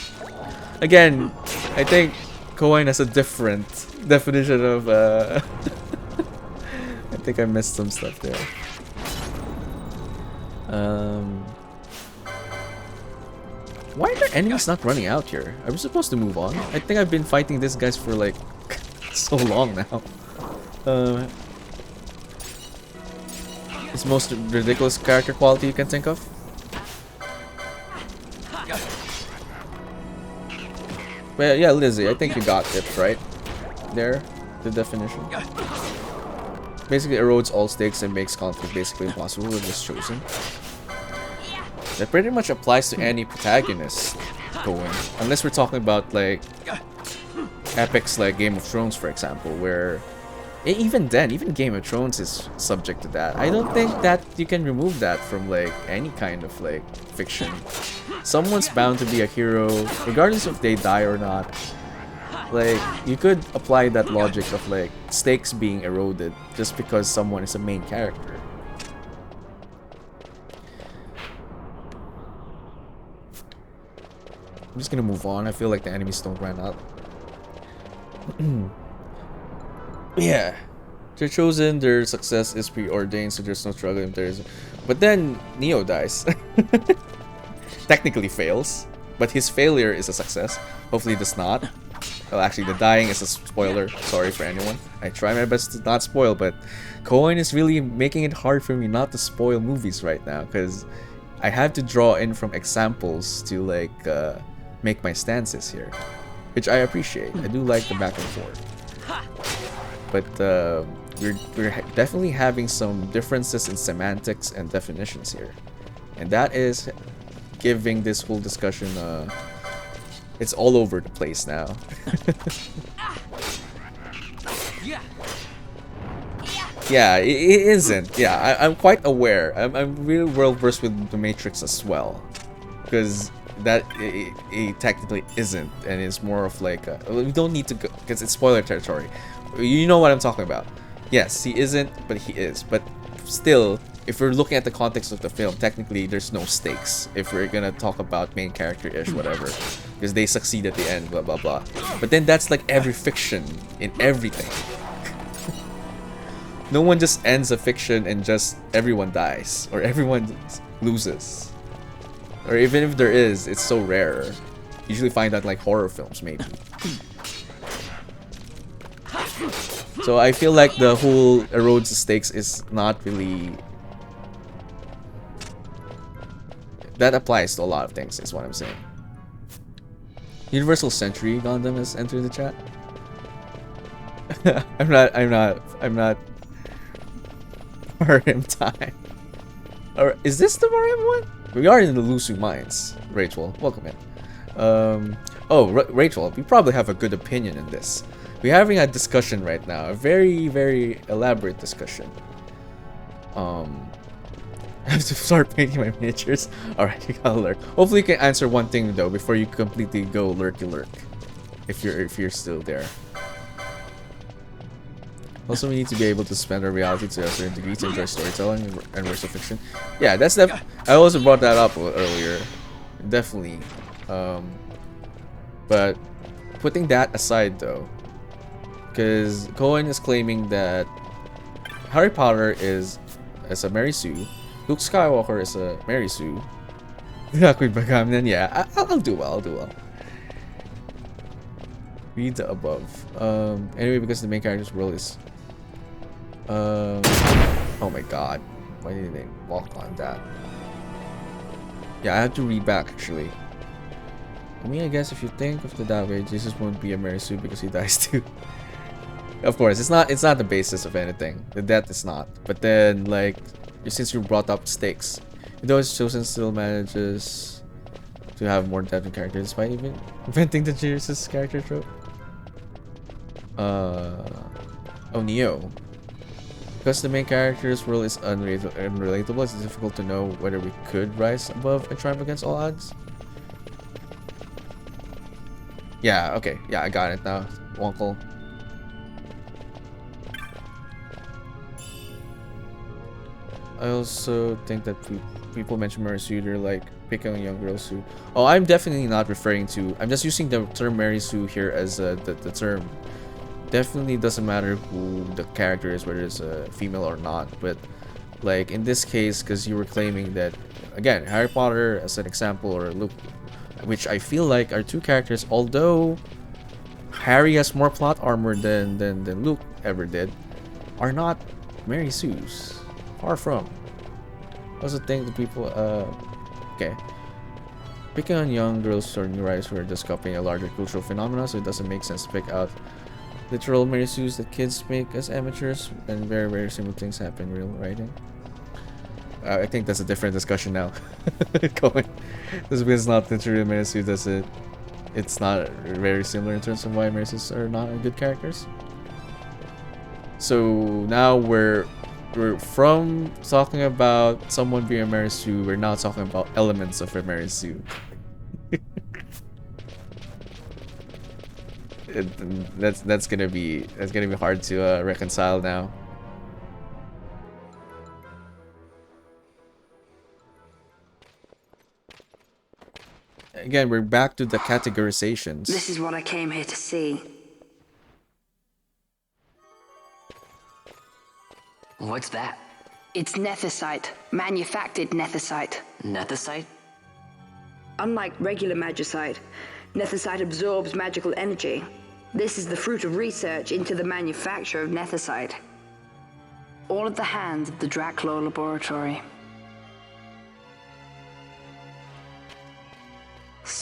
Again, I think Koine has a different definition of I think I missed some stuff there. Why are the enemies not running out here? Are we supposed to move on? I think I've been fighting these guys for so long now. It's the most ridiculous character quality you can think of? Well, yeah, Lizzie, I think you got it right there, the definition. Basically erodes all stakes and makes conflict basically impossible when it's chosen. That pretty much applies to any protagonist going, unless we're talking about epics like Game of Thrones, for example, where even then, even Game of Thrones is subject to that. I don't think that you can remove that from any kind of fiction. Someone's bound to be a hero, regardless if they die or not. You could apply that logic of stakes being eroded just because someone is a main character. I'm just gonna move on. I feel like the enemies don't run out. Yeah, they're chosen, their success is preordained, so there's no struggle if there is. But then Neo dies. Technically fails, but his failure is a success. Hopefully it does not. Well, actually, the dying is a spoiler. Sorry for anyone. I try my best to not spoil, but Koine is really making it hard for me not to spoil movies right now, because I have to draw in from examples to like make my stances here, which I appreciate. I do like the back and forth, but we're definitely having some differences in semantics and definitions here, and that is giving this whole discussion it's all over the place now. Yeah, it isn't. Yeah, I'm quite aware. I'm really well versed with the Matrix as well, because that it technically isn't, and it's more of like we don't need to go because it's spoiler territory. You know what I'm talking about. Yes, he isn't, but he is. But still, if we're looking at the context of the film, technically there's no stakes if we're gonna talk about main character-ish, whatever, because they succeed at the end, blah blah blah. But then that's like every fiction in everything. No one just ends a fiction and just everyone dies or everyone loses. Or even if there is, it's so rare. You usually find that like horror films, maybe. So I feel like the whole erodes the stakes is not really... That applies to a lot of things, is what I'm saying. Universal Century Gundam has entered the chat. I'm not RM time. Or is this the RM one? We are in the Lusu Mines. Rachel, welcome in. Rachel, we probably have a good opinion in this. We're having a discussion right now, a very, very elaborate discussion. I have to start painting my miniatures. Alright, you gotta lurk. Hopefully you can answer one thing though before you completely go lurky lurk. If you're still there. Also, we need to be able to spend our reality to a certain degree to enjoy storytelling and works of fiction. Yeah, that's I also brought that up earlier. Definitely. But putting that aside though, because Cohen is claiming that Harry Potter is a Mary Sue, Luke Skywalker is a Mary Sue. Then yeah, I'll do well. Read the above. Anyway, because the main character's world is oh my god, why did they walk on that? Yeah, I have to read back actually. I mean, I guess if you think of it that way, Jesus won't be a Mary Sue because he dies too. Of course, it's not the basis of anything. The death is not. But then, like, since you brought up stakes, though his chosen still manages to have more depth in characters despite even inventing the Jesus character trope. Neo. Because the main character's world is unrelatable, it's difficult to know whether we could rise above and triumph against all odds. Yeah, okay. Yeah, I got it now, Wonkle. I also think that people mention Mary Sue, they're like picking on young girls who... Oh, I'm definitely not referring to... I'm just using the term Mary Sue here as the term. Definitely doesn't matter who the character is, whether it's a female or not, but like in this case, because you were claiming that, again, Harry Potter as an example, or Luke, which I feel like are two characters, although Harry has more plot armor than Luke ever did, are not Mary Sue's. Far from. I also think the people okay, picking on young girls or new writers who are just copying a larger cultural phenomenon, so it doesn't make sense to pick out literal Mary Sues that kids make as amateurs, and very, very similar things happen in real writing. I think that's a different discussion now. Going, this is not literally Mary Sue, does it? It's not very similar in terms of why Mary Sues are not good characters. So now we're from talking about someone being a Mary Sue, we're now talking about elements of a Mary Sue. That's gonna be hard to reconcile now. Again, we're back to the categorizations. This is what I came here to see. What's that? It's nethicite, manufactured nethicite. Nethicite? Unlike regular magicite, nethicite absorbs magical energy. This is the fruit of research into the manufacture of nethicite. All at the hands of the Draclaw Laboratory.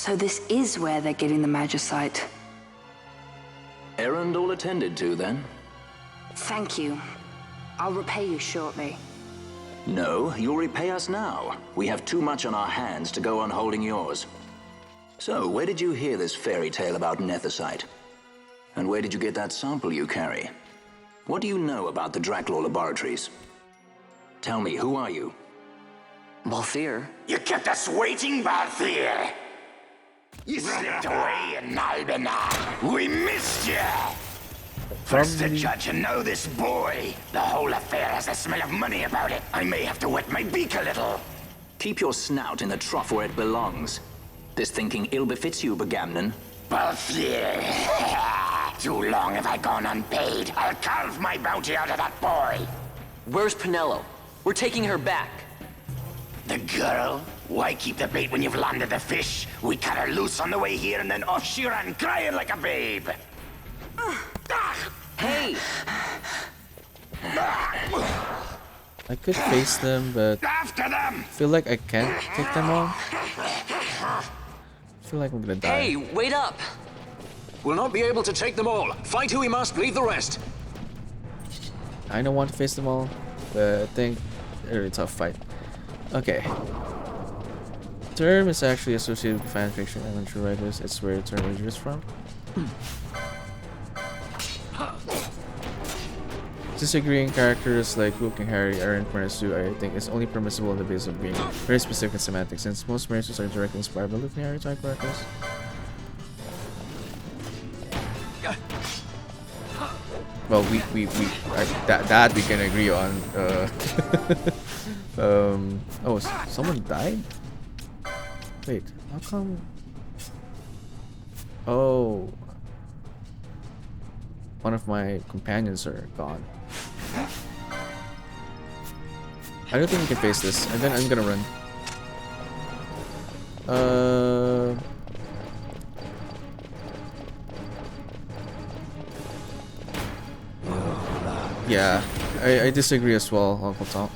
So this is where they're getting the magicite. Errand all attended to, then? Thank you. I'll repay you shortly. No, you'll repay us now. We have too much on our hands to go on holding yours. So, where did you hear this fairy tale about nethicite? And where did you get that sample you carry? What do you know about the Draclaw laboratories? Tell me, who are you? Balthier. You kept us waiting, Balthier! You slipped away in Albanar. We missed you! First the judge and now this boy. The whole affair has a smell of money about it. I may have to wet my beak a little. Keep your snout in the trough where it belongs. This thinking ill befits you, Begamnon. Balthier. Too long have I gone unpaid. I'll carve my bounty out of that boy. Where's Pinello? We're taking her back. The girl? Why keep the bait when you've landed the fish? We cut her loose on the way here and then off she ran crying like a babe. Hey! I could face them, but After them! I feel like I can't take them on. I feel like I'm gonna die. Hey, wait up! We'll not be able to take them all. Fight who we must, leave the rest. I don't want to face them all, but I think they're a tough fight. Okay. Term is actually associated with fan fiction and adventure writers. It's where the term originates from. Disagreeing characters like Luke and Harry aren't Marisu, I think, is only permissible on the basis of being very specific in semantics, since most Marisus are directly inspired by Luke and Harry type characters. Well, that we can agree on. Oh, someone died? Wait, how come? Oh, one of my companions are gone. I don't think we can face this, and then I'm gonna run. Yeah, I disagree as well, Uncle Tom.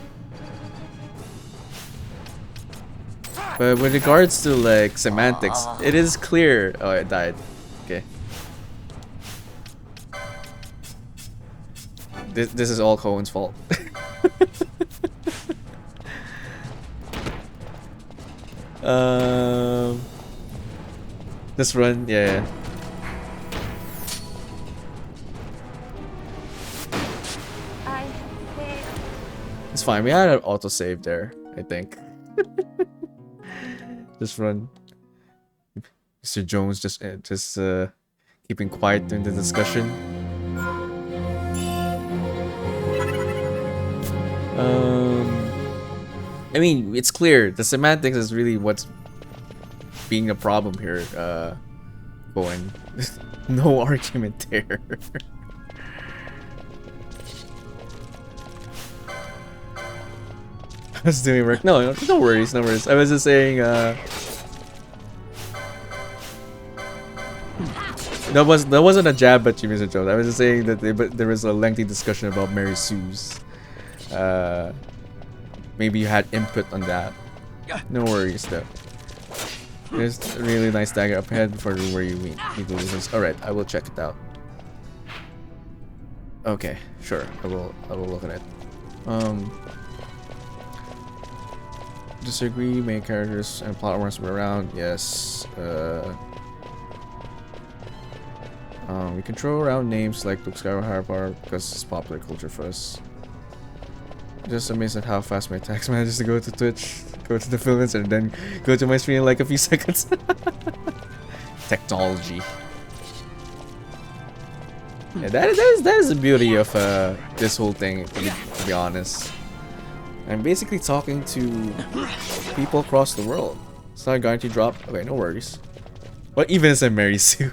But with regards to like semantics, it is clear. Oh, it died. Okay. This is all Cohen's fault. This run, yeah. It's fine. We had an autosave there, I think. Just run. Mr. Jones just keeping quiet during the discussion. I mean, it's clear. The semantics is really what's being a problem here. Going. No argument there. I was doing work. No worries, no worries. I was just saying, that wasn't a jab at you, Mr. Jones. I was just saying that there was a lengthy discussion about Mary Sue's. Maybe you had input on that. No worries, though. There's a really nice dagger up ahead for where you meet the losers. All right, I will check it out. Okay, sure. I will look at it. Disagree, main characters and plot runs around. Yes. We can throw around names like Luke Skywalker because it's popular culture for us. Just amazed at how fast my text manages to go to Twitch, go to the Philippines, and then go to my screen in like a few seconds. Technology. Yeah, that is the beauty of this whole thing, to be honest. I'm basically talking to people across the world. It's not going to drop. Okay, no worries. What even is a Mary Sue?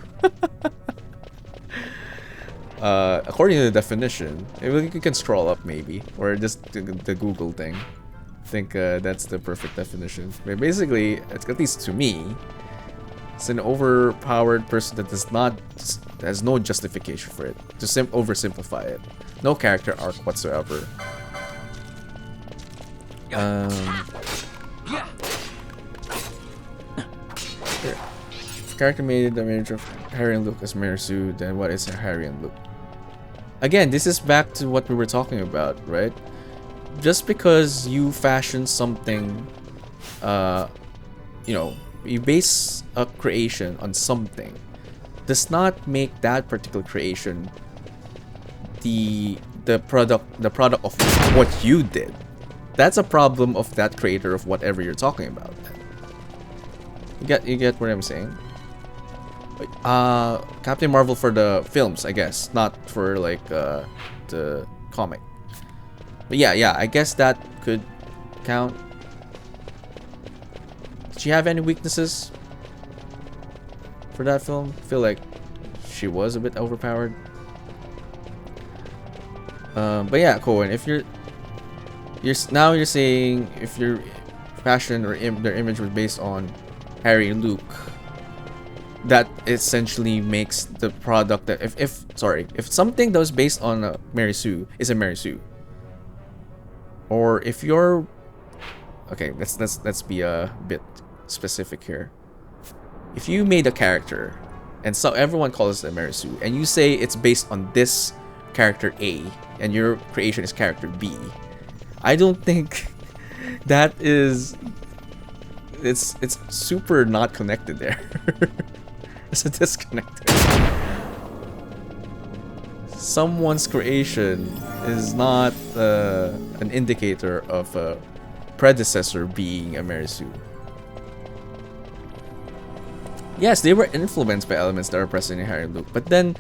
According to the definition, you can scroll up maybe, or just the Google thing. I think that's the perfect definition. But basically, at least to me, it's an overpowered person that has no justification for it. Just oversimplify it. No character arc whatsoever. Here. character made the image of Harry and Luke as Mary Sue, then what is Harry and Luke? Again, this is back to what we were talking about, right? Just because you fashion something, you know, you base a creation on something, does not make that particular creation the product of what you did. That's a problem of that creator of whatever you're talking about. You get what I'm saying? Captain Marvel for the films, I guess, not for like the comic. But yeah, I guess that could count. Did she have any weaknesses for that film? I feel like she was a bit overpowered. But yeah, Cohen, if you're saying if your fashion or their image was based on Harry and Luke, that essentially makes the product that if something that was based on Mary Sue is a Mary Sue, or if you're okay, let's be a bit specific here. If you made a character and so everyone calls it a Mary Sue, and you say it's based on this character A and your creation is character B, I don't think that is it's super not connected there. It's a disconnect there. Someone's creation is not an indicator of a predecessor being a Mary Sue. Yes, they were influenced by elements that are present in Harry and Luke, but then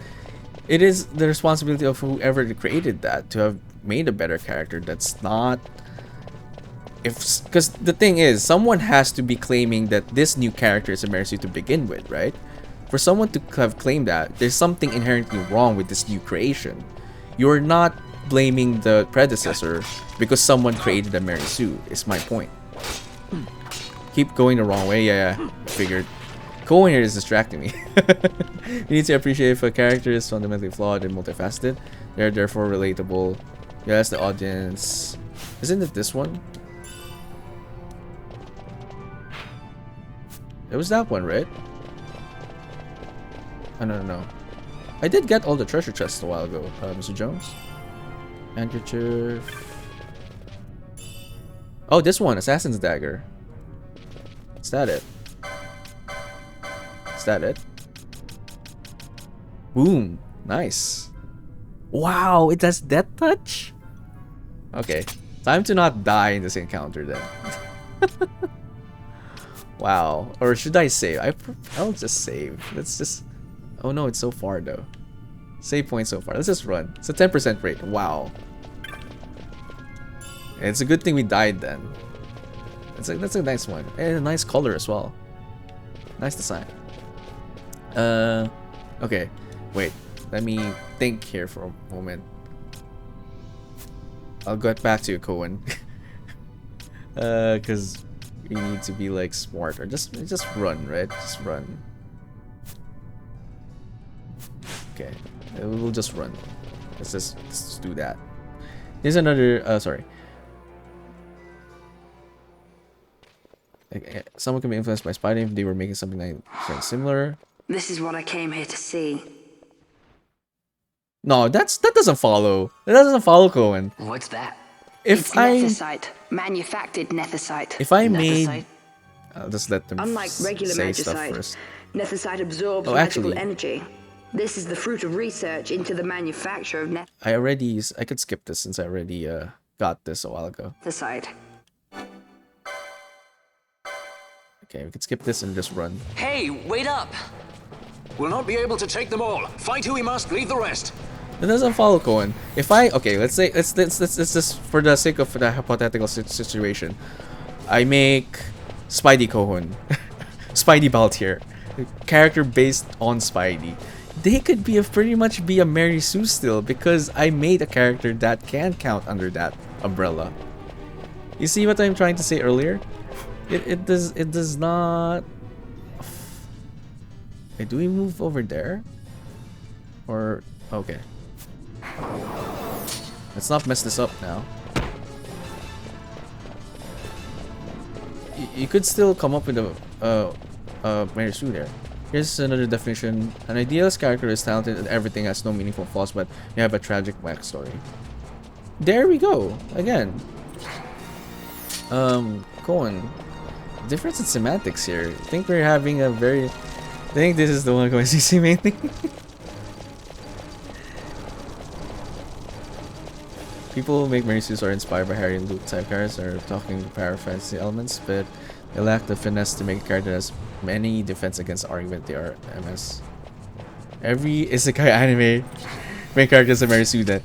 it is the responsibility of whoever created that to have made a better character that's not... Because the thing is, someone has to be claiming that this new character is a Mary Sue to begin with, right? For someone to have claimed that, there's something inherently wrong with this new creation. You're not blaming the predecessor because someone created a Mary Sue, is my point. Keep going the wrong way, yeah, figured. Cohen here is distracting me. You need to appreciate if a character is fundamentally flawed and multifaceted. They're therefore relatable. Yes, the audience. Isn't it this one? It was that one, right? Oh, no. I did get all the treasure chests a while ago, Mr. Jones. Handkerchief. Oh, this one, Assassin's Dagger. Is that it? Is that it? Boom. Nice. Wow, it does Death Touch? Okay. Time to not die in this encounter then. Wow. Or should I save? I'll just save. Let's just... Oh no, it's so far though. Save point so far. Let's just run. It's a 10% rate. Wow. And it's a good thing we died then. That's a nice one. And a nice color as well. Nice design. Okay. Wait. Let me think here for a moment. I'll get back to you, Cohen. Cause we need to be like smart, or just run, right? Just run. Okay, we'll just run. Let's just do that. Here's another. Sorry. Someone can be influenced by Spidey if they were making something like similar. This is what I came here to see. No, that doesn't follow. That doesn't follow, Cohen. What's that? If It's nethicite, manufactured nethicite. If I made, I'll just let them Unlike regular say stuff magicite, first. nethicite absorbs Oh, magical actually, energy. This is the fruit of research into the manufacture of I could skip this since I already got this a while ago. nethicite. Okay, we could skip this and just run. Hey, wait up! We'll not be able to take them all. Fight who we must, leave the rest. It doesn't follow, Cohen. If I let's just for the sake of the hypothetical situation, I make Spidey Cohen, Spidey Baltier, character based on Spidey. They could pretty much be a Mary Sue still because I made a character that can count under that umbrella. You see what I'm trying to say earlier? It does not. Wait, do we move over there? Or okay. Let's not mess this up now. You could still come up with a Mary Sue there. Here's another definition. An idealist character is talented at everything, has no meaningful flaws, but you have a tragic backstory. There we go. Again. Cohen. Difference in semantics here. I think we're having a very... I think this is the one going CC mainly. People who make Mary Sue's are inspired by Harry and Luke type characters are talking power fantasy elements, but they lack the finesse to make a character that has many defense against argument. They are MS. Every isekai anime main character is a Mary Sue then.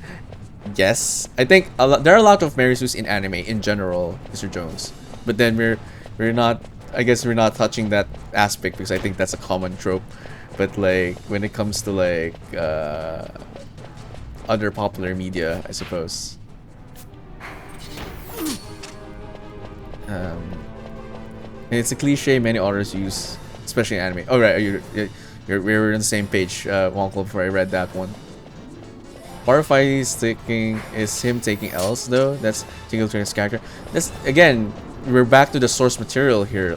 Yes. I think there are a lot of Mary Sue's in anime in general, Mr. Jones. But then we're not, I guess we're not touching that aspect because I think that's a common trope. But like when it comes to like other popular media, I suppose. It's a cliche many authors use, especially in anime. Oh right, we're on the same page, Wonkel, before I read that one. Horrify is him taking L's though. That's Tingle Train's character. That's again, we're back to the source material here.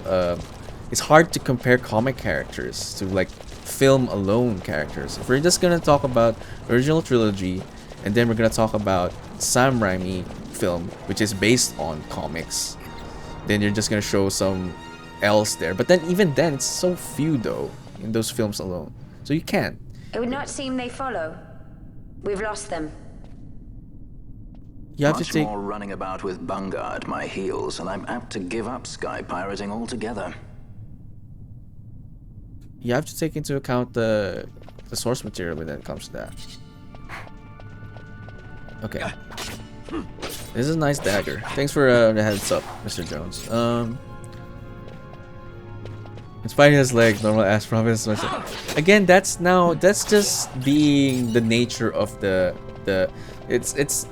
It's hard to compare comic characters to like film alone characters. If we're just gonna talk about original trilogy, and then we're gonna talk about Sam Raimi film, which is based on comics, then you're just gonna show some else there. But then even then, it's so few though in those films alone, so you can't. It would not seem they follow. We've lost them. You have Much to take more running about with Bunga at my heels, and I'm apt to give up sky pirating altogether. You have to take into account the source material when it comes to that. Okay. This is a nice dagger. Thanks for the heads up, Mr. Jones. It's fighting his leg, normal ass promise. Again, that's just being the nature of that's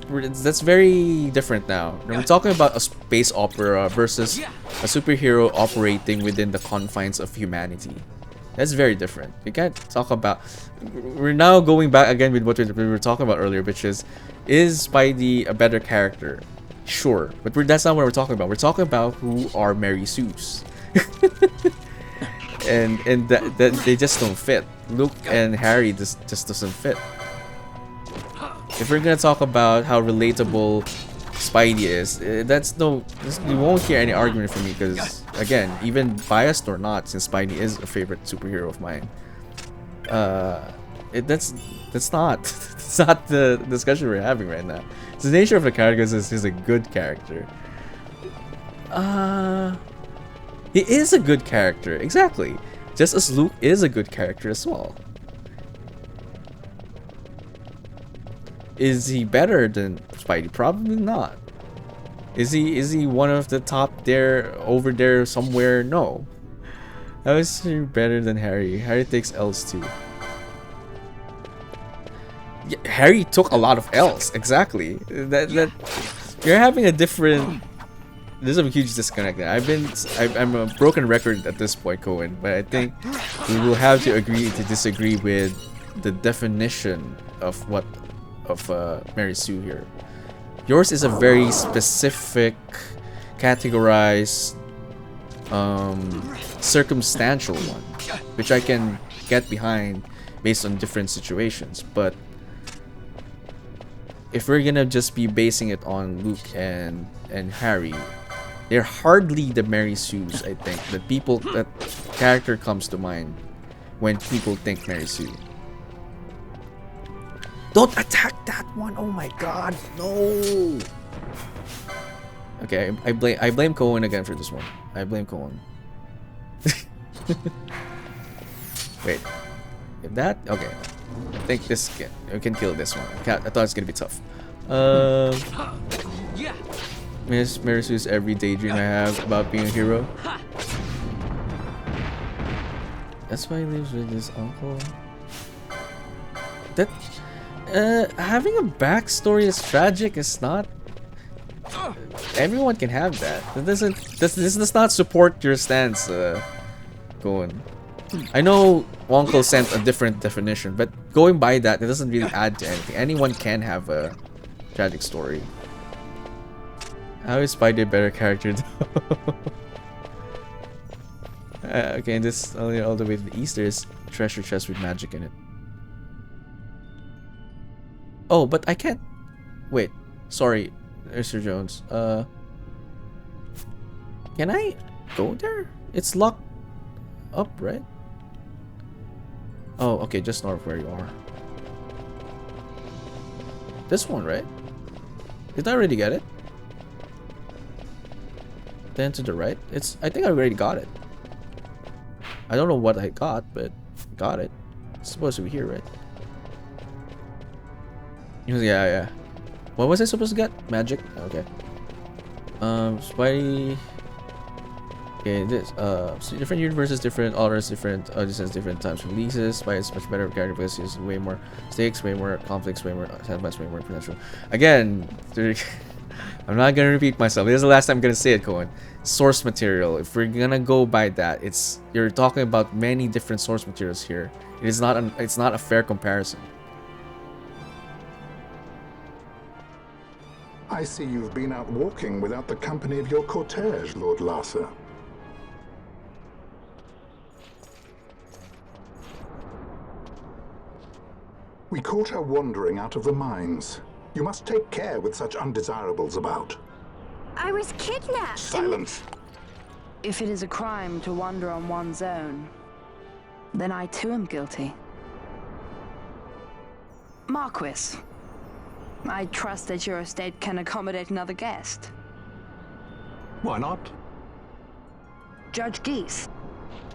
very different now. We're talking about a space opera versus a superhero operating within the confines of humanity. That's very different. You can't talk about... We're now going back again with what we were talking about earlier, which is Spidey a better character? Sure, but that's not what we're talking about. We're talking about who are Mary Sue's. and that they just don't fit. Luke and Harry just doesn't fit. If we're gonna talk about how relatable Spidey is, you won't hear any argument from me because, again, even biased or not, since Spidey is a favorite superhero of mine, that's not it's not the discussion we're having right now. It's the nature of the character is he's a good character. He is a good character, exactly. Just as Luke is a good character as well. Is he better than Spidey? Probably not. Is he one of the top there, over there somewhere? No. How is he better than Harry? Harry takes L's too. Yeah, Harry took a lot of L's, exactly. That you're having a different... There's a huge disconnect there. I'm a broken record at this point, Cohen, but I think we will have to agree to disagree with the definition of Mary Sue here. Yours is a very specific, categorized, circumstantial one, which I can get behind based on different situations. But if we're gonna just be basing it on Luke and Harry, they're hardly the Mary Sues, I think. That character comes to mind when people think Mary Sue. Don't attack that one! Oh my god, no! Okay, I blame Cohen again for this one. I blame Cohen. Wait, if that okay, I think we can kill this one. I thought it's gonna be tough. Miss Mary Sue's every daydream I have about being a hero. That's why he lives with his uncle. That having a backstory is tragic is not. Everyone can have that. This does not support your stance, Cohen. I know Wonkel sent a different definition, but going by that, it doesn't really add to anything. Anyone can have a tragic story. How is Spidey a better character though? Okay, and this all the way to the east, there's treasure chest with magic in it. Oh, but I can't. Wait, sorry, Mr. Jones. Can I go there? It's locked up, right? Oh, okay, just north of where you are. This one, right? Did I already get it? Then to the right. I think I already got it. I don't know what I got, but got it. It's supposed to be here, right? Yeah. What was I supposed to get? Magic? Okay. Spidey. Okay, this so different universes, different authors, different audiences, different times of releases. Spidey is much better character because he's way more stakes, way more conflicts, way more setbacks, way more potential. Again, I'm not gonna repeat myself. This is the last time I'm gonna say it, Cohen. Source material. If we're gonna go by that, you're talking about many different source materials here. It's not a fair comparison. I see you've been out walking without the company of your cortege, Lord Larsa. We caught her wandering out of the mines. You must take care with such undesirables about. I was kidnapped. Silence. If it is a crime to wander on one's own, then I too am guilty. Marquis, I trust that your estate can accommodate another guest. Why not? Judge Geese,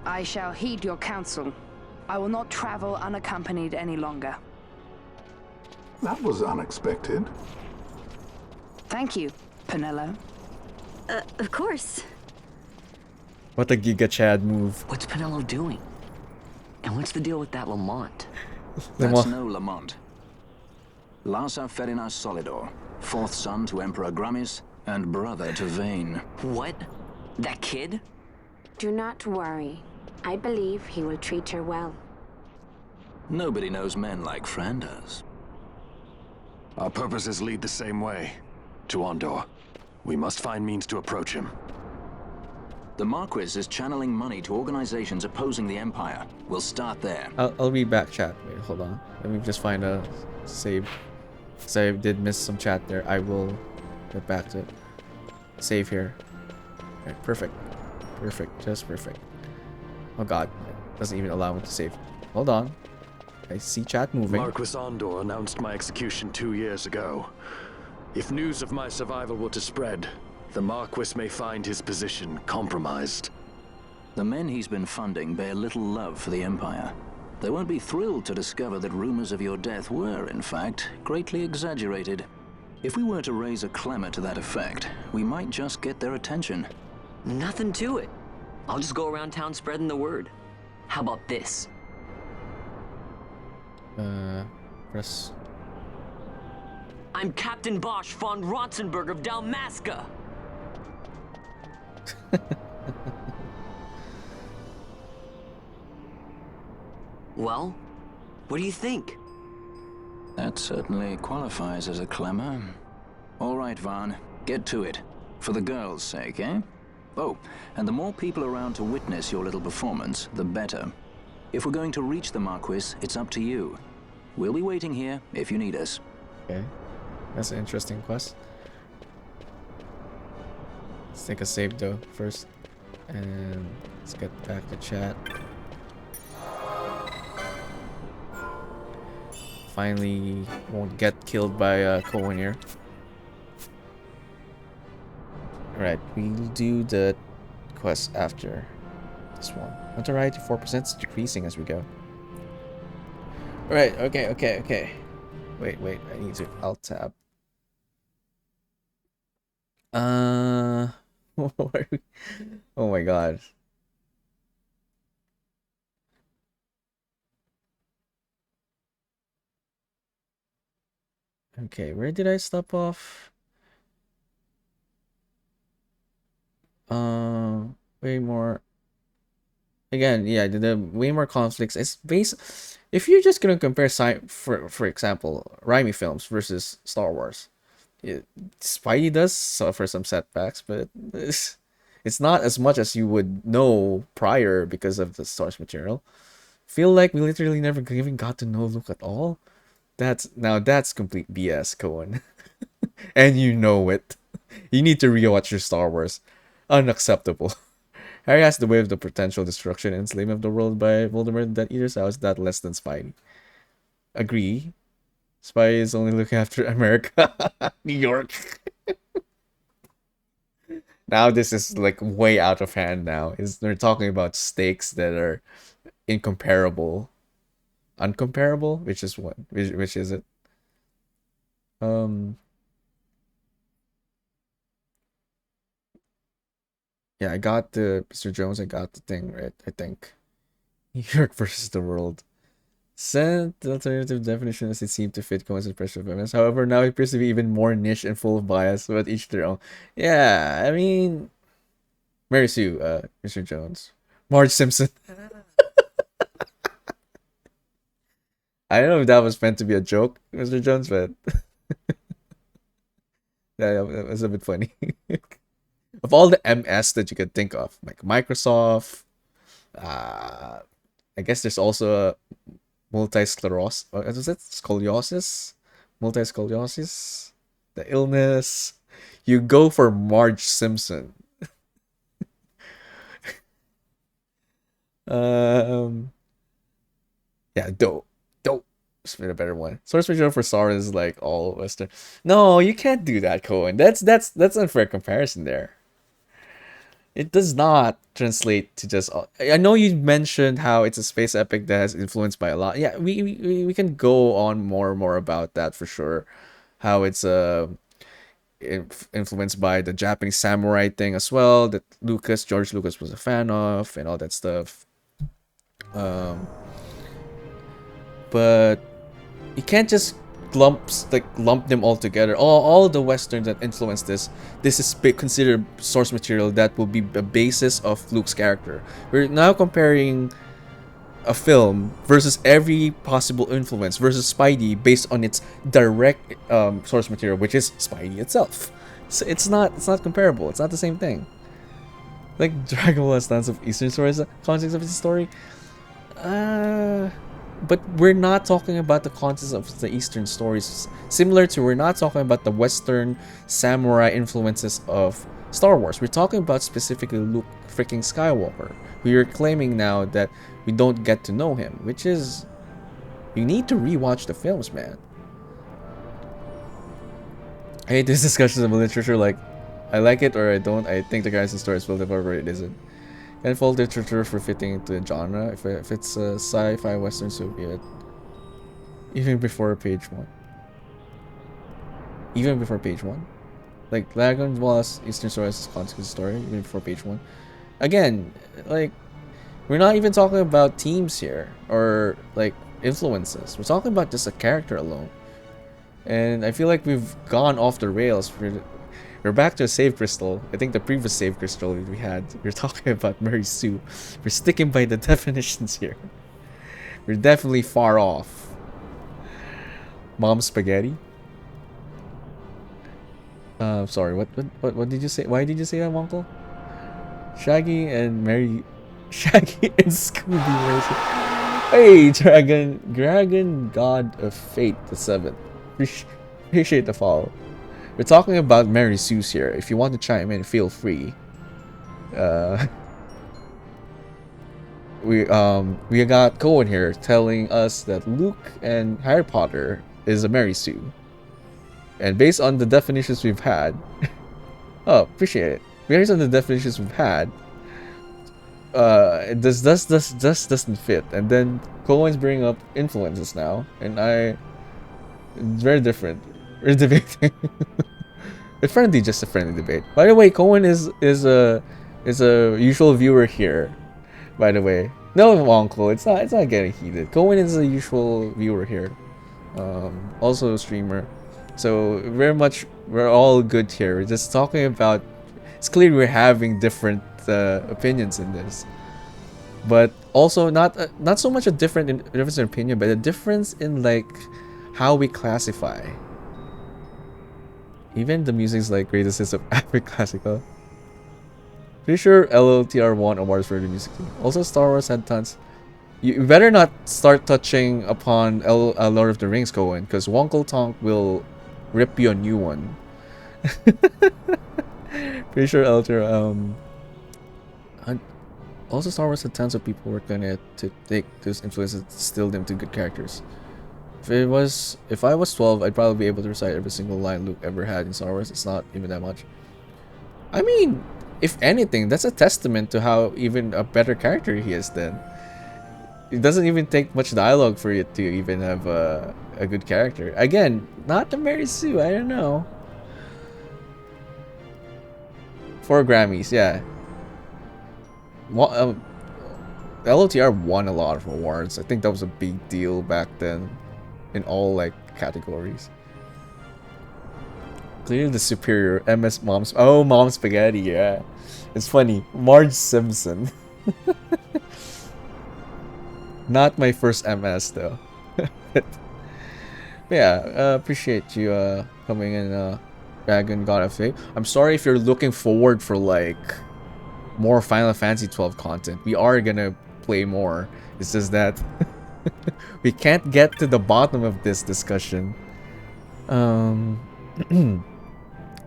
I shall heed your counsel. I will not travel unaccompanied any longer. That was unexpected. Thank you, Penello. Of course. What a Giga Chad move. What's Penello doing? And what's the deal with that Lamont? That's no Lamont. Larsa Ferinas Solidor, fourth son to Emperor Gramis and brother to Vane. What? That kid? Do not worry. I believe he will treat her well. Nobody knows men like Franders. Our purposes lead the same way. To Ondor. We must find means to approach him. The Marquis is channeling money to organizations opposing the Empire. We'll start there. I'll be back, chat. Wait, hold on. Let me just find a save. So I did miss some chat there. I will get back to it. Save here. Alright, perfect. Perfect. Just perfect. Oh god. It doesn't even allow me to save. Hold on. I see chat moving. Marquis Ondor announced my execution 2 years ago. If news of my survival were to spread, the Marquis may find his position compromised. The men he's been funding bear little love for the Empire. They won't be thrilled to discover that rumors of your death were, in fact, greatly exaggerated. If we were to raise a clamor to that effect, we might just get their attention. Nothing to it. I'll just go around town spreading the word. How about this? Press. I'm Captain Bosch von Rotzenberg of Dalmasca. Well, what do you think? That certainly qualifies as a clamor. All right, Vaughn, get to it. For the girls' sake, eh? Oh, and the more people around to witness your little performance, the better. If we're going to reach the Marquis, it's up to you. We'll be waiting here if you need us. Okay. That's an interesting quest. Let's take a save though first. And let's get back to chat. Finally won't get killed by Cohen here. Alright, we'll do the quest after this one. Notoriety 4% is decreasing as we go. Alright, okay. Wait, I need to alt tab. Oh my god. Okay, where did I stop off? Way more. Again, yeah, the way more conflicts. It's base. If you're just gonna compare for example, Raimi films versus Star Wars, Spidey does suffer some setbacks, but It's not as much as you would know prior because of the source material. Feel like we literally never even got to know Luke at all. That's complete BS, Cohen. And you know it. You need to rewatch your Star Wars. Unacceptable. Harry has the way of the potential destruction and enslavement of the world by Voldemort that Eater's house that less than Spidey. Agree. Spidey is only looking after America. New York. Now this is like way out of hand now. They're talking about stakes that are incomparable. Uncomparable? Which is what? Which is it? Yeah, I got the Mr. Jones, I got the thing right, I think. New York versus the world. Sent the alternative definition as it seemed to fit Cohen's impression of events. However, now it appears to be even more niche and full of bias, but each their own. Yeah, I mean, Mary Sue, Mr. Jones. Marge Simpson. I don't know if that was meant to be a joke, Mr. Jones, but that was a bit funny. Of all the MS that you could think of, like Microsoft, I guess there's also a multi-sclerosis. What was it? Scoliosis? Multi-scoliosis? The illness. You go for Marge Simpson. Yeah, dope. It's been a better one. Source material for Star is like all Western. No, you can't do that, Cohen. That's unfair comparison there. It does not translate to just. I know you mentioned how it's a space epic that has influenced by a lot. Yeah, we can go on more about that for sure. How it's influenced by the Japanese samurai thing as well that George Lucas was a fan of and all that stuff. But you can't just lump them all together. All the westerns that influence this is considered source material that will be the basis of Luke's character. We're now comparing a film versus every possible influence versus Spidey based on its direct source material, which is Spidey itself. So it's not comparable. It's not the same thing. Like Dragon Ball stance of Eastern stories, context of the story. But we're not talking about the context of the Eastern stories. Similar to, we're not talking about the Western samurai influences of Star Wars. We're talking about specifically Luke freaking Skywalker. We are claiming now that we don't get to know him, which is, you need to rewatch the films, man. I hate these discussions about literature. Like, I like it or I don't. I think the guys in stories will whatever it isn't. And fault literature for fitting into the genre. If it's a sci-fi western, so be it. Even before page 1. Even before page 1. Like Dragon Ball Eastern Stories is consequence story, even before page 1. Again, like, we're not even talking about teams here or like influences. We're talking about just a character alone. And I feel like we've gone off the rails. We're back to a save crystal. I think the previous save crystal we had, we're talking about Mary Sue. We're sticking by the definitions here. We're definitely far off. Mom spaghetti. Sorry. What did you say? Why did you say that, Uncle? Shaggy and Scooby Racing. Hey, Dragon God of Fate the 7th. Appreciate the follow. We're talking about Mary Sue's here. If you want to chime in, feel free. We got Cohen here telling us that Luke and Harry Potter is a Mary Sue. And based on the definitions we've had, oh, appreciate it. Based on the definitions we've had, it doesn't fit. And then Cohen's bringing up influences now, and it's very different. We're debating. Just a friendly debate. By the way, Cohen is a usual viewer here. By the way, no, Uncle, it's not getting heated. Cohen is a usual viewer here, also a streamer. So we're all good here. We're just talking about. It's clear we're having different opinions in this, but also not so much a difference in opinion, but a difference in like how we classify. Even the music's like greatest hits of epic classical. Pretty sure LLTR won awards for the music. Also, Star Wars had tons. You better not start touching upon Lord of the Rings, Cohen, because Wonkle Tonk will rip you a new one. Pretty sure LLTR. Also, Star Wars had tons of people working on it to take those influences, distill them to good characters. If I was 12, I'd probably be able to recite every single line Luke ever had in Star Wars. It's not even that much. I mean, if anything, that's a testament to how even a better character he is then. It doesn't even take much dialogue for it to even have a good character. Again, not the Mary Sue, I don't know. 4 Grammys, yeah. LOTR won a lot of awards. I think that was a big deal back then in all like categories. Clearly the superior MS Mom's Mom Spaghetti, yeah. It's funny. Marge Simpson. Not my first MS though. But yeah, appreciate you coming in, Dragon God of Fate. I'm sorry if you're looking forward for like more Final Fantasy 12 content. We are gonna play more. It's just that we can't get to the bottom of this discussion.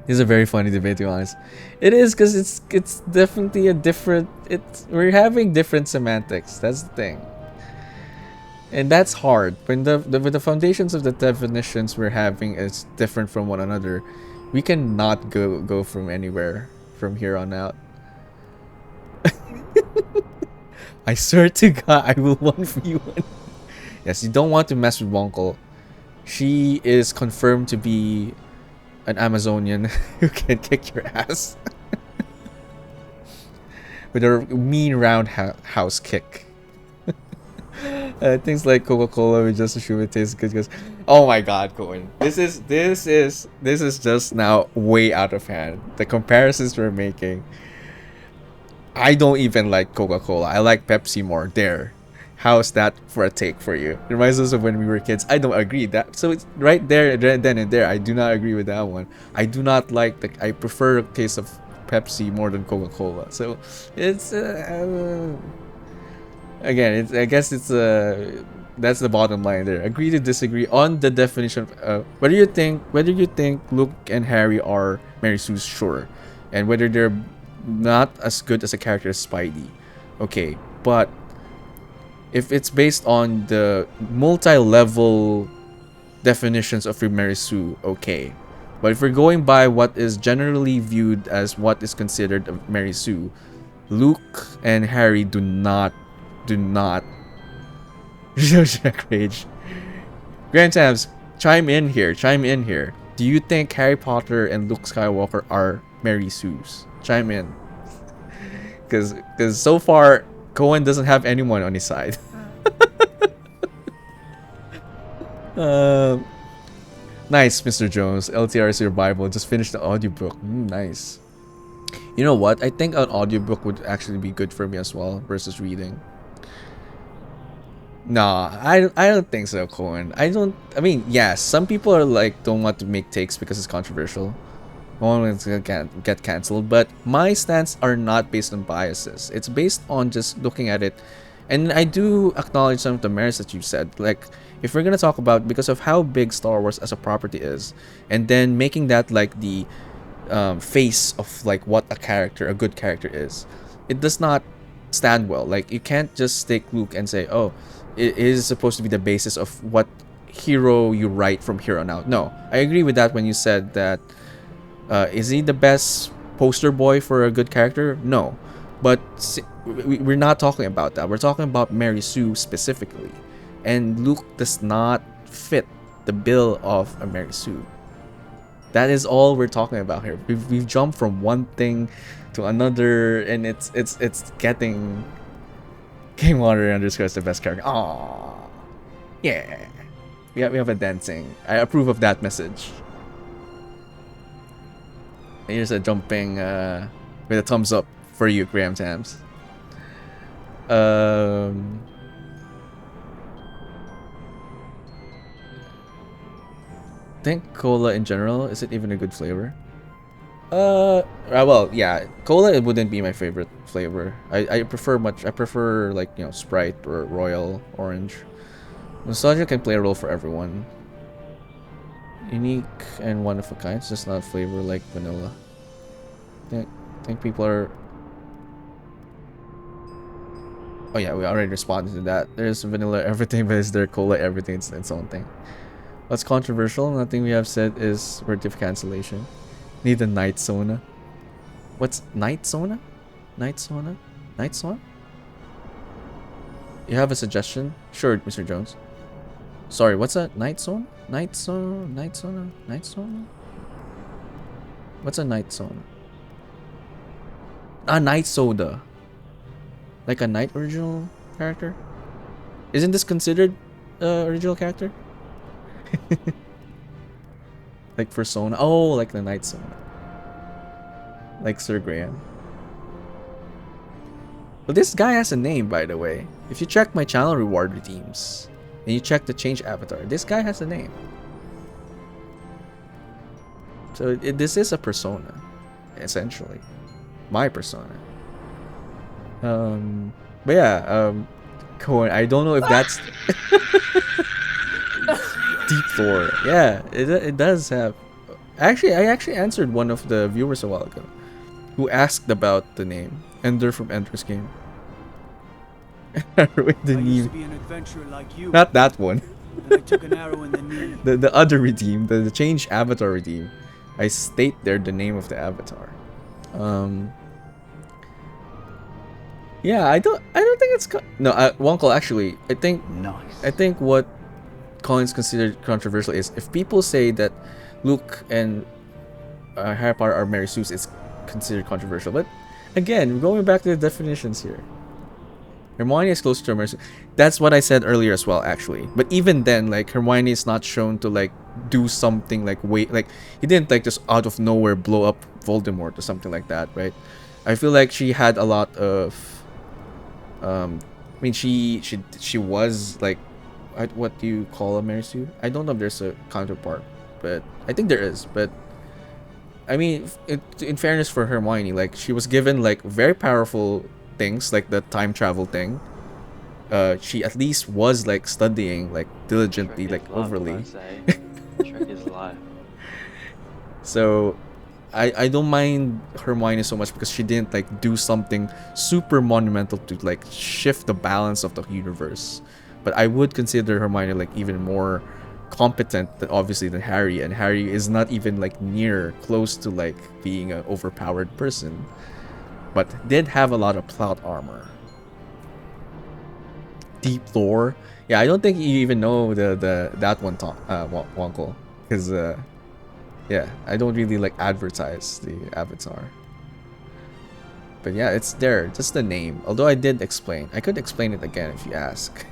This is a very funny debate, to be honest. It is, because it's definitely a different. We're having different semantics. That's the thing, and that's hard. When the foundations of the definitions we're having is different from one another, we cannot go from anywhere from here on out. I swear to God, I will 1v1. Yes, you don't want to mess with Wonkle. She is confirmed to be an Amazonian who can kick your ass with a mean roundhouse kick. Things like Coca-Cola, we just assume it tastes good because, oh my God, Cohen, this is just now way out of hand. The comparisons we're making. I don't even like Coca-Cola. I like Pepsi more. There. How's that for a take for you? It reminds us of when we were kids. I don't agree. So it's right there, then and there. I do not agree with that one. I do not like I prefer a taste of Pepsi more than Coca-Cola. So it's again. I guess it's that's the bottom line there. Agree to disagree on the definition of whether you think Luke and Harry are Mary Sue's, sure, and whether they're not as good as a character as Spidey. Okay, but if it's based on the multi-level definitions of Mary Sue, okay. But if we're going by what is generally viewed as what is considered a Mary Sue, Luke and Harry do not Rage. Grand Tams, chime in here. Do you think Harry Potter and Luke Skywalker are Mary Sue's? Chime in. Because so far, Cohen doesn't have anyone on his side. Nice, Mr. Jones. LTR is your Bible. Just finished the audiobook. Nice. You know what? I think an audiobook would actually be good for me as well versus reading. Nah, I don't think so, Cohen. I mean, yeah, some people are like, don't want to make takes because it's controversial. It's gonna get cancelled, but my stance are not based on biases. It's based on just looking at it, and I do acknowledge some of the merits that you said. Like, if we're gonna talk about because of how big Star Wars as a property is, and then making that like the face of like what a good character is, it does not stand well. Like, you can't just take Luke and say, oh, it is supposed to be the basis of what hero you write from here on out. No, I agree with that when you said that. Is he the best poster boy for a good character? No. But we're not talking about that. We're talking about Mary Sue specifically. And Luke does not fit the bill of a Mary Sue. That is all we're talking about here. We've jumped from one thing to another, and it's getting Game Water underscore is the best character. Aww. Yeah. We have a dancing. I approve of that message. Here's a jumping with a thumbs up for you, Graham Tams. Think cola in general, is it even a good flavor? Well, yeah, cola it wouldn't be my favorite flavor. I prefer like, you know, Sprite or Royal Orange. Nostalgia can play a role for everyone. Unique and one of a kind. It's just not a flavor like vanilla. I think people are. Oh yeah, we already responded to that. There's vanilla everything, but is there cola everything? It's its own thing. What's controversial? Nothing we have said is worthy of cancellation. Need a night sauna. What's night sauna? Night sauna? Night sauna? You have a suggestion? Sure, Mr. Jones. Sorry, what's that? Night sauna? Night sauna? Night sauna? Night sauna? What's a night sauna? A night soda. Like a night original character? Isn't this considered original character? Like persona. Oh, like the night sauna. Like Sir Graham. Well, this guy has a name, by the way. If you check my channel reward redeems and you check the change avatar, this guy has a name. So this is a persona, essentially. My persona. But yeah, Cohen, I don't know if that's deep lore. Yeah, it does have. Actually, I actually answered one of the viewers a while ago who asked about the name Ender from Ender's Game. With the name. Like you, not that one. and I took an arrow in the knee. the other redeem, the change avatar redeem. I state there the name of the avatar. Yeah, I don't think it's no. Wonkle, actually, I think what Colin's considered controversial is if people say that Luke and Harry Potter are Mary Sue's, it's considered controversial. But again, going back to the definitions here, Hermione is closer to Mary Sue. That's what I said earlier as well, actually. But even then, like, Hermione is not shown to like do something like he didn't like just out of nowhere blow up Voldemort or something like that, right? I feel like she had a lot of I mean, she was like, what do you call a Mary Sue? I don't know if there's a counterpart, but I think there is. But I mean, in fairness for Hermione, like, she was given like very powerful things, like the time travel thing. She at least was like studying like diligently, like overly. Shrek is alive. So I don't mind Hermione so much because she didn't like do something super monumental to like shift the balance of the universe. But I would consider Hermione like even more competent than obviously than Harry, and Harry is not even like near close to like being an overpowered person, but did have a lot of plot armor. Deep lore. Yeah, I don't think you even know that one, Wonkle, because yeah, I don't really like advertise the avatar. But yeah, it's there, just the name. Although I did explain. I could explain it again if you ask.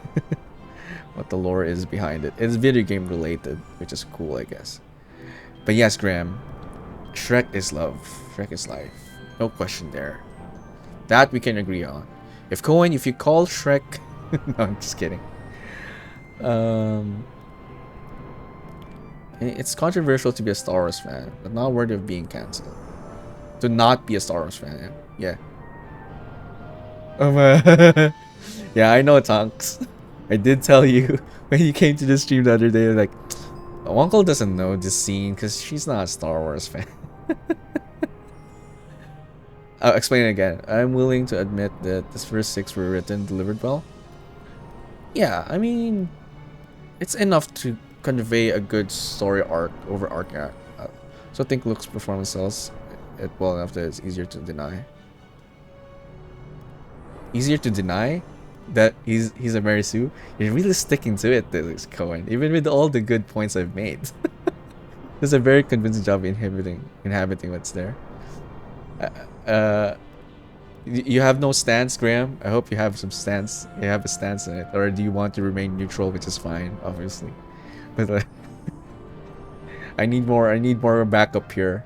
What the lore is behind it. It's video game related, which is cool, I guess. But yes, Graham, Shrek is love. Shrek is life. No question there. That we can agree on. If Cohen, if you call Shrek... no, I'm just kidding. It's controversial to be a Star Wars fan, but not worthy of being cancelled. To not be a Star Wars fan, yeah. Yeah, I know, Tonks. I did tell you when you came to the stream the other day, like, Uncle doesn't know this scene because she's not a Star Wars fan. I'll explain it again. I'm willing to admit that this first 6 were written, delivered well. Yeah, I mean, it's enough to convey a good story arc over arc. So I think Luke's performance sells it well enough that it's easier to deny. Easier to deny that he's a Mary Sue? You're really sticking to it, this Cohen, even with all the good points I've made. Does a very convincing job inhabiting what's there. You have no stance, Graham? I hope you have some stance. You have a stance in it, or do you want to remain neutral, which is fine, obviously. But I need more backup here.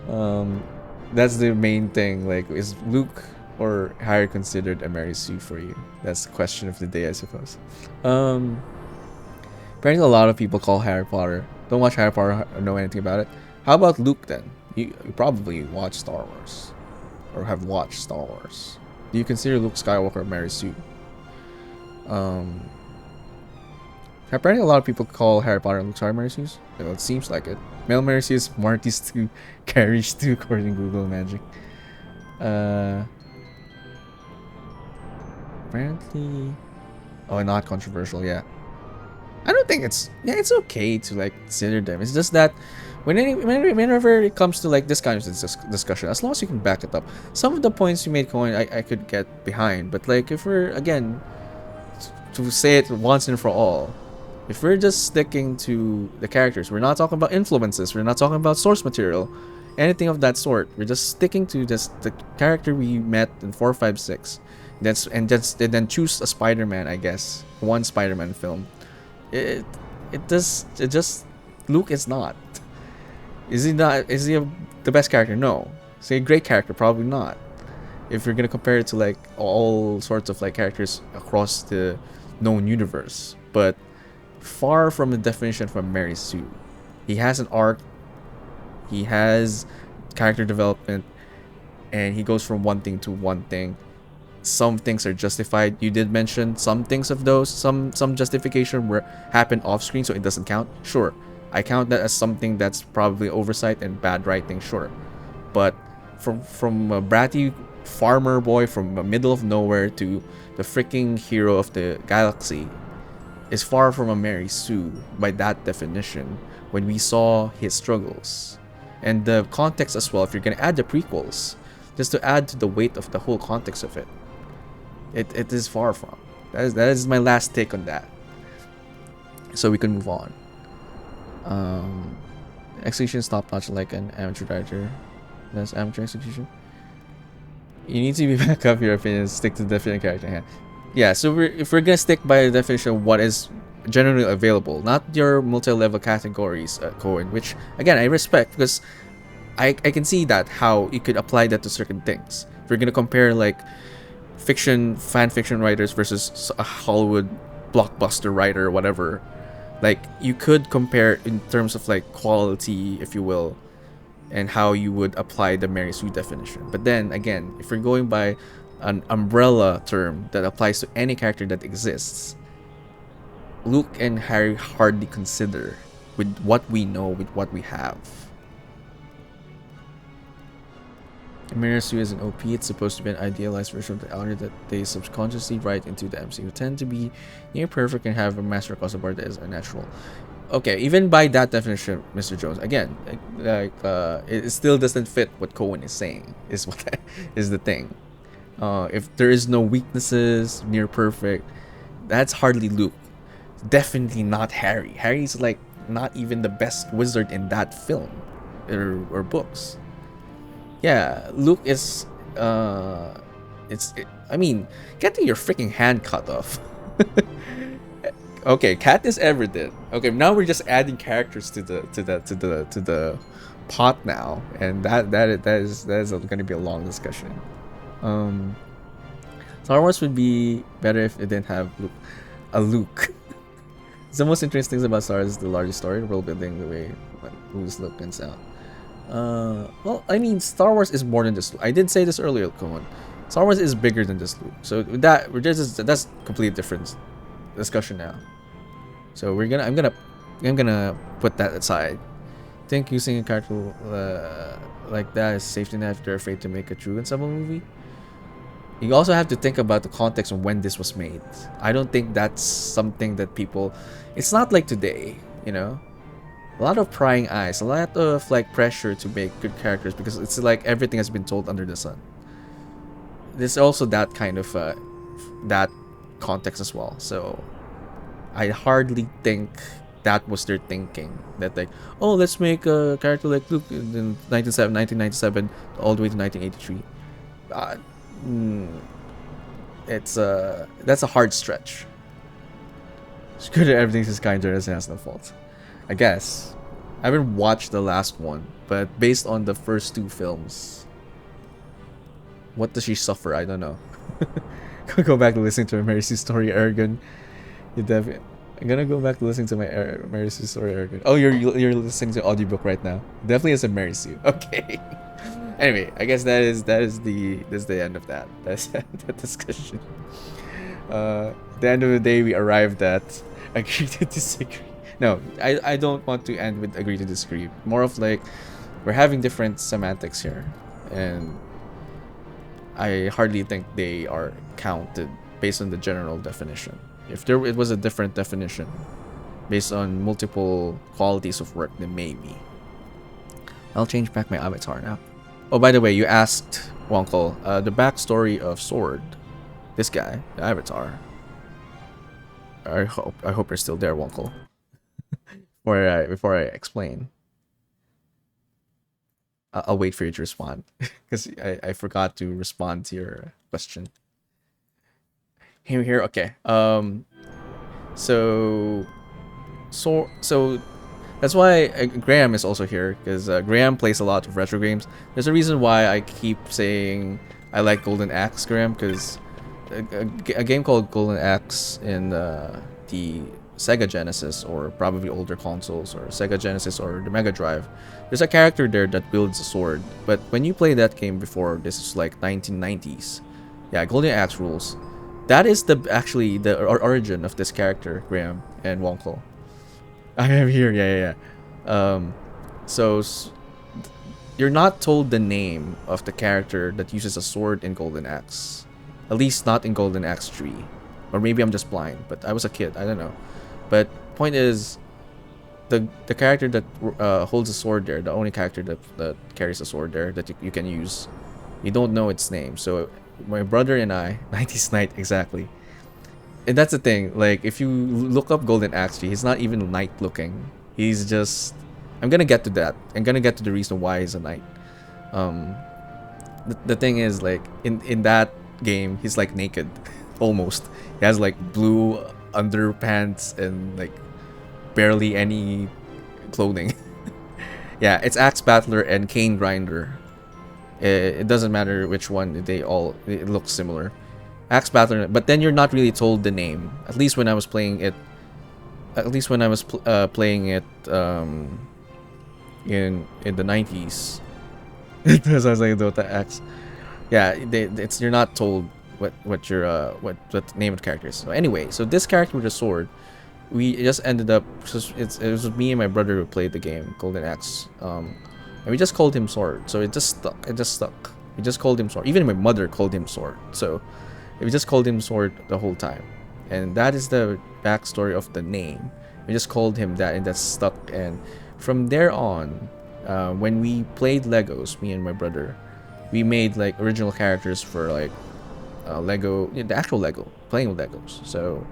That's the main thing. Like, is Luke or Harry considered a Mary Sue for you? That's the question of the day, I suppose. Apparently a lot of people call Harry Potter. Don't watch Harry Potter or know anything about it. How about Luke then? You probably watch Star Wars, or have watched Star Wars. Do you consider Luke Skywalker Mary Sue? Apparently, a lot of people call Harry Potter and Luke Skywalker Mary Sue's. Well, it seems like it. Male Mary Sue is Marty's 2, Carrie's 2, according to Google Magic. Apparently, oh, not controversial. Yeah, I don't think it's okay to like consider them. It's just that whenever it comes to like this kind of discussion, as long as you can back it up, some of the points you made, Cohen, I could get behind. But like, if we're again to say it once and for all, if we're just sticking to the characters, we're not talking about influences, we're not talking about source material, anything of that sort. We're just sticking to just the character we met in 4, 5, 6. And then choose a Spider-Man, I guess, one Spider-Man film. It just Luke is not. Is he not? Is he the best character? No. Is he a great character? Probably not. If you're gonna compare it to like all sorts of like characters across the known universe, but far from the definition from Mary Sue. He has an arc. He has character development, and he goes from one thing to one thing. Some things are justified. You did mention some things of those. Some justification were happened off screen, so it doesn't count. Sure, I count that as something that's probably oversight and bad writing. Sure, but from a bratty farmer boy from the middle of nowhere to the freaking hero of the galaxy is far from a Mary Sue by that definition. When we saw his struggles and the context as well, if you're gonna add the prequels, just to add to the weight of the whole context of it. It is far from. That is my last take on that. So we can move on. Execution is top notch like an amateur director. That's amateur execution. You need to be back up your opinions. Stick to the definite character hand. Yeah. So if we're gonna stick by the definition of what is generally available, not your multi-level categories, Cohen, which again I respect because I can see that how you could apply that to certain things. If we're gonna compare like fan fiction writers versus a Hollywood blockbuster writer or whatever, like you could compare in terms of like quality, if you will, and how you would apply the Mary Sue definition. But then again, if we're going by an umbrella term that applies to any character that exists, Luke and Harry hardly consider with what we know, with what we have. Mary Sue is an OP. It's supposed to be an idealized version of the Elder that they subconsciously write into the MCU. Tend to be near perfect and have a master across the board that is unnatural. Okay, even by that definition, Mr. Jones, again, it still doesn't fit what Cohen is saying. Is the thing. If there is no weaknesses, near perfect, that's hardly Luke. Definitely not Harry. Harry's like not even the best wizard in that film or books. Yeah, Luke is I mean, getting your freaking hand cut off. Okay, Katniss Everdeen. Okay, now we're just adding characters to the pot now, and that is going to be a long discussion. Star Wars would be better if it didn't have Luke. It's the most interesting things about Star Wars is the larger story, world building, the way movies look and sound. Well, I mean, Star Wars is more than just Luke. I did say this earlier, Cohen. Star Wars is bigger than just Luke. So with that, that's completely different discussion now. So I'm gonna put that aside. I think using a character like that is safety net if they're afraid to make a true ensemble movie. You also have to think about the context of when this was made. I don't think that's something that people. It's not like today, you know. A lot of prying eyes, a lot of like pressure to make good characters because it's like everything has been told under the sun. There's also that kind of that context as well. So I hardly think that was their thinking. That like, oh, let's make a character like Luke in 1997 all the way to 1983. That's a hard stretch. It's good that everything's his kind of has no fault. I guess. I haven't watched the last one, but based on the first two films, what does she suffer? I don't know. Go back to listening to a Mary Sue story, Aragon. You definitely. I'm gonna go back to listening to my Mary Sue story. Oh, you're listening to audiobook right now. Definitely is a Mary Sue. Okay. Anyway, I guess that's the end of that. That's that discussion. At the end of the day, we arrived at agree to disagree. No, I don't want to end with agree to disagree. More of like we're having different semantics here, and I hardly think they are counted based on the general definition. If it was a different definition based on multiple qualities of work, then maybe. I'll change back my avatar now. Oh, by the way, you asked Wonkel the backstory of Sword. This guy, the avatar. I hope you're still there, Wonkel. Before I explain. I'll wait for you to respond because I forgot to respond to your question. Here, okay. So that's why Graham is also here, because Graham plays a lot of retro games. There's a reason why I keep saying I like Golden Axe, Graham, because a game called Golden Axe in the Sega Genesis, or probably older consoles, or Sega Genesis or the Mega Drive, there's a character there that builds a sword. But when you play that game before, this is like 1990s. Yeah, Golden Axe rules. That is actually the origin of this character, Graham and Wonkel. I am here, yeah. So you're not told the name of the character that uses a sword in Golden Axe. At least not in Golden Axe 3. Or maybe I'm just blind, but I was a kid, I don't know. But point is, the character that holds a sword there, the only character that carries a sword there that you can use, you don't know its name. So my brother and I, 90s Knight exactly. And that's the thing, like if you look up Golden Axe, he's not even knight looking. He's just, I'm gonna get to that. I'm gonna get to the reason why he's a knight. The thing is, like in that game, he's like naked, almost. He has like blue underpants and like barely any clothing. Yeah, it's Axe Battler and Cane Grinder. It doesn't matter which one, it looks similar. Axe Battler, but then you're not really told the name. At least when I was playing it. At least when I was playing it in the 90s. As I was like Dota Axe. Yeah, you're not told what the name of the character is. So anyway, so this character with a sword, we just ended up. It was me and my brother who played the game Golden Axe. And we just called him Sword. So it just stuck. We just called him Sword. Even my mother called him Sword. So we just called him Sword the whole time. And that is the backstory of the name. We just called him that, and that stuck. And from there on, when we played Legos, me and my brother, we made like original characters for like Lego, the actual Lego, playing with Legos. So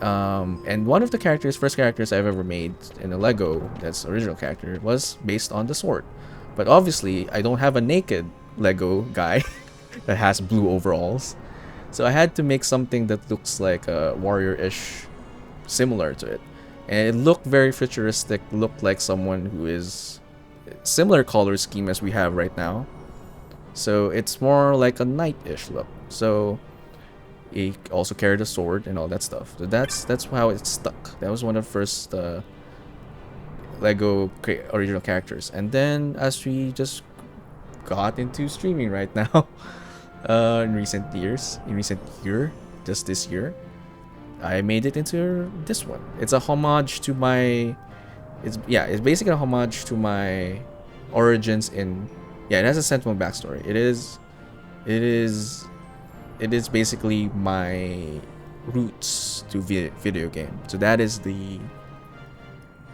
and one of the first characters I've ever made in a Lego that's original character was based on the sword. But obviously I don't have a naked Lego guy that has blue overalls. So I had to make something that looks like a warrior-ish, similar to it. And it looked very futuristic, looked like someone who is similar color scheme as we have right now. So it's more like a knight-ish look. So he also carried a sword and all that stuff. So that's how it stuck. That was one of the first Lego original characters. And then as we just got into streaming right now, in recent year, just this year, I made it into this one. It's a homage to my, it's basically a homage to my origins in, it has a sentimental backstory. It is basically my roots to video game. So that is the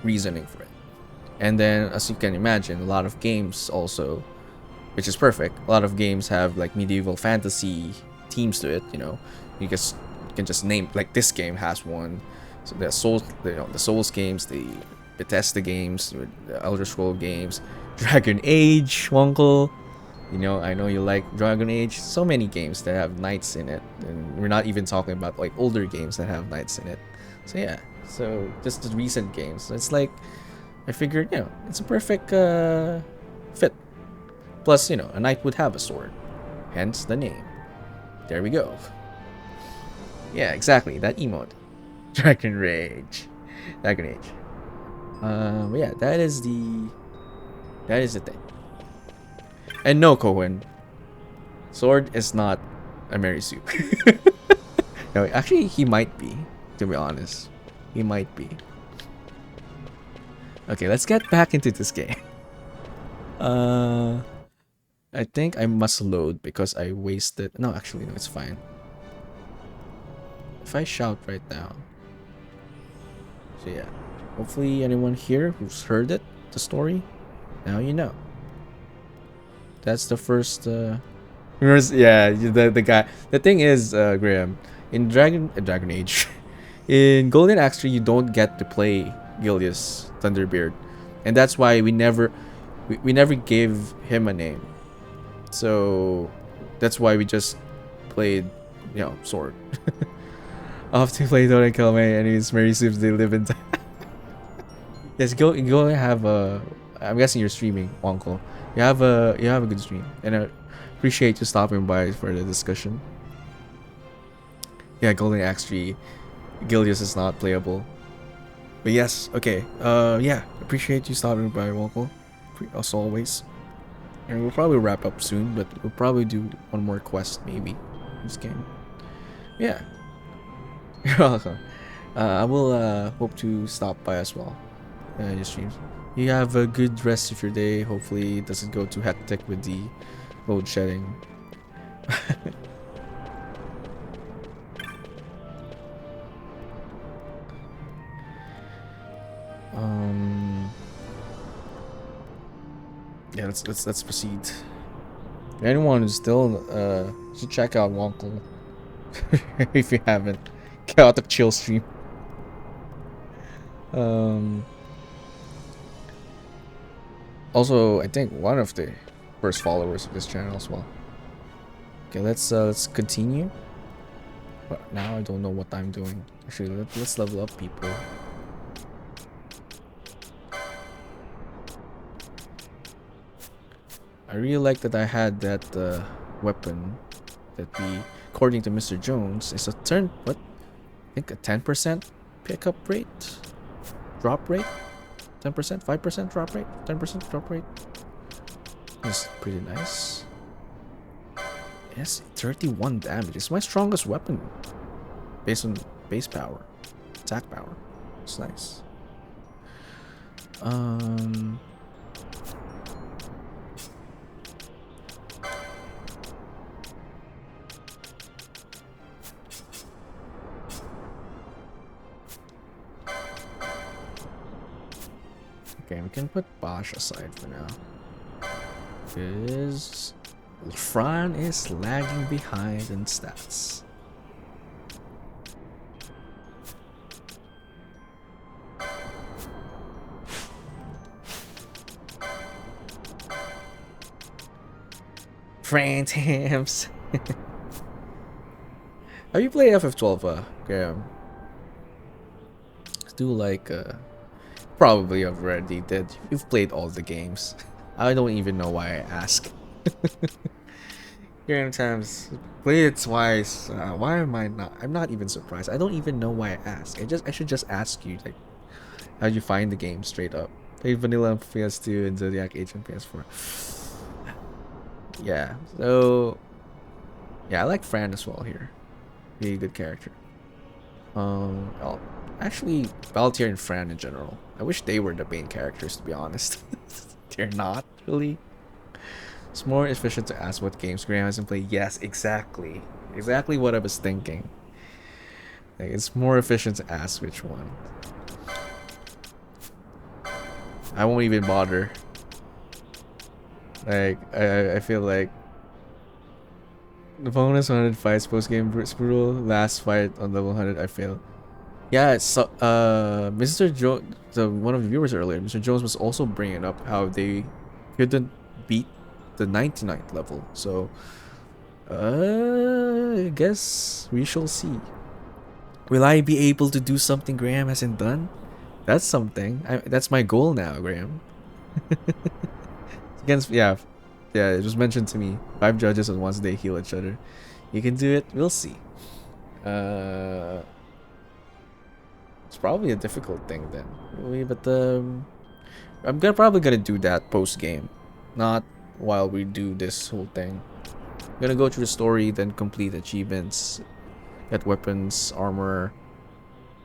reasoning for it. And then, as you can imagine, a lot of games also, which is perfect, a lot of games have like medieval fantasy themes to it. You can just name, like this game has one. So the Souls games, the Bethesda games, the Elder Scroll games, Dragon Age, Wonkel. I know you like Dragon Age. So many games that have knights in it, and we're not even talking about like older games that have knights in it. So yeah, so just the recent games. So it's like I figured, it's a perfect fit. Plus, a knight would have a sword, hence the name. There we go. Yeah, exactly, that emote. Dragon Rage. Dragon Age. But yeah, that is the thing. And no, Cohen. Sword is not a Mary Sue. No, actually, he might be. To be honest, he might be. Okay, let's get back into this game. I think I must load because I wasted. No, actually, no, it's fine. If I shout right now. So yeah, hopefully anyone here who's heard it, the story, now you know. That's the first. Yeah, the guy. The thing is, Graham, in Dragon Age, in Golden Axe 3, you don't get to play Gilius Thunderbeard, and that's why we never gave him a name. So that's why we just played, Sword. I'll have to play Don't Kill My Enemies, Mary Soups, They Live in Time. Yes, go and have a. I'm guessing you're streaming, Uncle. You have a good stream, and I appreciate you stopping by for the discussion. Yeah, Golden Axe 3, Gilius is not playable. But yes, okay. Yeah, appreciate you stopping by, Uncle. As always. And we'll probably wrap up soon, but we'll probably do one more quest maybe in this game. Yeah. You're welcome. I will hope to stop by as well. Your streams. You have a good rest of your day. Hopefully it doesn't go too hectic with the load shedding. Yeah, let's proceed. Anyone who's still should check out Wonkel if you haven't. Chaotic chill stream. Also, I think one of the first followers of this channel as well. Okay, let's continue. But now I don't know what I'm doing. Actually, let's level up people. I really like that I had that weapon that according to Mr. Jones, is a I think a 10% pickup rate, drop rate, 10%, 5% drop rate, 10% drop rate. That's pretty nice. Yes, 31 damage. It's my strongest weapon based on base power, attack power. It's nice. Okay, we can put Bosch aside for now. Because Fran is lagging behind in stats. Phantoms. Have you played FF12, Graham? Do like probably already did. You've played all the games. I don't even know why I ask. Graham times played it twice. Why am I not? I'm not even surprised. I don't even know why I ask. I should just ask you, like, how'd you find the game straight up? Played vanilla on PS2 and Zodiac Age on PS4. Yeah. So yeah, I like Fran as well here. Really good character. Actually, Valtier and Fran in general. I wish they were the main characters, to be honest. They're not, really. It's more efficient to ask what games Graham hasn't played. Yes, exactly. Exactly what I was thinking. Like, it's more efficient to ask which one. I won't even bother. Like, I feel like the bonus 100 fights post-game brutal. Last fight on level 100, I failed. Yeah, so Mr. One of the viewers earlier, Mr. Jones was also bringing up how they couldn't beat the 99th level. So I guess we shall see. Will I be able to do something Graham hasn't done? That's something. That's my goal now, Graham. Against yeah, it was mentioned to me. 5 judges and once they heal each other. You can do it. We'll see. It's probably a difficult thing then. But I'm probably gonna do that post game, not while we do this whole thing. I'm gonna go through the story, then complete achievements, get weapons, armor,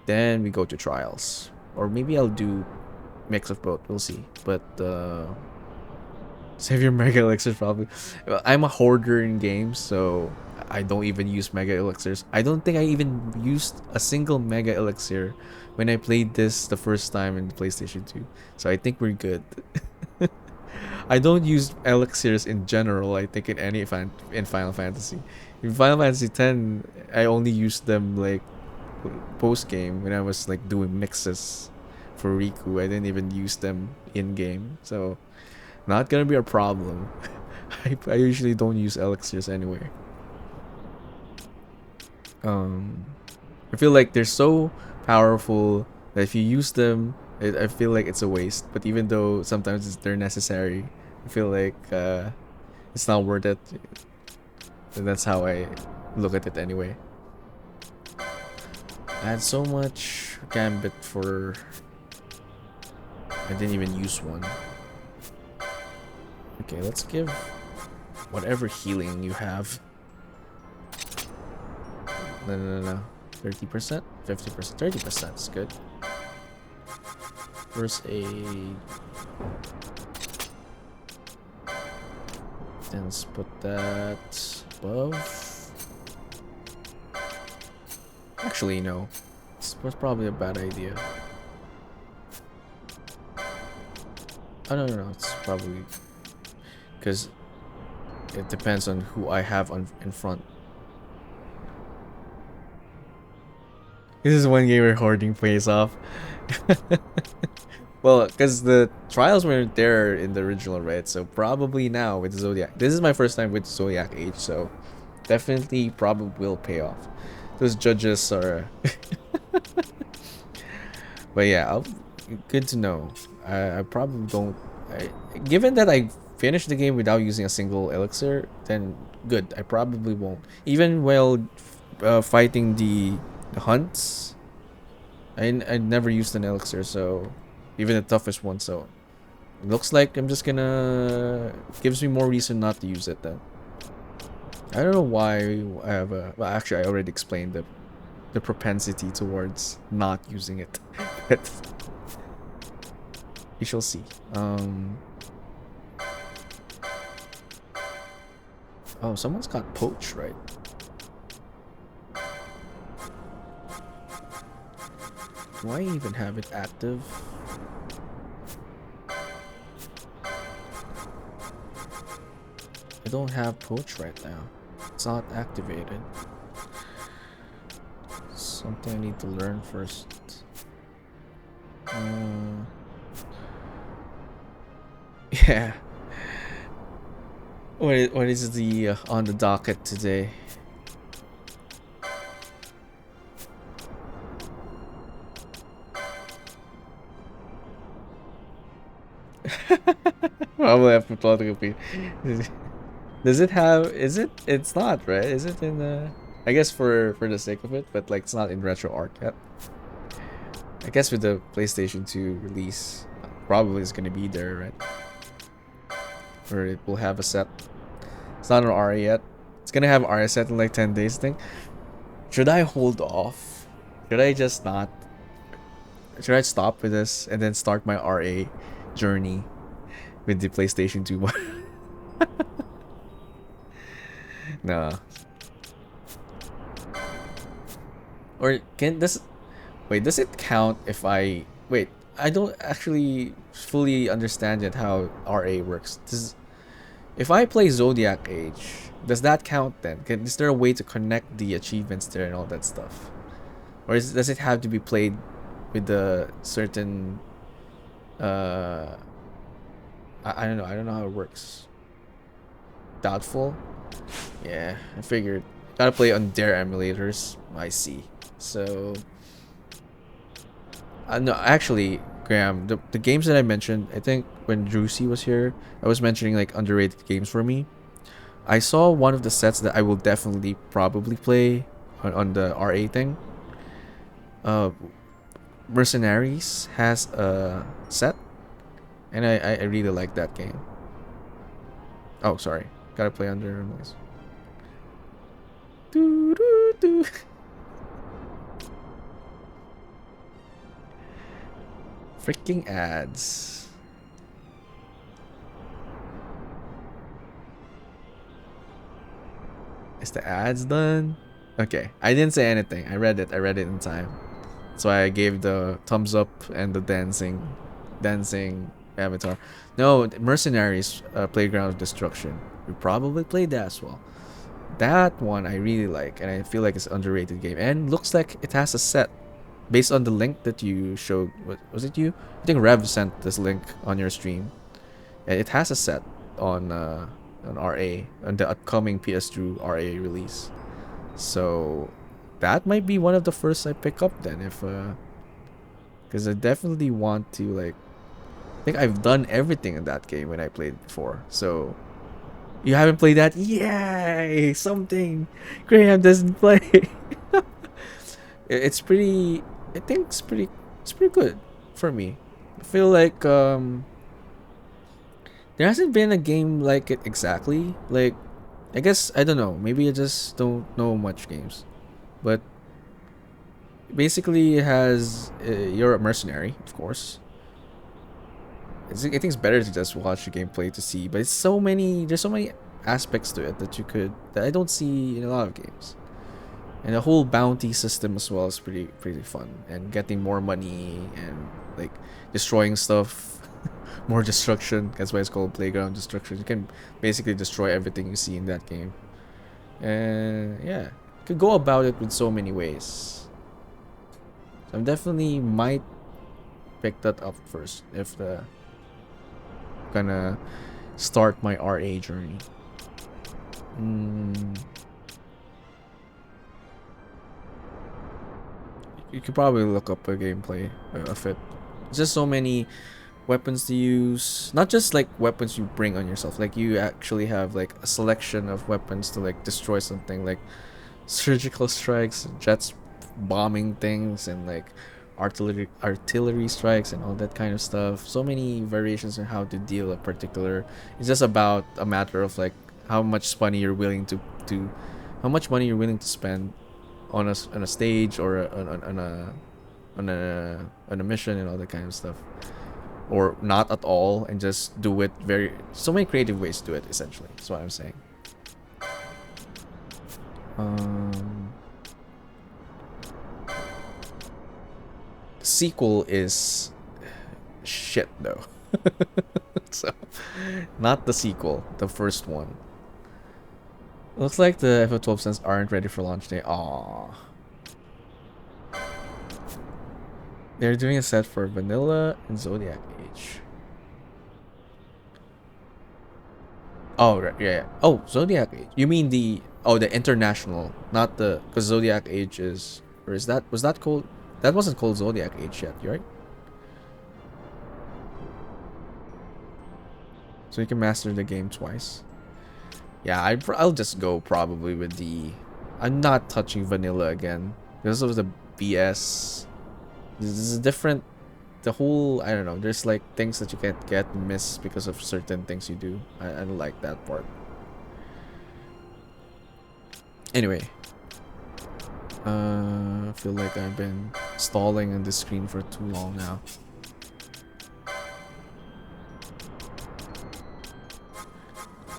then we go to trials. Or maybe I'll do mix of both. We'll see. But save your mega elixirs probably. Well, I'm a hoarder in games, so I don't even use mega elixirs. I don't think I even used a single mega elixir when I played this the first time in the PlayStation 2. So I think we're good. I don't use elixirs in general, I think, in Final Fantasy. In Final Fantasy 10, I only used them like post game when I was like doing mixes for Riku. I didn't even use them in game. So not gonna be a problem. I usually don't use elixirs anyway. I feel like they're so powerful that if you use them, I feel like it's a waste. But even though sometimes they're necessary, I feel like it's not worth it. And that's how I look at it anyway. I had so much gambit for... I didn't even use one. Okay, let's give whatever healing you have. No. 30%? 50%? 30% is good. First aid. Then let's put that above. Actually, no. This was probably a bad idea. Oh, no. It's probably... because it depends on who I have in front. This is one game where hoarding pays off. Well, because the trials weren't there in the original, right? So probably now with Zodiac. This is my first time with Zodiac Age, so definitely probably will pay off. Those judges are... But yeah, good to know. I probably don't... given that I finished the game without using a single elixir, then good. I probably won't. Even while fighting the hunts, I never used an elixir, so even the toughest one, so it looks like I'm just gonna... gives me more reason not to use it then. I don't know why I have a... well, actually I already explained the propensity towards not using it. But we shall see. Oh, someone's got poach, right? Do I even have it active? I don't have poach right now. It's not activated. Something I need to learn first. Yeah. What is the on the docket today? Probably have political opinion. Does it have? Is it? It's not, right? Is it in the? I guess for the sake of it, but like it's not in RetroArch yet. I guess with the PlayStation 2 release, probably it's gonna be there, right? Or it will have a set. It's not an RA yet. It's gonna have RA set in like 10 days, I think. Should I hold off? Should I just not? Should I stop with this and then start my RA journey with the PlayStation 2 one? Nah. Or can this... wait, does it count if I... wait, I don't actually fully understand yet how RA works. If I play Zodiac Age, does that count then? Is there a way to connect the achievements there and all that stuff? Or does it have to be played with a certain... I don't know. I don't know how it works. Doubtful? Yeah, I figured. Gotta play on their emulators. I see. So... no, actually, Graham, the games that I mentioned, I think when Juicy was here, I was mentioning like underrated games for me. I saw one of the sets that I will definitely probably play on the RA thing. Mercenaries has a set, and I really like that game. Oh, sorry, gotta play under noise. Doo, doo, doo. Freaking ads. Is the ads done? Okay, I didn't say anything. I read it in time. That's why I gave the thumbs up and the dancing avatar. No, Mercenaries, Playground of Destruction. We probably played that as well. That one I really like, and I feel like it's an underrated game. And looks like it has a set based on the link that you showed. Was it you? I think Rev sent this link on your stream. And it has a set on RA, on the upcoming PS2 RA release. So that might be one of the first I pick up then, if because I definitely want to, like, I think I've done everything in that game when I played before. So you haven't played that? Yay! Something Graham doesn't play. It's pretty. I think it's pretty good for me. I feel like there hasn't been a game like it exactly. Like, I guess I don't know. Maybe I just don't know much games, but basically it has you're a mercenary, of course. I think it's better to just watch the gameplay to see, but there's so many aspects to it that I don't see in a lot of games. And the whole bounty system as well is pretty fun, and getting more money and like destroying stuff. More destruction. That's why it's called Playground Destruction. You can basically destroy everything you see in that game. And yeah, you could go about it with so many ways. So I definitely might pick that up first if gonna start my RA journey. You could probably look up a gameplay of it. There's just so many weapons to use. Not just like weapons you bring on yourself. Like you actually have like a selection of weapons to like destroy something, like surgical strikes, jets bombing things, and like artillery strikes and all that kind of stuff. So many variations on how to deal a particular. It's just about a matter of like how much money you're willing to spend on a stage or on a mission and all that kind of stuff, or not at all, and just do it so many creative ways to do it. Essentially, that's what I'm saying. The sequel is shit though. So, not the sequel, the first one. Looks like the FF12 Cents aren't ready for launch day. Aww. They're doing a set for Vanilla and Zodiac Age. Oh, right, yeah. Oh, Zodiac Age. You mean the international, not the, because Zodiac Age is, or was that called? That wasn't called Zodiac Age yet, right? So you can master the game twice. Yeah, I'll just go probably with the. I'm not touching Vanilla again because of the BS. This is different. The whole, I don't know. There's like things that you can't get and miss because of certain things you do. I don't like that part. Anyway, I feel like I've been stalling on this screen for too long now.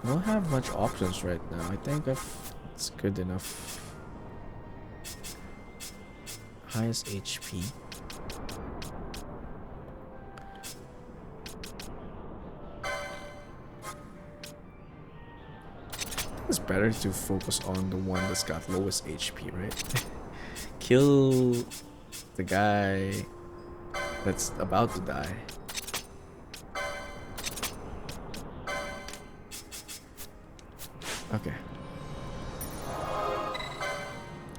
I don't have much options right now. I think it's good enough. Highest HP. It's better to focus on the one that's got lowest HP, right? Kill the guy that's about to die. Okay.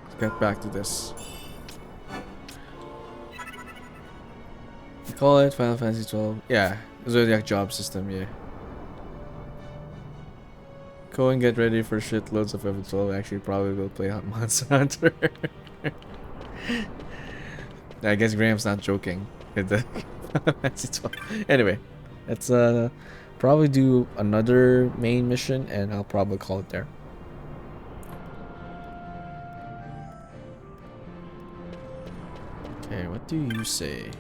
Let's get back to this. You call it Final Fantasy 12? Yeah, Zodiac job system, yeah. Go and get ready for shitloads of FF12. Actually, probably will play Monster Hunter. I guess Graham's not joking with the Fantasy 12. Anyway, let's probably do another main mission, and I'll probably call it there. Okay, what do you say?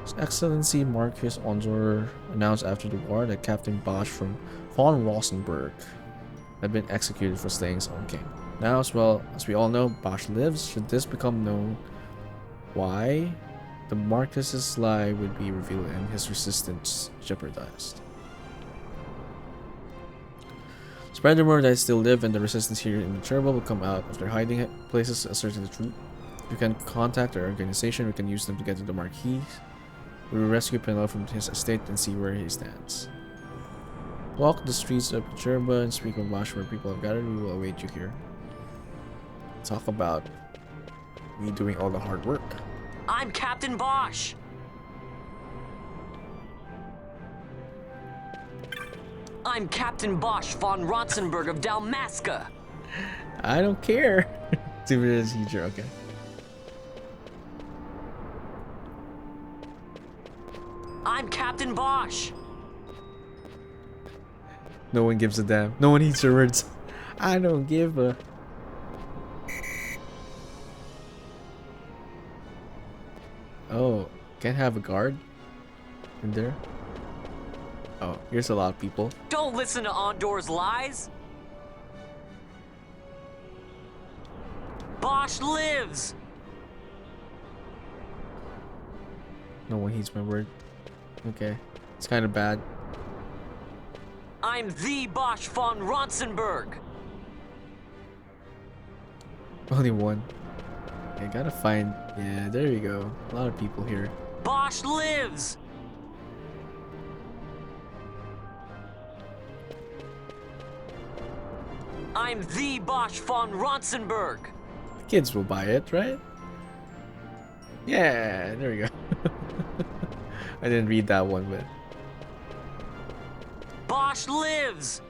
His Excellency Marquis Onzor announced after the war that Captain Bosch from von Rosenberg had been executed for slaying his own king. Now, as well as we all know, Bosch lives. Should this become known, why the Marquis's lie would be revealed and his resistance jeopardized. Spread the rumor that I still live and the resistance here in the Chernobyl will come out of their hiding places asserting the truth. You can contact our organization. We can use them to get to the Marquis. We will rescue Penel from his estate and see where he stands. Walk the streets of Cherba and speak of Bosch where people have gathered. We will await you here. Talk about me doing all the hard work. I'm Captain Bosch. I'm Captain Bosch von Ronsenberg of Dalmasca. I don't care. Do it as teacher, okay. I'm Captain Bosch. No one gives a damn. No one eats your words. I don't give a... Oh, can't have a guard in there? Oh, here's a lot of people. Don't listen to Ondor's lies. Bosch lives. No one heeds my word. Okay, it's kind of bad. I'm the Bosch von Ronsenberg. Only one. I gotta find... Yeah, there you go. A lot of people here. Bosch lives. I'm the Bosch von Ronsenberg. The kids will buy it, right? Yeah, there we go. I didn't read that one, but... Bosch lives.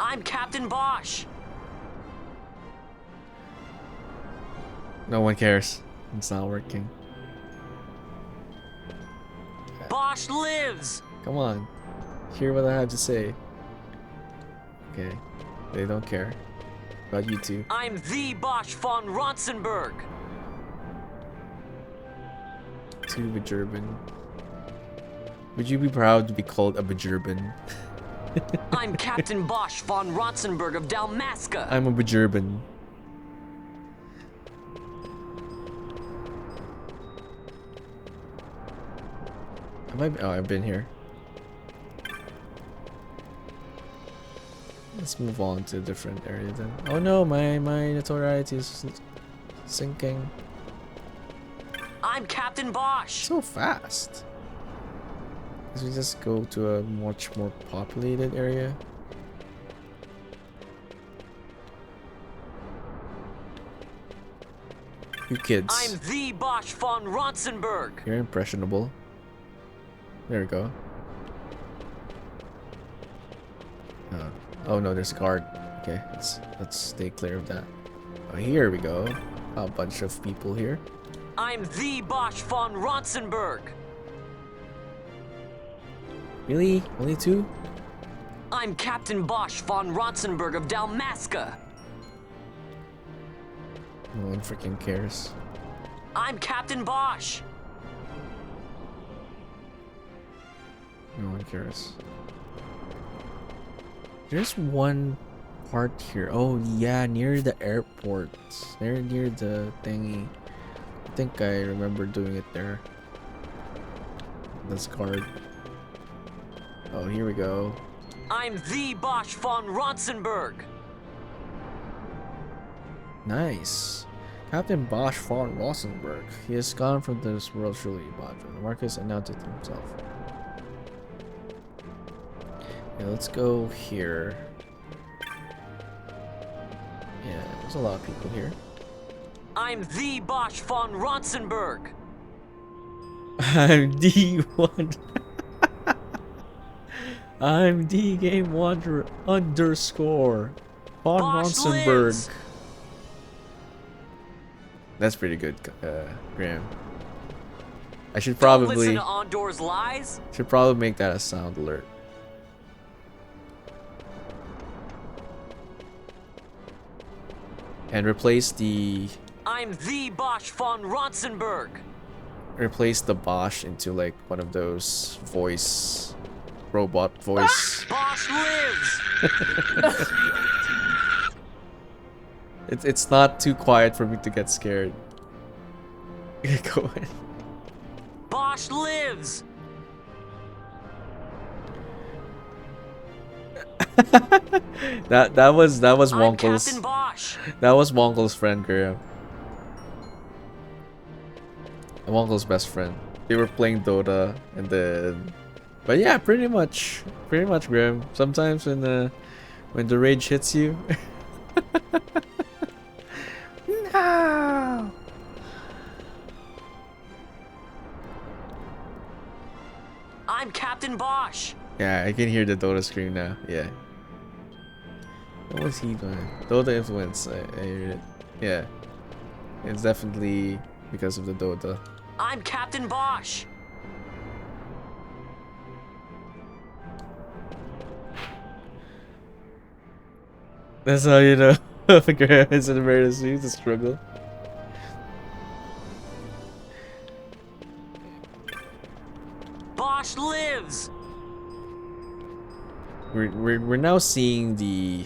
I'm Captain Bosch. No one cares. It's not working. Bosch lives. Come on. Hear what I have to say. Okay. They don't care about you two. I'm the Bosch von Ronsenberg. To Bajurban. Would you be proud to be called a Bajurban? I'm Captain Bosch von Ronsenberg of Dalmasca. I'm a Bajurban. Oh, I've been here. Let's move on to a different area then. Oh no, my notoriety is sinking. I'm Captain Bosch. So fast. Let's we just go to a much more populated area. You kids. I'm the Bosch von Ronsenberg. You're impressionable. There we go. Oh no, there's a guard. Okay, let's stay clear of that. Oh, here we go. A bunch of people here. I'm the Bosch von Ronsenberg. Really? Only two? I'm Captain Bosch von Ronsenberg of Dalmasca. No one freaking cares. I'm Captain Bosch. No one cares. There's one part here. Oh yeah, near the airport. Near the thingy. I think I remember doing it there. This card. Oh, here we go. I'm the Bosch von Ronsenberg. Nice. Captain Bosch von Rosenberg. He has gone from this world surely, Bosch. Marcus announced it himself. Yeah, let's go here. Yeah, there's a lot of people here. I'm the Bosch von Ronsenberg. I'm the one. I'm the Game Wanderer underscore von Ronsenberg. That's pretty good, Graham. I should probably listen to Ondor's lies. Should probably make that a sound alert. And replace the I'm the Bosch von Ronsenberg. Replace the Bosch into like one of those robot voice. Bosch lives. It's not too quiet for me to get scared. Go ahead. Bosch lives. that was Wonkle's. Captain Bosch. That was Wonkle's friend, Graham. Wonkle's best friend. They were playing Dota, and then, but yeah, pretty much, Graham. Sometimes when the rage hits you. No. I'm Captain Bosch. Yeah, I can hear the Dota scream now. Yeah. What was he doing? Dota influence. I heard it. Yeah. It's definitely because of the Dota. I'm Captain Bosch. That's how you know Graham is in emergency to struggle. Bosch lives. We're now seeing the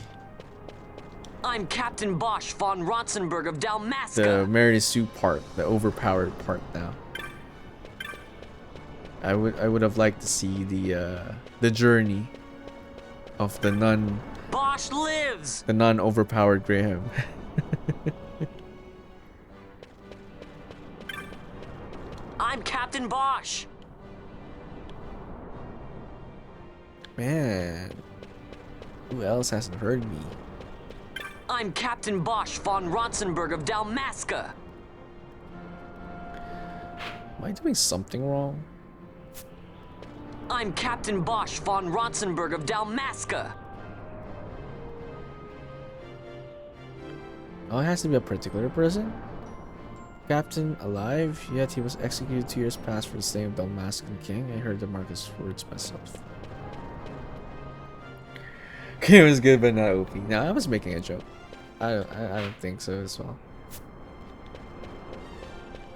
I'm Captain Bosch von Ronsenberg of Dalmasca. the Mary Sue part, the overpowered part now. I would have liked to see the journey of the Bosch lives. the non-overpowered Graham. I'm Captain Bosch. Man, who else hasn't heard me? I'm Captain Bosch von Ronsenberg of Dalmasca. Am I doing something wrong? I'm Captain Bosch von Ronsenberg of Dalmasca. Oh, it has to be a particular person? Captain alive, yet he was executed 2 years past for the slaying of Dalmascan king. I heard the Marcus words myself. Okay, it was good, but not OP. No, I was making a joke. I don't think so as well.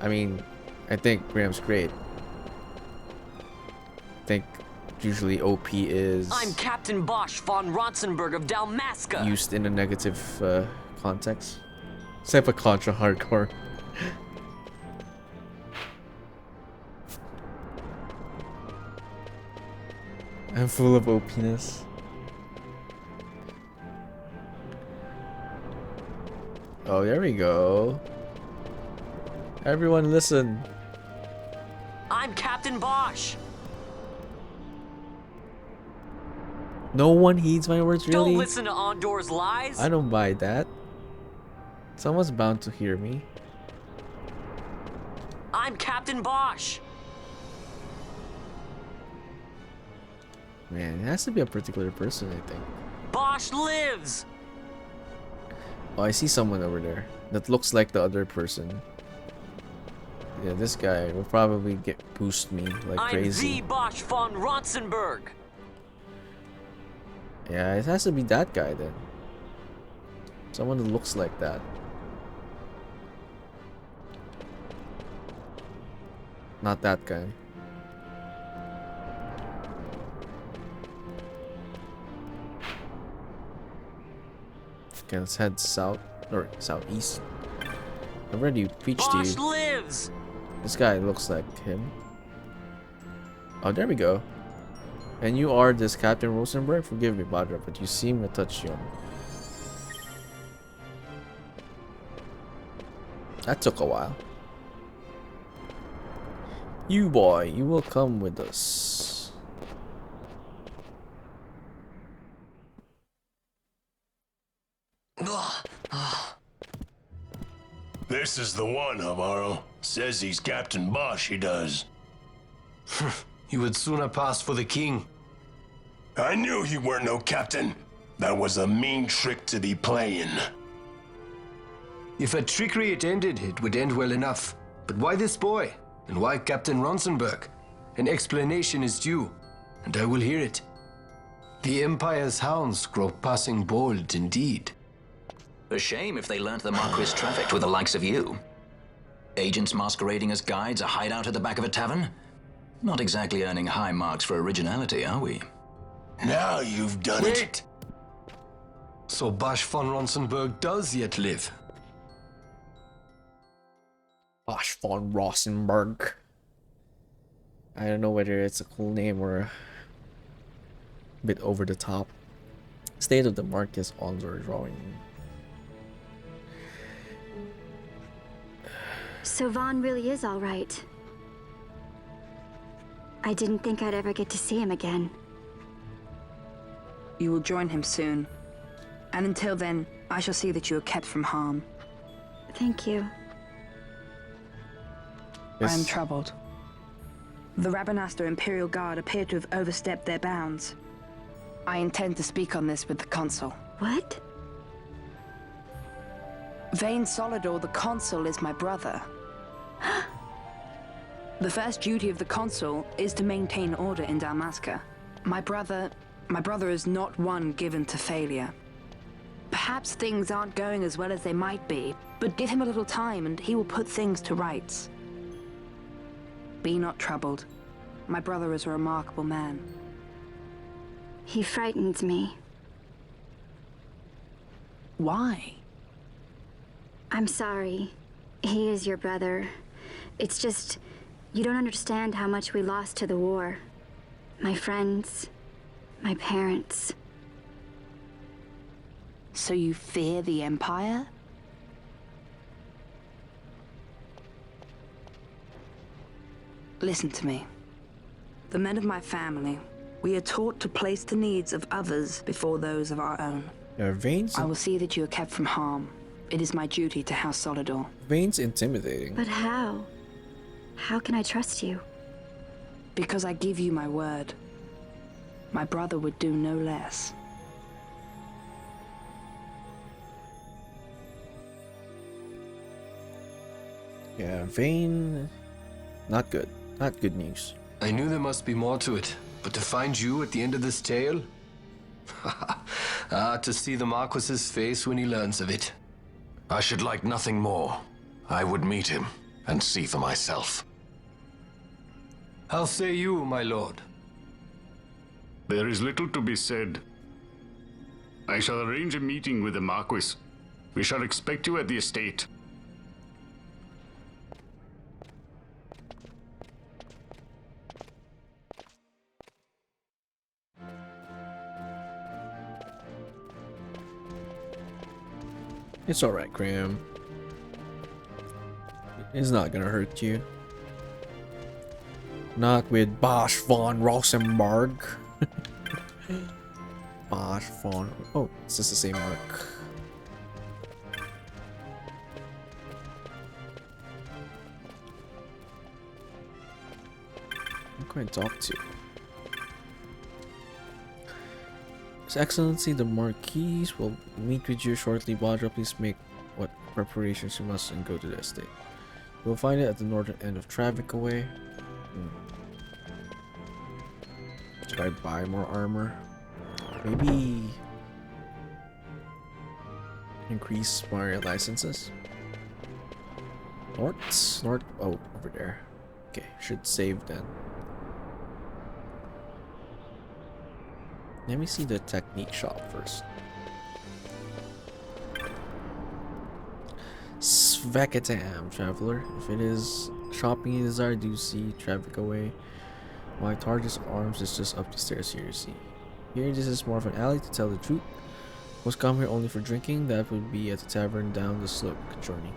I mean, I think Graham's great. I think usually OP is I'm Captain Bosch von Ronsenberg of Dalmasca. used in a negative context. Except for Contra Hardcore. I'm full of OPness. Oh, there we go. Everyone listen. I'm Captain Bosch. No one heeds my words, really? Don't listen to Ondor's lies. I don't buy that. Someone's bound to hear me. I'm Captain Bosch. Man, it has to be a particular person, I think. Bosch lives. Oh, I see someone over there that looks like the other person. Yeah, this guy will probably boost me like crazy. I'm the Bosch von Ronsenberg. Yeah, it has to be that guy then. Someone that looks like that. Not that guy. Okay, let's head south or southeast. I've already preached to Bosch you. lives. This guy looks like him. Oh, there we go. And you are this Captain Rosenberg? Forgive me, Badra, but you seem a touch young. That took a while. You boy, you will come with us. This is the one, Amaro. Says he's Captain Bosch, he does. You would sooner pass for the king. I knew you weren't no captain. That was a mean trick to be playing. If a trickery it ended, it would end well enough. But why this boy? And why Captain Ronsenberg? An explanation is due, and I will hear it. The Empire's hounds grow passing bold indeed. A shame if they learnt the Marquis trafficked with the likes of you. Agents masquerading as guides, a hideout at the back of a tavern? Not exactly earning high marks for originality, are we? Now you've done it. Wait! So Bosch von Ronsenberg does yet live? Bosch von Rosenberg. I don't know whether it's a cool name or a bit over the top. State of the Marquis Onzor drawing. So Vaughn really is all right. I didn't think I'd ever get to see him again. You will join him soon. And until then, I shall see that you are kept from harm. Thank you. I am troubled. The Rabanastre Imperial Guard appear to have overstepped their bounds. I intend to speak on this with the Consul. What? Vane Solidor, the Consul, is my brother. The first duty of the Consul is to maintain order in Dalmasca. My brother is not one given to failure. Perhaps things aren't going as well as they might be, but give him a little time and he will put things to rights. Be not troubled. My brother is a remarkable man. He frightens me. Why? I'm sorry. He is your brother. It's just, you don't understand how much we lost to the war. My friends, my parents. So you fear the Empire? Listen to me. The men of my family, we are taught to place the needs of others before those of our own. Vane's... I will see that you are kept from harm. It is my duty to House Solidor. Vane's intimidating. But how? How can I trust you? Because I give you my word. My brother would do no less. Yeah, Vane... Not good. Not good news. I knew there must be more to it, but to find you at the end of this tale? To see the Marquis's face when he learns of it. I should like nothing more. I would meet him and see for myself. How say you, my lord? There is little to be said. I shall arrange a meeting with the Marquis. We shall expect you at the estate. It's alright, Graham. It's not gonna hurt you. Not with Bosch von Rosenberg. Bosch von... Oh, it's just the same mark. I'm going to talk to. His Excellency the Marquis will meet with you shortly. Badra, please make what preparations you must and go to the estate. You will find it at the northern end of Traffic Away. Should I buy more armor? Maybe increase my licenses? North? Oh, over there. Okay, should save then. Let me see the technique shop first. Svekatam, traveler. If it is shopping you desire, do see Traffic Away. My Target's arms is just up the stairs here, you see. Here, this is more of an alley, to tell the truth. Most come here only for drinking. That would be at the tavern down the slope journey.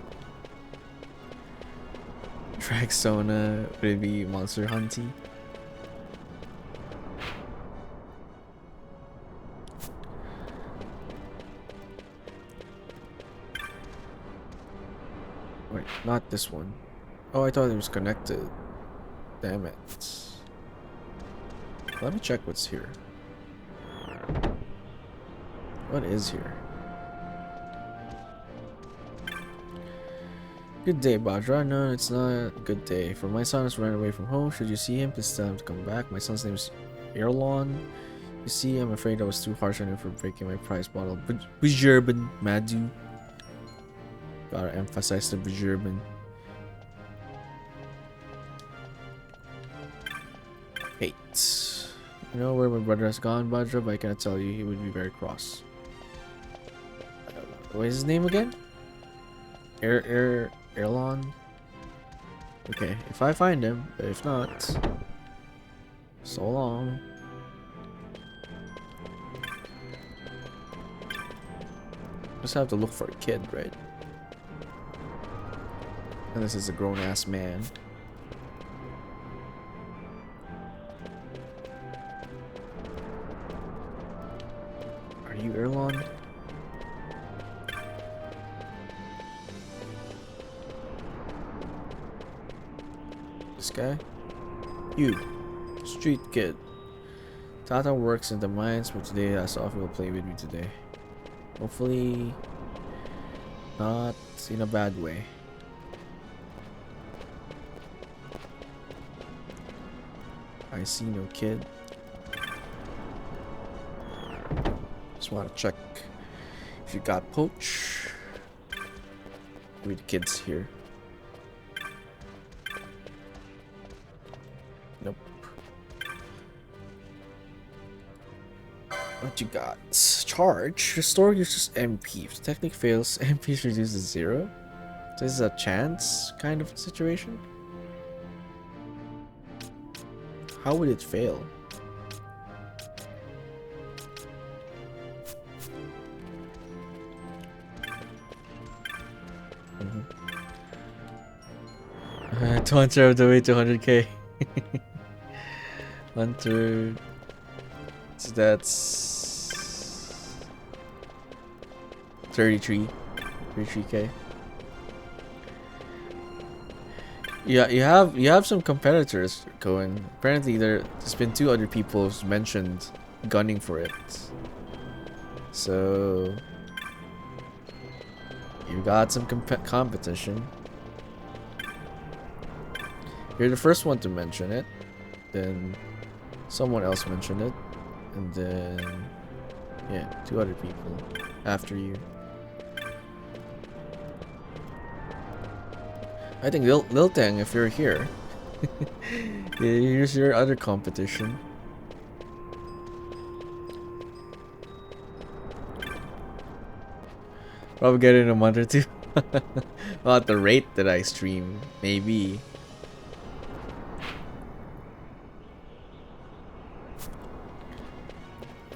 Traxona, would it be Monster Hunty? Wait, not this one. Oh, I thought it was connected. Damn it. Let me check what's here. What is here? Good day, Badra. No, it's not a good day. For my son has run away from home. Should you see him, please tell him to come back. My son's name is Erlon. You see, I'm afraid I was too harsh on him for breaking my prize bottle. Bujurban, Madu. Gotta emphasize the Bujurban. 8. You know where my brother has gone, Badra, but I cannot tell you. He would be very cross. What is his name again? Erlon? Okay, if I find him, but if not, so long. Just have to look for a kid, right? And this is a grown-ass man. Are you Erlon? This guy? You. Street kid. Tata works in the mines, but today Asafi will play with me today. Hopefully not in a bad way. I see no kid. Just want to check if you got poach. Maybe the kid's here. Nope. What you got? Charge. Restore user's MP. If the technique fails, MP is reduced to 0. This is a chance kind of situation. How would it fail? Hunter of the way to 100k. Hunter. So that's 33k. Yeah, you have some competitors going. Apparently there's been 2 other people who's mentioned gunning for it. So you got some competition. You're the first one to mention it. Then someone else mentioned it. And then yeah, 2 other people after you. I think Lil Tang, if you're here, here's your other competition. Probably get it in a month or 2. Well, at the rate that I stream, maybe.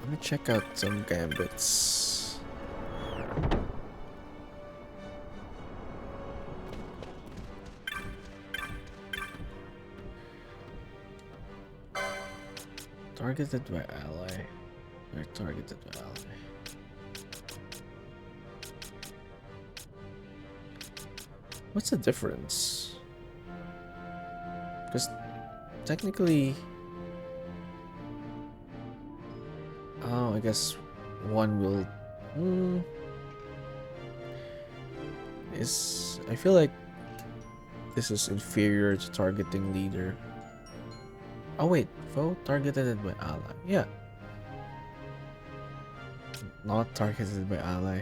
Let me check out some gambits. Targeted by ally. Or targeted by ally. What's the difference? Because technically, oh, I guess one will I feel like this is inferior to targeting leader. Oh wait, foe targeted by ally. Yeah. Not targeted by ally.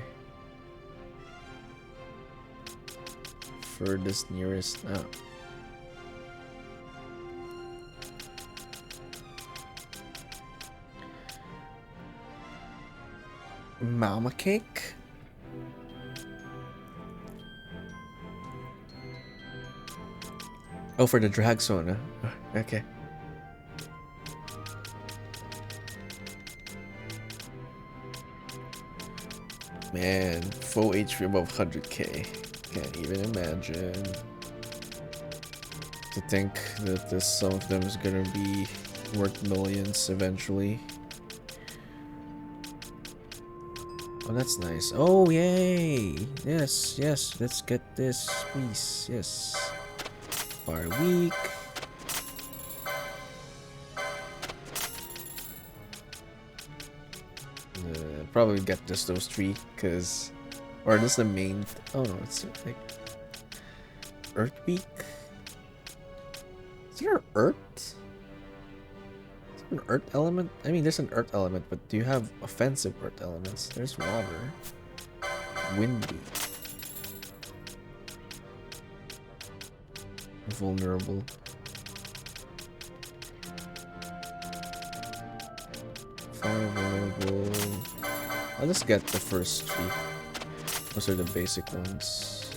Furthest nearest. Oh. Mama cake? Oh, for the drag zone, huh? Okay. Man, full HP above 100k. Can't even imagine. To think that some of them is gonna be worth millions eventually. Oh, that's nice. Oh, yay! Yes, yes, let's get this, please. Yes. Bar week. probably get just those three, cause, or this is the main. Oh no, it's like Earth Week. Is there Earth? Is there an Earth element? I mean, there's an Earth element, but do you have offensive Earth elements? There's water, windy, vulnerable. Fire, vulnerable. I'll just get the first three. Those are the basic ones.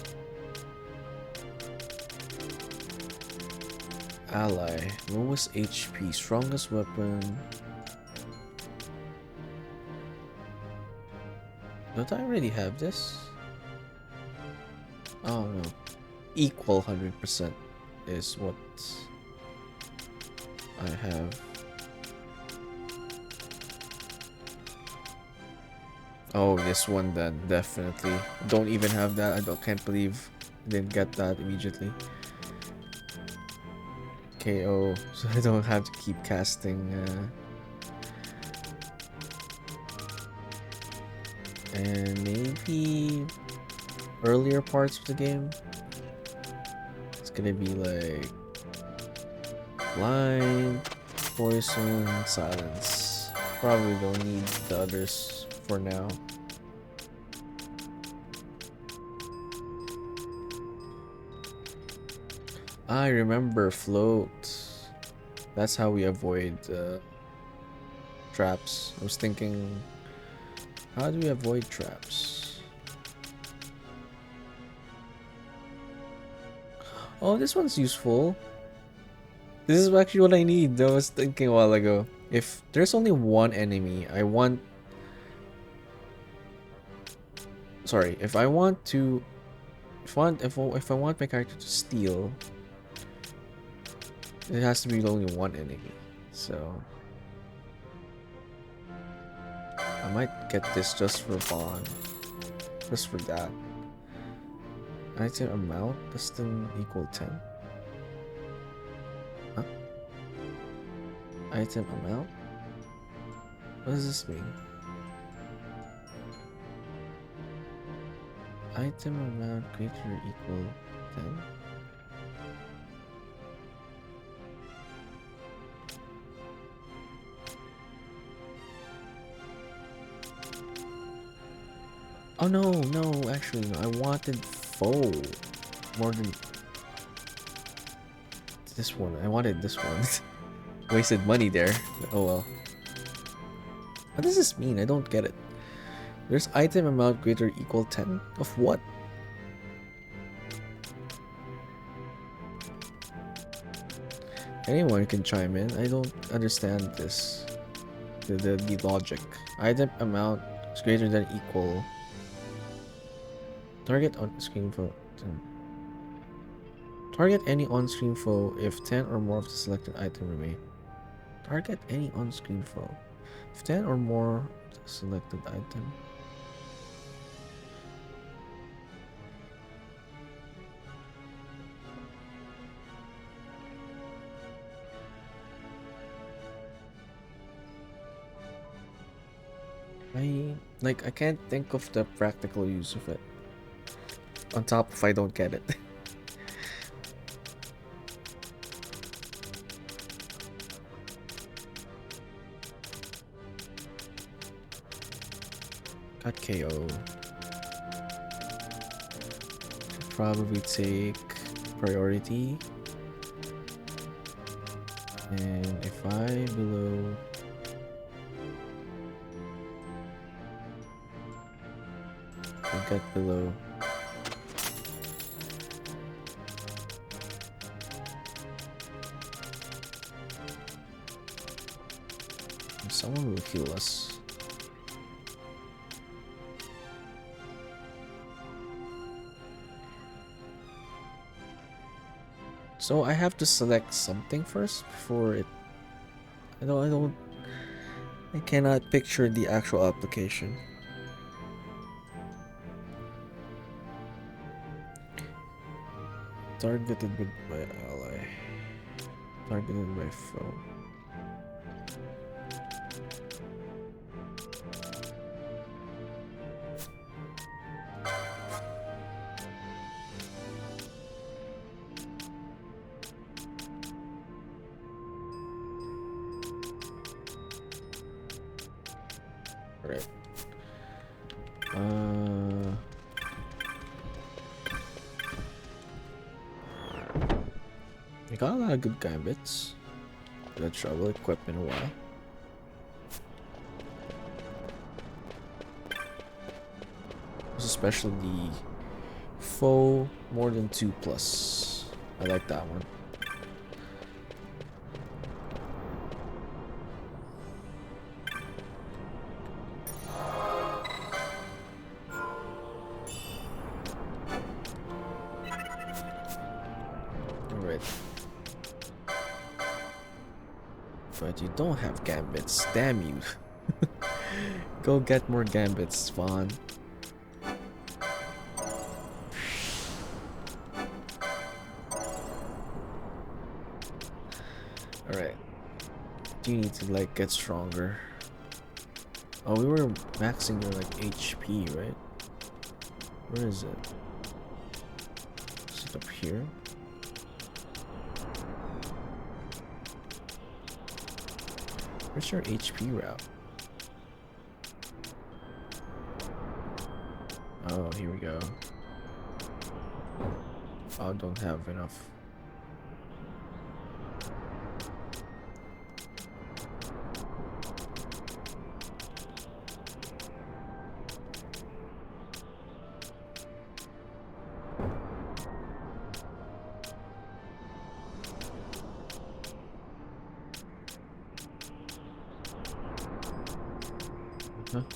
Ally. Lowest HP. Strongest weapon. Don't I already have this? Oh no. Equal 100% is what I have. Oh, this one then, definitely. Don't even have that. Can't believe I didn't get that immediately. KO, so I don't have to keep casting. And maybe earlier parts of the game. It's gonna be like blind, poison, silence. Probably don't need the others for now. I remember float. That's how we avoid traps. I was thinking, how do we avoid traps? Oh, this one's useful. This is actually what I need. I was thinking a while ago. If there's only one enemy, I want... Sorry, if I want to... If I want my character to steal, it has to be only one enemy. So... I might get this just for Vaughn. Just for that. Item amount less than equal 10. Huh? Item amount? What does this mean? Item amount greater or equal 10? Oh no, actually no, I wanted foe more than this one. I wanted this one. Wasted money there. Oh well. What does this mean? I don't get it. There's item amount greater or equal 10 of what? Anyone can chime in. I don't understand this. The logic. Item amount is greater than equal. Target on-screen foe. Target any on-screen foe if 10 or more of the selected item remain. Target any on-screen foe if 10 or more of the selected item. I can't think of the practical use of it. On top if I don't get it. Got KO. Should probably take priority. And if I below I get below. Someone will heal us. So I have to select something first before it. I cannot picture the actual application. Targeted by ally. Targeted by foe. Alright. We got a lot of good gambits. Got trouble equipped in a while. Especially the foe more than 2+. I like that one. Alright. But you don't have gambits, damn you. Go get more gambits, Vaughn. Alright. You need to like get stronger. Oh, we were maxing your like HP, right? Where is it? Is it up here? Where's your HP route? Oh, here we go. Oh, don't have enough.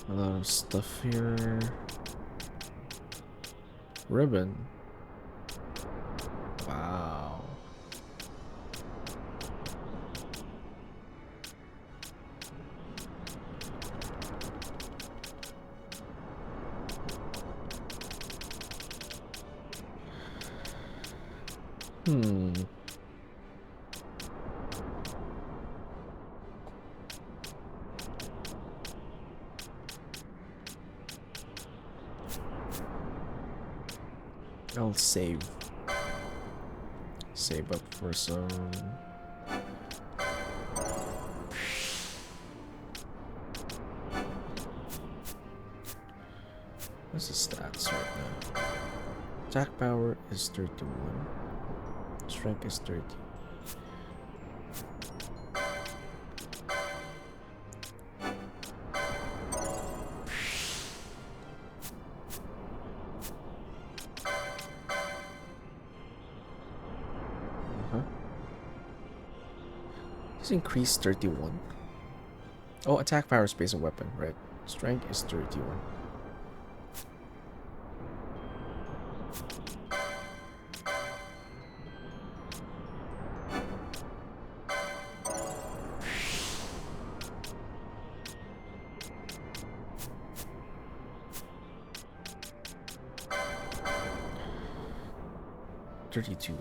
A lot of stuff here. Ribbon. Wow. I'll save up for some. What's the stats right now? Attack power is 31. Strength is 30. Increase 31. Oh, attack power is based on weapon, right? Strength is 31.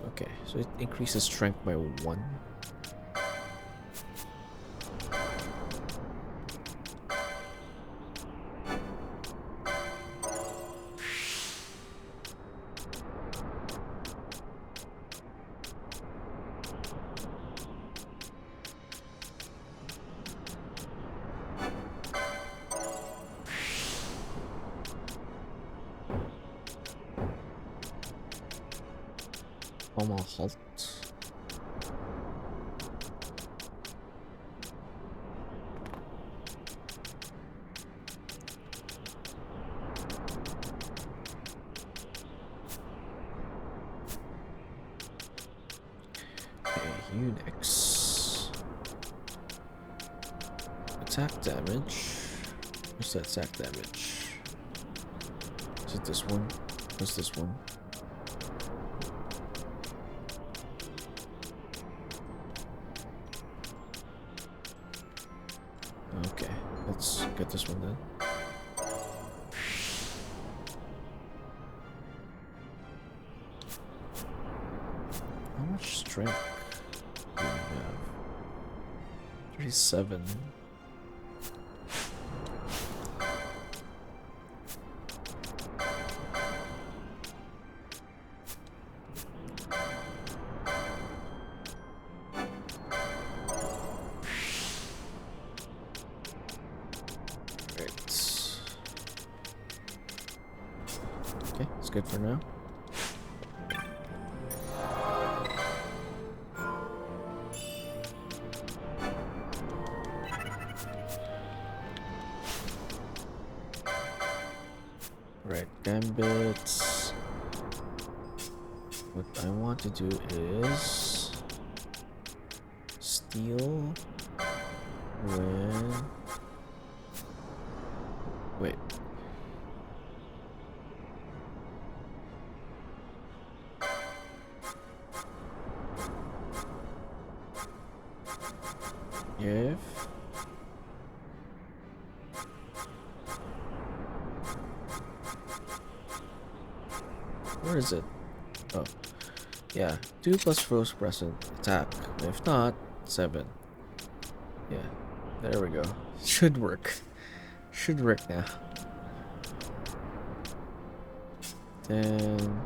Okay, so it increases strength by 1. Halt. Okay, Unix. Attack damage. What's that attack damage? Is it this one? What's this one? Okay, let's get this one then. How much strength do we have? 37. Right. good for now. Right, gambits. What I want to do is steal when... Wait. If where is it? Oh, yeah, 2 plus first present attack. If not, 7. Yeah, there we go. Should work. Should work now. Then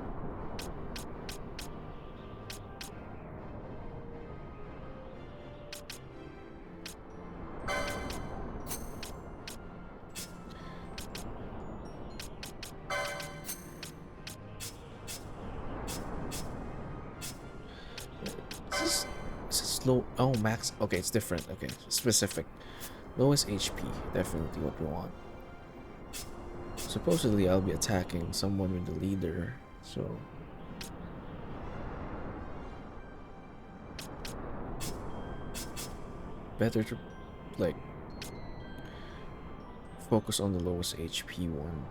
is this low? Oh, max. Okay, it's different. Okay, specific. Lowest HP, definitely what we want. Supposedly, I'll be attacking someone with the leader, so better to like focus on the lowest HP one.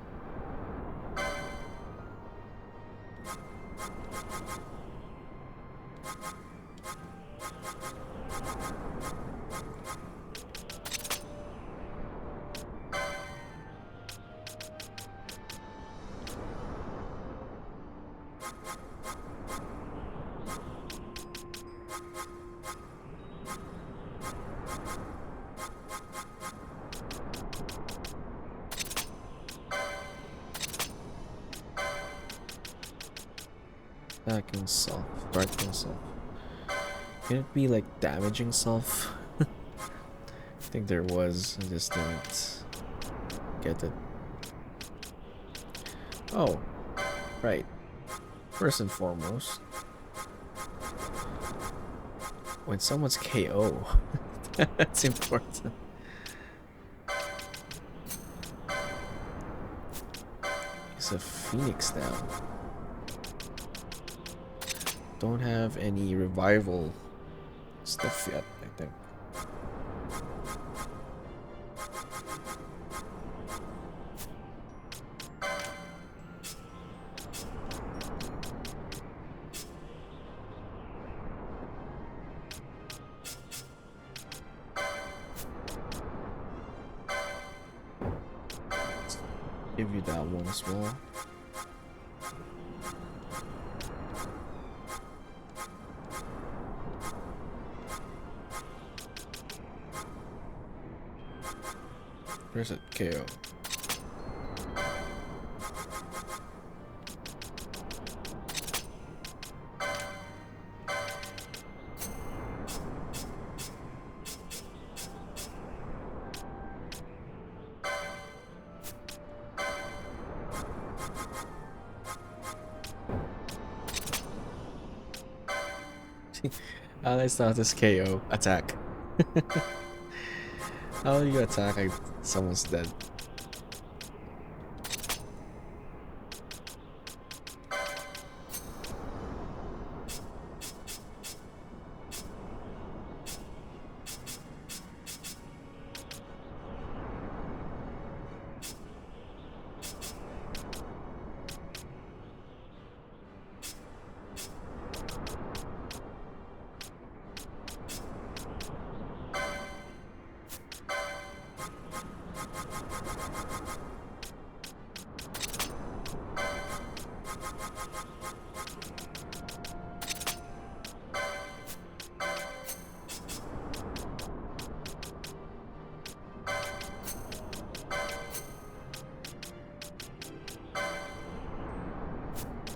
Attacking self, darkening self. Can it be like damaging self? I think there was, I just didn't get it. Oh, right. First and foremost, when someone's KO, that's important. It's a Phoenix now. Don't have any revival stuff yet, I think. Give you that one as well. Where's it? KO. That's not this KO attack. How do you attack like someone's dead?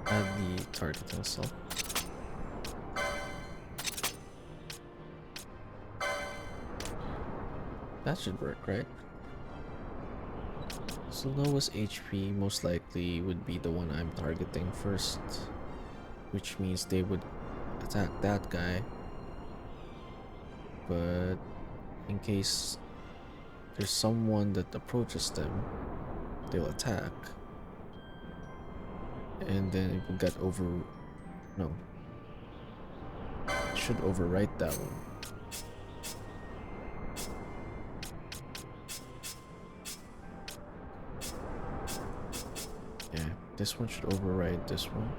Add the target missile. That should work, right? So lowest HP most likely would be the one I'm targeting first, which means they would attack that guy. But in case there's someone that approaches them, they'll attack. And then it will get no. It should overwrite that one. Yeah, this one should override this one.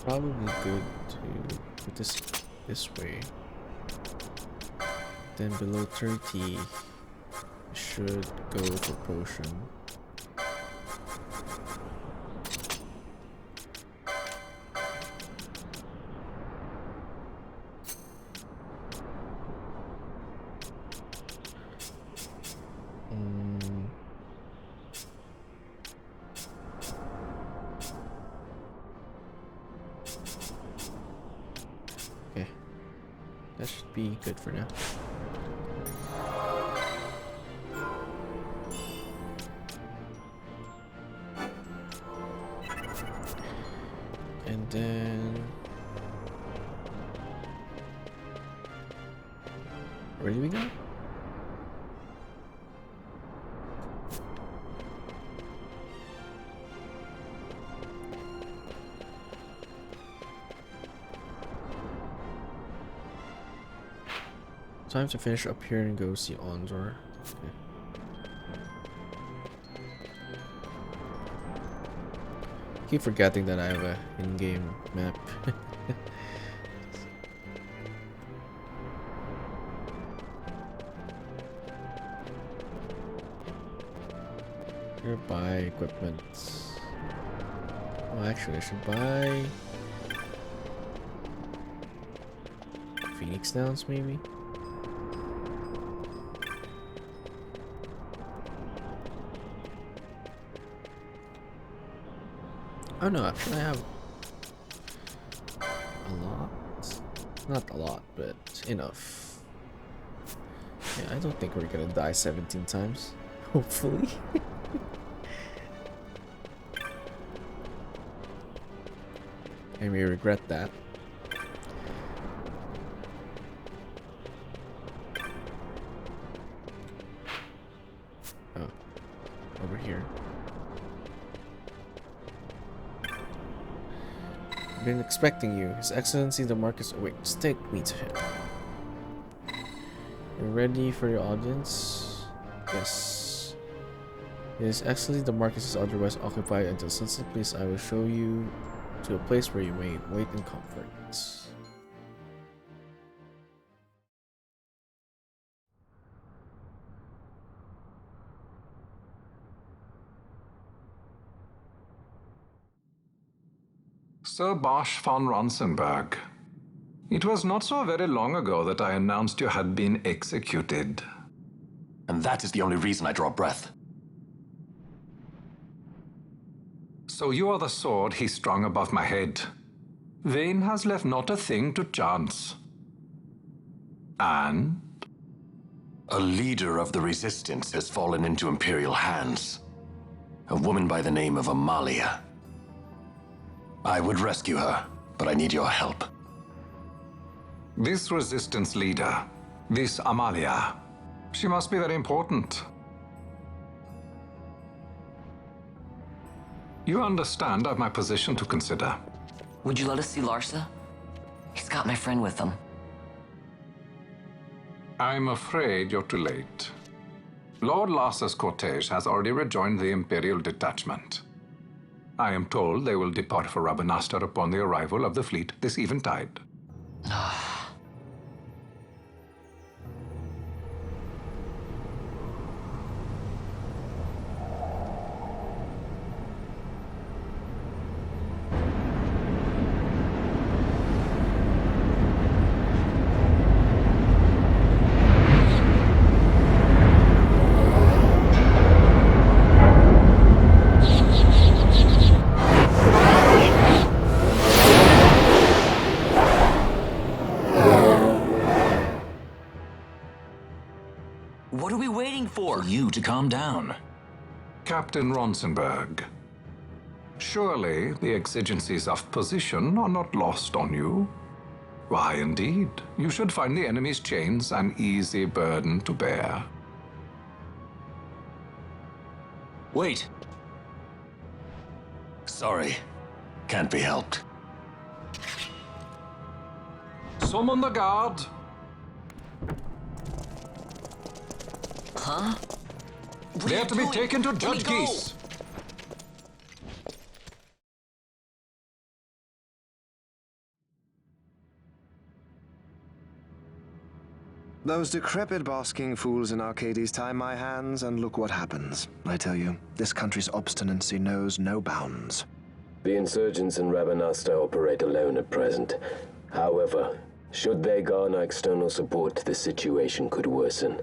Probably good to put this way. Then below 30 should go for potion. Okay, that should be good for now. And then where do we go? Time to finish up here and go see Ondor. Okay. Keep forgetting that I have a in-game map. Here, buy equipment. Oh, actually, I should buy Phoenix Downs, maybe. Oh no, actually I have a lot. Not a lot, but enough. Yeah, I don't think we're gonna die 17 times. Hopefully. I may regret that. Oh, over here. Been expecting you. His Excellency the Marquis awaits. Take me to him. You're ready for your audience? Yes. His Excellency the Marquis is otherwise occupied until sunset. Please, I will show you to a place where you may wait in comfort. Sir Bosch von Ronsenberg, it was not so very long ago that I announced you had been executed. And that is the only reason I draw breath. So you are the sword he strung above my head. Vane has left not a thing to chance. And? A leader of the Resistance has fallen into Imperial hands. A woman by the name of Amalia. I would rescue her, but I need your help. This Resistance leader, this Amalia, she must be very important. You understand I've my position to consider. Would you let us see Larsa? He's got my friend with him. I'm afraid you're too late. Lord Larsa's cortege has already rejoined the Imperial detachment. I am told they will depart for Rabanastre upon the arrival of the fleet this eventide. What are we waiting for? For you to calm down. Captain Ronsenberg, surely the exigencies of position are not lost on you. Why, indeed, you should find the enemy's chains an easy burden to bear. Wait. Sorry. Can't be helped. Summon the guard. Huh? They are to be taken to Judge Geese. Those decrepit basking fools in Arcades tie my hands, and look what happens. I tell you, this country's obstinacy knows no bounds. The insurgents in Rabanasta operate alone at present. However, should they garner external support, the situation could worsen.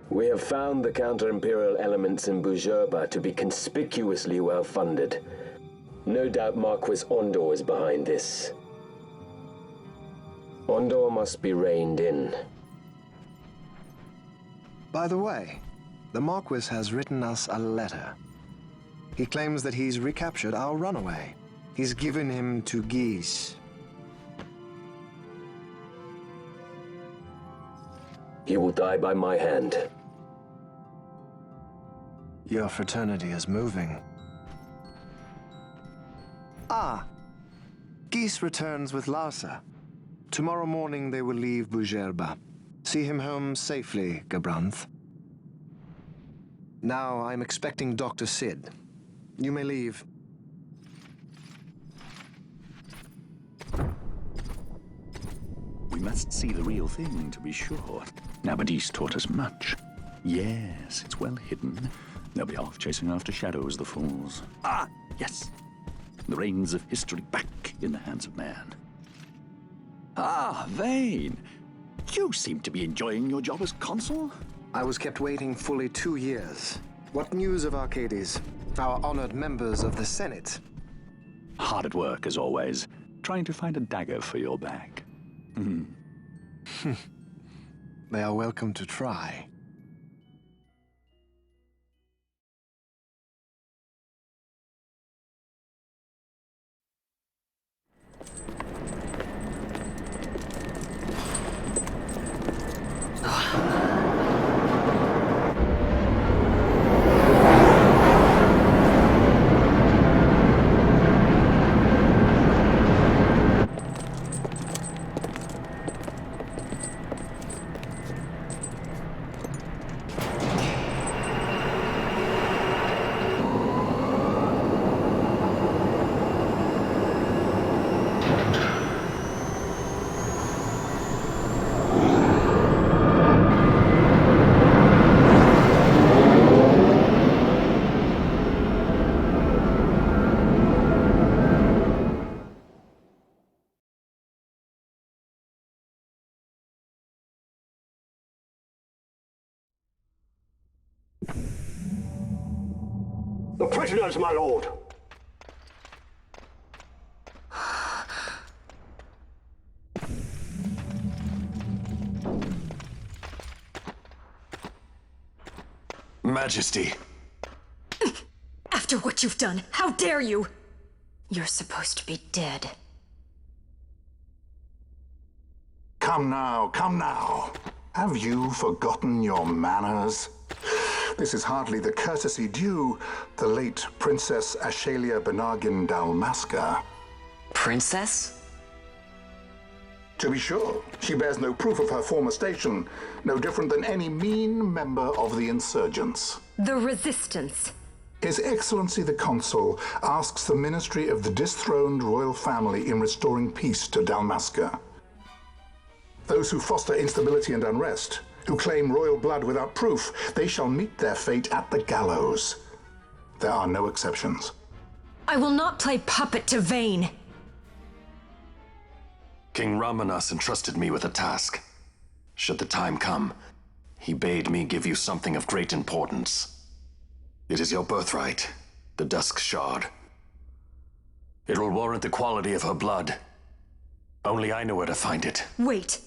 We have found the counter-imperial elements in Bujerba to be conspicuously well-funded. No doubt Marquis Ondor is behind this. Ondor must be reined in. By the way, the Marquis has written us a letter. He claims that he's recaptured our runaway. He's given him to Geese. He will die by my hand. Your fraternity is moving. Ah! Geese returns with Larsa. Tomorrow morning they will leave Bujerba. See him home safely, Gabranth. Now I'm expecting Dr. Sid. You may leave. We must see the real thing, to be sure. Nabadis taught us much. Yes, it's well hidden. They'll be off chasing after shadows, the fools. Ah, yes. The reins of history back in the hands of man. Ah, Vane. You seem to be enjoying your job as consul? I was kept waiting fully 2 years. What news of Arcades? Our honored members of the Senate? Hard at work, as always, trying to find a dagger for your back. They are welcome to try. The prisoners, my lord! Majesty. After what you've done, how dare you? You're supposed to be dead. Come now, come now. Have you forgotten your manners? This is hardly the courtesy due the late Princess Ashalia Benargin Dalmasca. Princess? To be sure, she bears no proof of her former station, no different than any mean member of the insurgents. The Resistance. His Excellency the Consul asks the Ministry of the dethroned royal family in restoring peace to Dalmasca. Those who foster instability and unrest, who claim royal blood without proof, they shall meet their fate at the gallows. There are no exceptions. I will not play puppet to Vane. King Ramanas entrusted me with a task. Should the time come, he bade me give you something of great importance. It is your birthright, the Dusk Shard. It will warrant the quality of her blood. Only I know where to find it. Wait.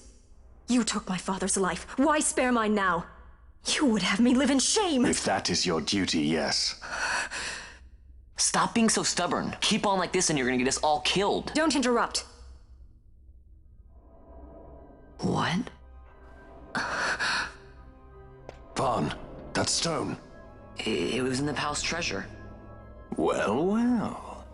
You took my father's life. Why spare mine now? You would have me live in shame. If that is your duty, yes. Stop being so stubborn. Keep on like this and you're gonna get us all killed. Don't interrupt. What? Vaughn, that stone. It was in the palace treasure. Well, well.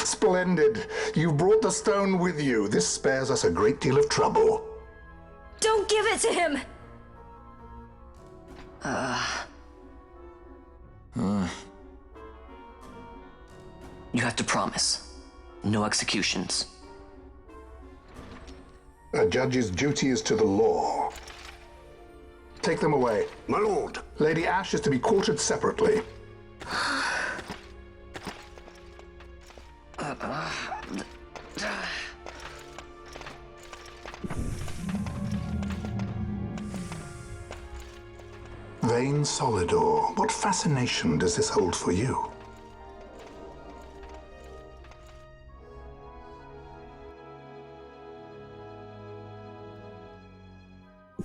Splendid. You've brought the stone with you. This spares us a great deal of trouble. Don't give it to him! You have to promise. No executions. A judge's duty is to the law. Take them away. My lord. Lady Ash is to be quartered separately. Vain Solidor, what fascination does this hold for you?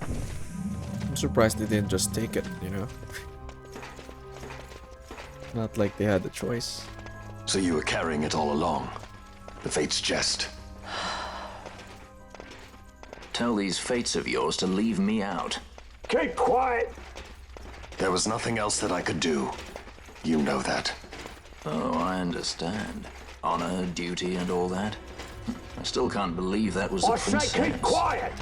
I'm surprised they didn't just take it, you know? Not like they had the choice. So you were carrying it all along? The Fate's jest? Tell these fates of yours to leave me out. Keep quiet! There was nothing else that I could do. You know that. Oh, I understand. Honor, duty, and all that. I still can't believe that was a princess. say keep quiet!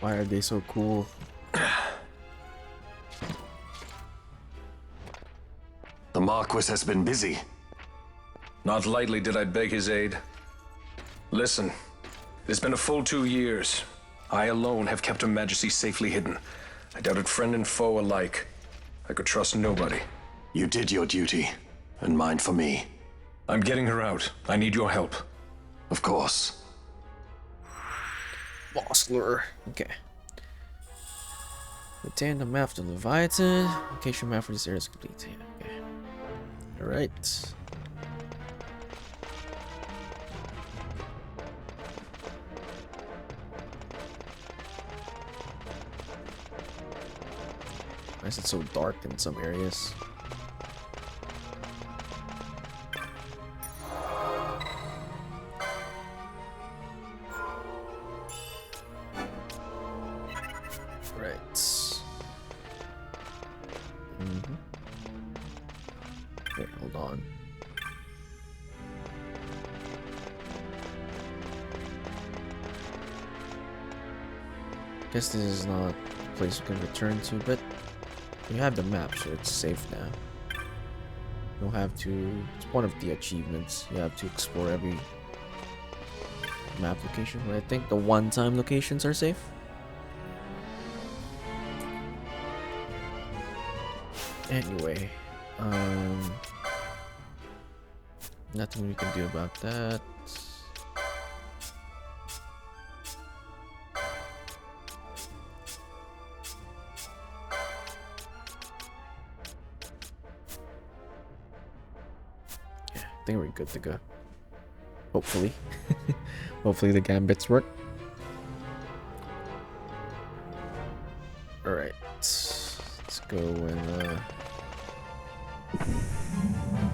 Why are they so cool? The Marquis has been busy. Not lightly did I beg his aid. Listen, it's been a full 2 years. I alone have kept Her Majesty safely hidden. I doubted friend and foe alike. I could trust nobody. You did your duty, and mine for me. I'm getting her out. I need your help. Of course. Bossler. Okay. Retain the map to Leviathan. Location map for this area is complete. Yeah, okay. Alright. Why is it so dark in some areas? Wait, hold on. Guess this is not a place we can return to, but you have the map, so it's safe now. You don't have to. It's one of the achievements. You have to explore every map location. But I think the one-time locations are safe. Anyway, nothing we can do about that. Yeah, I think we're good to go. Hopefully. Hopefully the gambits work. Alright. Let's go and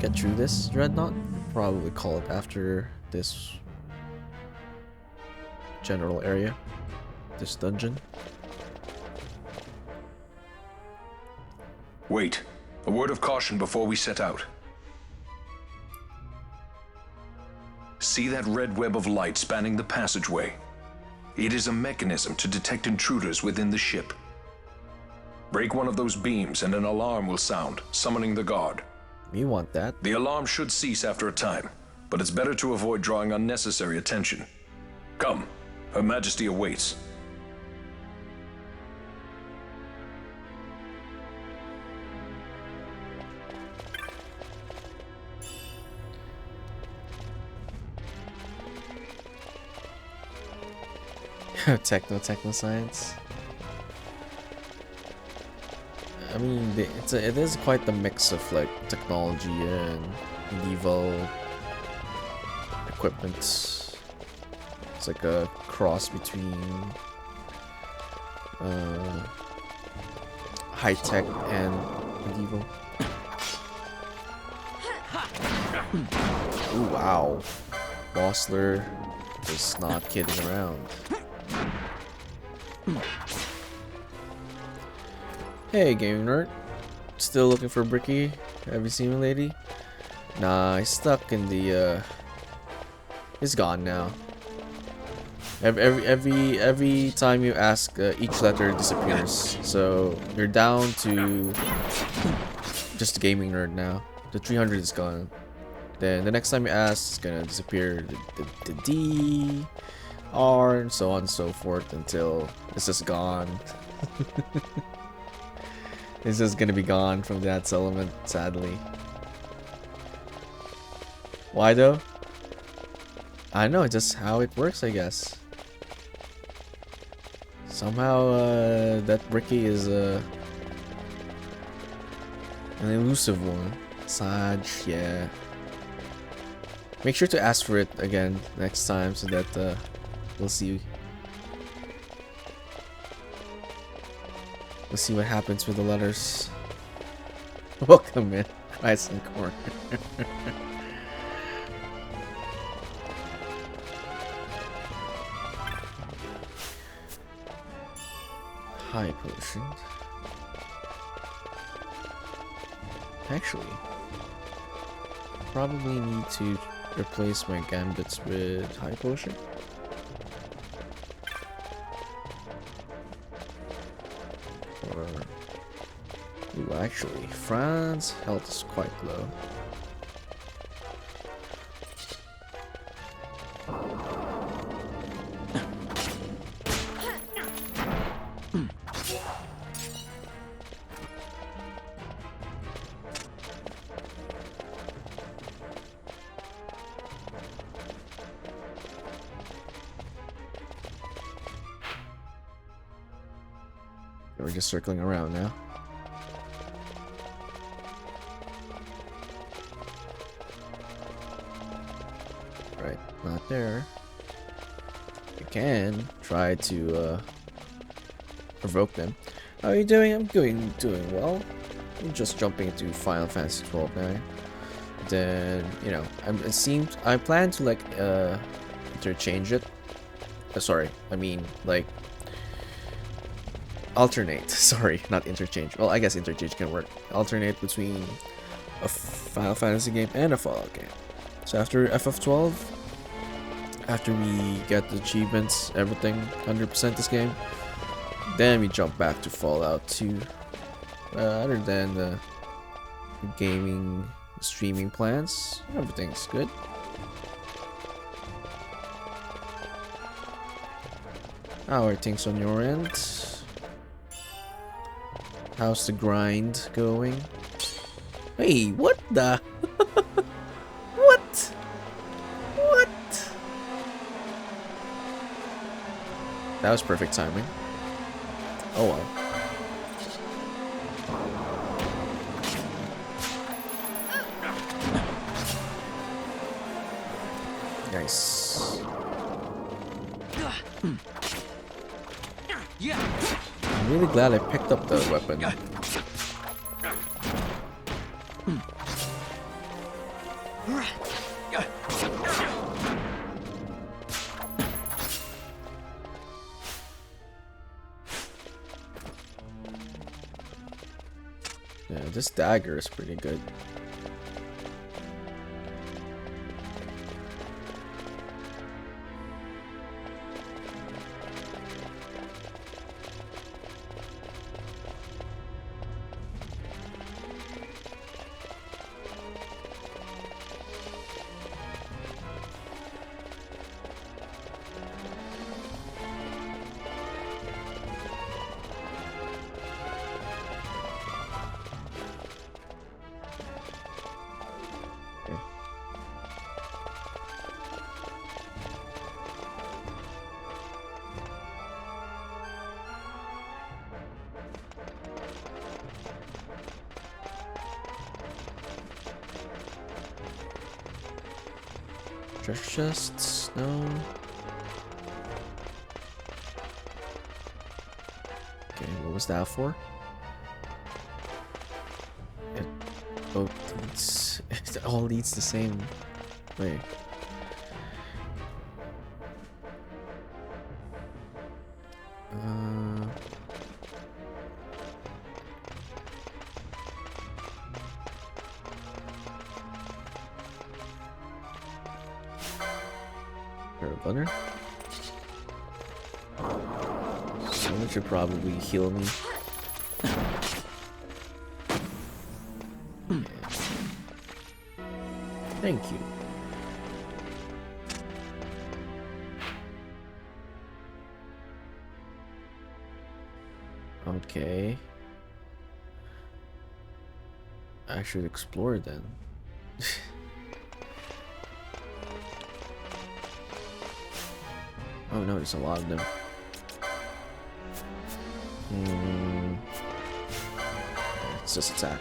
get through this dreadnought. Probably call it after this general area, this dungeon. Wait, a word of caution before we set out. See that red web of light spanning the passageway? It is a mechanism to detect intruders within the ship. Break one of those beams and an alarm will sound, summoning the guard. We want that. The alarm should cease after a time, but it's better to avoid drawing unnecessary attention. Come, Her Majesty awaits. Techno science. mean, it is quite the mix of like technology and medieval equipment. It's like a cross between high tech and medieval. Ooh, wow. Bossler is not kidding around. Hey, gaming nerd. Still looking for Bricky? Have you seen him, lady? Nah, he's stuck in the he's gone now. Every time you ask, each letter disappears. So you're down to just a gaming nerd now. The 300 is gone. Then the next time you ask, it's gonna disappear. The D, R, and so on and so forth until it's just gone. It's just gonna be gone from that element, sadly. Why though? I know, just how it works, I guess. Somehow, that Bricky is an elusive one. Saj, yeah. Make sure to ask for it again next time so that we'll see. We'll see what happens with the letters. Welcome in, Ice and Corn. High potion. Actually, probably need to replace my gambits with high potion. Or, ooh, actually, Fran's health is quite low. We're just circling around now. Right, not there. You can try to provoke them. How are you doing? I'm doing well. I'm just jumping into Final Fantasy 12 now. Then, you know, I plan to like interchange it. Sorry, I mean like alternate. Sorry, not interchange. Well, I guess interchange can work. Alternate between a Final Fantasy game and a Fallout game. So after FF12, after we get the achievements, everything, 100% this game, then we jump back to Fallout 2. Other than the gaming, streaming plans, everything's good. How are things on your end? How's the grind going? Hey, what the? What? What? That was perfect timing. Oh well. Nice. I'm really glad I picked up the weapon. Yeah, this dagger is pretty good. Treasure chests? No. Okay, what was that for? It both leads. It all leads the same way. Gunner? Someone should probably heal me. Thank you. Okay. I should explore then. Oh no, there's a lot of them. Let's just attack.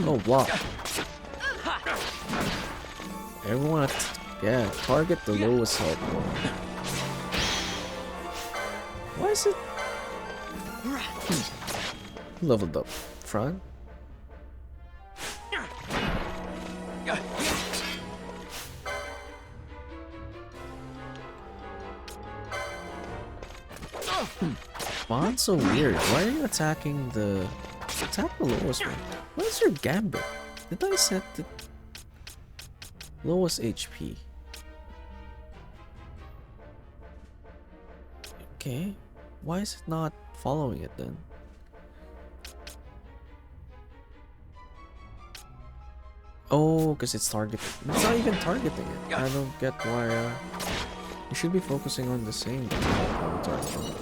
Oh, block. Everyone, yeah, target the lowest health one. Why is it leveled up? Front? Bond's so weird. Why are you attacking the... Attack the lowest one. What is your gambit? Did I set the lowest HP? Okay. Why is it not following it then? Oh, because it's targeting. It's not even targeting it. I don't get why. You should be focusing on the same target.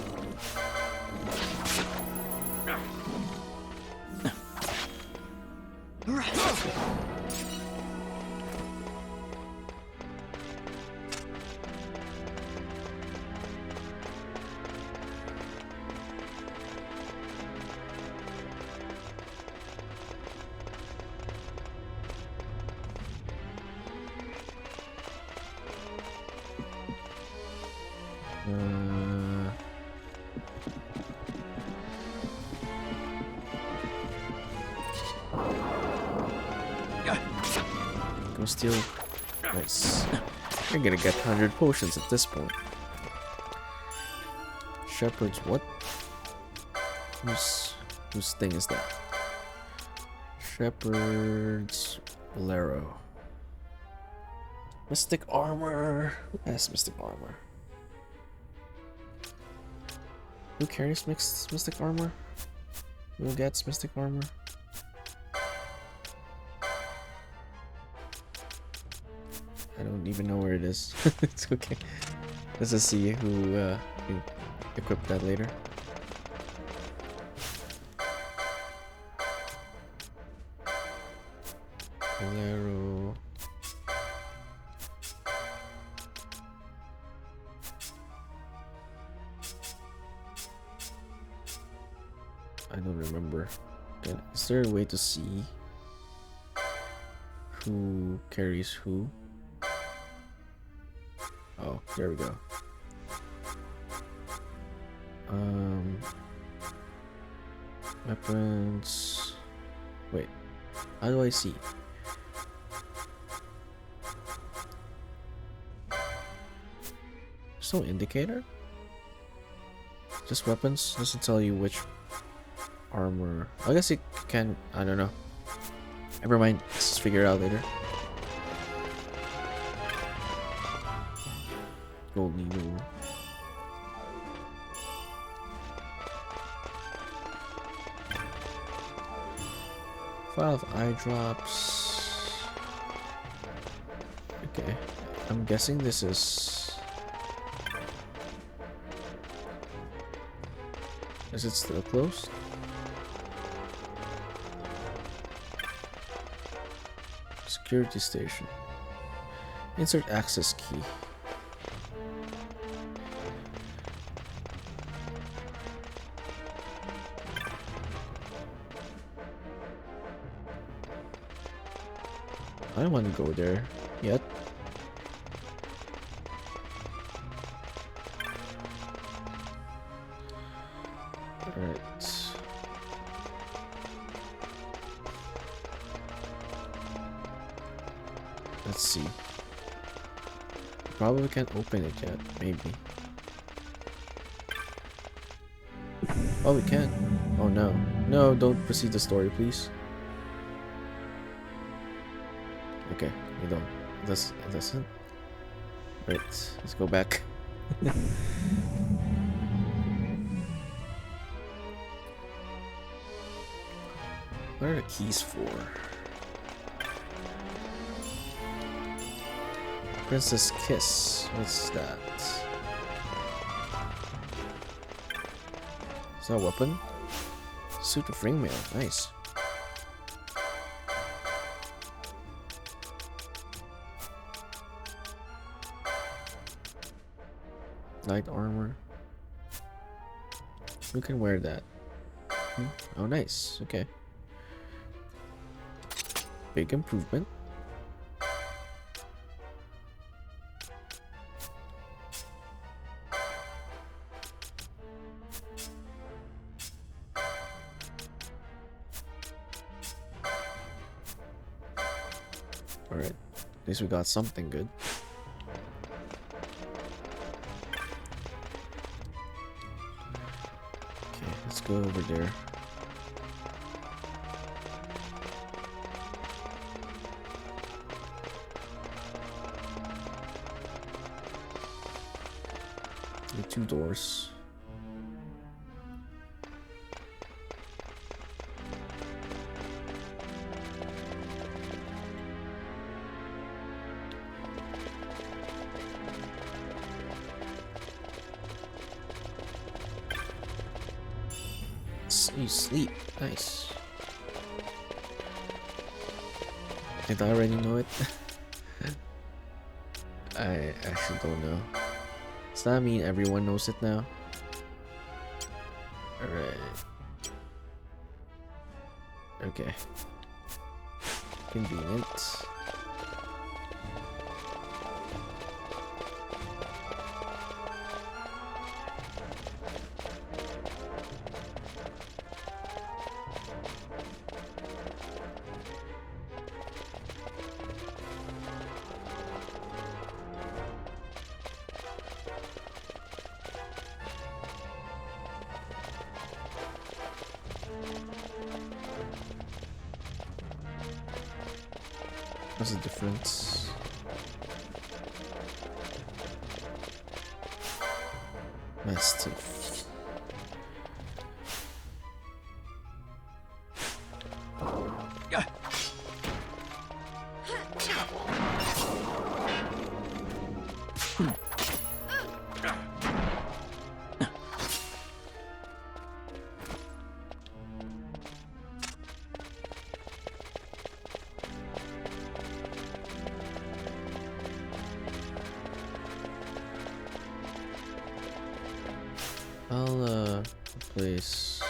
Go steal. Nice. You're gonna get 100 potions at this point. Shepherd's what? Whose thing is that? Shepherd's Bolero. Mystic armor. Who has mystic armor? Who carries mystic armor? Who gets mystic armor? I don't even know where it is. It's okay. Let's just see who equipped that later. Bolero. I don't remember. Is there a way to see who carries who? Oh, there we go. Weapons. Wait, how do I see? There's no indicator? Just weapons? Doesn't tell you which armor. I guess it can. I don't know. Never mind. Let's just figure it out later. Gold needle. Five eye drops. Okay, I'm guessing this is. Is it still closed? Security station. Insert access key. I don't want to go there yet. Alright. Let's see. Probably can't open it yet, maybe. Oh, we can. Oh no. No, don't proceed the story, please. Okay, we don't. It doesn't. Wait, let's go back. What are the keys for? Princess Kiss. What's that? Is that a weapon? Suit of ringmail. Nice. Light armor. Who can wear that? Oh, nice. Okay. Big improvement. Alright. At least we got something good. Okay, let's go over there. The 2 doors. You sleep. Nice. Did I already know it? I actually don't know. Does that mean everyone knows it now? Alright. Okay. Convenient. What's the difference? Mastiff. I'll replace.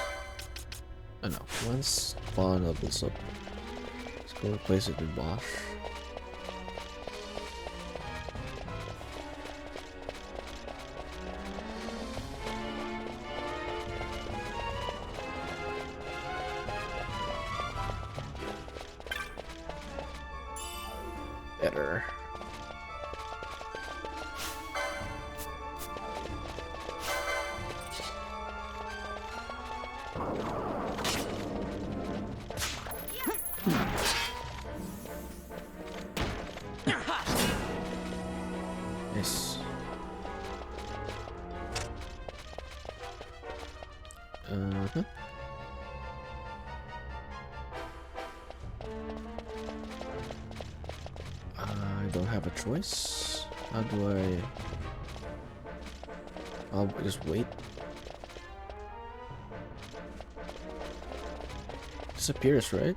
Oh no, once spawn levels up, let's go replace it with Bosch. Better. Yes. I don't have a choice. How do I? I'll just wait. Disappears, right?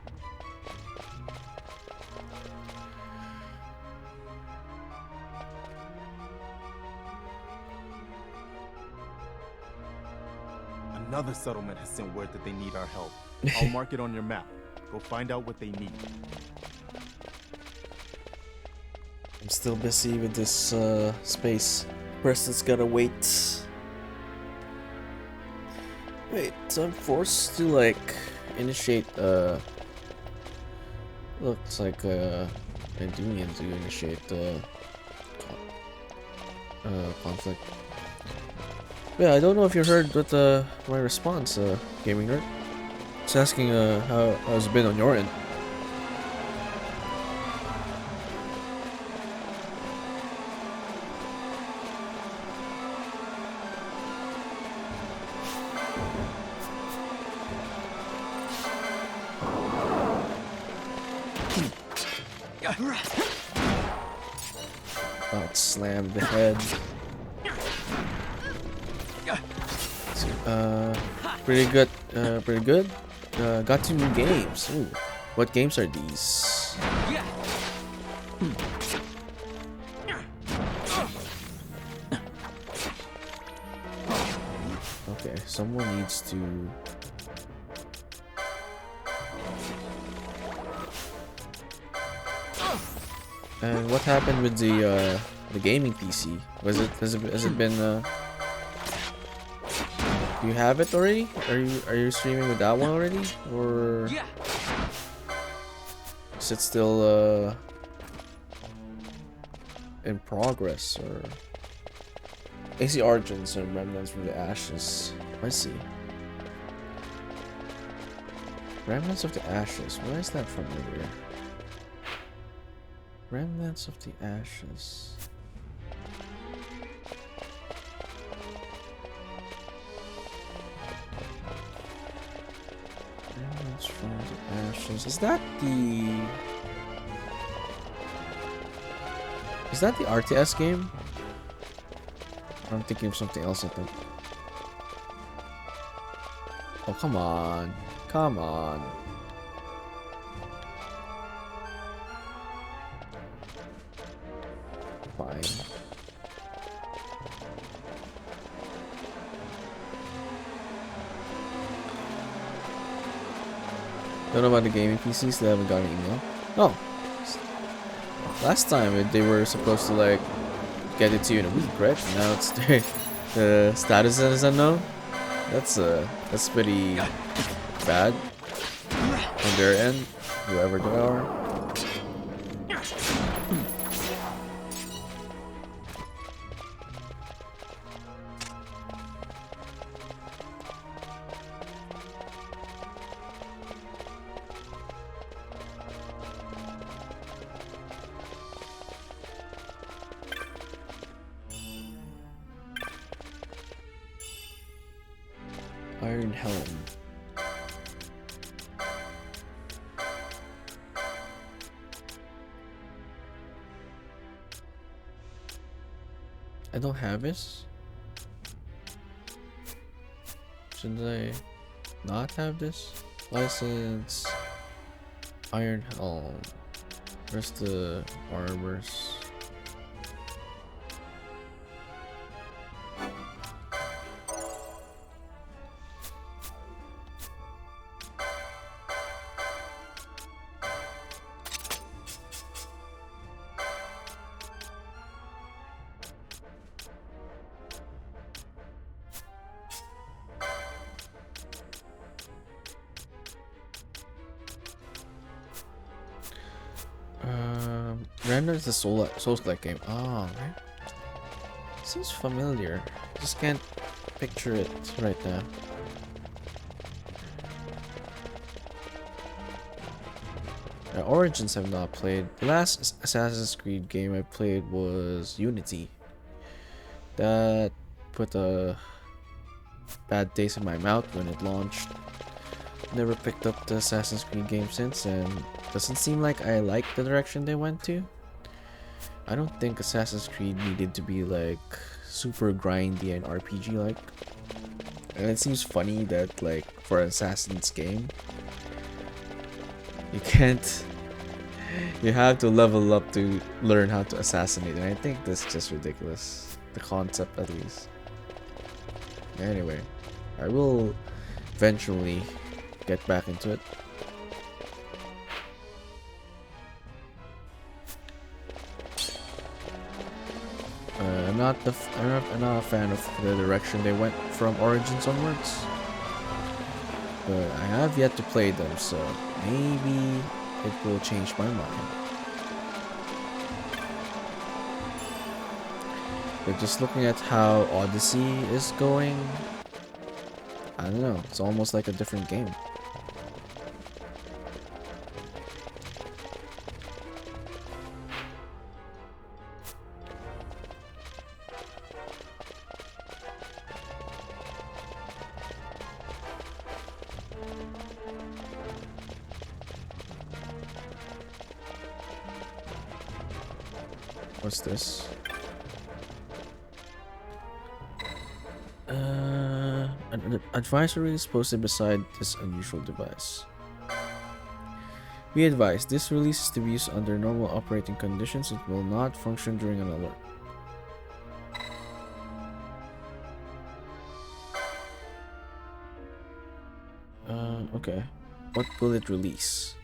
Another settlement has sent word that they need our help. I'll mark it on your map. Go find out what they need. I'm still busy with this space. Person's gotta wait. Wait, so I'm forced to like initiate looks like I do need to initiate conflict. Yeah, I don't know if you heard what my response, gaming nerd. It's asking how's it been on your end. Oh, it slammed the head. Pretty good. Pretty good. Got 2 new games. Ooh, what games are these? Okay, someone needs to. And what happened with the gaming PC? Has it been do you have it already? Are you streaming with that one already, or is it still in progress? Or AC Origins and Remnants from the Ashes. I see. Remnants of the Ashes. Why is that familiar? Remnants of the Ashes. Remnants from the Ashes. Is that the RTS game? I'm thinking of something else, I think. Oh, come on. Come on. Fine. Don't know about the gaming PCs, they haven't got an email. Oh. Last time they were supposed to like get it to you in a week, right? Now it's the status is unknown. That's pretty bad on their end, whoever they are. Iron Helm. I don't have this. Should I not have this? License. Iron Helm. Where's the armors? Random is the Souls-like game. Oh, right. Seems familiar. Just can't picture it right now. Origins I've not played. The last Assassin's Creed game I played was Unity. That put a bad taste in my mouth when it launched. Never picked up the Assassin's Creed game since, and doesn't seem like I like the direction they went to. I don't think Assassin's Creed needed to be like super grindy and RPG like. And it seems funny that like for an Assassin's game, you can't. You have to level up to learn how to assassinate, and I think that's just ridiculous. The concept, at least. Anyway, I will eventually get back into it. I'm not a fan of the direction they went from Origins onwards. But I have yet to play them, so maybe it will change my mind. But just looking at how Odyssey is going, I don't know, it's almost like a different game. What's this? An advisory is posted beside this unusual device. Be advised, this release is to be used under normal operating conditions. It will not function during an alert. Okay. What will it release?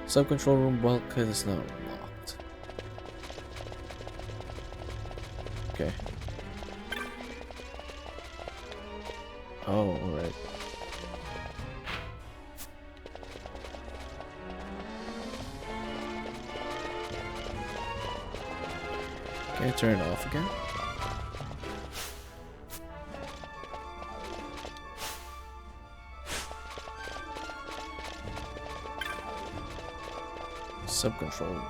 Sub-control room bulkhead is now locked. Okay. Oh, alright. Can I turn it off again? Sub-control.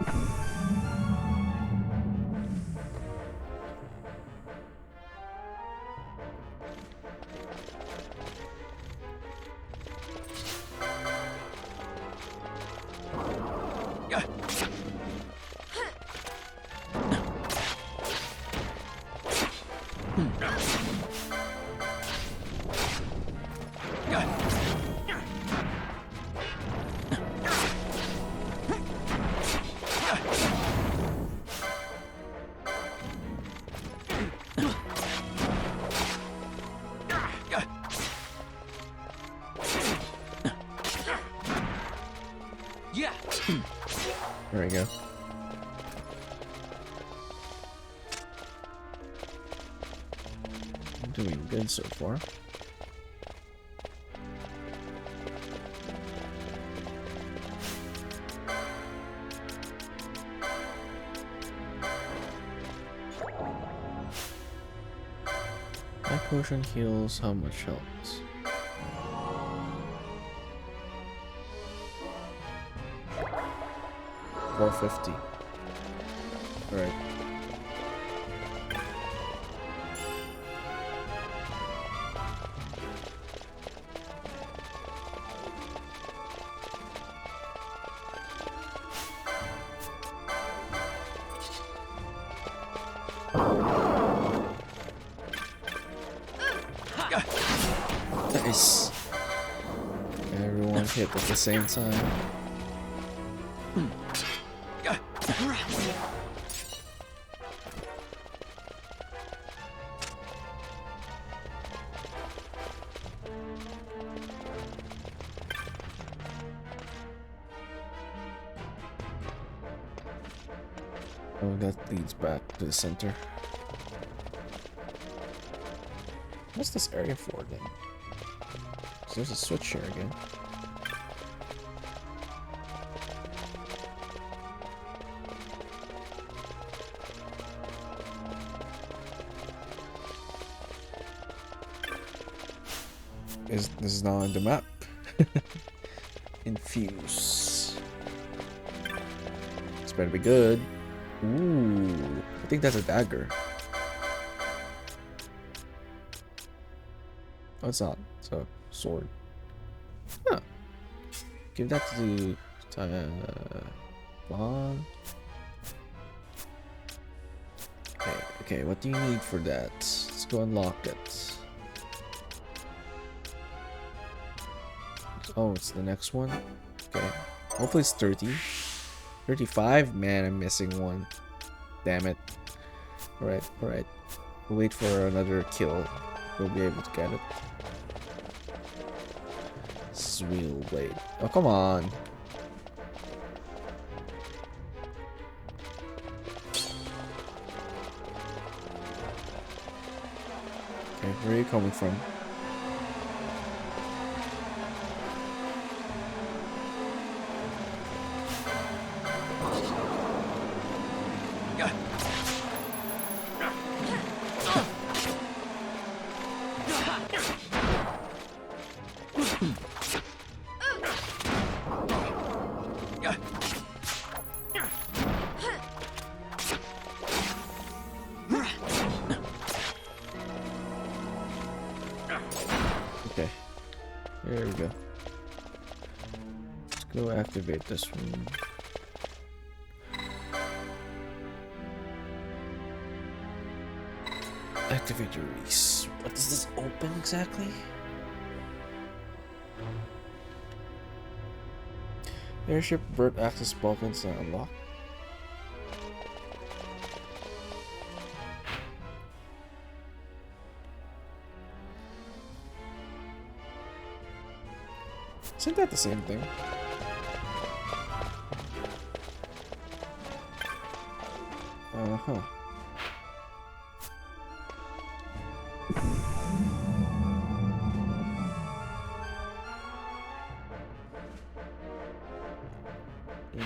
There we go. I'm doing good so far. My potion heals how much health? 450. Alright. Nice. Everyone hit at the same time. Oh, that leads back to the center. What's this area for then? So there's a switch here again. This is not on the map. Infuse. This better be good. Ooh, I think that's a dagger. Oh, it's not. It's a sword. Huh. Give that to Vaughn. Okay, what do you need for that? Let's go unlock it. Oh, it's the next one? Okay. Hopefully it's 30. 35? Man, I'm missing one. Damn it. Alright. We'll wait for another kill. We'll be able to get it. Swivel blade. Oh, come on. Okay, where are you coming from? Okay, there we go. Let's go activate this one. Activate your release. What does this open exactly? Airship bird access buttons are unlocked. Isn't that the same thing? Uh-huh.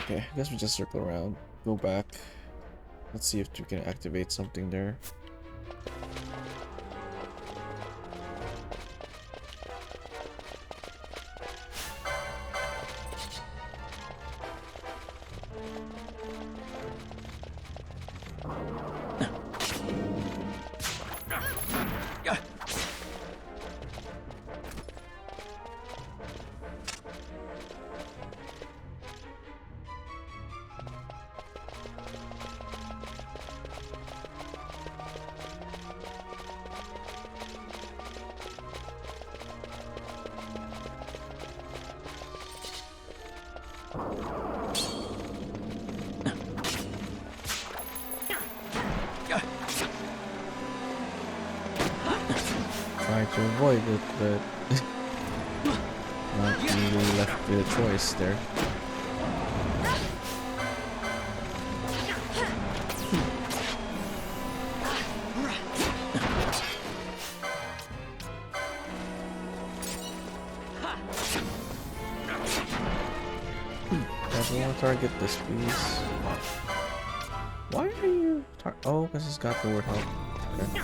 Okay, I guess we just circle around, go back. Let's see if we can activate something there. Try to avoid it, but not really left with a choice there. I want to target this piece. Why are you oh, because it's got the word help. Okay.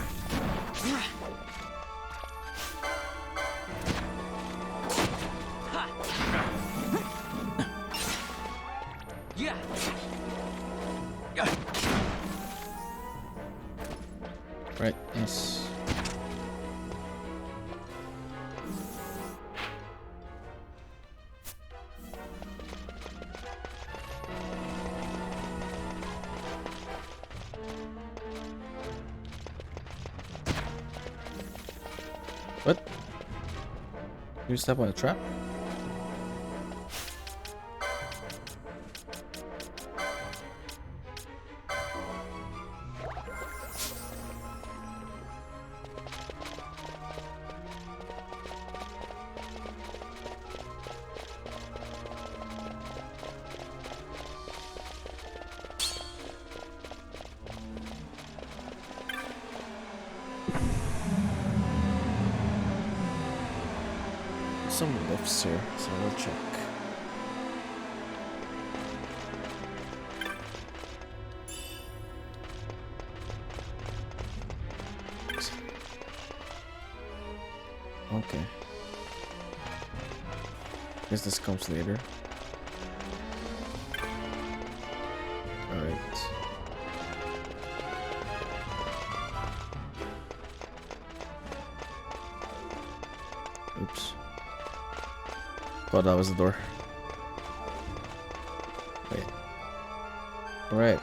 Right, yes. What? You step on a trap? Some lifts here, so we'll check. Okay. Guess this comes later. Alright. Oops. Thought that was the door. Wait. Alright.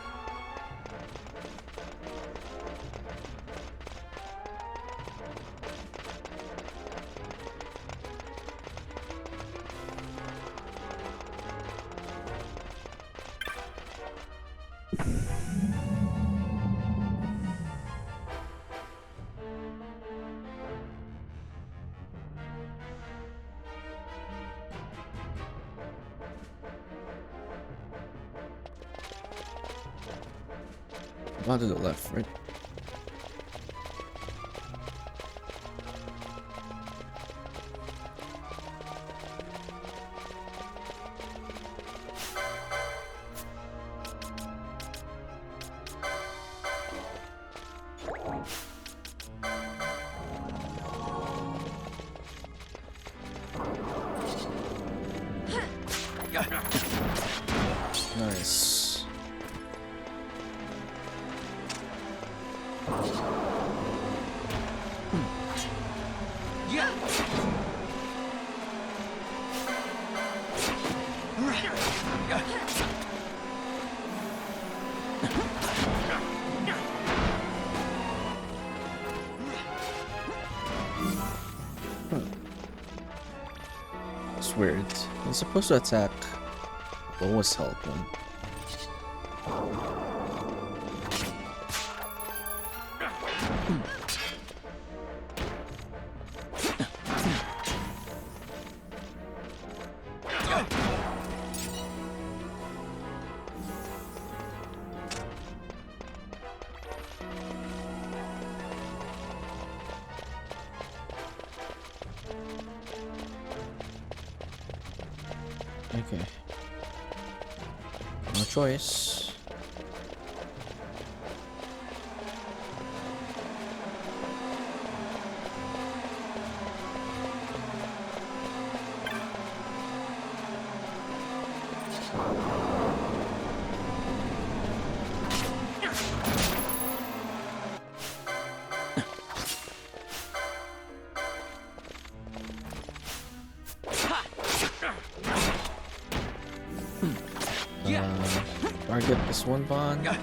On to the left, right? Nice. It's weird. It's supposed to attack lowest health one. Okay. No choice. Target this one bond. Okay,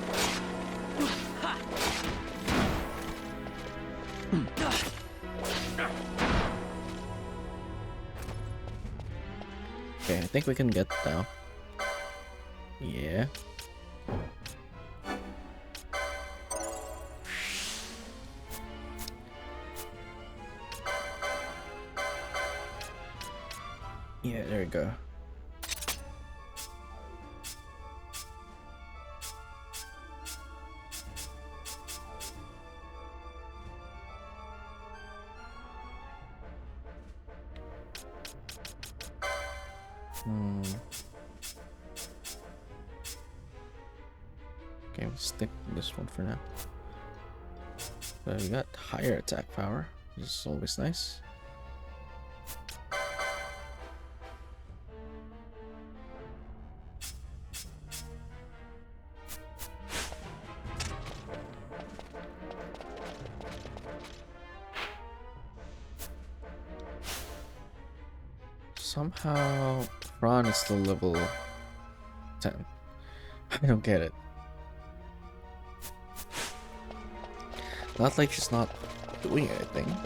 I think we can get now. Yeah. Yeah, there we go. Okay, we'll stick with this one for now. So we got higher attack power, which is always nice. Somehow Ron is still level 10. I don't get it. Not like she's not doing anything.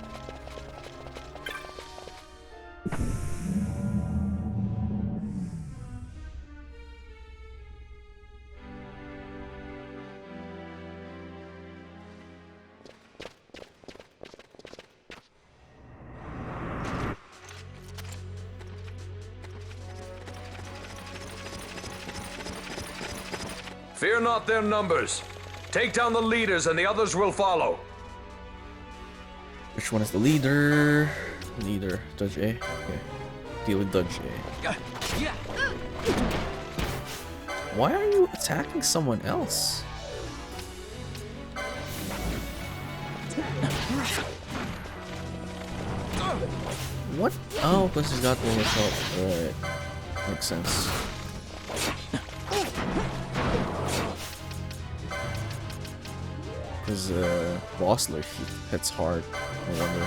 Fear not their numbers. Take down the leaders and the others will follow. Which one is the leader? Leader, Dodge A. Okay. Deal with Dodge A. Why are you attacking someone else? What? Oh, because he's got one health. Alright. Makes sense. Because Bossler hits hard, I wonder.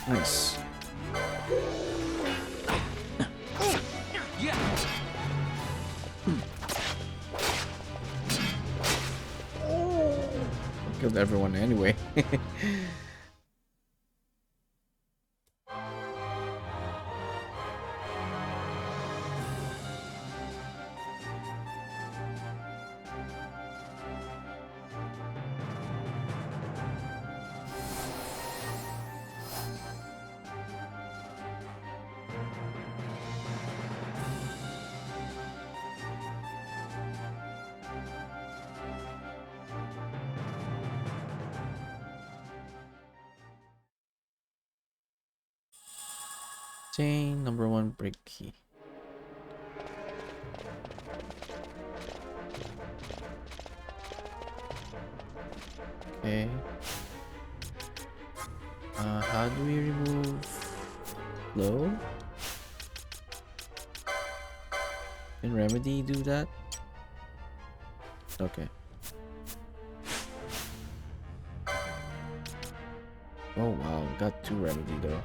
Nice. Killed everyone anyway. Chain number 1 break key. Okay. How do we remove flow? Can Remedy do that? Okay. Oh wow, got 2 Remedy though.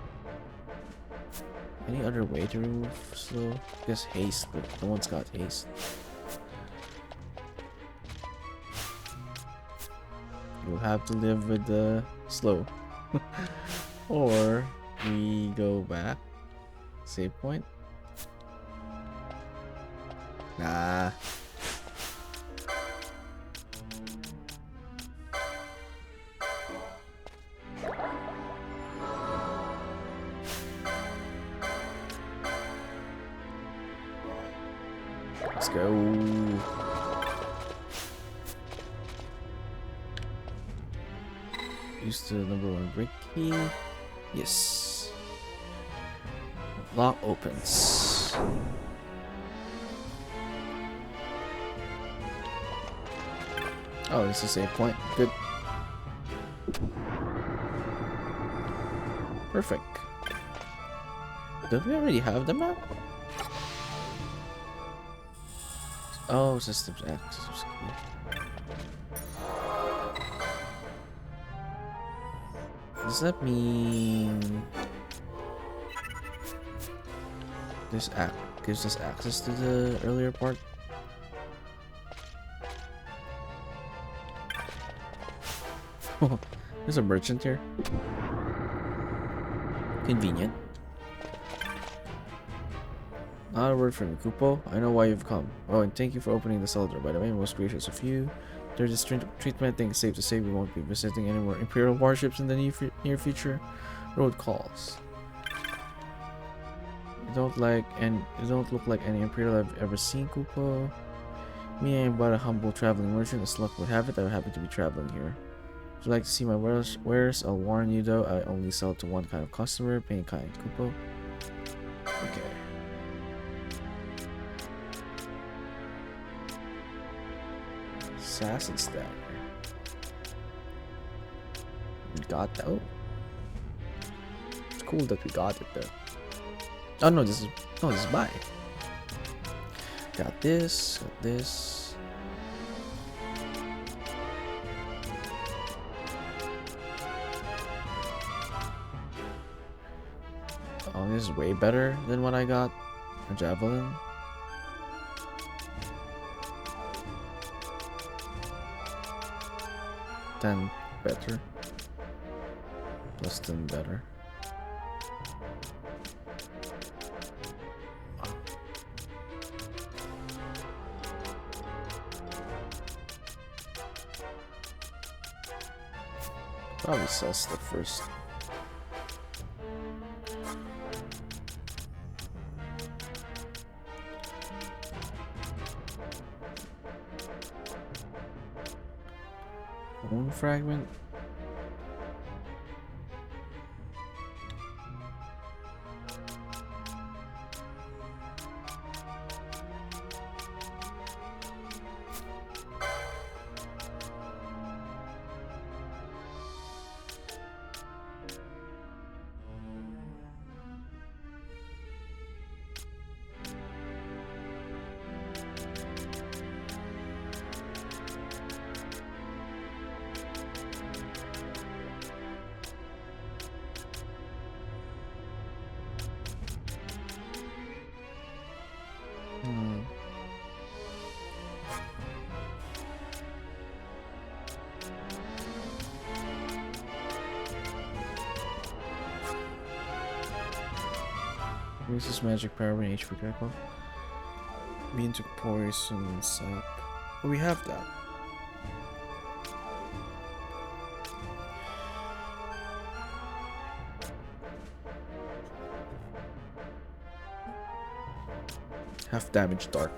Any other way to remove slow? I guess haste, but no one's got haste. You'll have to live with the slow. Or we go back. Save point? Nah. Let's go. Use the number 1 break key. Yes. Lock opens. Oh, this is save point. Good. Perfect. Don't we already have the map? Oh, systems access key. Does that mean this app gives us access to the earlier part? There's a merchant here. Convenient. Not a word from Kupo. I know why you've come. Oh, and thank you for opening the cellar door. By the way, most gracious of you. There's this treatment thing. Safe to say we won't be visiting any more Imperial warships in the near future. Road calls. You don't look like any Imperial I've ever seen, Kupo. Me, I am but a humble traveling merchant. As luck would have it, I happen to be traveling here. Would you like to see my wares? I'll warn you though, I only sell to one kind of customer. Paying kind, Kupo. Okay. Assassin's dagger. We got that. Oh, it's cool that we got it though. Oh no, this is buy. Got this. Got this. Oh, this is way better than what I got. A javelin. Then better. Less than better. Probably sell stuff first. Bone fragment. Increases magic power when HP critical. Immune to poison sap. Oh, we have that. Half damage dark.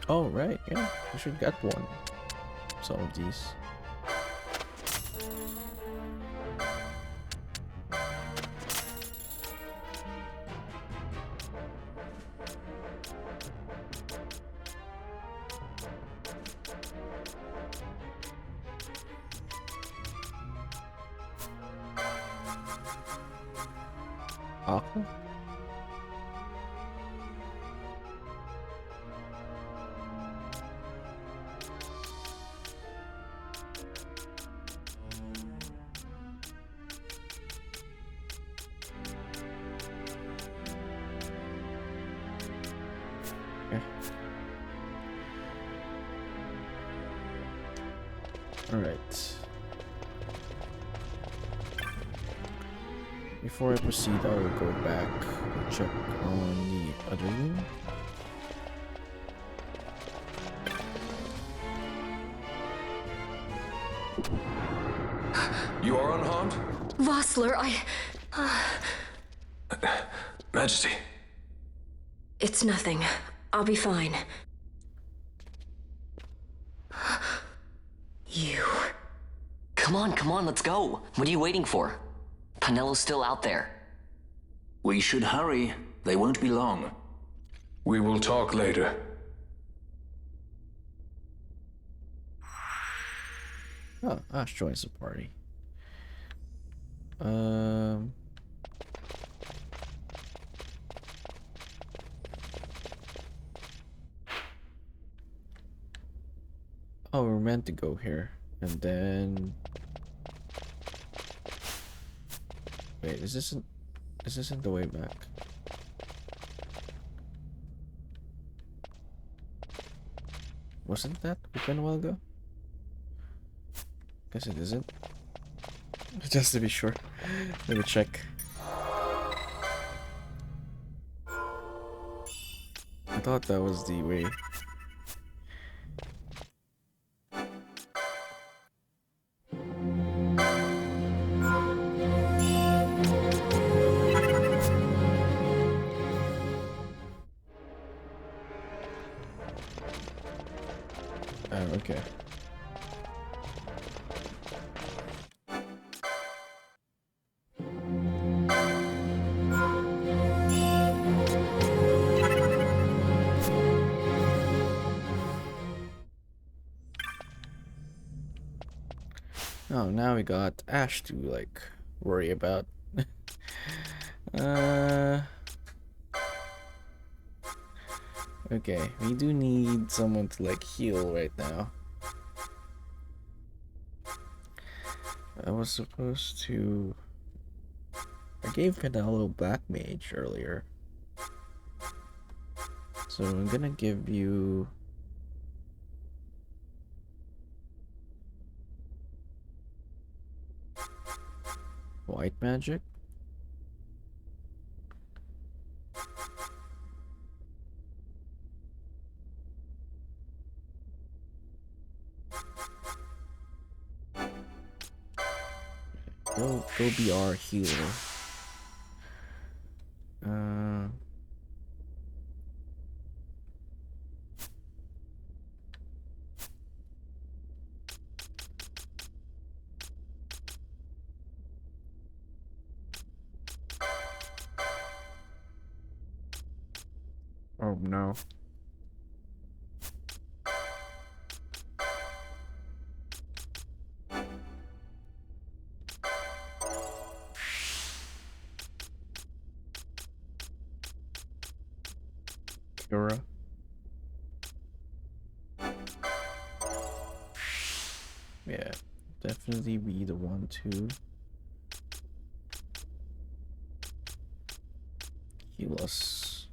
Oh, right, yeah. We should get one. Some of these. Aqua? Okay. All right. Before I proceed, I will go back and check on the other room. You are unharmed? Vossler, Majesty. It's nothing. I'll be fine. You. Come on, let's go. What are you waiting for? Panelo's still out there. We should hurry. They won't be long. We will talk later. Oh, Ash joins the party. Oh, we're meant to go here, and then wait, is this isn't the way back? Wasn't that open a while ago? Guess it isn't. Just to be sure. Let me check. I thought that was the way. Oh, okay. Oh, now we got Ash to like worry about. Okay, we do need someone to like heal right now. I was supposed to. I gave Penelo Black Mage earlier, so I'm gonna give you. White magic. Go be our healer. Oh no. Kira. Yeah, definitely be the one to heal us.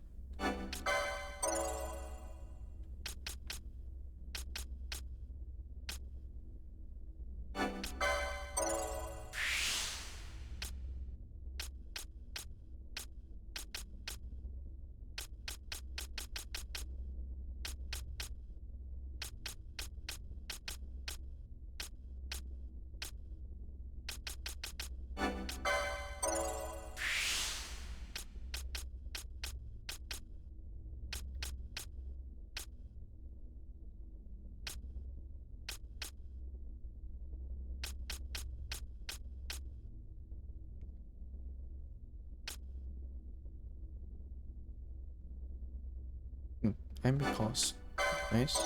And because. Nice.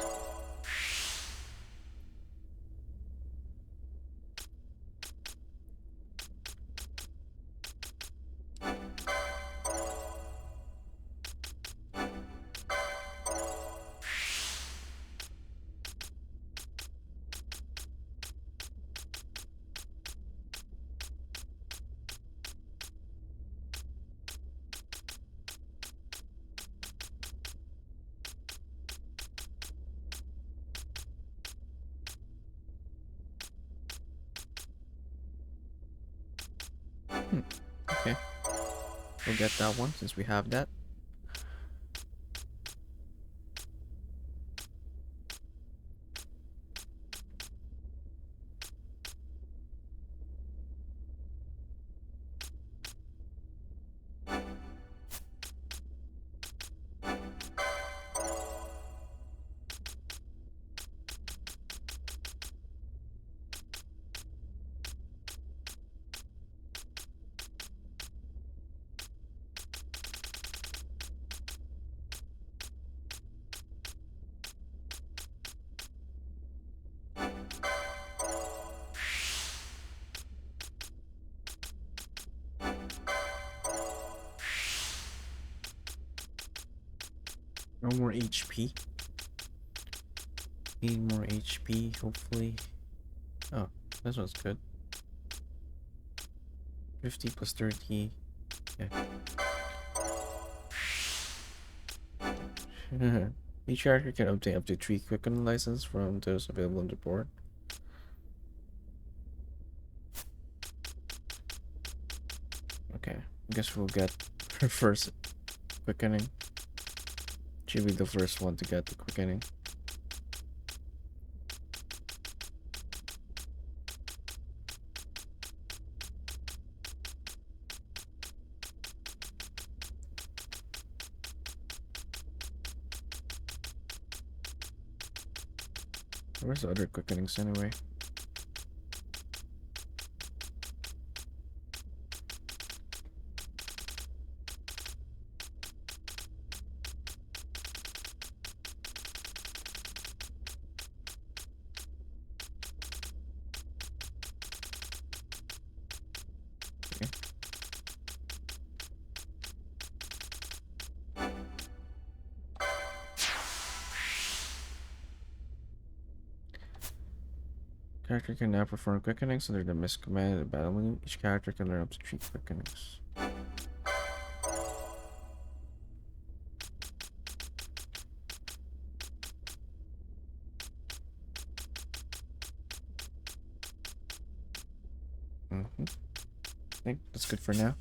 Okay. We'll get that one since we have that. No more HP. Need more HP, hopefully. Oh, this one's good. 50 plus 30. Yeah. Each character can obtain up to 3 quicken license from those available on the board. Okay, I guess we'll get her first quickening. She'll be the first one to get the quickening. Where's the other quickenings anyway? Character can now perform quickenings under the miss command of the battle menu. Each character can learn up to 3 quickenings. I think that's good for now.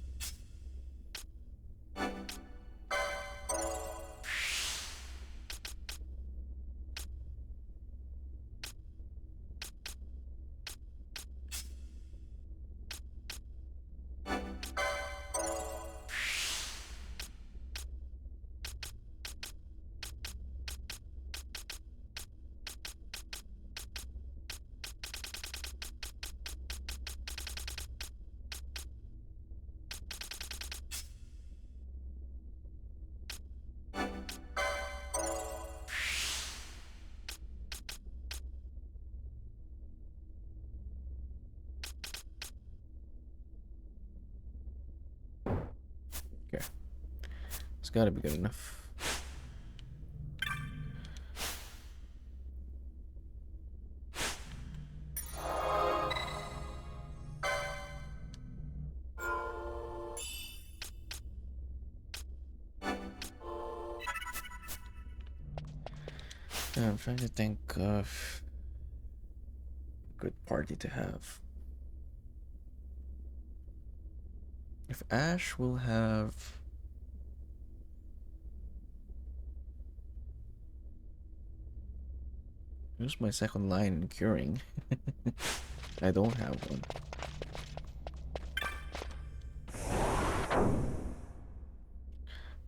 Okay. It's gotta be good enough. I'm trying to think of a good party to have. If Ash will have... Who's my second line in curing? I don't have one.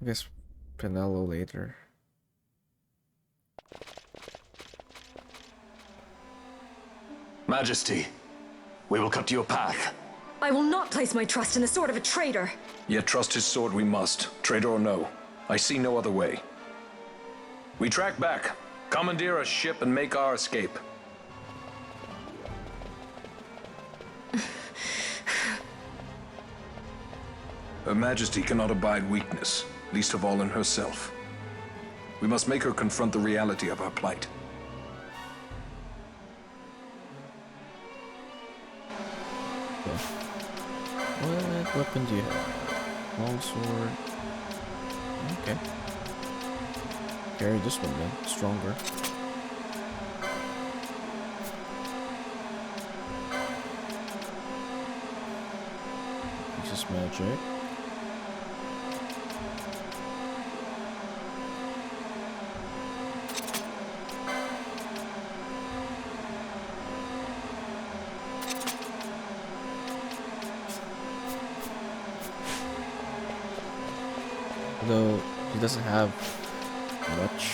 I guess Penelo later. Majesty, we will cut your path. I will not place my trust in the sword of a traitor. Yet trust his sword we must, traitor or no. I see no other way. We track back, commandeer a ship, and make our escape. Her Majesty cannot abide weakness, least of all in herself. We must make her confront the reality of our plight. What weapon do you have? Long sword. Okay. Carry this one then. Stronger. Uses magic. Although he doesn't have much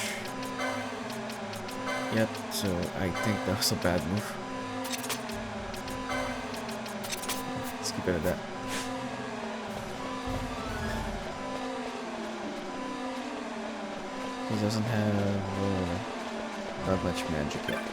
yet, so I think that was a bad move. Let's keep it at that. He doesn't have that much magic yet.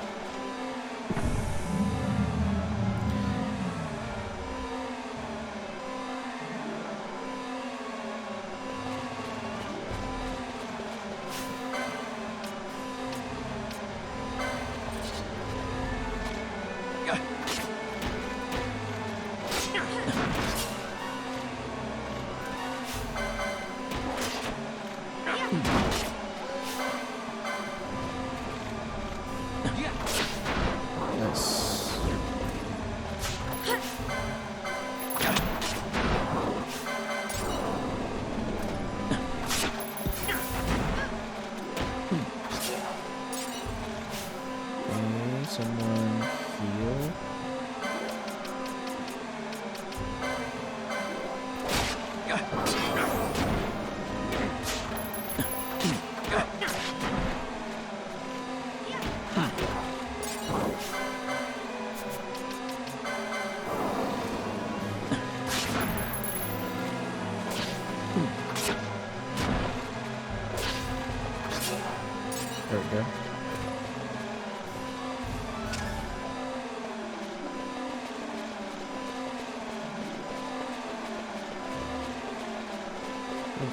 Someone heal. There we go.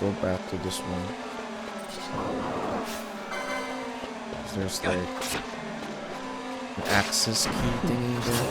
Go back to this one. There's like an access key thingy there.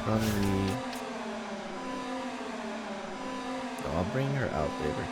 Probably. No, I'll bring her out later.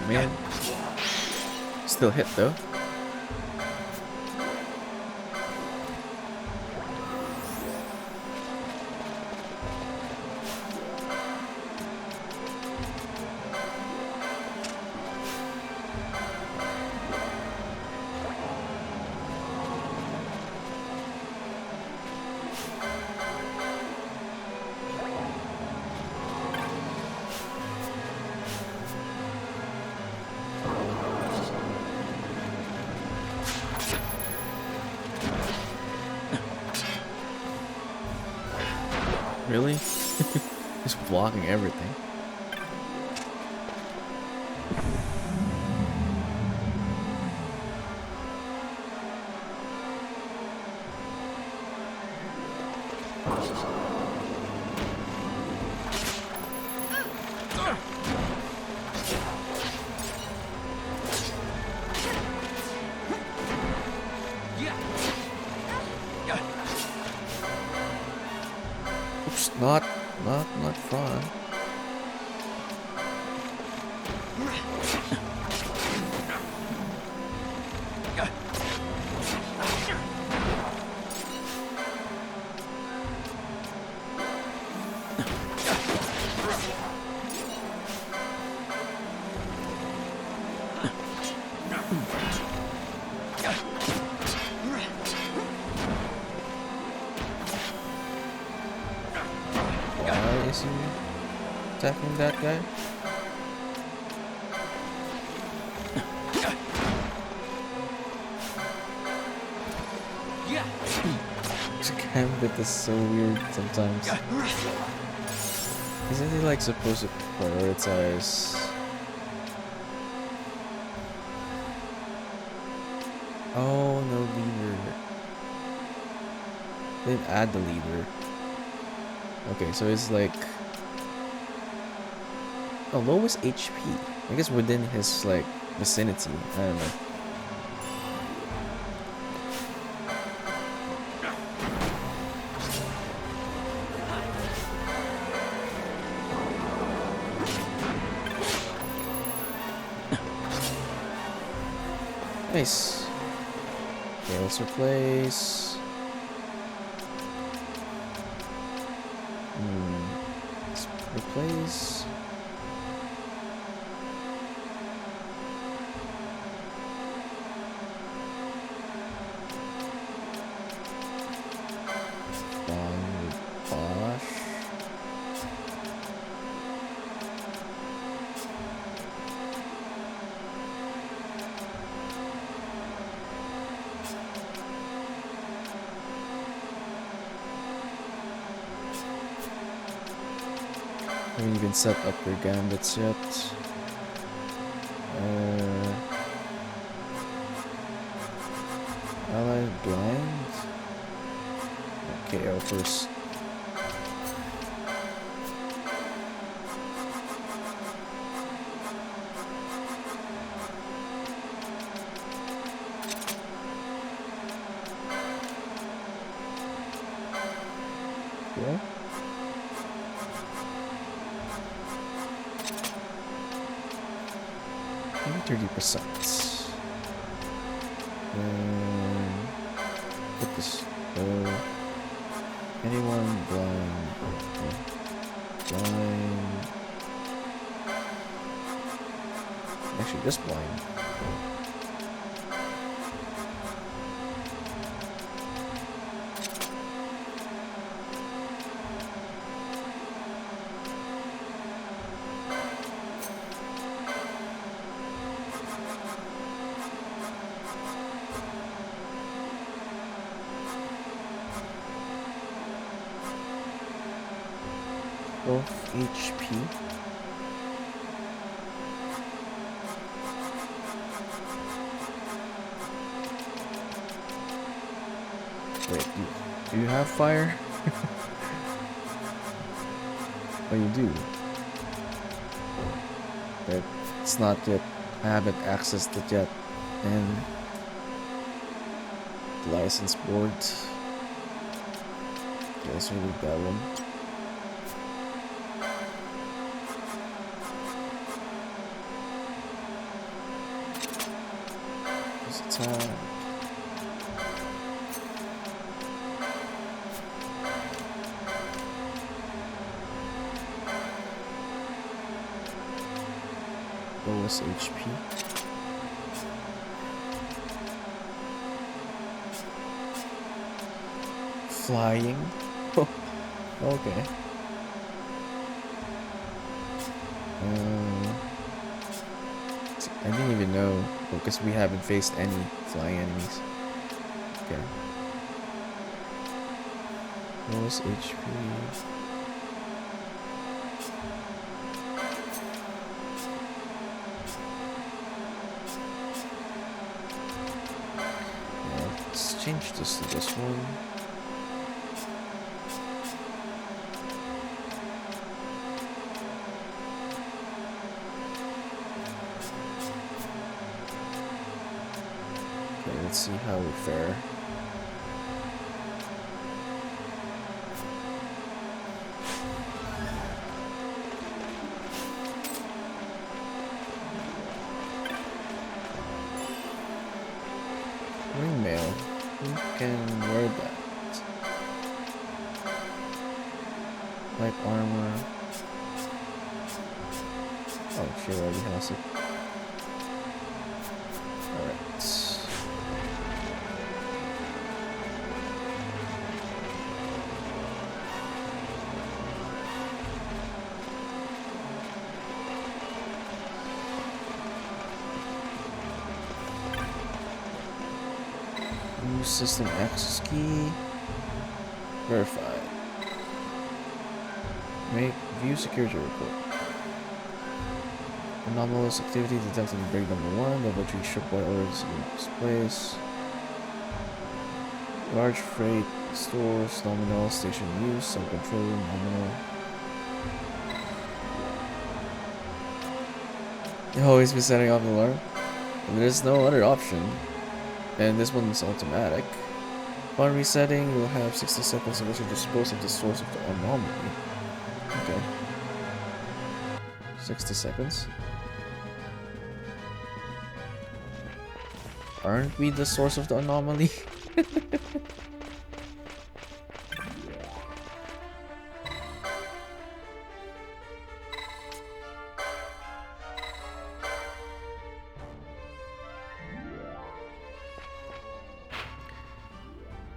Man, still hit though. Really? Just blocking everything. Oops, not fun. Why is he attacking that guy? This gambit is so weird sometimes. Isn't he like supposed to prioritize? Oh, no leader. They didn't add the leader. Okay, so it's like a lowest HP. I guess within his like vicinity. I don't know. Nice. Okay, let's replace. Let's replace. Bosch. Haven't even set up your gambits yet. Allied blind. Okay, I'll first. Yeah. Maybe 30%. Put this. Anyone blind? Okay. Blind. Actually, just blind. Of HP. Wait, do you have fire? Oh, you do. But it's not yet. I haven't accessed it yet. And the license board. Okay, let's remove that one. Time. Lowest HP. Flying. Okay. I didn't even know because we haven't faced any flying enemies. Okay. Lowest HP. change this to this one. Okay, let's see how we fare. Ringmail. Who can wear that? Light armor. Oh, she already has it. Alright. Use system access key. Verified. Make view security report. Anomalous activity detected in break number 1. Level 3 shipwide alerts in place. Large freight stores, nominal, station use, self-control, nominal. You always be setting off the alarm. And there's no other option. And this one is automatic. Upon resetting, you'll have 60 seconds in which to dispose of the source of the anomaly. Okay. 60 seconds. Aren't we the source of the anomaly?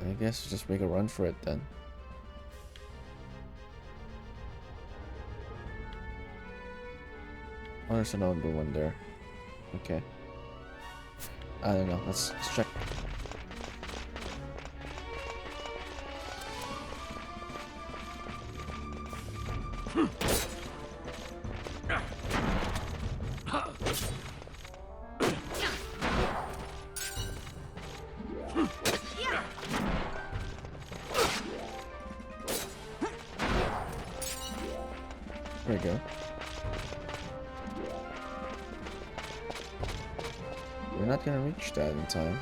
I guess just make a run for it then. Oh, there's another one there. Okay. I don't know. Let's check. There we go. We're not gonna reach that in time.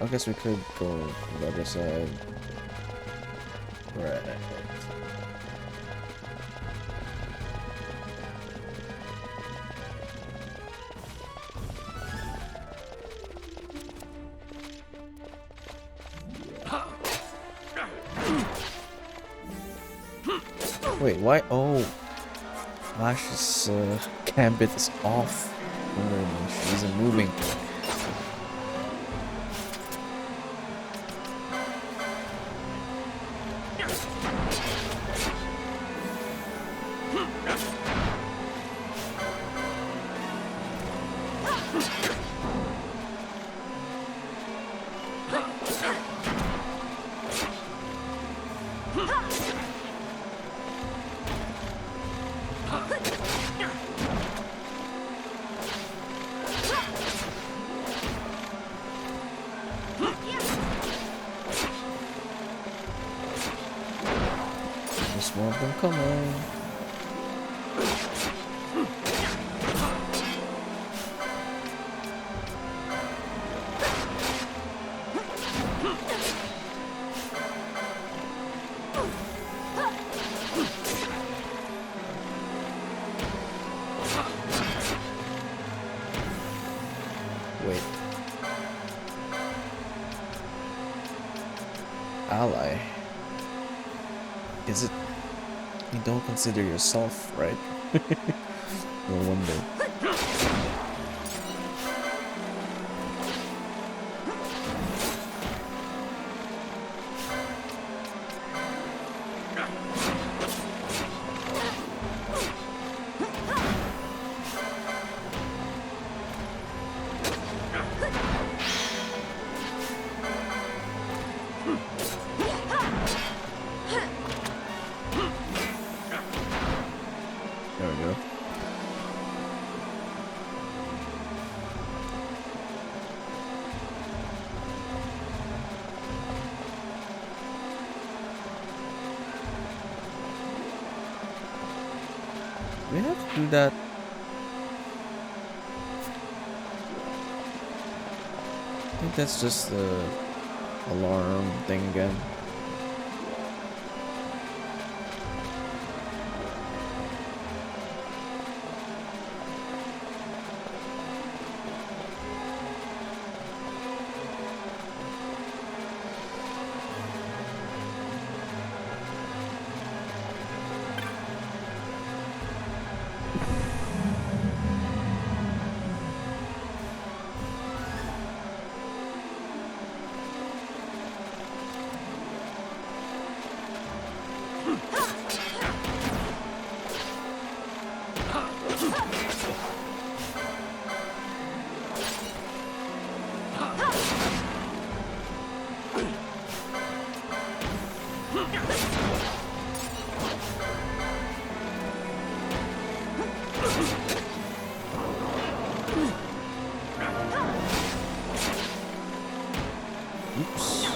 I guess we could go to the other side. Right. Wait, why? Oh, Flash's gambit is off. She isn't moving. There's more of them coming. Wait. Ally. Is it? You don't consider yourself, right? No wonder. do that? I think that's just the alarm thing again. Oops.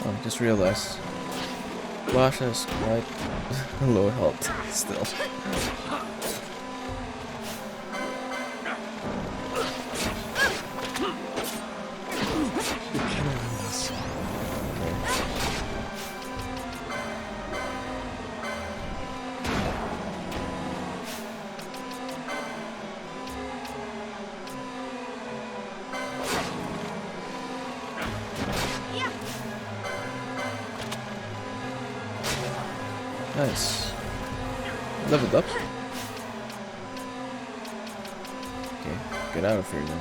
Oh, just realized Lasha is quite low health still. Nice. Leveled up. Okay, get out of here then.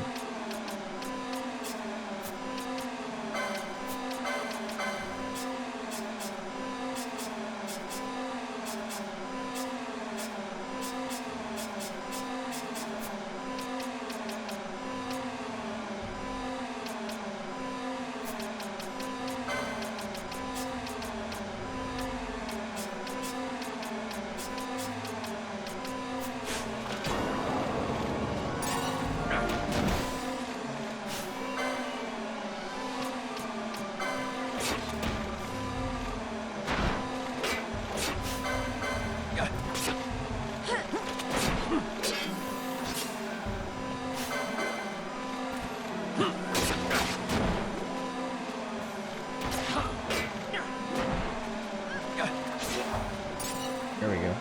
There we go.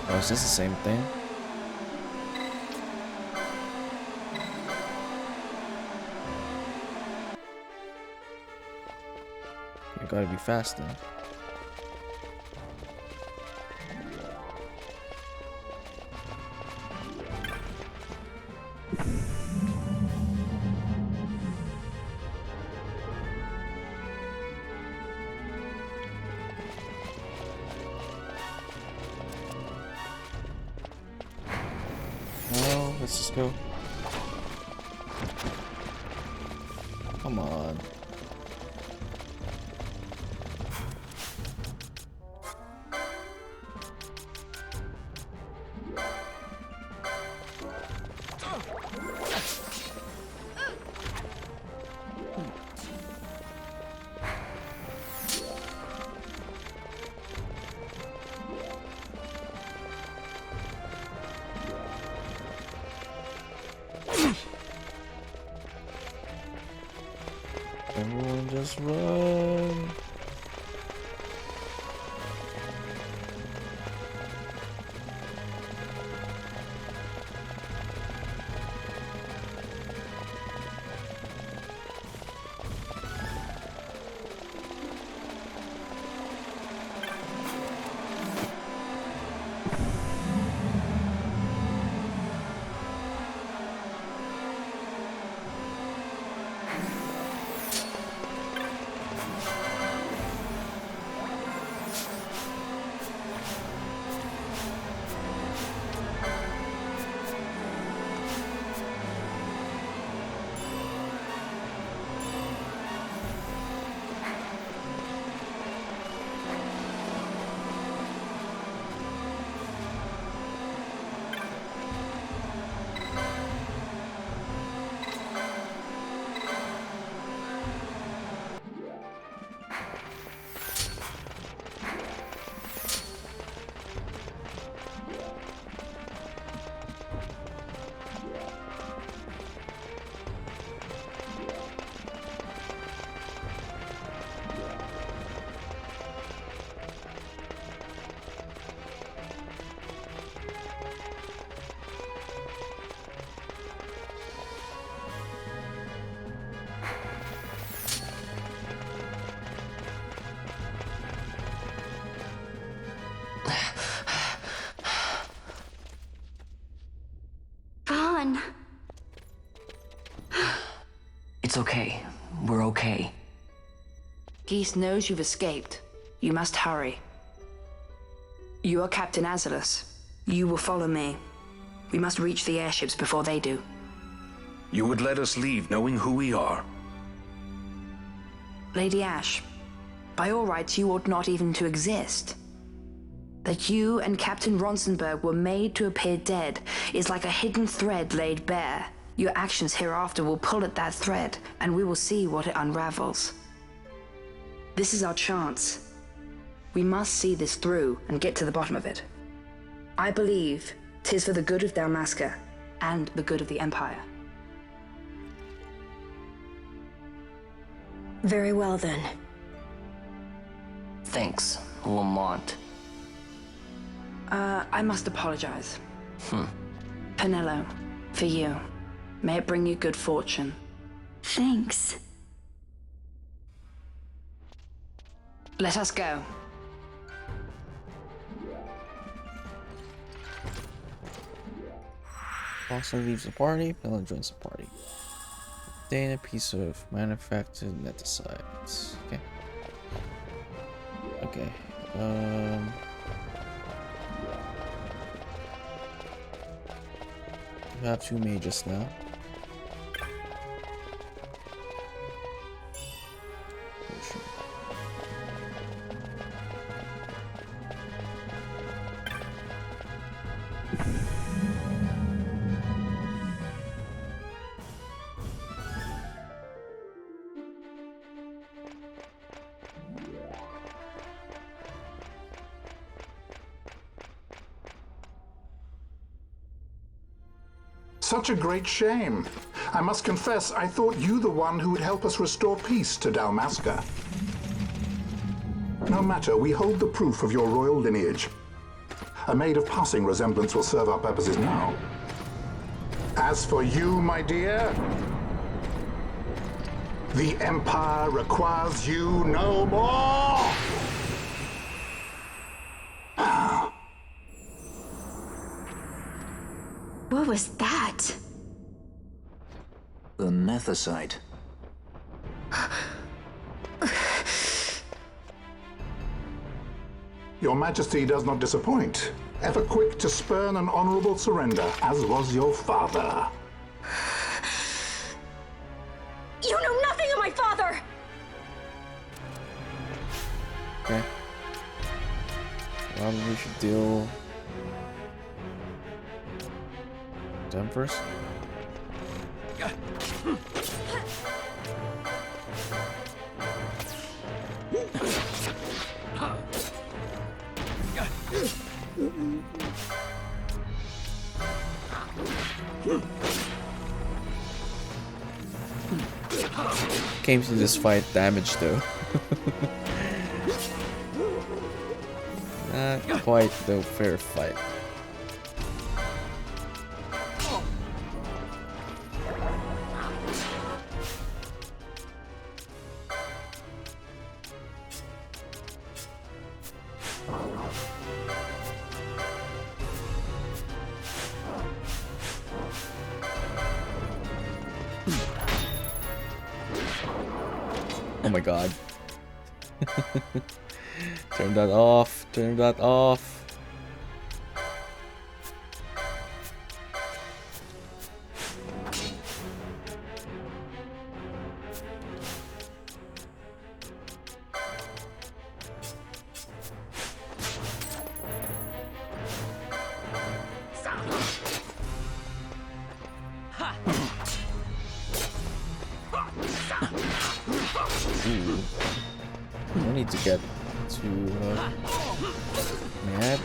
Oh, is this the same thing? You gotta be fast then. Well, let's just go. Come on. Everyone just run. Ron. It's okay. We're okay. Geese knows you've escaped. You must hurry. You are Captain Azalus. You will follow me. We must reach the airships before they do. You would let us leave knowing who we are? Lady Ash, by all rights, you ought not even to exist. That you and Captain Ronsenberg were made to appear dead is like a hidden thread laid bare. Your actions hereafter will pull at that thread, and we will see what it unravels. This is our chance. We must see this through and get to the bottom of it. I believe 'tis for the good of Dalmasca and the good of the Empire. Very well, then. Thanks, Lamont. I must apologize. Penello, for you. May it bring you good fortune. Thanks. Let us go. Also leaves the party, Bella joins the party. Obtain a piece of manufactured neticides. Okay. Okay. We have 2 mages now. Such a great shame. I must confess, I thought you the one who would help us restore peace to Dalmasca. No matter, we hold the proof of your royal lineage. A maid of passing resemblance will serve our purposes now. As for you, my dear, the Empire requires you no more! What was that? The Nethicite. Your Majesty does not disappoint. Ever quick to spurn an honorable surrender, as was your father. You know nothing of my father! Okay. Probably we should deal them first. Came to this fight damaged though. Not quite the fair fight. Oh my god. Turn that off. Turn that off. Ooh. I need to get to Matt.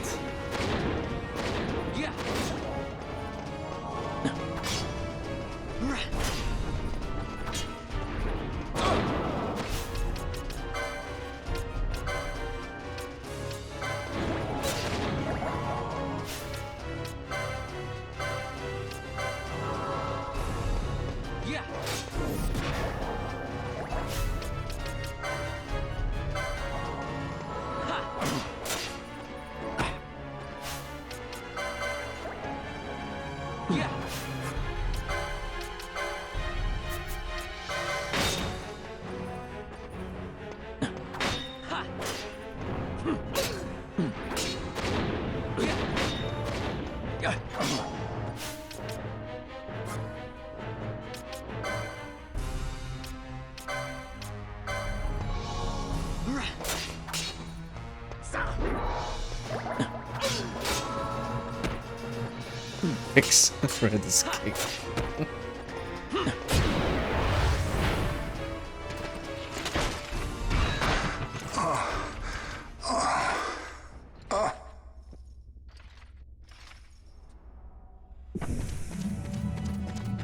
Fix Fred escape.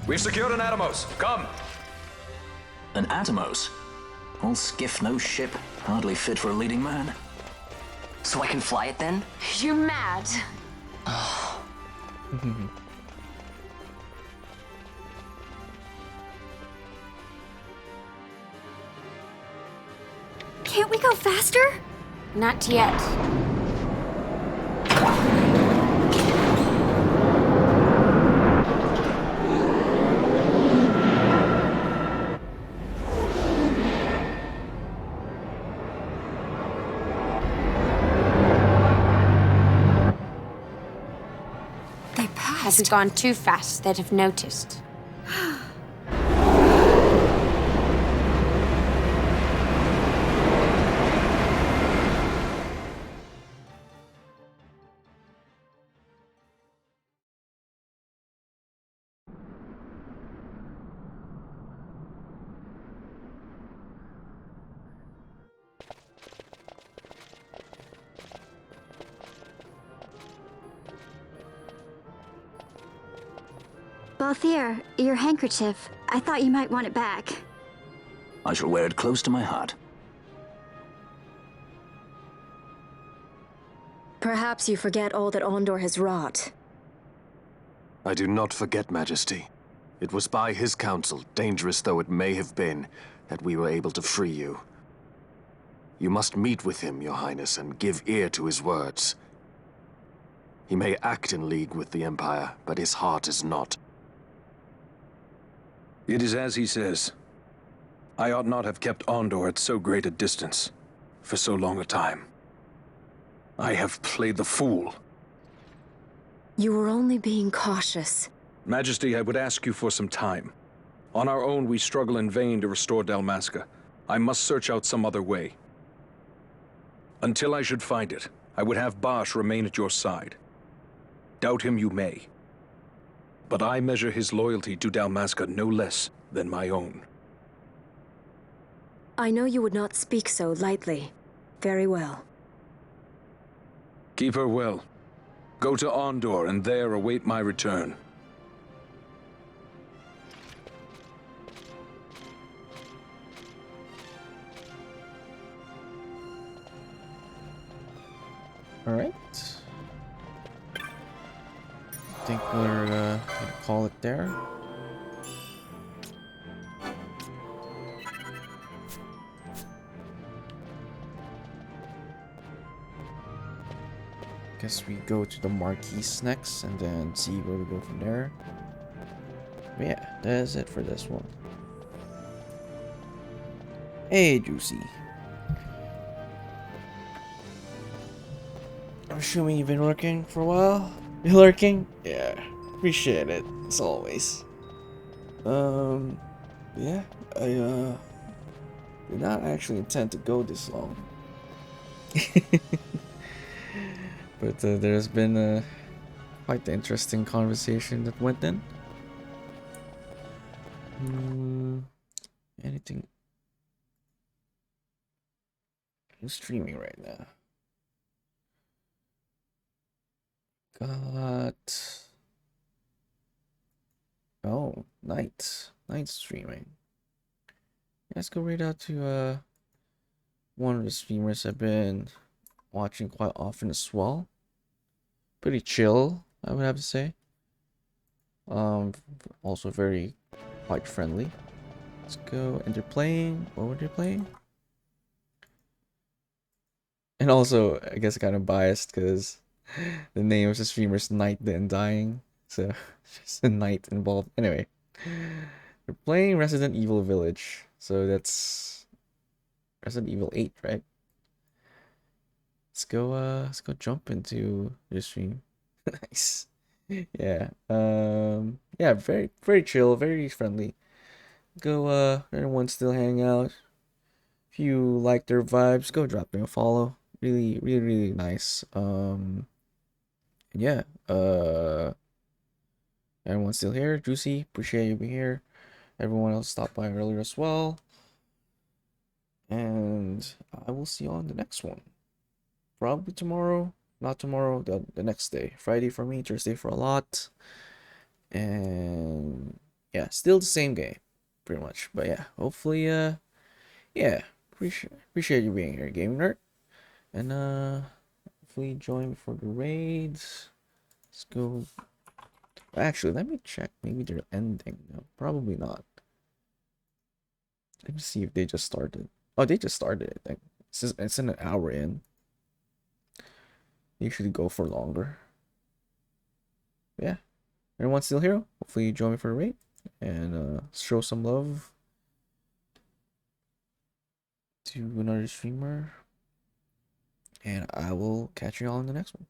We've secured an Atomos. Come! An Atomos? All skiff, no ship. Hardly fit for a leading man. So I can fly it then? You're mad. Can't we go faster? Not yet. They passed. Have we gone too fast? They'd have noticed. Balthier, your handkerchief. I thought you might want it back. I shall wear it close to my heart. Perhaps you forget all that Ondor has wrought. I do not forget, Majesty. It was by his counsel, dangerous though it may have been, that we were able to free you. You must meet with him, Your Highness, and give ear to his words. He may act in league with the Empire, but his heart is not. It is as he says. I ought not have kept Ondor at so great a distance for so long a time. I have played the fool. You were only being cautious. Majesty, I would ask you for some time. On our own, we struggle in vain to restore Dalmasca. I must search out some other way. Until I should find it, I would have Bosch remain at your side. Doubt him you may. But I measure his loyalty to Dalmasca no less than my own. I know you would not speak so lightly. Very well. Keep her well. Go to Ondor and there await my return. All right. I think we're gonna call it there. Guess we go to the Marquise next and then see where we go from there. But yeah, that's it for this one. Hey, Juicy. I'm assuming you've been lurking for a while? You lurking? Yeah, appreciate it, as always. Yeah, I, did not actually intend to go this long. But there's been quite the interesting conversation that went in. Anything? Who's streaming right now? Got... Oh, Night streaming. Let's go right out to one of the streamers I've been watching quite often as well. Pretty chill, I would have to say. Also very quite friendly. Let's go, and they're playing. What were they playing? And also, I guess kind of biased because the name of the streamer's Night Then Dying, so just a night involved. Anyway, they're playing Resident Evil Village, so that's Resident Evil 8, right? Let's go jump into your stream. Nice. Yeah. Yeah, very chill, very friendly. Go everyone still hang out. If you like their vibes, go drop them a follow. really nice. Yeah. Everyone's still here. Juicy, appreciate you being here. Everyone else stopped by earlier as well. And I will see you on the next one. Probably tomorrow. Not tomorrow, the next day. Friday for me, Thursday for a lot. And yeah, still the same game, pretty much. But yeah, hopefully, yeah, appreciate you being here, Game Nerd. And hopefully join for the raids. Let's go. Actually, let me check. Maybe they're ending. No, probably not. Let me see if they just started. Oh, they just started, I think. It's in an hour in. They usually go for longer. Yeah. Everyone's still here. Hopefully you join me for the raid. And show some love to another streamer. And I will catch you all in the next one.